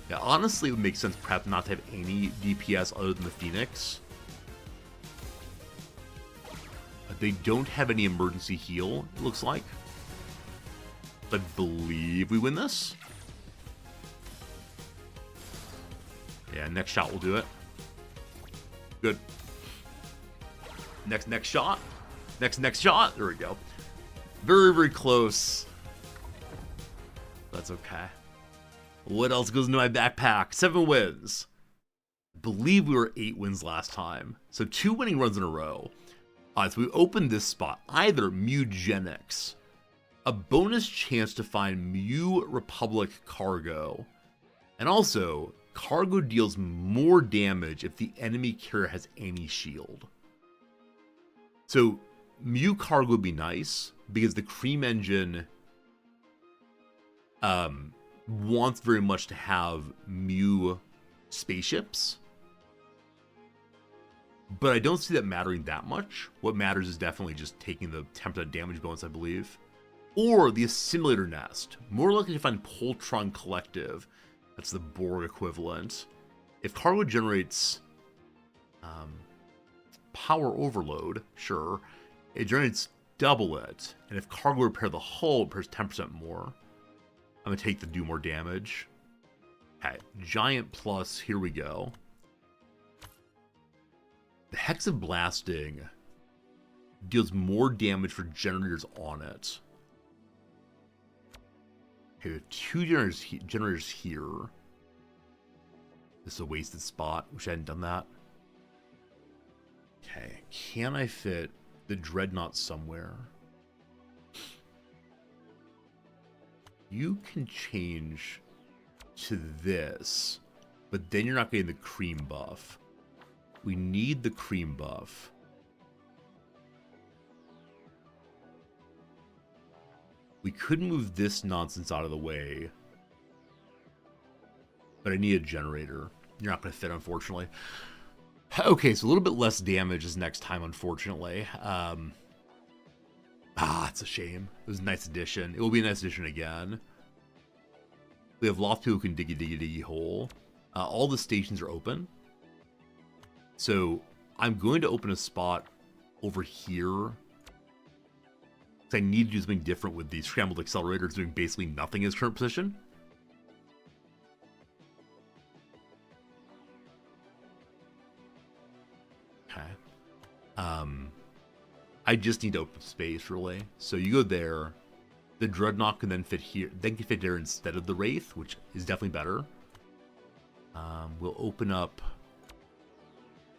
Yeah, honestly, it would make sense perhaps not to have any DPS other than the Phoenix. They don't have any emergency heal, it looks like. I believe we win this. Yeah, next shot will do it. Good. Next shot. Next shot. There we go. Very close. That's okay. What else goes into my backpack? 7 wins. I believe we were 8 wins last time. So 2 winning runs in a row. So we opened this spot. Either Mugenics, a bonus chance to find Mu Republic cargo, and also cargo deals more damage if the enemy carrier has any shield. So Mu cargo would be nice because the cream engine wants very much to have Mu spaceships. But I don't see that mattering that much. What matters is definitely just taking the 10% damage bonus, I believe. Or the Assimilator Nest. More likely to find Poltron Collective. That's the Borg equivalent. If cargo generates power overload, sure, it generates double it. And if cargo repair the hull, it repairs 10% more. I'm going to take the do more damage. Okay, Giant Plus, here we go. The Hexablasting deals more damage for generators on it. Okay, we have 2 generators here. This is a wasted spot. Wish I hadn't done that. Okay, can I fit the Dreadnought somewhere? You can change to this, but then you're not getting the cream buff. We need the cream buff. We could move this nonsense out of the way, but I need a generator. You're not going to fit, unfortunately. Okay, so a little bit less damage is next time, unfortunately. It's a shame. It was a nice addition. It will be a nice addition again. We have lots of people who can diggy hole. All the stations are open. So I'm going to open a spot over here. I need to do something different with these scrambled accelerators doing basically nothing in its current position. Okay. I just need to open space, really. So you go there. The Dreadnought can then fit here. Then can fit there instead of the Wraith, which is definitely better. We'll open up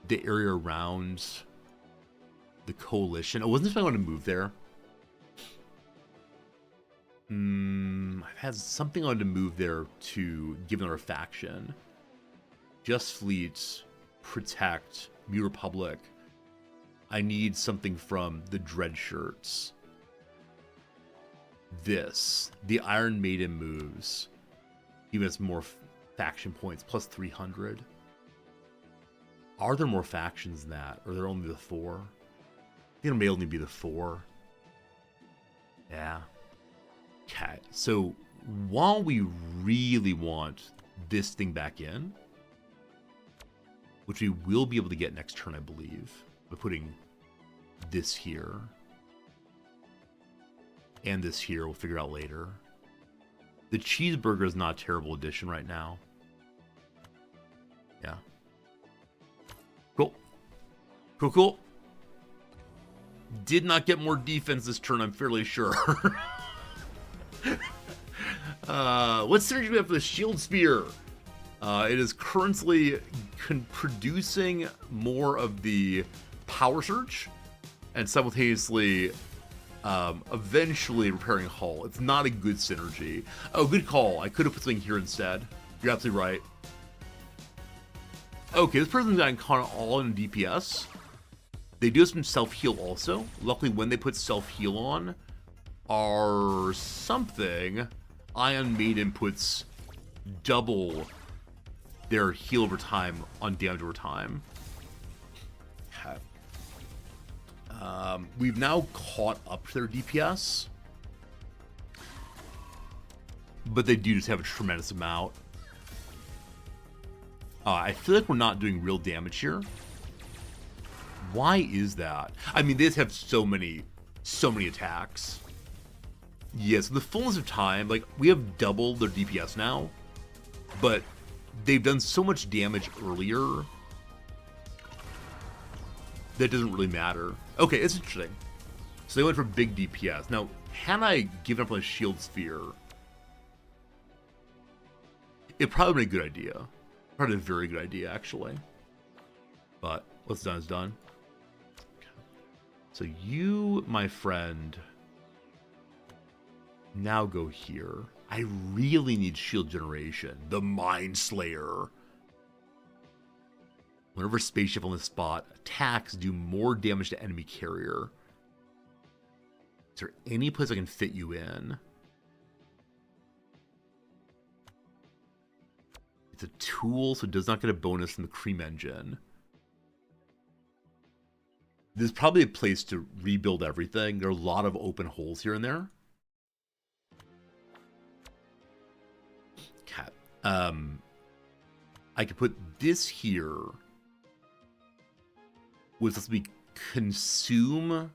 the area around the Coalition. Oh, wasn't this I want to move there? I've had something on to move there to give another faction. Just Fleet, Protect, New Republic. I need something from the Dread Shirts. This. The Iron Maiden moves. Give us more faction points, plus 300. Are there more factions than that? Or are there only the 4? I think it may only be the 4. Yeah. Okay, so while we really want this thing back in, which we will be able to get next turn, I believe, by putting this here and this here, we'll figure out later. The cheeseburger is not a terrible addition right now. Yeah. Cool. Cool. Did not get more defense this turn, I'm fairly sure. What synergy do we have for the Shield Spear? It is currently producing more of the Power Surge and simultaneously eventually repairing hull. It's not a good synergy. Oh, good call. I could have put something here instead. You're absolutely right. Okay, this person's got kind of all in DPS. They do have some self-heal also. Luckily, when they put self-heal on, or something, Ion Maiden puts double their heal over time on damage over time. Okay. We've now caught up to their DPS, but they do just have a tremendous amount. I feel like we're not doing real damage here. Why is that? I mean, they just have so many attacks. Yes, the fullness of time, like, we have doubled their DPS now, but they've done so much damage earlier that it doesn't really matter. Okay, it's interesting. So they went for big DPS. Now, had I given up on a shield sphere, it'd probably been a good idea. Probably a very good idea, actually. But what's done is done. Okay. So you, my friend, now go here. I really need shield generation. The Mind Slayer. Whenever spaceship on the spot, attacks do more damage to enemy carrier. Is there any place I can fit you in? It's a tool, so it does not get a bonus from the cream engine. There's probably a place to rebuild everything. There are a lot of open holes here and there. Okay. I could put this here. Was supposed to be consume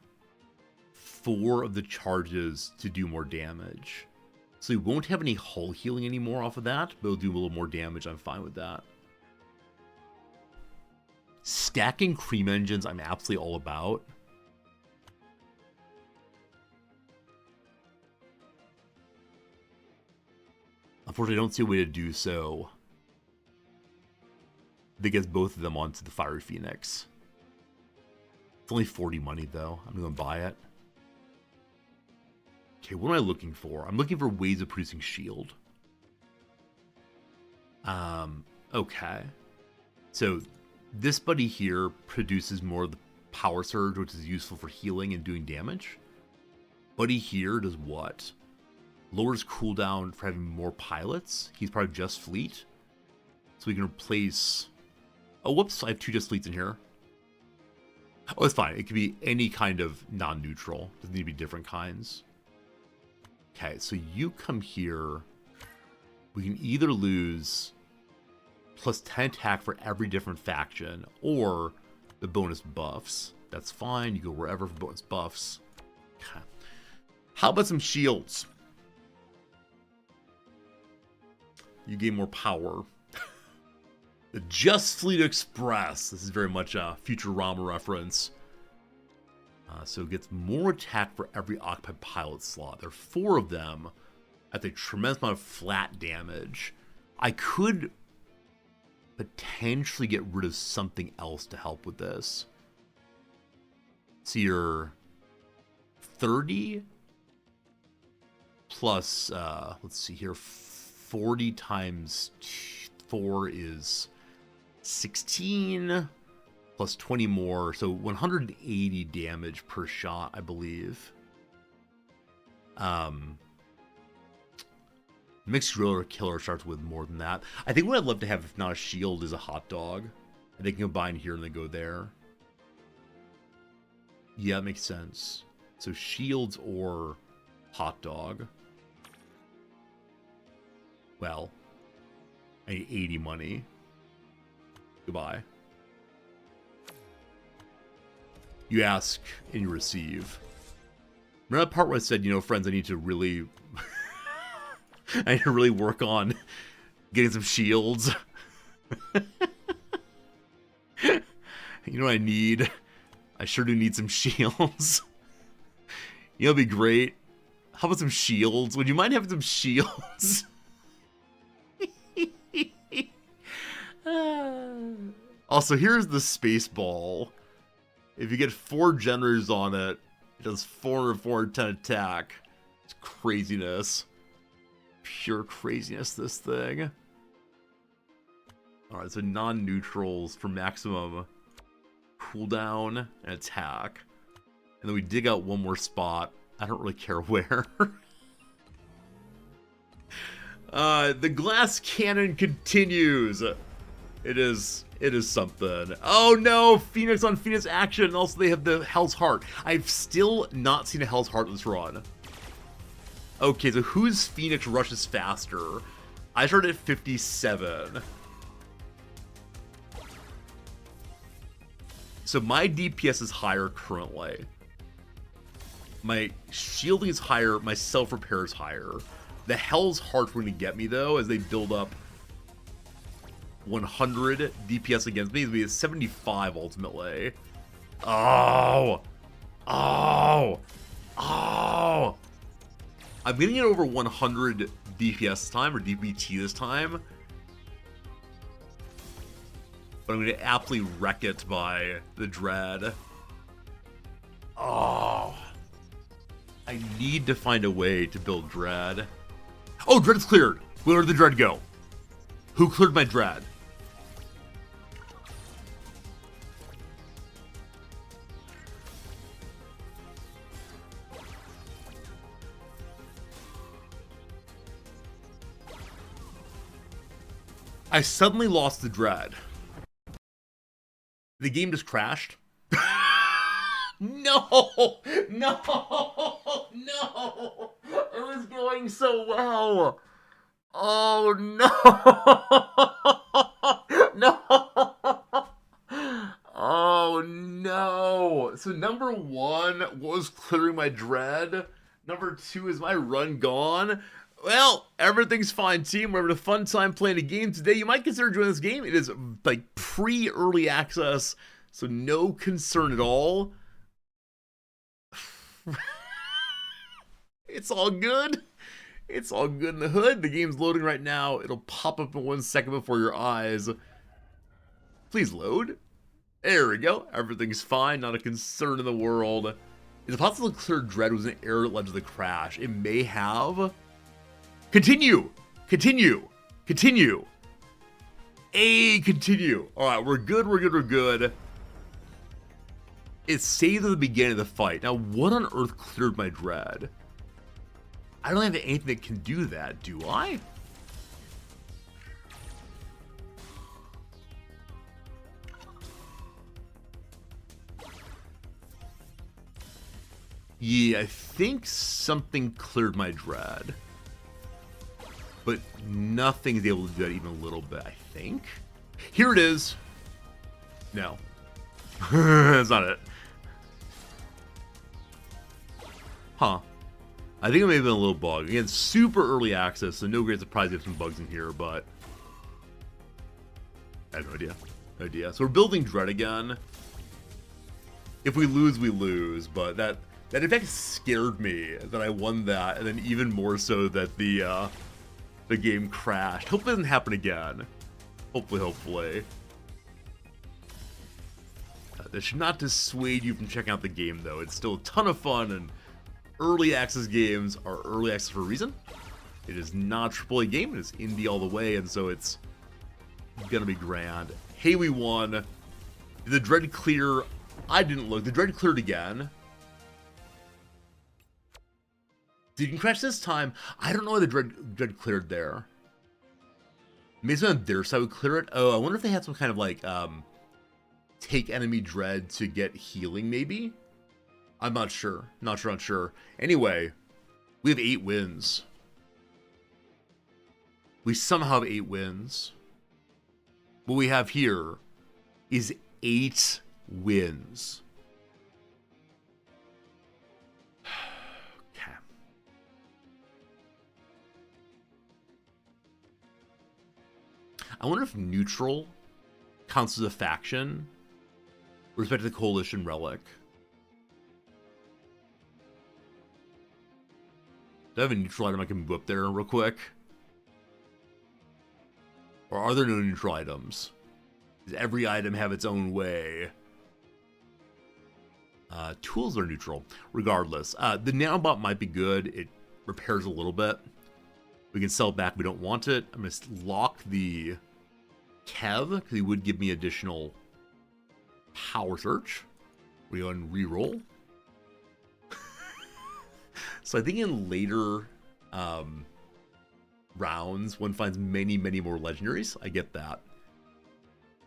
4 of the charges to do more damage. So we won't have any hull healing anymore off of that, but it'll do a little more damage. I'm fine with that. Stacking cream engines, I'm absolutely all about. Unfortunately, I don't see a way to do so that gets both of them onto the Fiery Phoenix. It's only 40 money, though. I'm going to buy it. Okay, what am I looking for? I'm looking for ways of producing shield. Okay. So this buddy here produces more of the power surge, which is useful for healing and doing damage. Buddy here does what? Lowers cooldown for having more pilots. He's probably just fleet. So we can replace... Oh, whoops, I have 2 just fleets in here. Oh, it's fine. It could be any kind of non-neutral. Doesn't need to be different kinds. Okay, so you come here. We can either lose plus 10 attack for every different faction, or the bonus buffs. That's fine. You go wherever for bonus buffs. Okay. How about some shields? You gain more power. The Just Fleet Express. This is very much a Futurama reference. So it gets more attack for every occupied pilot slot. There are 4 of them at a tremendous amount of flat damage. I could potentially get rid of something else to help with this. So you're 30 plus, let's see here, 40 times 4 is 16, plus 20 more, so 180 damage per shot, I believe. Mixed Driller Killer starts with more than that. I think what I'd love to have, if not a shield, is a hot dog. And they can combine here and then go there. Yeah, that makes sense. So shields or hot dog. Well, I need 80 money. Goodbye. You ask and you receive. Remember that part where I said, you know, friends, I need to really... I need to really work on getting some shields. You know what I need? I sure do need some shields. You know, it'd be great. How about some shields? Would you mind having some shields? Also, here's the space ball. If you get 4 generators on it, it does 410 attack. It's craziness. Pure craziness, this thing. Alright, so non-neutrals for maximum cooldown and attack. And then we dig out one more spot. I don't really care where. The glass cannon continues. It is something. Oh no, Phoenix on Phoenix action. Also, they have the Hell's Heart. I've still not seen a Hell's Heart this run. Okay, so whose Phoenix rushes faster? I started at 57. So my DPS is higher currently. My shielding is higher, my self-repair is higher. The Hell's Heart were going to get me, though, as they build up 100 DPS against me. It'll be a 75 ultimately. Oh! Oh! Oh! I'm getting it over 100 DPS this time, or DPT this time. But I'm going to absolutely wreck it by the Dread. Oh! I need to find a way to build Dread. Oh, Dread is cleared! Where did the Dread go? Who cleared my Dread? I suddenly lost the dread. The game just crashed. No! No! No! It was going so well. Oh no! No! Oh no! So number one was clearing my dread. Number two is my run gone. Well, everything's fine, team. We're having a fun time playing a game today. You might consider joining this game. It is like pre-early access, so no concern at all. It's all good. It's all good in the hood. The game's loading right now. It'll pop up in 1 second before your eyes. Please load. There we go. Everything's fine. Not a concern in the world. Is it possible to clear dread was an error that led to the crash? It may have. Continue. Continue. Continue. Continue. All right, we're good. We're good. We're good. It saved at the beginning of the fight. Now, what on earth cleared my dread? I don't have anything that can do that, do I? Yeah, I think something cleared my dread. But nothing is able to do that even a little bit, I think. Here it is. No. That's not it. Huh. I think it may have been a little bug. Again, super early access, so no great surprise if some bugs in here, but I have no idea. No idea. So we're building dread again. If we lose, we lose, but that in fact scared me that I won that, and then even more so that the game crashed. Hope it doesn't happen again. Hopefully. That should not dissuade you from checking out the game, though. It's still a ton of fun, and early access games are early access for a reason. It is not a AAA game. It is indie all the way, and so it's gonna be grand. Hey, we won. Did the dread clear? I didn't look. The dread cleared again. Didn't crash this time. I don't know why the dread cleared there. Maybe something on their side would clear it. Oh, I wonder if they had some kind of like take enemy dread to get healing, maybe? I'm not sure. Not sure. Anyway, we have 8 wins. We somehow have 8 wins. What we have here is 8 wins. Okay. I wonder if neutral counts as a faction with respect to the Coalition Relic. Do I have a neutral item I can move up there real quick? Or are there no neutral items? Does every item have its own way? Tools are neutral, regardless. The nanobot might be good. It repairs a little bit. We can sell it back if we don't want it. I'm going to lock the Kev, because he would give me additional power search. We go and re-roll. So I think in later rounds, one finds many more legendaries. I get that.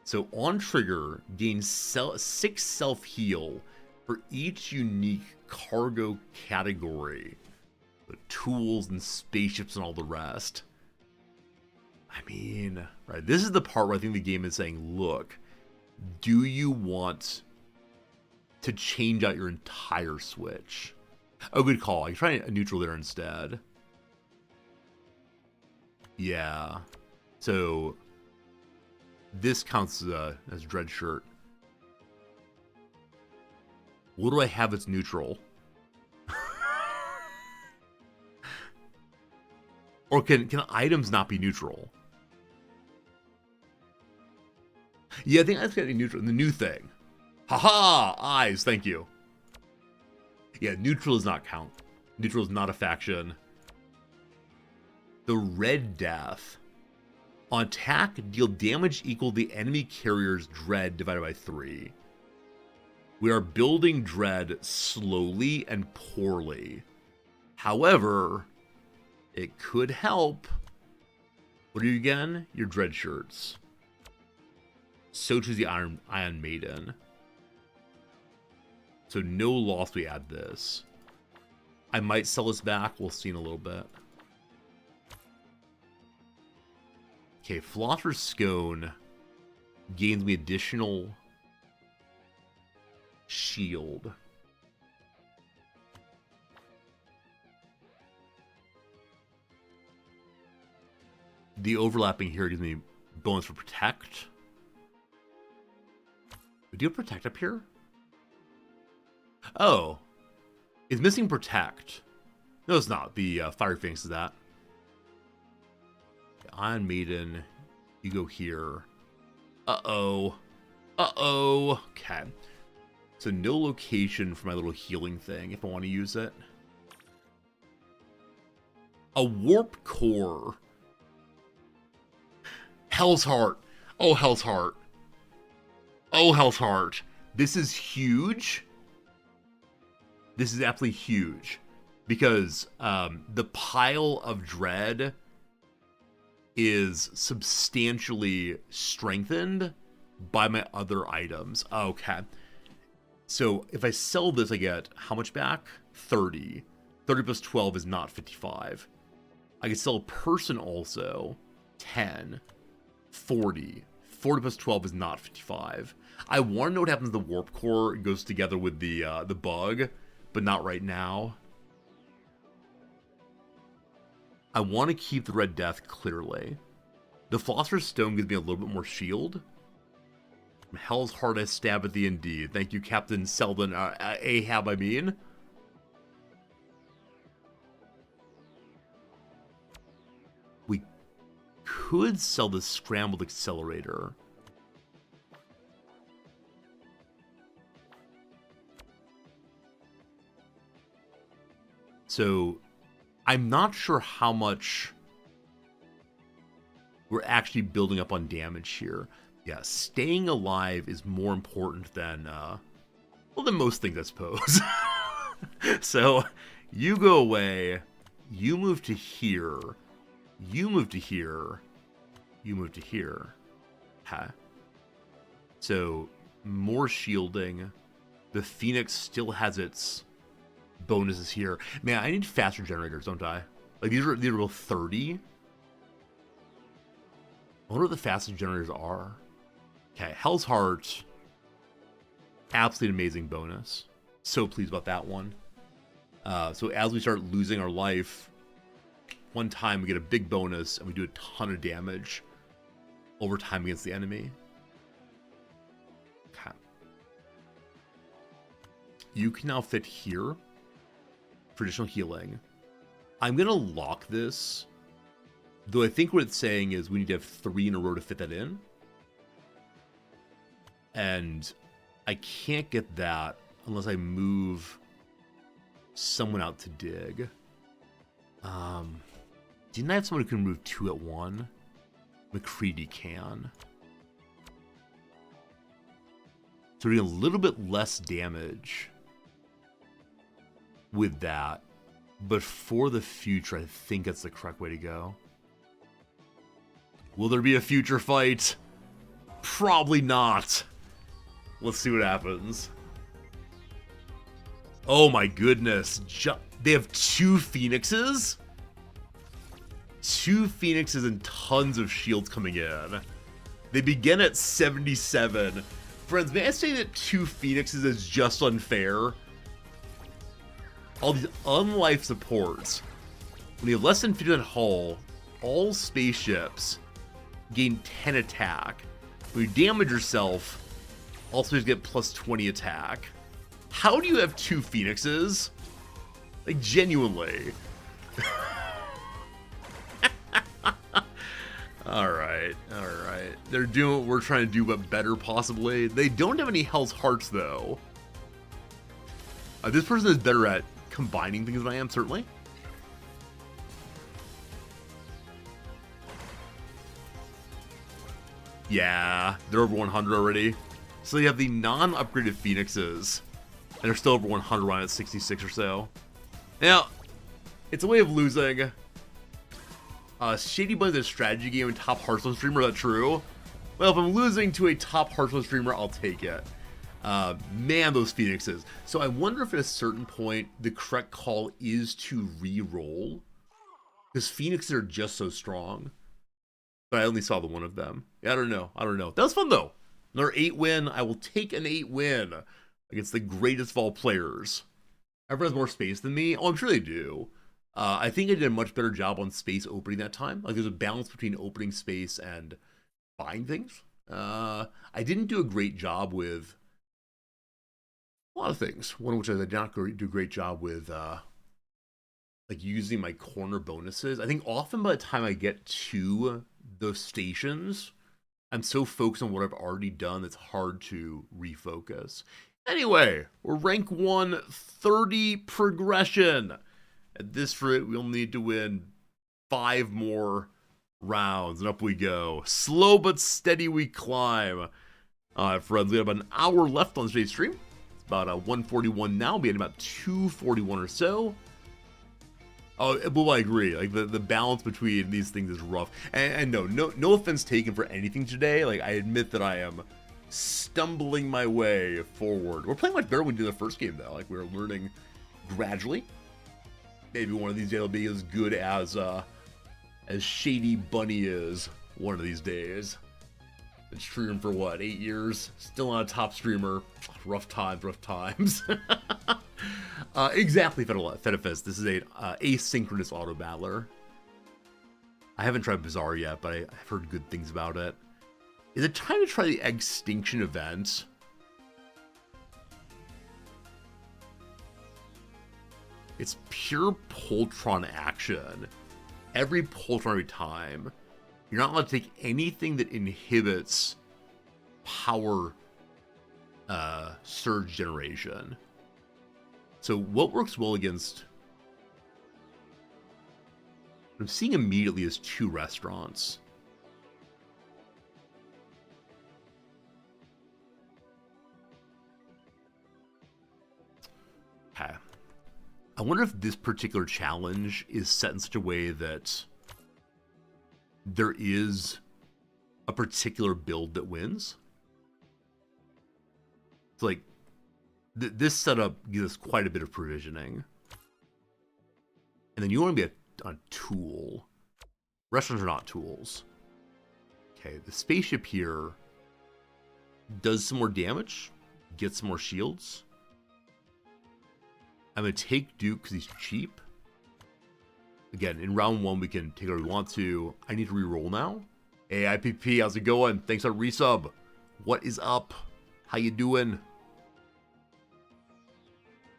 So on trigger, gain 6 self-heal for each unique cargo category. The tools and spaceships and all the rest. I mean, right, this is the part where I think the game is saying, look, do you want to change out your entire switch? Oh, good call. I can try a neutral there instead. Yeah. So this counts as Dread Shirt. What do I have that's neutral? Or can items not be neutral? Yeah, I think that's getting neutral. The new thing. Haha! Eyes, thank you. Yeah, neutral does not count. Neutral is not a faction. The Red Death. On attack, deal damage equal to the enemy carrier's dread divided by 3. We are building dread slowly and poorly. However, it could help What are you again? Your dread shirts. So choose the Iron Maiden. So no loss, we add this. I might sell this back. We'll see in a little bit. Okay, Philosopher's Scone gains me additional shield. The overlapping here gives me bonus for protect. Do you have protect up here? Oh. It's missing protect. No, it's not. The Fire Phoenix is that. Iron Maiden. You go here. Uh-oh. Uh-oh. Okay. So no location for my little healing thing if I want to use it. A Warp Core. Hell's Heart. Oh, Hell's Heart. Oh, Hell's Heart. This is huge. This is absolutely huge. Because the pile of dread is substantially strengthened by my other items. Okay. So if I sell this, I get how much back? 30. 30 plus 12 is not 55. I can sell a person also. 10. 40. 40 plus 12 is not 55. I want to know what happens to the Warp Core. It goes together with the bug, but not right now. I want to keep the Red Death clearly. The Philosopher's Stone gives me a little bit more shield. Hell's Heart, I stab at the indeed. Thank you, Captain Selden. Ahab, I mean. We could sell the Scrambled Accelerator. So, I'm not sure how much we're actually building up on damage here. Yeah, staying alive is more important than, well, than most things, I suppose. So, you go away, you move to here, you move to here, you move to here. Okay. So, more shielding. The Phoenix still has its bonuses here. Man, I need faster generators, don't I? Like, these are both 30. I wonder what the fastest generators are. Okay, Hell's Heart. Absolutely amazing bonus. So pleased about that one. So as we start losing our life, one time we get a big bonus and we do a ton of damage over time against the enemy. Okay. You can now fit here for additional healing. I'm going to lock this, though I think what it's saying is we need to have 3 in a row to fit that in. And I can't get that unless I move someone out to dig. Didn't I have someone who can move 2 at 1? McCready can. So we're doing a little bit less damage with that. But for the future, I think that's the correct way to go. Will there be a future fight? Probably not. Let's see what happens. Oh my goodness. They have 2 Phoenixes? 2 Phoenixes and tons of shields coming in. They begin at 77. Friends, may I say that 2 Phoenixes is just unfair? All these unlife supports. When you have less than 50% hull, all spaceships gain 10 attack. When you damage yourself, also you get plus 20 attack. How do you have 2 Phoenixes? Like, genuinely. Alright, alright. They're doing what we're trying to do, but better, possibly. They don't have any Hell's Hearts, though. This person is better at combining things than I am, certainly. Yeah, they're over 100 already. So you have the non-upgraded Phoenixes, and they're still over 100 around at 66 or so. Now, it's a way of losing. Shady Bunny's a strategy game and top Hearthstone streamer, is that true? Well, if I'm losing to a top Hearthstone streamer, I'll take it. Man, those Phoenixes. So I wonder if at a certain point, the correct call is to re-roll. Because Phoenixes are just so strong. But I only saw the one of them. Yeah, I don't know. That was fun, though. Another 8 win. I will take an 8 win against the greatest of all players. Everyone has more space than me. Oh, I'm sure they do. I think I did a much better job on space opening that time. Like, there's a balance between opening space and buying things. I didn't do a great job with a lot of things. One of which I did not do a great job with, like, using my corner bonuses. I think often by the time I get to those stations, I'm so focused on what I've already done, it's hard to refocus. Anyway, we're rank 130 progression. At this rate, we'll need to win 5 more rounds, and up we go. Slow but steady we climb. Friends, we have about an hour left on today's stream. It's about 1:41 now, being about 2:41 or so. Oh, well, I agree. Like, the balance between these things is rough. And no offense taken for anything today. Like, I admit that I am stumbling my way forward. We're playing much better than we did the first game, though. Like, we're learning gradually. Maybe one of these days will be as good as Shady Bunny is one of these days. Been streaming for what, 8 years? Still not a top streamer. Rough times. Exactly, Fedifist. This is a asynchronous auto battler. I haven't tried Bazaar yet, but I've heard good things about it. Is it time to try the Extinction event? It's pure Poltron action. Every Poltron every time. You're not allowed to take anything that inhibits power surge generation. So what works well against... what I'm seeing immediately is 2 restaurants. Okay. I wonder if this particular challenge is set in such a way that there is a particular build that wins. It's like, this setup gives us quite a bit of provisioning. And then you want to be a tool. Restaurants are not tools. Okay, the spaceship here does some more damage, gets some more shields. I'm going to take Duke because he's cheap. Again, in round 1, we can take what we want to. I need to reroll now. Hey, IPP, how's it going? Thanks for resub. What is up? How you doing?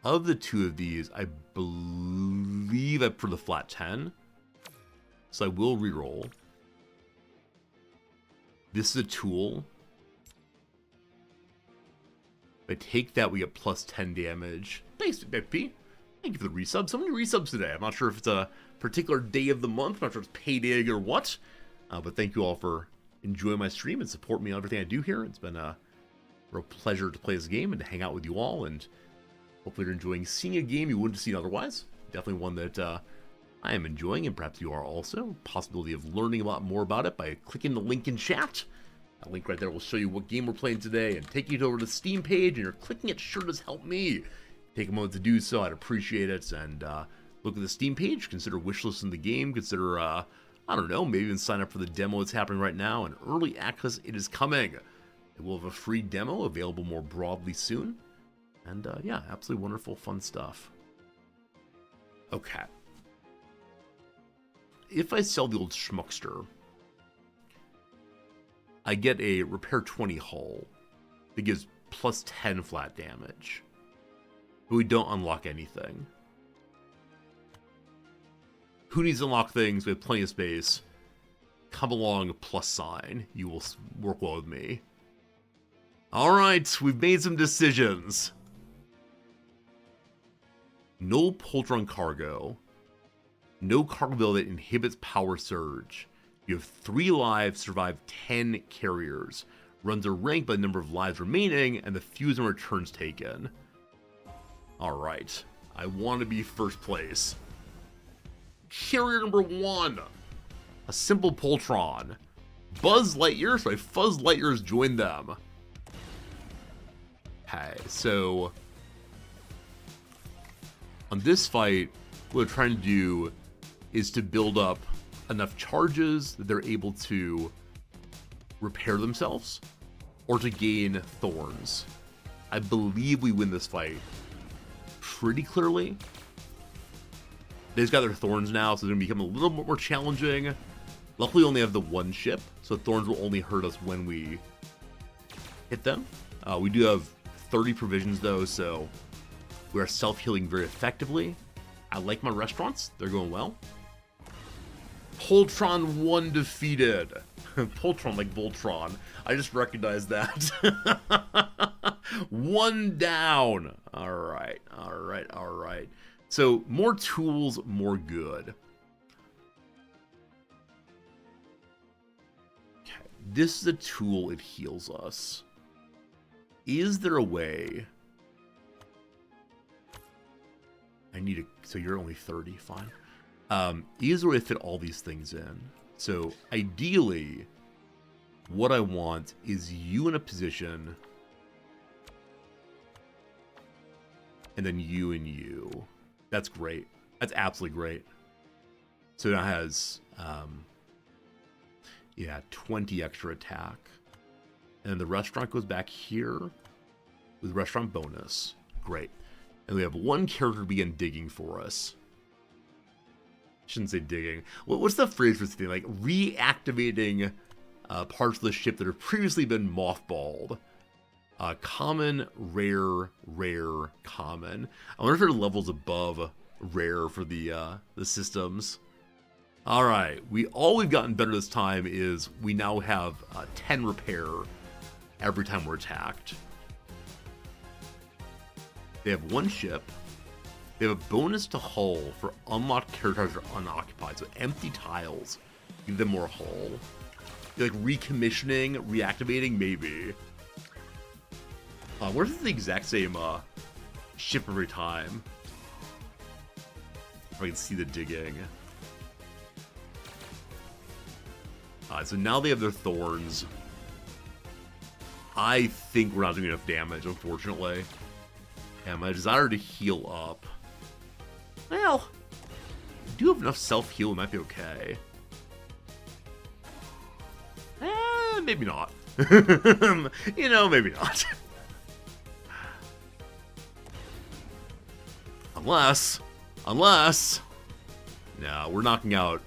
Of the 2 of these, I believe I prefer the flat 10. So I will reroll. This is a tool. If I take that, we get plus 10 damage. Thanks, BP. Thank you for the resub. So many resubs today. I'm not sure if it's a particular day of the month. I'm not sure if it's payday or what. But thank you all for enjoying my stream and support me on everything I do here. It's been a real pleasure to play this game and to hang out with you all. And hopefully you're enjoying seeing a game you wouldn't have seen otherwise. Definitely one that I am enjoying, and perhaps you are also. Possibility of learning a lot more about it by clicking the link in chat. That link right there will show you what game we're playing today and take you over to the Steam page, and you're clicking it sure does help me. Take a moment to do so, I'd appreciate it. And look at the Steam page, consider wishlisting the game, consider, I don't know, maybe even sign up for the demo that's happening right now. And early access, it is coming. It will have a free demo available more broadly soon. And yeah, absolutely wonderful, fun stuff. Okay. If I sell the old Schmuckster, I get a repair 20 hull that gives plus 10 flat damage. But we don't unlock anything. Who needs to unlock things? We have plenty of space. Come along, plus sign. You will work well with me. Alright, we've made some decisions. No Poltron cargo. No cargo build that inhibits power surge. You have 3 lives, survive 10 carriers. Runs a rank by the number of lives remaining, and the fewest number of turns taken. Alright, I want to be first place. Carrier number 1. A simple Poltron. Buzz Lightyear, sorry, Fuzz Lightyear's joined them. Okay, so on this fight, what we're trying to do is to build up enough charges that they're able to repair themselves or to gain thorns. I believe we win this fight pretty clearly. They just got their thorns now, so they're going to become a little bit more challenging. Luckily, we only have the one ship, so thorns will only hurt us when we hit them. We do have 30 provisions, though, so we are self-healing very effectively. I like my restaurants. They're going well. Poltron 1 defeated. Poltron like Voltron. I just recognized that. 1 down. All right. So more tools, more good. Okay, this is a tool. It heals us. Is there a way? I need a. So you're only 30. Fine. Is there a way to fit all these things in? So ideally, what I want is you in a position, and then you and you. That's great. That's absolutely great. So now it has, 20 extra attack. And then the restaurant goes back here with restaurant bonus. Great. And we have one character begin digging for us. Shouldn't say digging. What's the phrase for this thing? Like reactivating parts of the ship that have previously been mothballed. Common, rare, rare, common. I wonder if there are levels above rare for the systems. All right, all we've gotten better this time is we now have 10 repair every time we're attacked. They have one ship. They have a bonus to hull for unlocked territories that are unoccupied. So empty tiles give them more hull. Like recommissioning, reactivating, maybe. Where's the exact same ship every time? If I can see the digging. So now they have their thorns. I think we're not doing enough damage, unfortunately. And my desire to heal up. Well, we do have enough self-heal, it might be okay. Maybe not. Maybe not. Unless... No, we're knocking out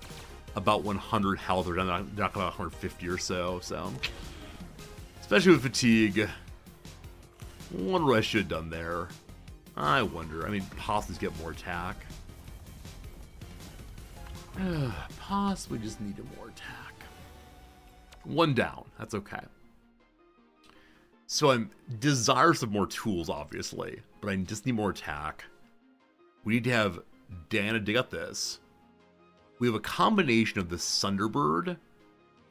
about 100 health, or knocking out 150 or so, especially with fatigue. Wonder what I should have done there. I wonder. I mean, possibly get more attack. Possibly just needed more attack. 1 down. That's okay. So I'm desirous of more tools, obviously, but I just need more attack. We need to have Dana dig up this. We have a combination of the Thunderbird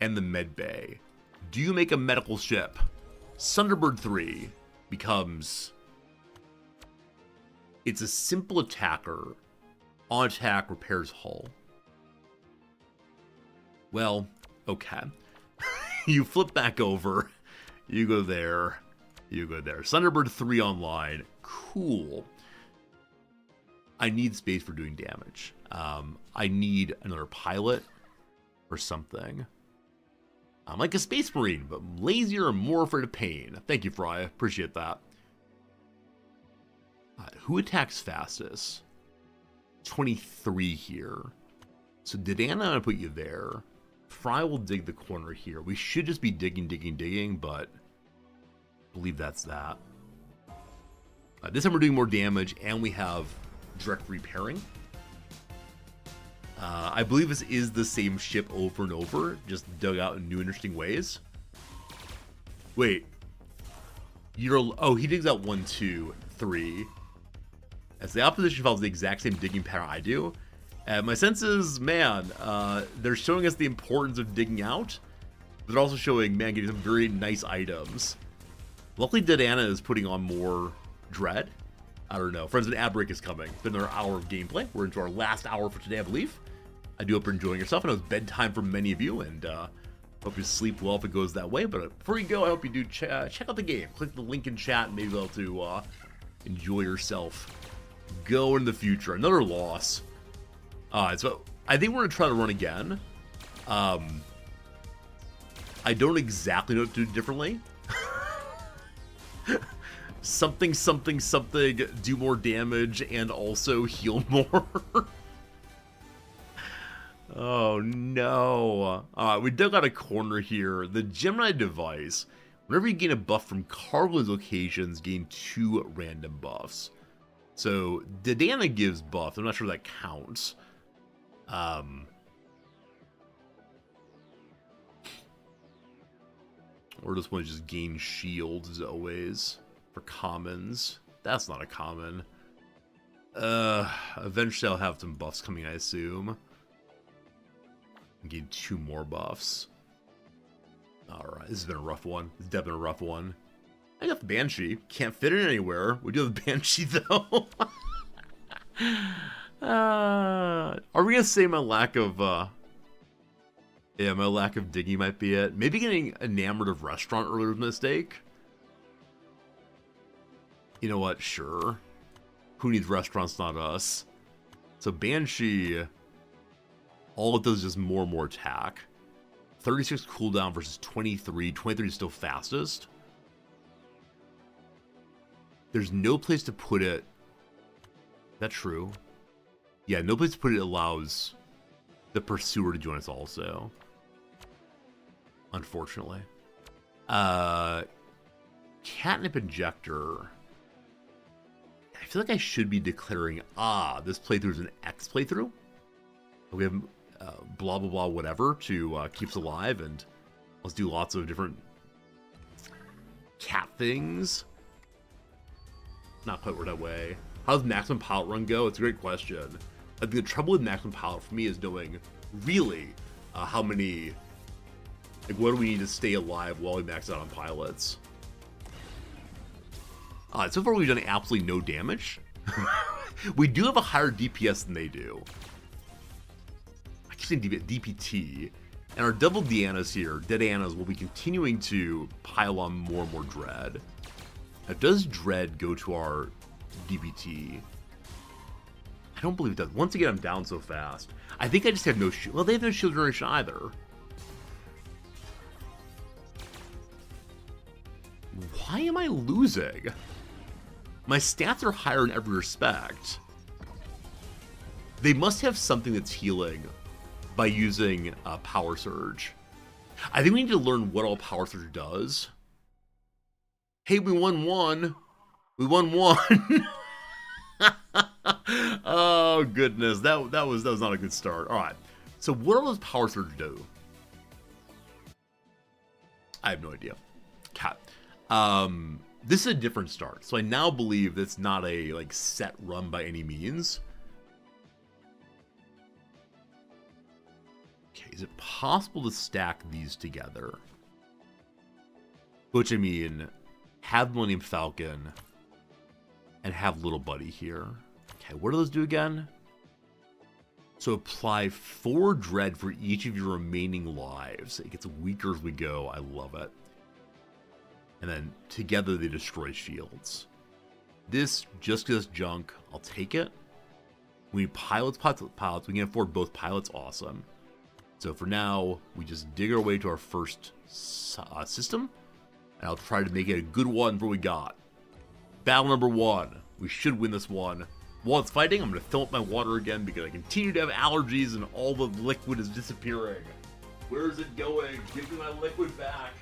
and the Medbay. Do you make a medical ship? Thunderbird 3 becomes... It's a simple attacker. On attack, repairs hull. Well, okay. You flip back over. You go there. You go there. Thunderbird 3 online. Cool. I need space for doing damage. I need another pilot or something. I'm like a space marine, but lazier and more afraid of pain. Thank you, Fry. Appreciate that. Who attacks fastest? 23 here. So Didana, I'm gonna put you there. Fry will dig the corner here. We should just be digging, but I believe that's that. This time we're doing more damage, and we have direct repairing. I believe this is the same ship over and over, just dug out in new interesting ways. Wait. Oh, he digs out 1, 2, 3. As the opposition follows the exact same digging pattern I do. My sense is, man, they're showing us the importance of digging out, but they're also showing, man, getting some very nice items. Luckily, Didana is putting on more dread. I don't know. Friends, an ad break is coming. It's been another hour of gameplay. We're into our last hour for today, I believe. I do hope you're enjoying yourself. I know it's bedtime for many of you, and hope you sleep well if it goes that way. But before you go, I hope you do check out the game. Click the link in chat and maybe be able to enjoy yourself. Go in the future. Another loss. So I think we're going to try to run again. I don't exactly know what to do differently. Something, do more damage and also heal more. Oh no. We dug out a corner here. The Gemini device. Whenever you gain a buff from cargo locations, gain 2 random buffs. So Didana gives buff. I'm not sure that counts. Or just want to just gain shields as always. For commons. That's not a common. Eventually I'll have some buffs coming, I assume. Gain 2 more buffs. Alright, this has been a rough one. It's definitely a rough one. I got the Banshee. Can't fit it anywhere. We do have the Banshee, though. Are we gonna say my lack of, yeah, my lack of digging might be it. Maybe getting enamored of restaurant earlier was a mistake. You know what? Sure. Who needs restaurants, not us. So Banshee, all it does is just more and more attack. 36 cooldown versus 23. 23 is still fastest. There's no place to put it. Is that true? Yeah, no place to put it allows the Pursuer to join us also. Unfortunately. Catnip Injector. I feel like I should be declaring, this playthrough is an X playthrough. We have blah, blah, blah, whatever to keep us alive, and let's do lots of different cat things. Not quite word that way. How does maximum pilot run go? It's a great question. I think the trouble with maximum pilot for me is knowing really how many, like, what do we need to stay alive while we max out on pilots. So far we've done absolutely no damage. We do have a higher DPS than they do. I keep saying DPT. And our double Deannas here, Dead Annas, will be continuing to pile on more and more Dread. Now, does Dread go to our DPT? I don't believe it does. Once again, I'm down so fast. I think I just have no shield. Well, they have no shield generation either. Why am I losing? My stats are higher in every respect. They must have something that's healing by using Power Surge. I think we need to learn what all Power Surge does. Hey, we won one. We won one. Oh goodness, that was not a good start. All right, so what does Power Surge do? I have no idea. Cat. This is a different start, so I now believe that's not a like set run by any means. Okay, is it possible to stack these together? Which, I mean, have Millennium Falcon and have Little Buddy here. Okay, what do those do again? So apply 4 Dread for each of your remaining lives. It gets weaker as we go. I love it. And then together they destroy shields. This just gives us junk. I'll take it. We need pilots. We can afford both pilots. Awesome. So for now, we just dig our way to our first system. And I'll try to make it a good one for what we got. Battle number 1. We should win this one. While it's fighting, I'm going to fill up my water again because I continue to have allergies and all the liquid is disappearing. Where is it going? Give me my liquid back.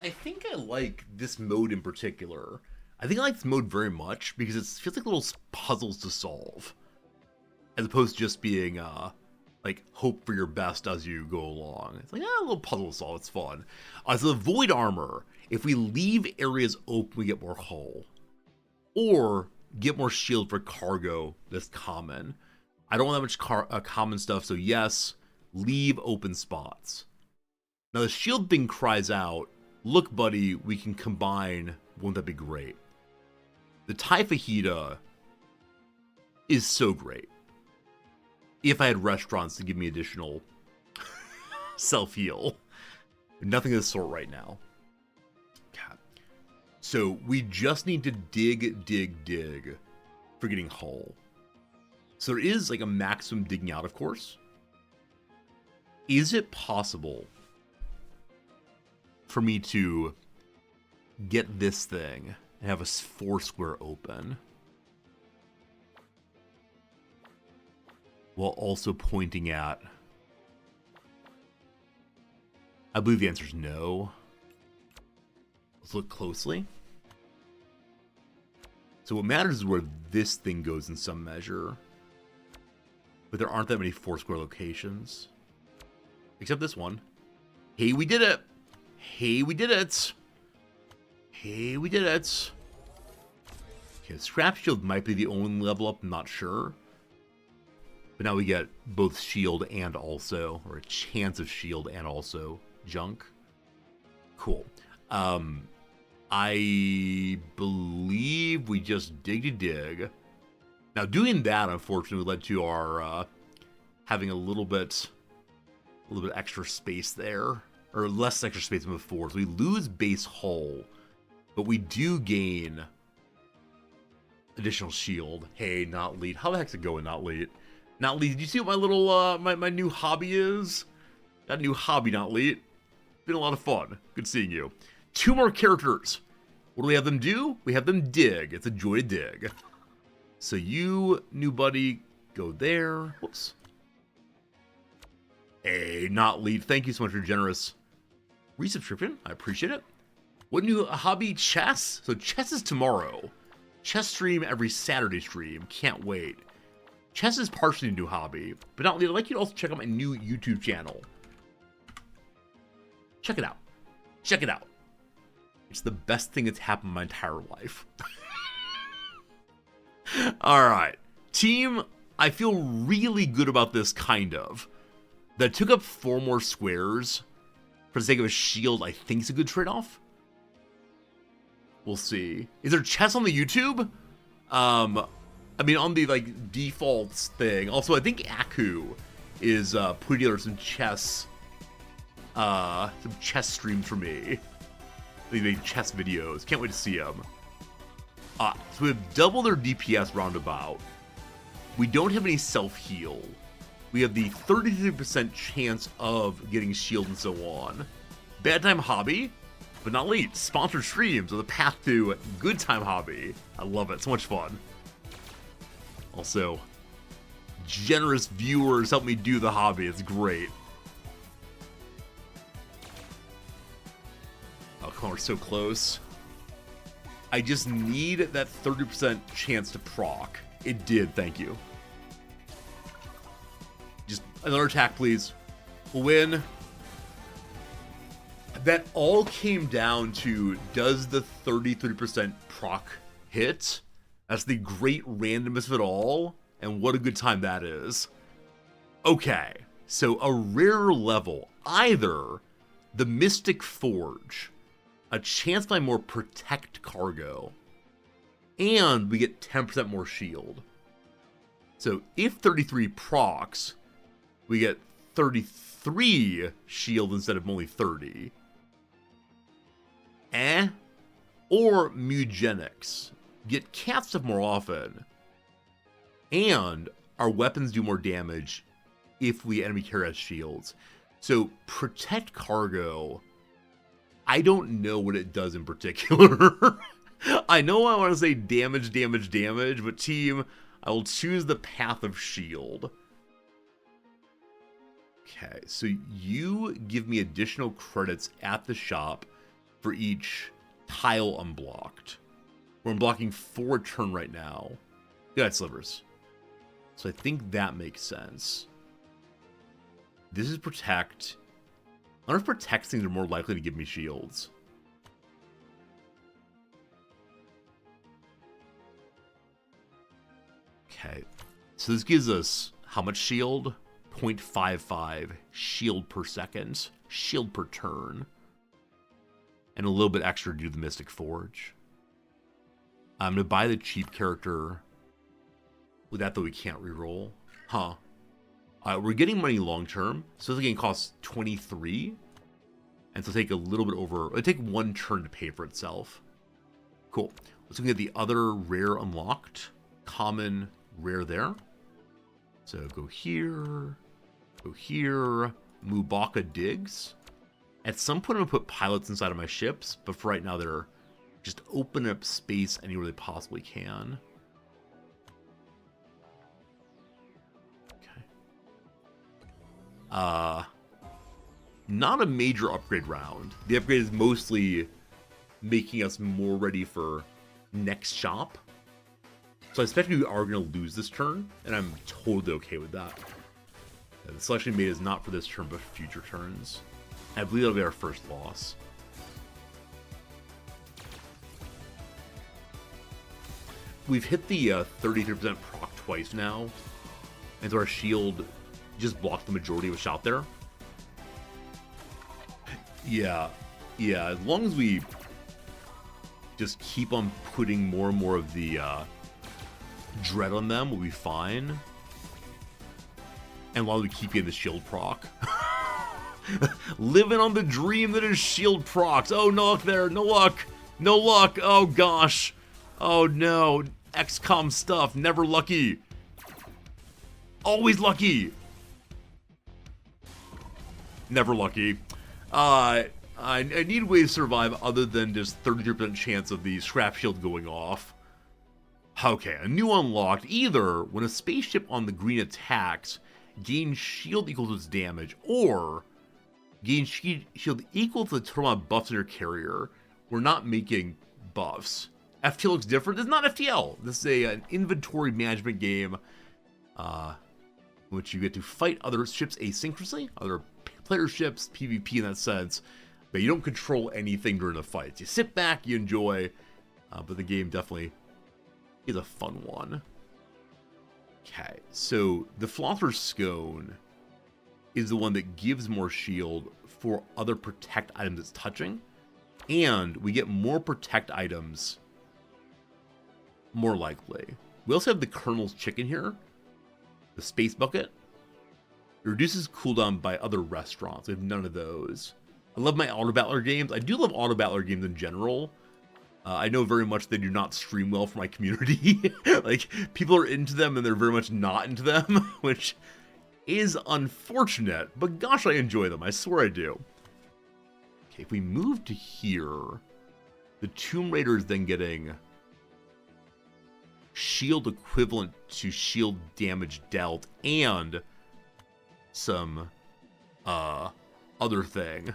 I think I like this mode in particular. I think I like this mode very much because it feels like little puzzles to solve, as opposed to just being like hope for your best as you go along. It's like a little puzzle solve. It's fun. So the void armor. If we leave areas open, we get more hull, or get more shield for cargo. That's common. I don't want that much common stuff, so yes, leave open spots. Now the shield thing cries out, look buddy, we can combine, won't that be great? The TIE Fajita is so great. If I had restaurants to give me additional self-heal. Nothing of the sort right now. God. So we just need to dig for getting hull. So there is like a maximum digging out, of course. Is it possible for me to get this thing and have a 4 square open while also pointing at... I believe the answer is no. Let's look closely. So what matters is where this thing goes in some measure. But there aren't that many 4 square locations. Except this one. Hey, we did it! Hey, we did it! Hey, we did it! Okay, Scrap Shield might be the only level up, I'm not sure. But now we get both shield and also, or a chance of shield and also junk. Cool. I believe we just dig. Now doing that, unfortunately, led to our having a little bit extra space there, or less extra space than before. So we lose base hull, but we do gain additional shield. Hey, not lead. How the heck's it going, not lead? Not lead. Did you see what my little my new hobby is? That new hobby, not lead. Been a lot of fun. Good seeing you. 2 more characters. What do we have them do? We have them dig. It's a joy to dig. So you, new buddy, go there. Whoops. Hey, not lead. Thank you so much for your generous resubscription. I appreciate it. What new hobby? Chess? So chess is tomorrow. Chess stream every Saturday stream. Can't wait. Chess is partially a new hobby. But not lead, I'd like you to also check out my new YouTube channel. Check it out. Check it out. It's the best thing that's happened in my entire life. Alright. Team, I feel really good about this, kind of. That took up 4 more squares for the sake of a shield, I think is a good trade-off. We'll see. Is there chess on the YouTube? I mean, on the, like, defaults thing. Also, I think Aku is putting together some chess streams for me. They make chess videos. Can't wait to see them. So we have double their DPS roundabout. We don't have any self-heal. We have the 33% chance of getting shield and so on. Bad time hobby, but not least. Sponsored streams are the path to good time hobby. I love it. So much fun. Also, generous viewers help me do the hobby. It's great. Oh, come on, we're so close. I just need that 30% chance to proc. It did, thank you. Just another attack, please. We'll win. That all came down to, does the 33% proc hit? That's the great randomness of it all, and what a good time that is. Okay, so a rarer level. Either the Mystic Forge, a chance by more protect cargo, and we get 10% more shield. So if 33 procs, we get 33 shield instead of only 30. Or Mugenics. Get cat stuff more often. And our weapons do more damage if we enemy carry has shields. So protect cargo, I don't know what it does in particular. I know I want to say damage, but team, I will choose the path of shield. Okay, so you give me additional credits at the shop for each tile unblocked. We're unblocking 4 a turn right now. Good slivers. So I think that makes sense. This is protect. I wonder if protect things are more likely to give me shields. Okay. So this gives us how much shield? 0.55 shield per second. Shield per turn. And a little bit extra to do the Mystic Forge. I'm going to buy the cheap character. With that, though, we can't reroll. Huh. We're getting money long term. So this game costs 23. And so take a little bit over. It'll take 1 turn to pay for itself. Cool. Let's look at the other rare unlocked. Common, rare there. So go here. Go here. Mubaka digs. At some point, I'm going to put pilots inside of my ships. But for right now, they're just open up space anywhere they possibly can. Okay. Not a major upgrade round. The upgrade is mostly making us more ready for next shop. So I expect we are going to lose this turn, and I'm totally okay with that. The selection made is not for this turn, but for future turns. I believe that'll be our first loss. We've hit the 33% proc twice now, and so our shield just blocked the majority of a shot there. Yeah, as long as we just keep on putting more and more of the dread on them, we'll be fine. And while we keep getting the shield proc. Living on the dream that is shield procs. Oh, no luck there. No luck. No luck. Oh, gosh. Oh, no. XCOM stuff. Never lucky. Always lucky. Never lucky. I need ways to survive other than just 33% chance of the scrap shield going off. Okay, a new unlocked. Either when a spaceship on the green attacks, gain shield equal to its damage, or gain shield equal to the total amount of buffs in your carrier. We're not making buffs. FTL looks different. This is not FTL. This is an inventory management game in which you get to fight other ships asynchronously, other player ships, PvP in that sense, but you don't control anything during the fights. You sit back, you enjoy, but the game definitely is a fun one. Okay, so the Philosopher's Scone is the one that gives more shield for other protect items it's touching, and we get more protect items more likely. We also have the Colonel's Chicken here, the Space Bucket. It reduces cooldown by other restaurants. We have none of those. I love my Auto Battler games. I do love Auto Battler games in general. I know very much they do not stream well for my community. Like, people are into them and they're very much not into them, which is unfortunate, but gosh, I enjoy them. I swear I do. Okay, if we move to here, the Tomb Raider is then getting shield equivalent to shield damage dealt and some other thing.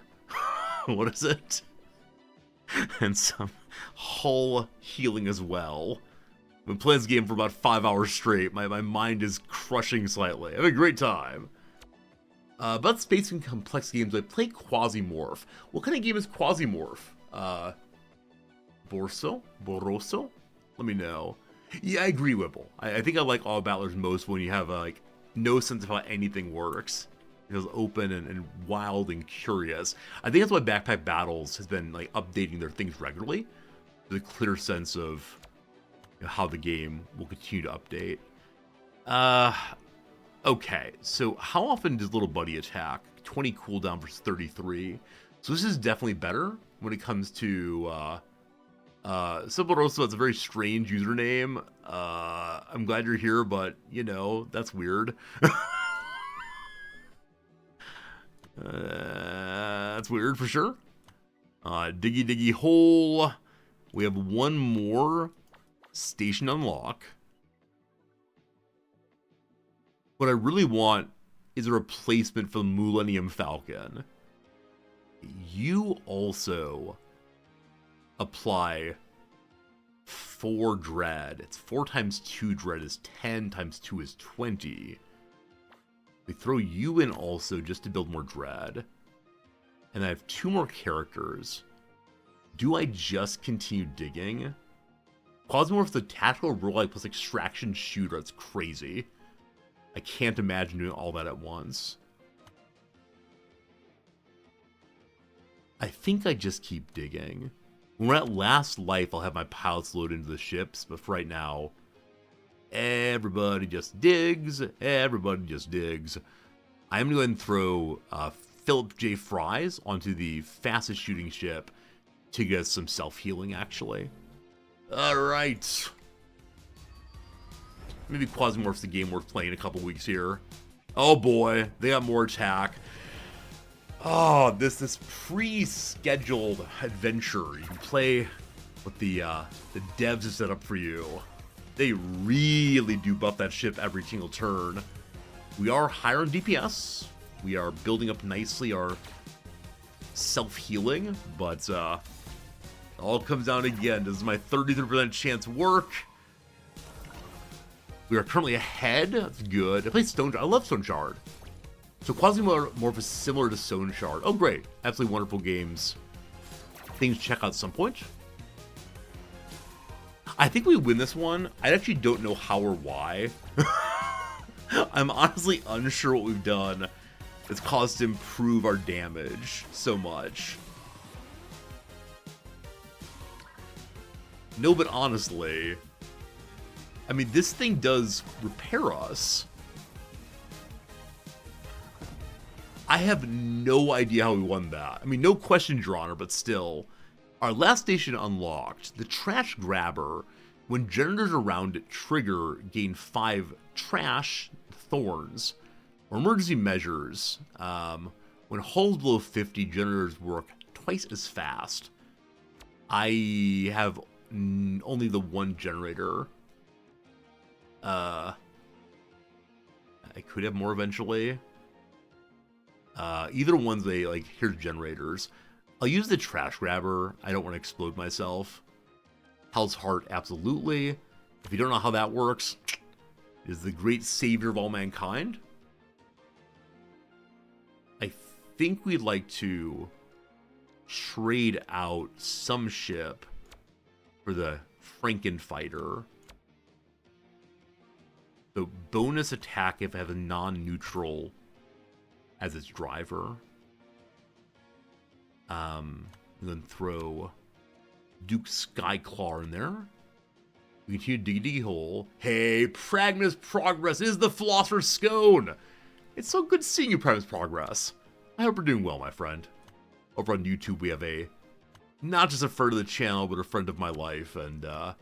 What is it? And some hull healing as well. I've been playing this game for about 5 hours straight. My mind is crushing slightly. I have a great time. About space and complex games, I play Quasimorph. What kind of game is Quasimorph? Boroso? Let me know. Yeah, I agree, Whipple. I think I like All Battlers most when you have like no sense of how anything works. It feels open and wild and curious. I think that's why Backpack Battles has been like updating their things regularly. With a clear sense of how the game will continue to update. Okay, so how often does Little Buddy attack? 20 cooldown versus 33. So this is definitely better when it comes to Silveroso. It's a very strange username. I'm glad you're here, but you know, that's weird. That's weird for sure. Diggy Diggy Hole. We have one more station unlock. What I really want is a replacement for the Millennium Falcon. You also apply 4 dread. It's 4 times 2 dread is 10 times 2 is 20. We throw you in also just to build more dread. And I have 2 more characters. Do I just continue digging? Quasimorph's the tactical roguelike plus extraction shooter. That's crazy. I can't imagine doing all that at once. I think I just keep digging. When we're at last life, I'll have my pilots load into the ships, but for right now, everybody just digs. Everybody just digs. I'm going to go ahead and throw Philip J. Fries onto the fastest shooting ship to get some self-healing, actually. Alright. Maybe Quasimorph's the game worth playing in a couple weeks here. Oh boy, they got more attack. Oh, this pre-scheduled adventure. You can play what the devs have set up for you. They really do buff that ship every single turn. We are higher on DPS. We are building up nicely our self-healing, but it all comes down again. Does my 33% chance work? We are currently ahead. That's good. I play Stone Shard. I love Stone Shard. So Quasimorph is similar to Stone Shard. Oh, great. Absolutely wonderful games. Things to check out at some point. I think we win this one. I actually don't know how or why. I'm honestly unsure what we've done that's caused to improve our damage so much. No, but honestly, I mean, this thing does repair us. I have no idea how we won that. I mean, no questions, Your Honor, but still. Our last station unlocked. The Trash Grabber, when generators around it trigger, gain 5 trash thorns. Or emergency measures. When hulls below 50, generators work twice as fast. I have only the 1 generator. I could have more eventually. Either one's here's generators. I'll use the Trash Grabber. I don't want to explode myself. Hell's Heart, absolutely. If you don't know how that works, it is the great savior of all mankind. I think we'd like to trade out some ship for the Frankenfighter. So bonus attack if I have a non-neutral as its driver. And then throw Duke Skyclaw in there. We continue diggy hole. Hey, Pragma's Progress is the Philosopher's Scone. It's so good seeing you, Pragma's Progress. I hope you're doing well, my friend. Over on YouTube, we have not just a friend of the channel, but a friend of my life. And I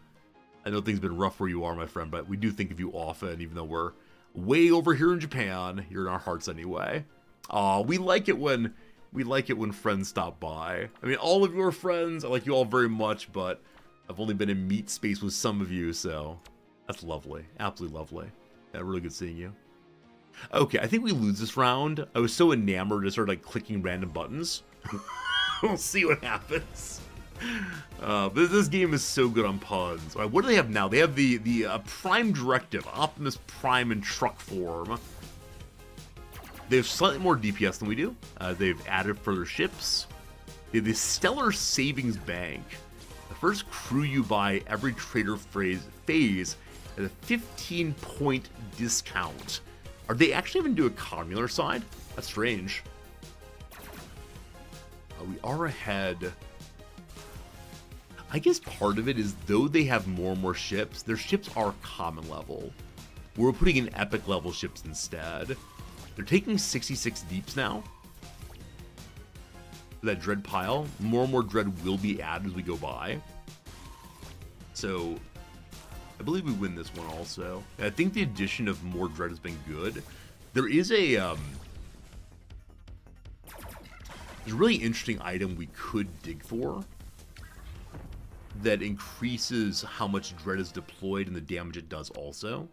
know things have been rough where you are, my friend, but we do think of you often, even though we're way over here in Japan. You're in our hearts anyway. We like it when friends stop by. I mean, all of you are friends. I like you all very much, but I've only been in meat space with some of you, so that's lovely. Absolutely lovely. Yeah, really good seeing you. Okay, I think we lose this round. I was so enamored, I started clicking random buttons. We'll see what happens. This game is so good on puns. What do they have now? They have the Prime Directive, Optimus Prime in truck form. They have slightly more DPS than we do. They've added further ships. They have the Stellar Savings Bank. The first crew you buy every trader phase at a 15-point discount. Are they actually even do economy on their side? That's strange. We are ahead. I guess part of it is, though they have more and more ships, their ships are common level. We're putting in epic level ships instead. They're taking 66 deeps now. That dread pile. More and more dread will be added as we go by. So, I believe we win this one also. I think the addition of more dread has been good. There is a there's a really interesting item we could dig for that increases how much dread is deployed and the damage it does also.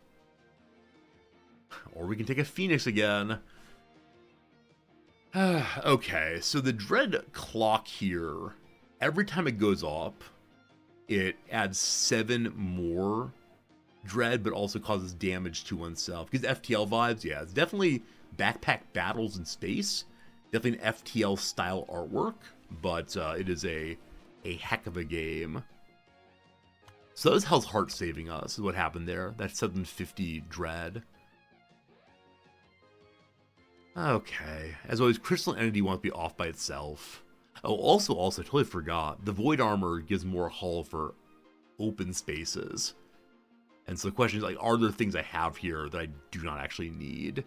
Or we can take a Phoenix again. Okay, so the dread clock here, every time it goes up, it adds 7 more dread, but also causes damage to oneself. Because FTL vibes, yeah, it's definitely backpack battles in space. Definitely an FTL style artwork, but it is a heck of a game. So that was Hell's Heart saving us, is what happened there. That 750 Dread. Okay. As always, Crystal Entity wants to be off by itself. Oh, also, I totally forgot. The Void Armor gives more hull for open spaces. And so the question is, like, are there things I have here that I do not actually need?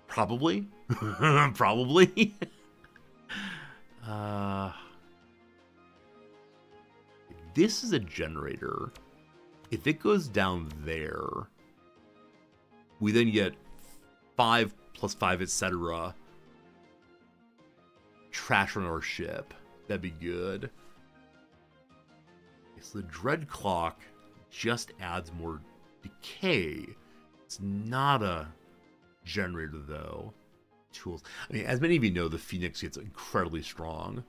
Probably. Probably. This is a generator. If it goes down there, we then get 5 + 5, etc. Trash on our ship. That'd be good. Okay, so the Dread Clock just adds more decay. It's not a generator, though. Tools. I mean, as many of you know, the Phoenix gets incredibly strong.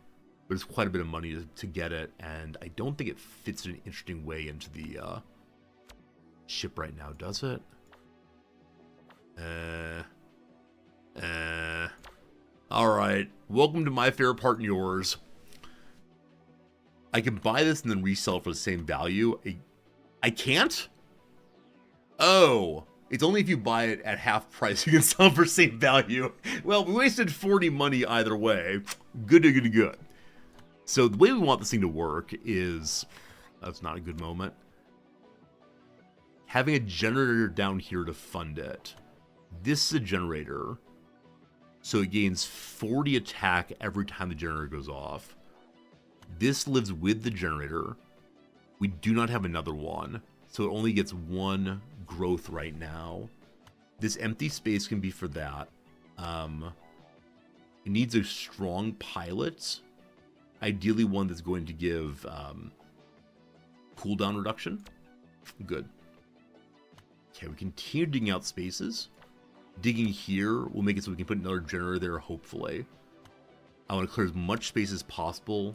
But it's quite a bit of money to get it, and I don't think it fits in an interesting way into the ship right now, does it? Alright, welcome to my favorite part and yours. I can buy this and then resell it for the same value. I can't? Oh, it's only if you buy it at half price you can sell it for the same value. Well, we wasted 40 money either way. Good. So the way we want this thing to work is... That's not a good moment. Having a generator down here to fund it. This is a generator. So it gains 40 attack every time the generator goes off. This lives with the generator. We do not have another one. So it only gets 1 growth right now. This empty space can be for that. It needs a strong pilot. Ideally one that's going to give cooldown reduction. Good. Okay, we continue digging out spaces. Digging here will make it so we can put another generator there, hopefully. I want to clear as much space as possible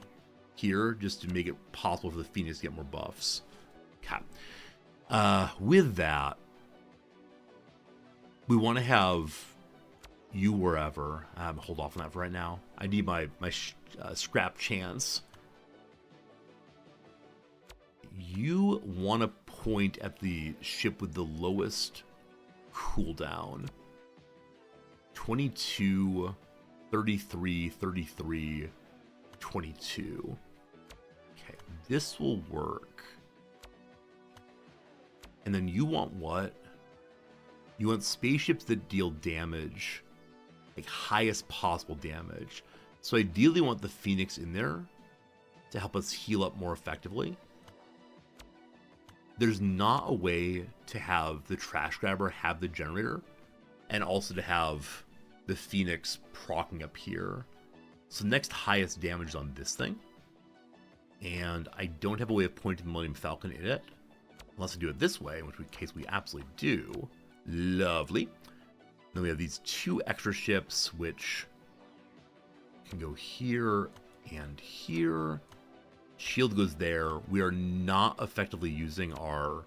here, just to make it possible for the Phoenix to get more buffs. Okay. With that, we want to have you wherever. Hold off on that for right now. I need my scrap chance. You want to point at the ship with the lowest cooldown. 22, 33, 33, 22. Okay, this will work. And then you want what? You want spaceships that deal damage, like highest possible damage. So ideally you want the Phoenix in there to help us heal up more effectively. There's not a way to have the Trash Grabber have the generator and also to have the Phoenix proccing up here. So next highest damage on this thing. And I don't have a way of pointing the Millennium Falcon in it. Unless I do it this way, in which case we absolutely do. Lovely. Then we have these 2 extra ships, which can go here and here. Shield goes there. We are not effectively using our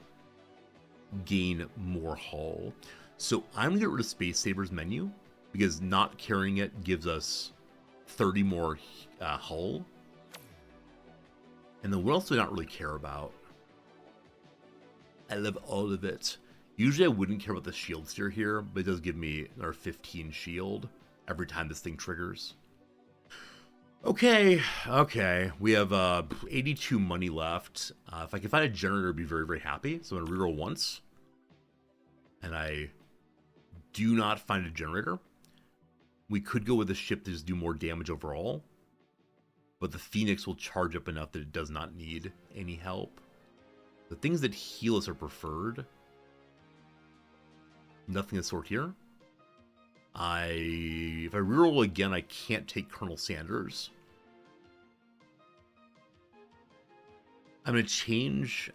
gain more hull. So I'm going to get rid of Space Saber's menu, because not carrying it gives us 30 more hull. And then what else do I not really care about? I love all of it. Usually I wouldn't care about the shield steer here, but it does give me another 15 shield every time this thing triggers. Okay. We have 82 money left. If I can find a generator, I'd be very, very happy. So I'm going to reroll once. And I do not find a generator. We could go with a ship to just do more damage overall. But the Phoenix will charge up enough that it does not need any help. The things that heal us are preferred. Nothing of the sort here. If I reroll again, I can't take Colonel Sanders. I'm going to change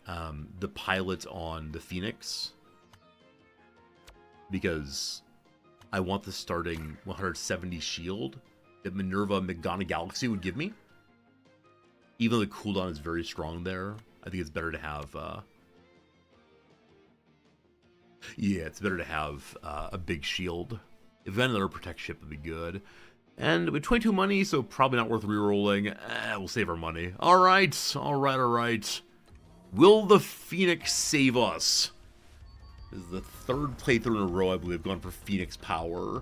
the pilot on the Phoenix, because I want the starting 170 shield that Minerva McGonagalaxy would give me. Even though the cooldown is very strong there, I think it's better to have Yeah, it's better to have a big shield. If then another protect ship would be good. And with 22 money, so probably not worth rerolling. We'll save our money. All right. Will the Phoenix save us? This is the third playthrough in a row, I believe, I've gone for Phoenix power.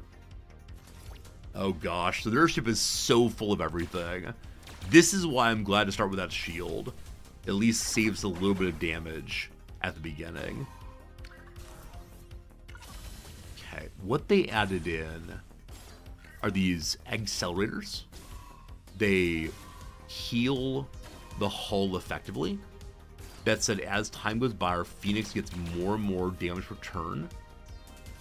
Oh gosh, so their ship is so full of everything. This is why I'm glad to start with that shield. At least saves a little bit of damage at the beginning. Okay, what they added in are these accelerators. They heal the hull effectively. That said, as time goes by, our Phoenix gets more and more damage per turn.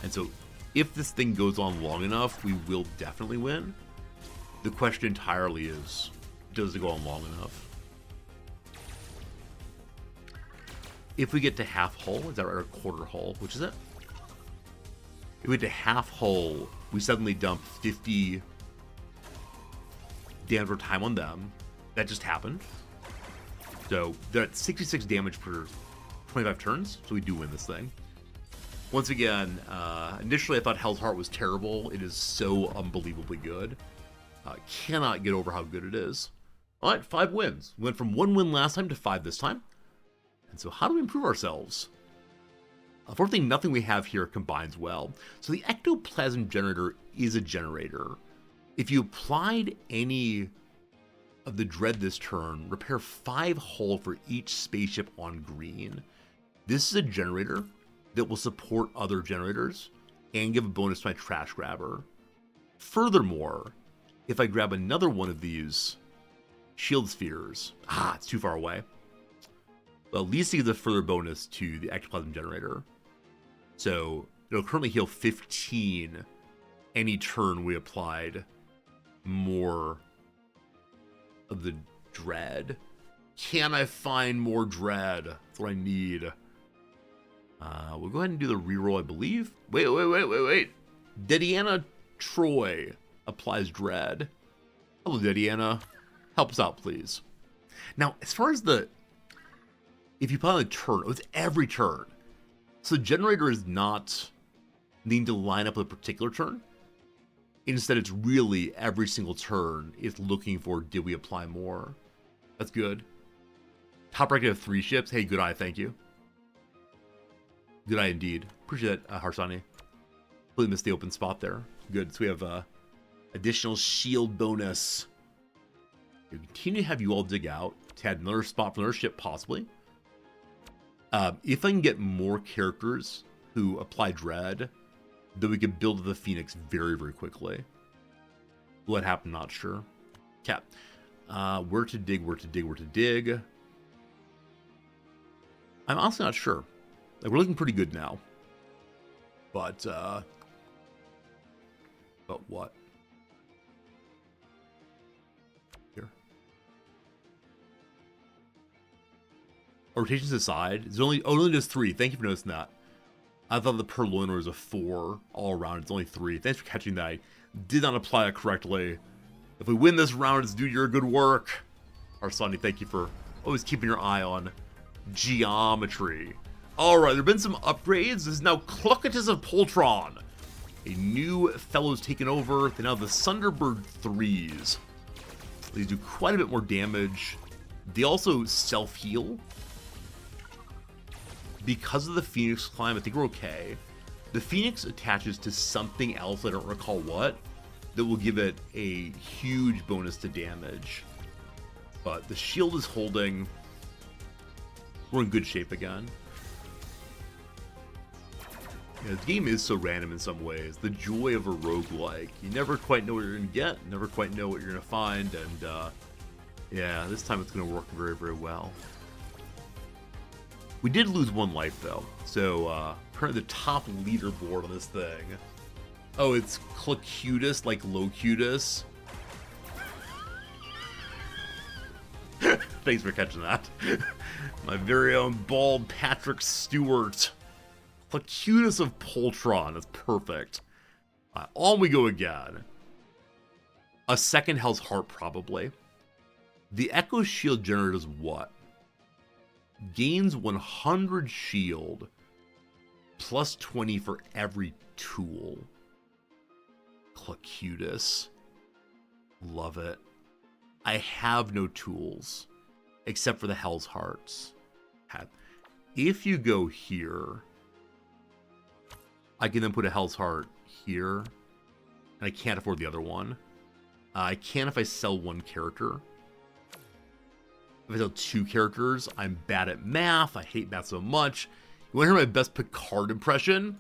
And so, if this thing goes on long enough, we will definitely win. The question entirely is, does it go on long enough? If we get to half hull, is that right, or quarter hull? Which is it? If we get to half hull, we suddenly dump 50 damage per time on them. That just happened. So they're at 66 damage per 25 turns, so we do win this thing. Once again, initially I thought Hell's Heart was terrible. It is so unbelievably good. Cannot get over how good it is. All right, 5 wins. We went from 1 win last time to 5 this time. And so how do we improve ourselves? Unfortunately, nothing we have here combines well. So the ectoplasm generator is a generator. If you applied any of the dread this turn, repair 5 hull for each spaceship on green. This is a generator that will support other generators and give a bonus to my trash grabber. Furthermore, if I grab another one of these shield spheres, it's too far away. Well, at least it gives a further bonus to the ectoplasm generator. So it'll currently heal 15 any turn we applied more of the dread. Can I find more dread? That's what I need. We'll go ahead and do the reroll, I believe. Wait. Dediana Troy applies dread. Hello, Dediana. Help us out, please. Now, as far as if you play on a turn, it's every turn. So the generator is not needing to line up with a particular turn. Instead, it's really every single turn it's looking for, did we apply more? That's good. Top ranked of 3 ships. Hey, good eye, thank you. Good eye indeed. Appreciate that, Harsani. Completely missed the open spot there. Good, so we have additional shield bonus. We continue to have you all dig out to add another spot for another ship, possibly. If I can get more characters who apply dread, then we can build the Phoenix very, very quickly. What happened? Not sure. Cap. Where to dig. I'm honestly not sure. Like, we're looking pretty good now. But what? Here. Rotations aside, it's only does 3. Thank you for noticing that. I thought the Purloiner was a 4 all around. It's only 3. Thanks for catching that. I did not apply it correctly. If we win this round, it's due to your good work. Arsani, thank you for always keeping your eye on geometry. Alright, there have been some upgrades. This is now Clucketus of Poltron. A new fellow's taken over. They now have the Thunderbird 3s. They do quite a bit more damage. They also self-heal. Because of the Phoenix climb, I think we're okay. The Phoenix attaches to something else, I don't recall what, that will give it a huge bonus to damage. But the shield is holding. We're in good shape again. Yeah, this game is so random in some ways. The joy of a roguelike. You never quite know what you're going to get, never quite know what you're going to find, and yeah, this time it's going to work very, very well. We did lose 1 life, though, so currently the top leaderboard on this thing. Oh, it's Clucutus, like Locutus. Thanks for catching that. My very own bald Patrick Stewart. Clucutus of Poltron. That's perfect. On we go again. A second Hell's Heart, probably. The Echo Shield generator does what? Gains 100 shield. Plus 20 for every tool. Clacutus. Love it. I have no tools except for the Hell's Hearts. If you go here, I can then put a Hell's Heart here, and I can't afford the other one. I can if I sell one character. If I sell 2 characters, I'm bad at math. I hate math so much. You want to hear my best Picard impression?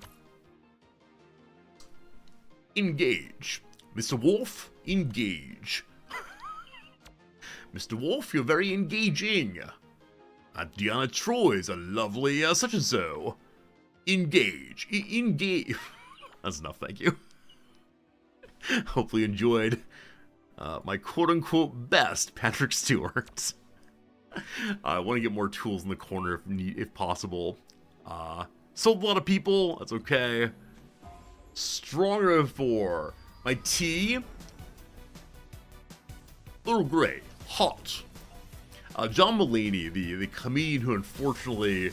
Engage. Mr. Wolf, engage. Mr. Wolf, you're very engaging. Diana Troy's a lovely such-and-so. Engage. Engage. That's enough, thank you. Hopefully you enjoyed my quote-unquote best Patrick Stewart. I want to get more tools in the corner if possible. Sold a lot of people, that's okay. Stronger 4. My tea. Earl Grey. Hot. John Mulaney, the comedian who unfortunately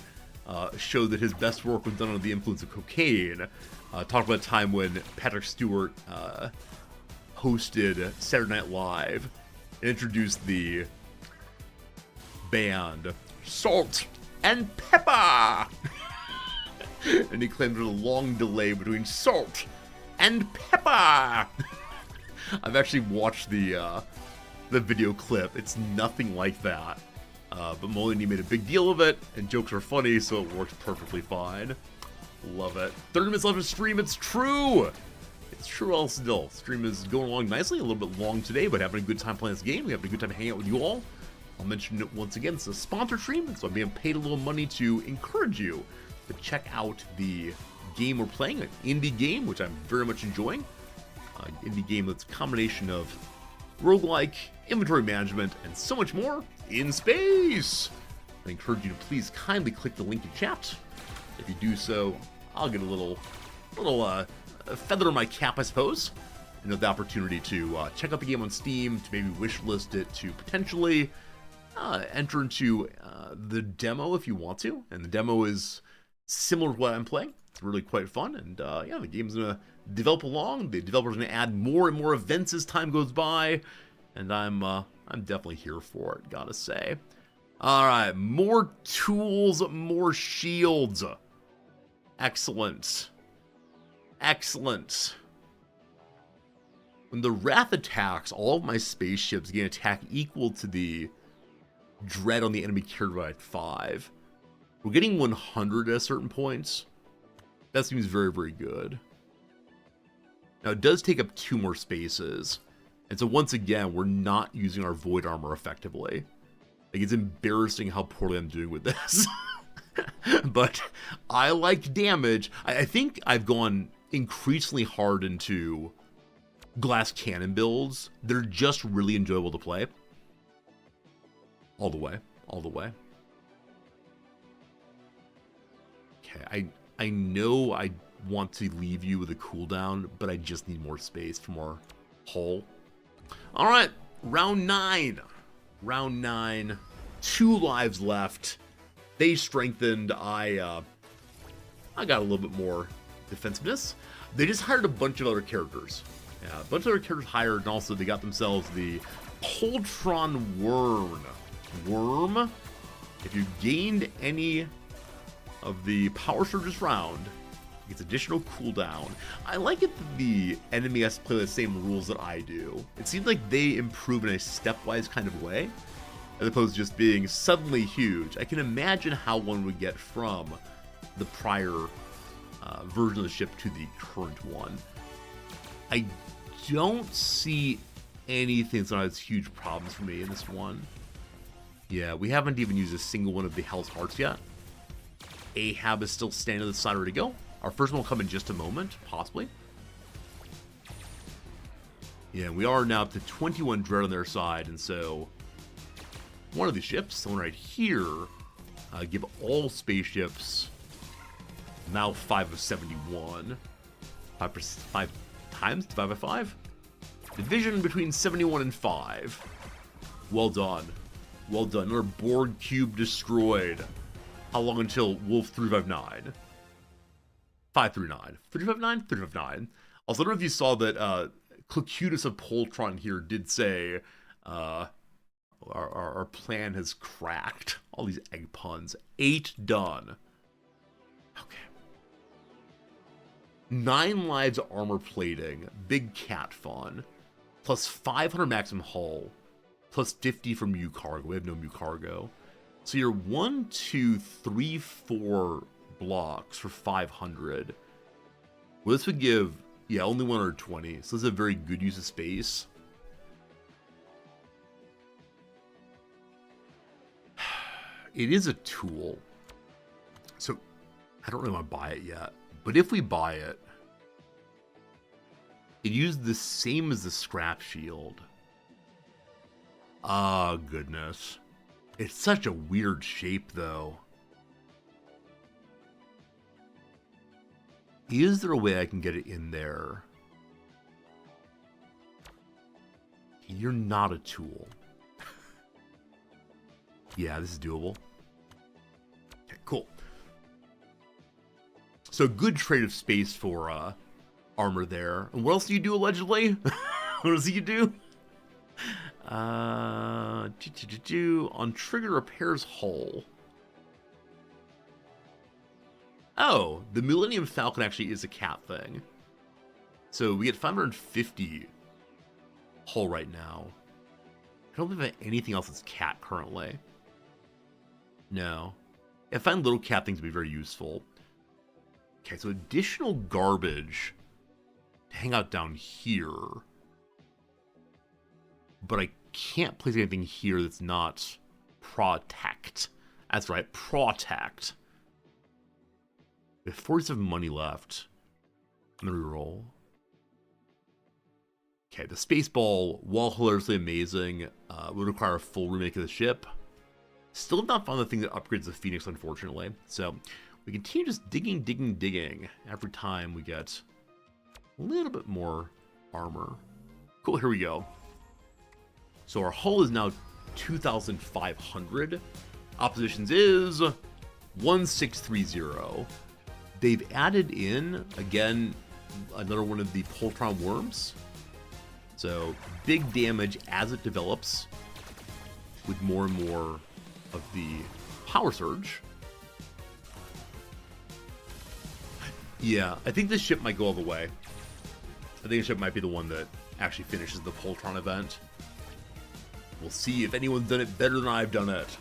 showed that his best work was done under the influence of cocaine, talked about a time when Patrick Stewart hosted Saturday Night Live and introduced the band Salt and Pepper. And he claimed there was a long delay between Salt and Pepper. I've actually watched the video clip. It's nothing like that. But Mulaney made a big deal of it, and jokes are funny, so it works perfectly fine. Love it. 30 minutes left of stream. It's true. It's true all still. Stream is going along nicely. A little bit long today, but having a good time playing this game. We having a good time hanging out with you all. I'll mention it once again. It's a sponsor stream, so I'm being paid a little money to encourage you to check out the game we're playing, an indie game, which I'm very much enjoying. Indie game that's a combination of roguelike, inventory management, and so much more in space. I encourage you to please kindly click the link in chat. If you do so, I'll get a little feather in my cap, I suppose. And have the opportunity to check out the game on Steam, to maybe wishlist it, to potentially enter into the demo if you want to. And the demo is similar to what I'm playing. It's really quite fun, and yeah, the game's gonna develop along. The developer's gonna add more and more events as time goes by, and I'm definitely here for it, gotta say. All right, more tools, more shields. Excellent. Excellent. When the Wrath attacks, all of my spaceships gain attack equal to the dread on the enemy character at 5. We're getting 100 at certain points. That seems very, very good. Now, it does take up 2 more spaces. And so, once again, we're not using our Void Armor effectively. Like, it's embarrassing how poorly I'm doing with this. But I like damage. I think I've gone increasingly hard into glass cannon builds. They're just really enjoyable to play. All the way. All the way. Okay, I know I want to leave you with a cooldown, but I just need more space for more hull. All right, round 9. Round 9. 2 lives left. They strengthened. I got a little bit more defensiveness. They just hired a bunch of other characters. Yeah, a bunch of other characters hired, and also they got themselves the Poltron Worm. If you gained any of the power surges round, it gets additional cooldown. I like it that the enemy has to play the same rules that I do. It seems like they improve in a stepwise kind of way, as opposed to just being suddenly huge. I can imagine how one would get from the prior version of the ship to the current one. I don't see anything that's not as huge problems for me in this one. Yeah, we haven't even used a single one of the Hell's Hearts yet. Ahab is still standing on the side ready to go. Our first one will come in just a moment, possibly. Yeah, we are now up to 21 Dread on their side, and so one of these ships, the one right here, give all spaceships now 5 of 71. 5 times divided by 5. Division between 71 and 5. Well done. Well done. Another Borg cube destroyed. How long until Wolf 359? 539. 359? 359. Also, I don't know if you saw that Clacutus of Poltron here did say our plan has cracked. All these egg puns. 8 done. Okay. 9 lives armor plating. Big cat fun. Plus 500 maximum hull. Plus 50 from Mu Cargo. We have no Mu Cargo. So you're 1, 2, 3, 4 blocks for 500. Well, this would give, yeah, only 120. So this is a very good use of space. It is a tool. So I don't really want to buy it yet. But if we buy it, it uses the same as the scrap shield. Ah, goodness. It's such a weird shape, though. Is there a way I can get it in there? You're not a tool. Yeah, this is doable. Okay, cool. So good trade of space for armor there. And what else do you do, allegedly? What else do you do? On trigger repairs hull. Oh, the Millennium Falcon actually is a cat thing. So we get 550 hull right now. I don't think I have anything else that's cat currently. No. I find little cat things to be very useful. Okay, so additional garbage to hang out down here. But I can't place anything here that's not protect. That's right, protect. We have 47 money left. I'm gonna reroll. Okay, the space ball, while hilariously amazing, would require a full remake of the ship. Still have not found the thing that upgrades the Phoenix, unfortunately. So we continue just digging. Every time we get a little bit more armor. Cool, here we go. So our hull is now 2,500. Oppositions is 1,630. They've added in, again, another one of the Poltron worms. So big damage as it develops with more and more of the power surge. Yeah, I think this ship might go all the way. I think the ship might be the one that actually finishes the Poltron event. We'll see if anyone's done it better than I've done it.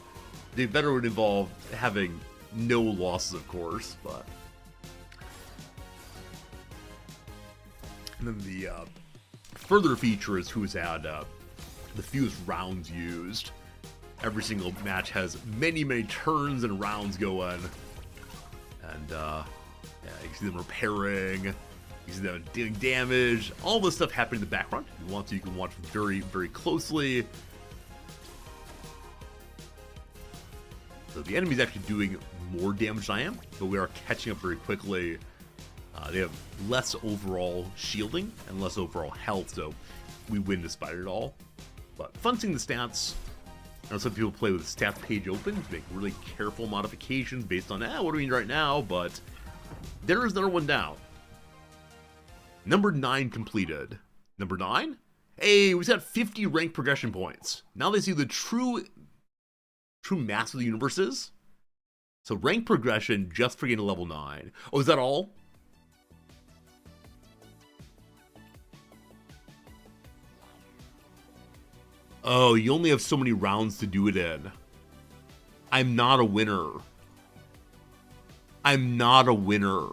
The better would involve having no losses, of course, but... And then the further feature is who's had the fewest rounds used. Every single match has many turns and rounds going. And, yeah, you can see them repairing. You can see them dealing damage. All this stuff happening in the background. If you want to, you can watch very closely. So the enemy's actually doing more damage than I am, but we are catching up very quickly. They have less overall shielding and less overall health, so we win despite it all. But fun seeing the stats. I know some people play with the stats page open to make really careful modifications based on, what do we need right now? But there is another one down. Number 9 completed. Number 9? Hey, we've got 50 rank progression points. Now they see the true mass of the universe is. So rank progression just for getting to level 9. Oh, is that all? Oh, you only have so many rounds to do it in. I'm not a winner. I'm not a winner.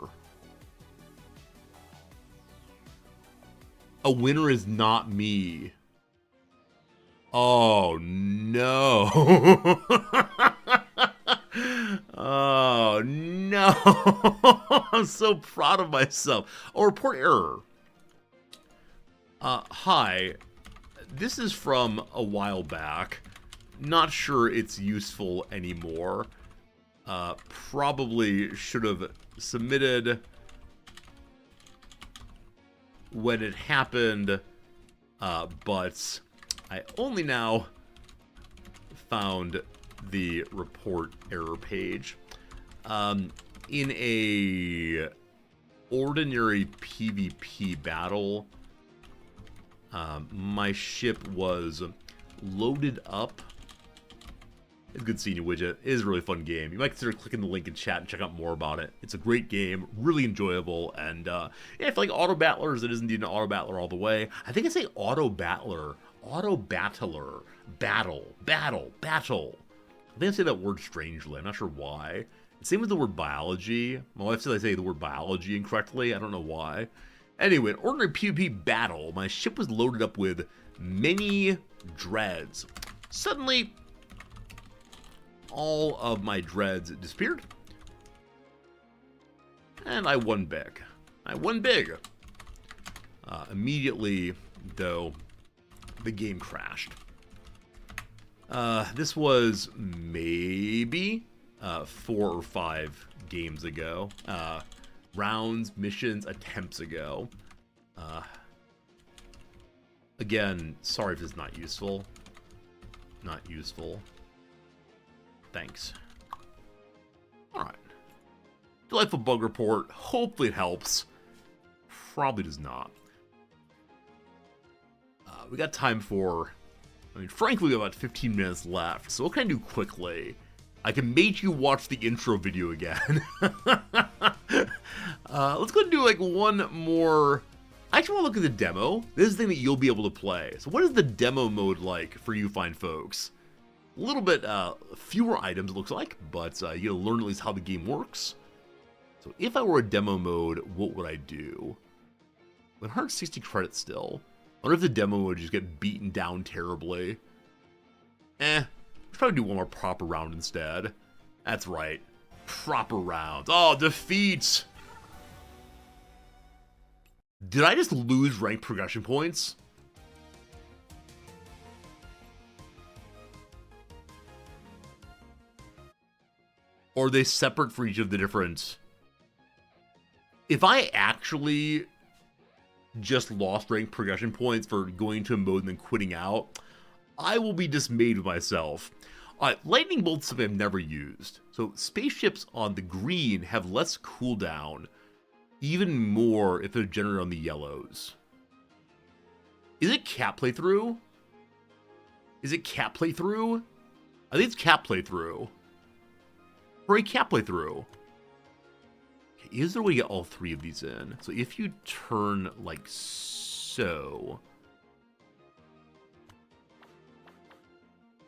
A winner is not me. Oh, no. Oh, no. I'm so proud of myself. Oh, report error. Hi. This is from a while back. Not sure it's useful anymore. Probably should have submitted when it happened, but I only now found the report error page. In a ordinary PvP battle, my ship was loaded up. It's good seeing you, Widget. It is a really fun game. You might consider clicking the link in chat and check out more about it. It's a great game, really enjoyable, and yeah, if you like auto battlers, it is indeed an auto battler all the way. I think I say auto battler, auto battler, battle. I think I say that word strangely. I'm not sure why. Same with the word biology. My wife says I say the word biology incorrectly. I don't know why. Anyway, in ordinary PvP battle, my ship was loaded up with many dreads. Suddenly, all of my dreads disappeared. And I won big. Immediately, though, the game crashed. This was maybe 4 or 5 games ago. Rounds, missions, attempts ago. Again, sorry if it's not useful. Not useful. Thanks. Alright. Delightful bug report. Hopefully it helps. Probably does not. We got time for... I mean, frankly, we have about 15 minutes left. So what can I do quickly? I can make you watch the intro video again. Let's go and do like one more... I actually want to look at the demo. This is the thing that you'll be able to play. So what is the demo mode like for you fine folks? A little bit fewer items, it looks like, but you'll learn at least how the game works. So if I were a demo mode, what would I do? 160 credits still. I wonder if the demo would just get beaten down terribly. Let's probably do one more proper round instead. That's right. Proper rounds. Oh, defeat! Did I just lose rank progression points? Or are they separate for each of the different... If I actually just lost rank progression points for going to a mode and then quitting out, I will be dismayed with myself. Lightning bolt's something I've never used. So spaceships on the green have less cooldown, even more if they're generated on the yellows. Is it cat playthrough? I think it's cat playthrough. Or a cat playthrough. Okay, is there a way to get all 3 of these in? So if you turn like so...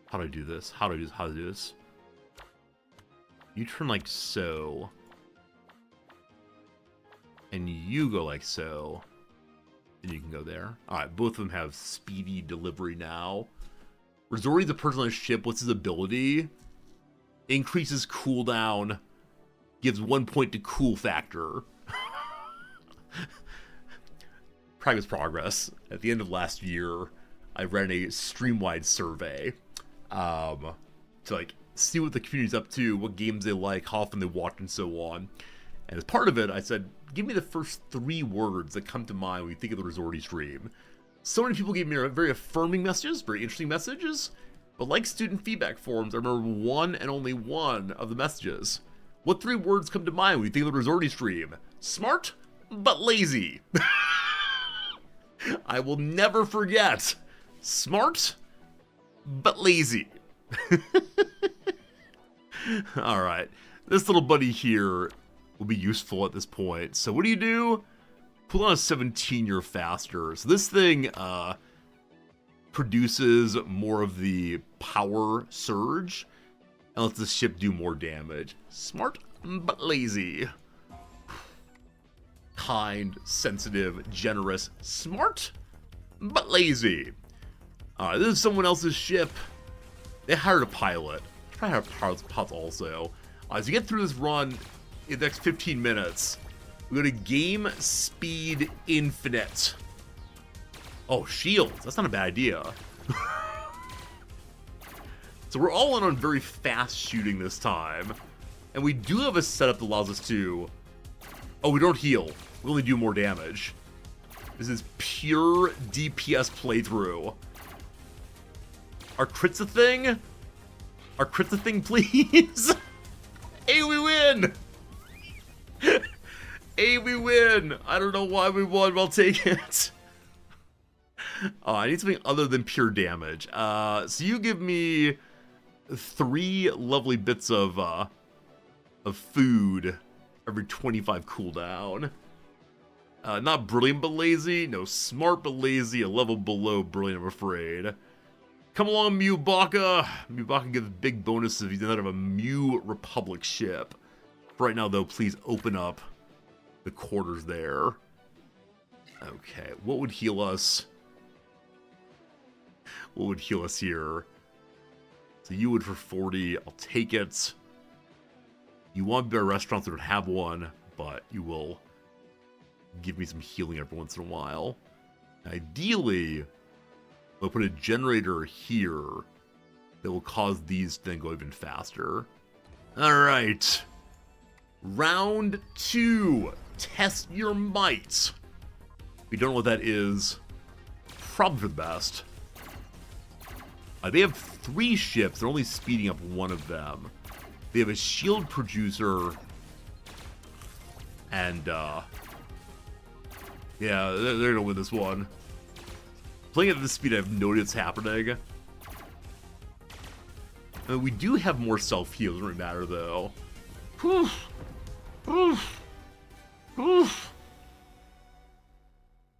How do I do this? How do I do this? You turn like so. And you go like so. And you can go there. Alright, both of them have speedy delivery now. Resori's a person on a ship. What's his ability? Increases cooldown. Gives 1 point to cool factor. Practice progress. At the end of last year, I ran a stream-wide survey. To like see what the community's up to, what games they like, how often they watch, and so on. And as part of it, I said, give me the first 3 words that come to mind when you think of the Resorty stream. So many people gave me very affirming messages, very interesting messages, but like student feedback forums, I remember one and only one of the messages. What 3 words come to mind when you think of the Resorty stream? Smart, but lazy. I will never forget. Smart, but lazy. Alright, this little buddy here will be useful at this point. So what do? Pull on a 17-year faster. So this thing produces more of the power surge and lets the ship do more damage. Smart, but lazy. Kind, sensitive, generous, smart, but lazy. Alright, this is someone else's ship. They hired a pilot. Try to hire pilots also. As you get through this run in the next 15 minutes, we go to game speed infinite. Oh, shields. That's not a bad idea. So we're all in on very fast shooting this time. And we do have a setup that allows us to... Oh, we don't heal. We only do more damage. This is pure DPS playthrough. Are crits a thing? Are crits a thing, please? Hey, we win! Hey, we win! I don't know why we won, but I'll take it. I need something other than pure damage. So you give me 3 lovely bits of food every 25 cooldown. Not brilliant but lazy, no smart but lazy, a level below brilliant, I'm afraid. Come along, Mew Baka. Mew Baka gives big bonuses if he's out of a Mew Republic ship. For right now, though, please open up the quarters there. Okay, what would heal us? What would heal us here? So you would for 40. I'll take it. You want better restaurants that don't have one, but you will give me some healing every once in a while. Ideally, we'll put a generator here that will cause these to then go even faster. Alright. Round 2. Test your might. If you don't know what that is, probably for the best. They have 3 ships. They're only speeding up one of them. They have a shield producer. And, yeah, they're going to win this one. Playing at this speed, I have no idea what's happening. We do have more self-heal. Doesn't really matter, though. Whew. Oof. Oof.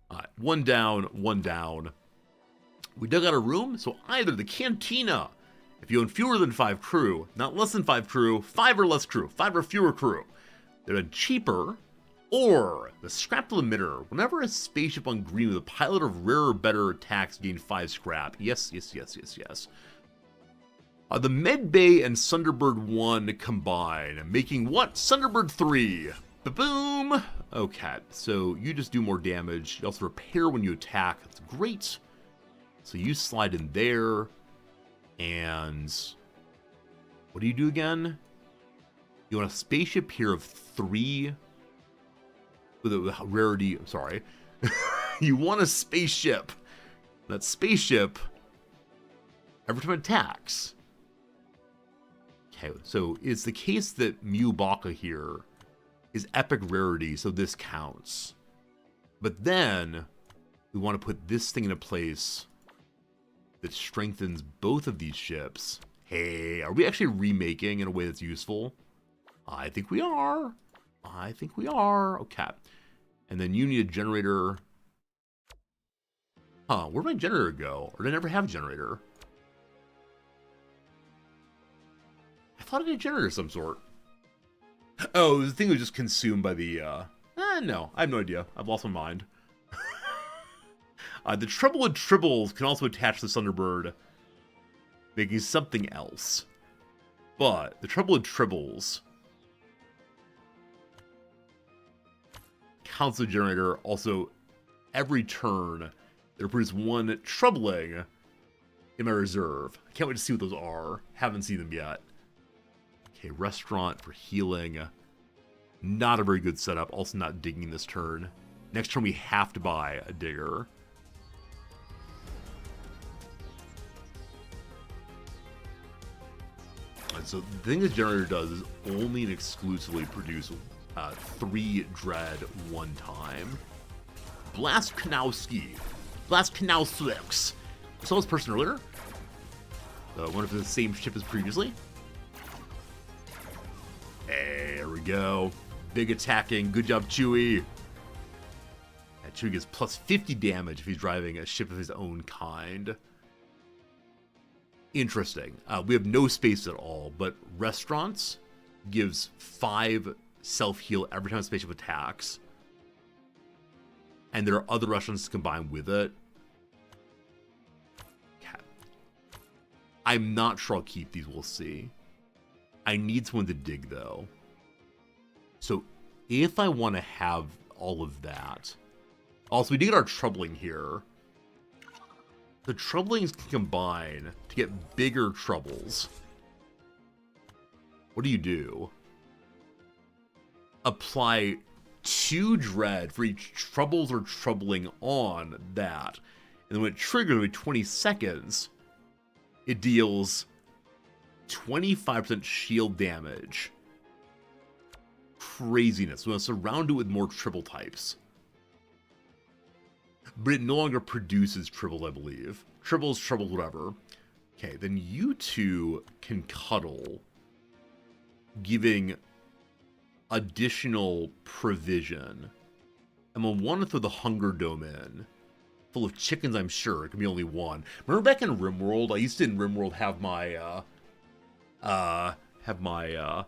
Alright, 1 down, 1 down. We dug out a room, so either the Cantina, if you own fewer than 5 crew, not less than 5 crew, 5 or less crew, 5 or fewer crew, they're cheaper, or the Scrap Limiter. Whenever a spaceship on green with a pilot of rarer, better attacks gain 5 scrap. Yes, yes, yes, yes, yes. The Medbay and Thunderbird 1 combine, making what? Thunderbird 3. Ba-boom! Okay, so you just do more damage. You also repair when you attack. That's great. So you slide in there, and what do you do again? You want a spaceship here of 3 with a rarity. I'm sorry. You want a spaceship. That spaceship, every time it attacks. Okay, so it's the case that Mew Baka here is epic rarity, so this counts. But then we want to put this thing into place that strengthens both of these ships. Hey, are we actually remaking in a way that's useful? I think we are. I think we are. Okay. And then you need a generator. Huh, where'd my generator go? Or did I never have a generator? I thought I had a generator of some sort. Oh, the thing was just consumed by the, no, I have no idea. I've lost my mind. The Trouble and Tribbles can also attach to the Thunderbird, making something else. But the Trouble and Tribbles counts the generator. Also, every turn, they produce 1 troubling in my reserve. I can't wait to see what those are. Haven't seen them yet. Okay, restaurant for healing. Not a very good setup. Also not digging this turn. Next turn we have to buy a digger. And so the thing this generator does is only and exclusively produce 3 dread 1 time. Blast Kanowski. Blast Kanowslicks. I saw this person earlier. I wonder if it's the same ship as previously. There we go. Big attacking. Good job, Chewie. Yeah, Chewie gets plus 50 damage if he's driving a ship of his own kind. Interesting. We have no space at all, but restaurants gives 5 self-heal every time a spaceship attacks. And there are other restaurants to combine with it. Okay. I'm not sure I'll keep these. We'll see. I need someone to dig, though. So, if I want to have all of that... Also, we did get our troubling here. The troublings can combine to get bigger troubles. What do? Apply 2 dread for each troubles or troubling on that. And then when it triggers every 20 seconds, it deals 25% shield damage. craziness. We want to surround it with more triple types. But it no longer produces triples, I believe. Triples, trebles, whatever. Okay, then you two can cuddle, giving additional provision. I'm going to want to throw the Hunger Dome in. Full of chickens, I'm sure. It can be only one. Remember back in RimWorld? I used to in RimWorld have my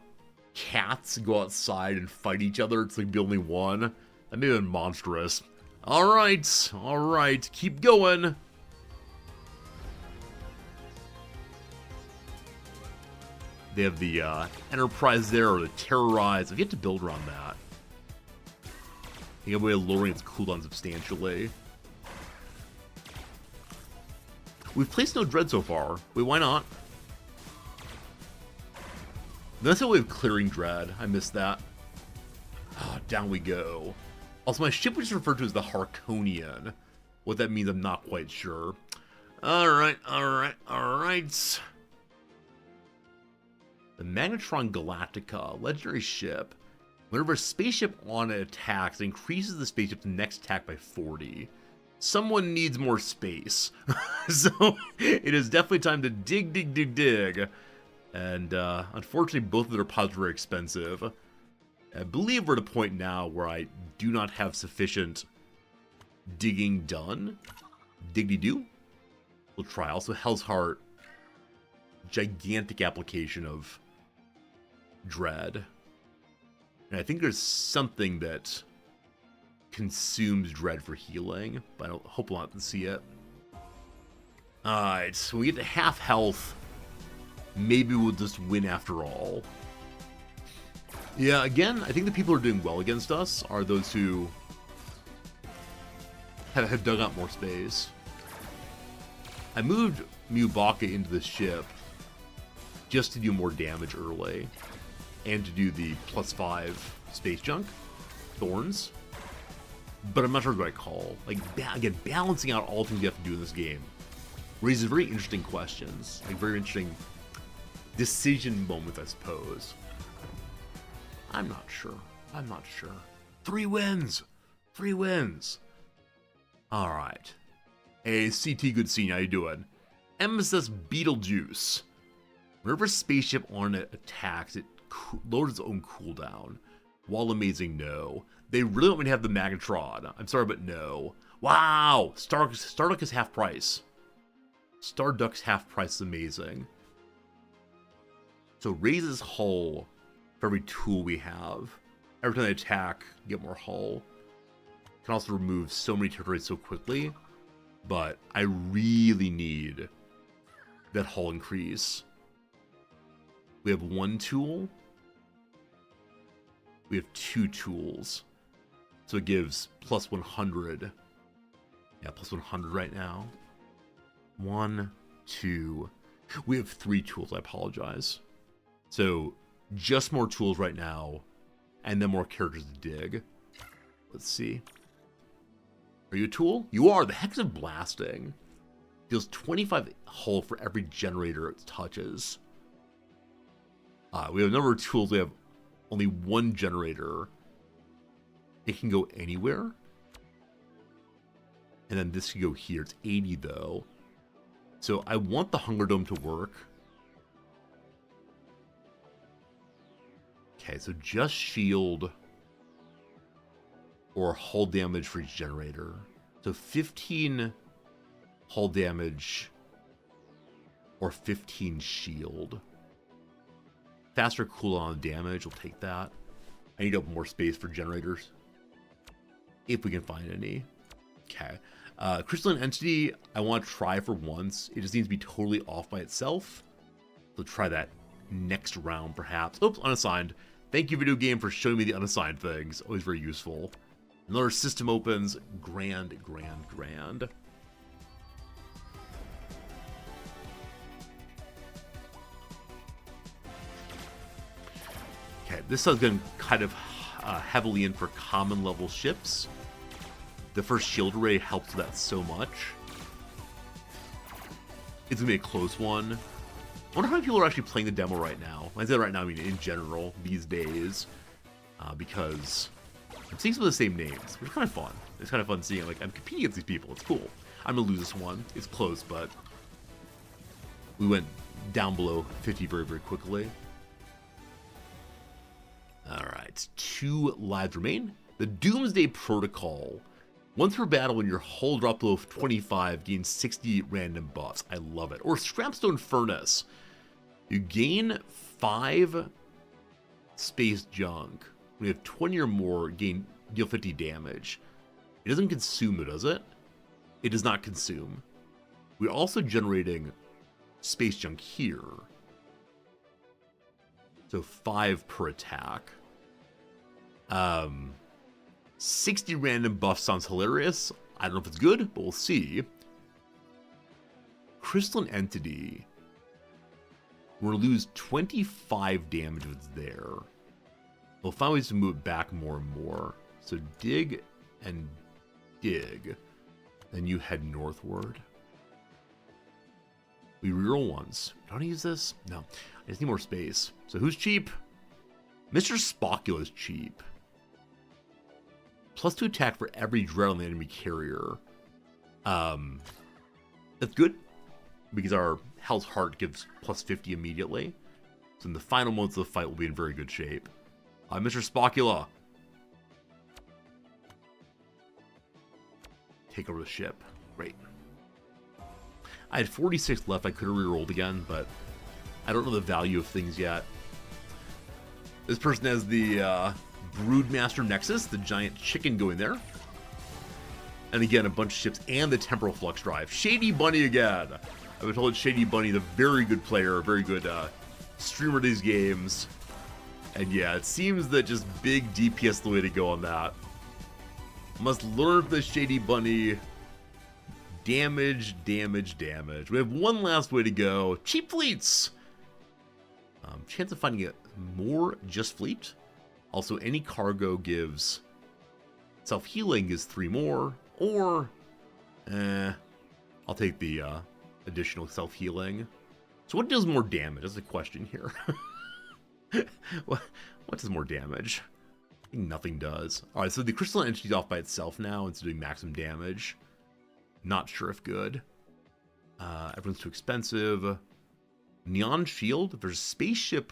cats go outside and fight each other. It's like be only one. That may have been monstrous. Alright, keep going. They have the Enterprise there, or the Terrorize. I've yet to build around that. I think a way of lowering its cooldown substantially. We've placed no Dread so far. Wait, why not? That's a way of clearing Dread. I missed that. Oh, down we go. Also, my ship was referred to as the Harkonian. What that means, I'm not quite sure. Alright. The Magnetron Galactica, legendary ship. Whenever a spaceship on it attacks, it increases the spaceship's next attack by 40. Someone needs more space. So, it is definitely time to dig. And, unfortunately, both of their pods are very expensive. I believe we're at a point now where I do not have sufficient digging done. Diggity-doo. We'll try. Also, Hell's Heart. Gigantic application of Dread. And I think there's something that consumes Dread for healing, but I hope we'll not see it. Alright, so when we get to half health, maybe we'll just win after all. Yeah, again, I think the people who are doing well against us are those who have dug out more space. I moved Mubaka into the ship just to do more damage early, and to do the +5 space junk, Thorns. But I'm not sure what I call. Like, again, balancing out all things you have to do in this game raises very interesting questions. Like, very interesting decision moments, I suppose. I'm not sure. 3 wins! 3 wins! Alright. Hey, CT, good seeing you. How you doing? MSS Beetlejuice. Whenever a spaceship on it attacks, it lowers its own cooldown. While amazing, no. They really want me to have the Magnetron. I'm sorry, but no. Wow! Starduck is half price. Starduck's half price is amazing. So raises hull for every tool we have. Every time they attack, get more hull. Can also remove so many territories so quickly. But I really need that hull increase. We have 1 tool. We have 2 tools. So it gives +100. Yeah, +100 right now. 1, 2. We have 3 tools, I apologize. So just more tools right now. And then more characters to dig. Let's see. Are you a tool? You are. The Hex of Blasting deals 25 hull for every generator it touches. We have a number of tools. We have only 1 generator. It can go anywhere. And then this can go here. It's 80 though. So I want the Hunger Dome to work. Okay, so just shield or hull damage for each generator. So 15 hull damage or 15 shield. Faster cooldown on damage, we'll take that. I need up more space for generators. If we can find any. Okay. Crystalline Entity, I want to try for once. It just needs to be totally off by itself. So try that next round, perhaps. Oops, unassigned. Thank you, video game, for showing me the unassigned things. Always very useful. Another system opens. Grand. Okay, this is going kind of heavily in for common level ships. The first shield array helps that so much. It's going to be a close one. I wonder how many people are actually playing the demo right now. When I say right now, I mean in general, these days. because I'm seeing some of the same names, which is kind of fun. It's kind of fun seeing, like, I'm competing against these people. It's cool. I'm going to lose this one. It's close, but we went down below 50 very, very quickly. Alright, 2 lives remain. The Doomsday Protocol. Once per battle, when your hull drop below 25, gain 60 random buffs. I love it. Or Scrapstone Furnace. You gain 5 space junk. When you have 20 or more, deal 50 damage. It doesn't consume, does it? It does not consume. We're also generating space junk here. So 5 per attack. 60 random buff sounds hilarious. I don't know if it's good, but we'll see. Crystalline Entity. We're going to lose 25 damage if it's there. We'll find ways to move it back more and more. So dig and dig. Then you head northward. We reroll once. Don't I use this? No. I just need more space. So who's cheap? Mr. Spockula is cheap. +2 attack for every dread on the enemy carrier. That's good, because our Hell's Heart gives +50 immediately. So in the final moments of the fight, we'll be in very good shape. Mr. Spockula. Take over the ship. Great. I had 46 left. I could have rerolled again, but I don't know the value of things yet. This person has the Broodmaster Nexus, the giant chicken going there. And again, a bunch of ships and the Temporal Flux Drive. Shady Bunny again. I've been told Shady Bunny is a very good player, a very good streamer of these games. And yeah, it seems that just big DPS is the way to go on that. Must learn from the Shady Bunny. Damage, damage, damage. We have one last way to go. Cheap fleets. Chance of finding more just fleet. Also, any cargo gives self-healing is 3 more. Or, I'll take the additional self-healing. So what does more damage? That's the question here. What does more damage? I think nothing does. Alright, so the Crystalline Entity is off by itself now. It's doing maximum damage. Not sure if good. Everyone's too expensive. Neon Shield. If there's a spaceship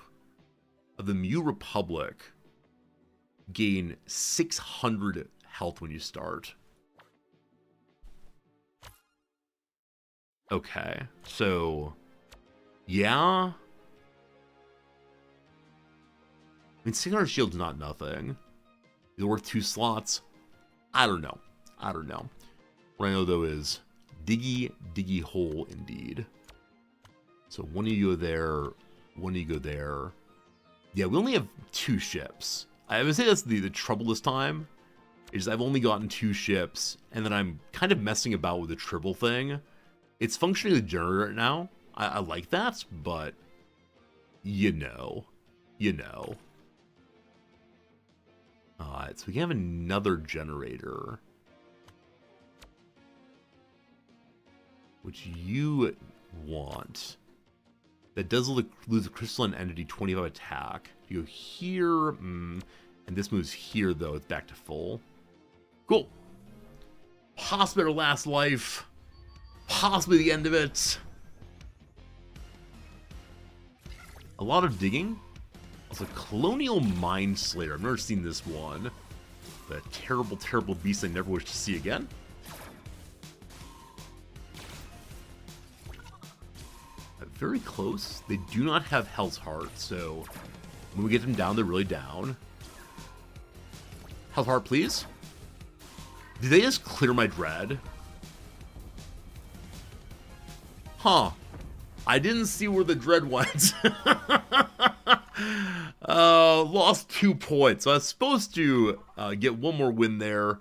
of the Mu Republic, gain 600 health when you start. Okay, so yeah. I mean, 600 shield's not nothing. Is it worth 2 slots? I don't know. I don't know. What I know though is diggy, diggy hole indeed. So one of you go there, one of you go there. Yeah, we only have 2 ships. I would say that's the trouble this time, is I've only gotten 2 ships, and then I'm kind of messing about with the triple thing. It's functioning as a generator right now. I like that, but you know. Alright, so we can have another generator. Which you want. That does lose a Crystalline Entity 25 attack. You go here, and this moves here though, it's back to full. Cool. Possibly our last life. Possibly the end of it. A lot of digging. Also, Colonial Mind Slayer. I've never seen this one. The terrible, terrible beast I never wish to see again. Very close. They do not have Hell's Heart, so when we get them down, they're really down. Hell's Heart, please. Did they just clear my dread? Huh. I didn't see where the dread went. Lost 2 points. So I was supposed to get one more win there.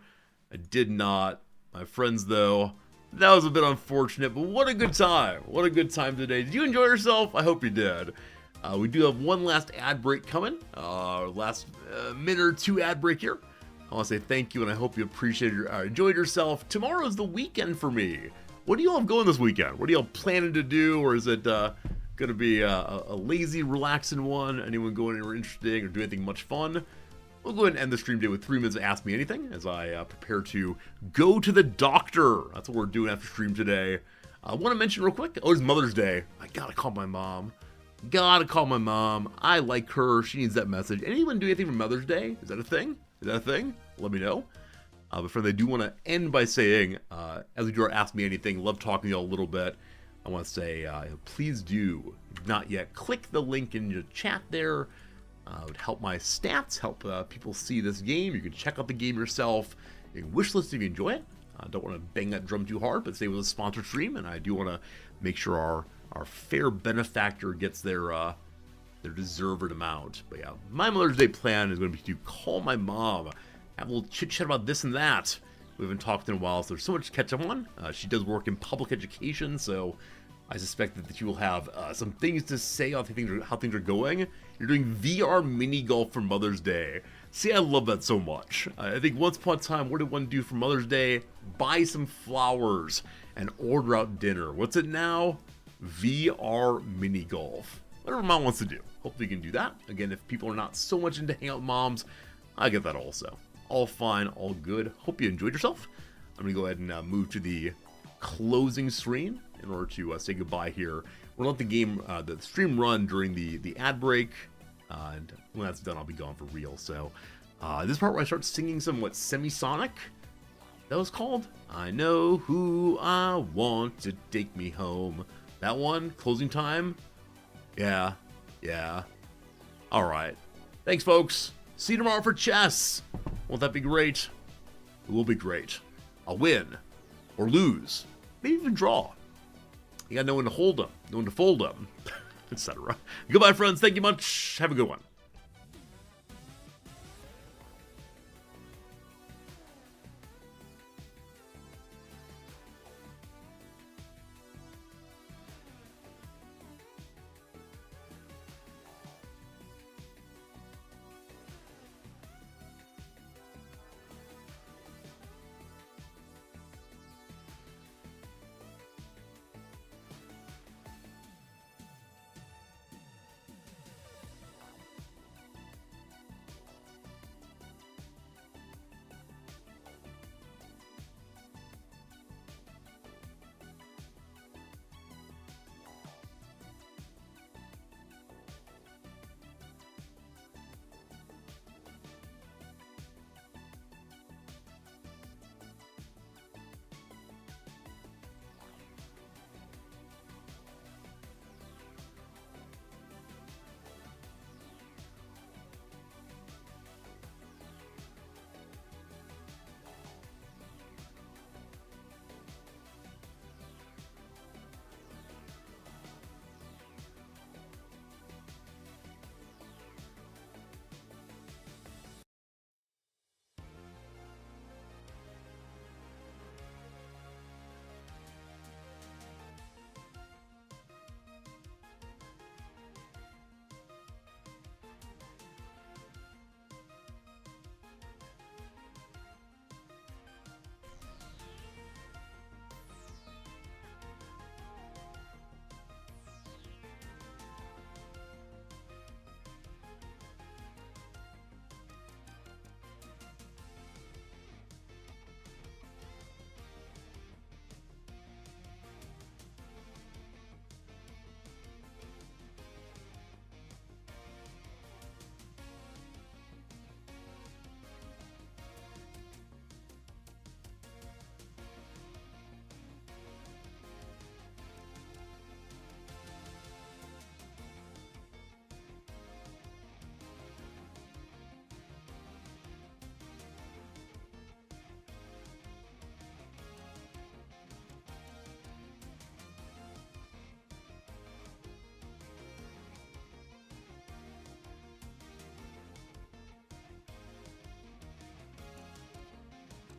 I did not. My friends, though, that was a bit unfortunate, but what a good time. What a good time today. Did you enjoy yourself? I hope you did. We do have one last ad break coming. Last minute or 2 ad break here. I want to say thank you, and I hope you enjoyed yourself. Tomorrow is the weekend for me. What do you all have going this weekend? What are you all planning to do, or is it going to be a lazy, relaxing one? Anyone going anywhere interesting or do anything much fun? we'll go ahead and end the stream today with 3 minutes of Ask Me Anything as I prepare to go to the doctor. That's what we're doing after stream today. I want to mention real quick, it's Mother's Day. I gotta call my mom. I like her. She needs that message. Anyone do anything for Mother's Day? Is that a thing? Let me know. But friends, I do want to end by saying, as we do our Ask Me Anything, love talking to y'all a little bit. I want to say, please do, if not yet, click the link in your chat there. It would help my stats, help people see this game. You can check out the game yourself. You can wishlist if you enjoy it. I don't want to bang that drum too hard, but say it was a sponsored stream, and I do want to make sure our fair benefactor gets their deserved amount. But yeah, my Mother's Day plan is going to be to call my mom, have a little chit-chat about this and that. We haven't talked in a while, so there's so much to catch up on. She does work in public education, so I suspect that she will have some things to say on how things are going. You're doing VR mini golf for Mother's Day. See, I love that so much. I think once upon a time, what did one do for Mother's Day? Buy some flowers and order out dinner. What's it now? VR mini golf. Whatever mom wants to do. Hopefully you can do that. Again, if people are not so much into hangout moms, I get that also. All fine, all good. Hope you enjoyed yourself. I'm going to go ahead and move to the closing screen in order to say goodbye here. We'll let the game, the stream run during the ad break. And when that's done, I'll be gone for real. So this part where I start singing some, Semisonic? That was called? I know who I want to take me home. That one? Closing time? Yeah. Alright. Thanks, folks. See you tomorrow for chess. Won't that be great? It will be great. I'll win. Or lose. Maybe even draw. You gotta know when to hold them, know when to fold them, etc. Goodbye, friends. Thank you much. Have a good one.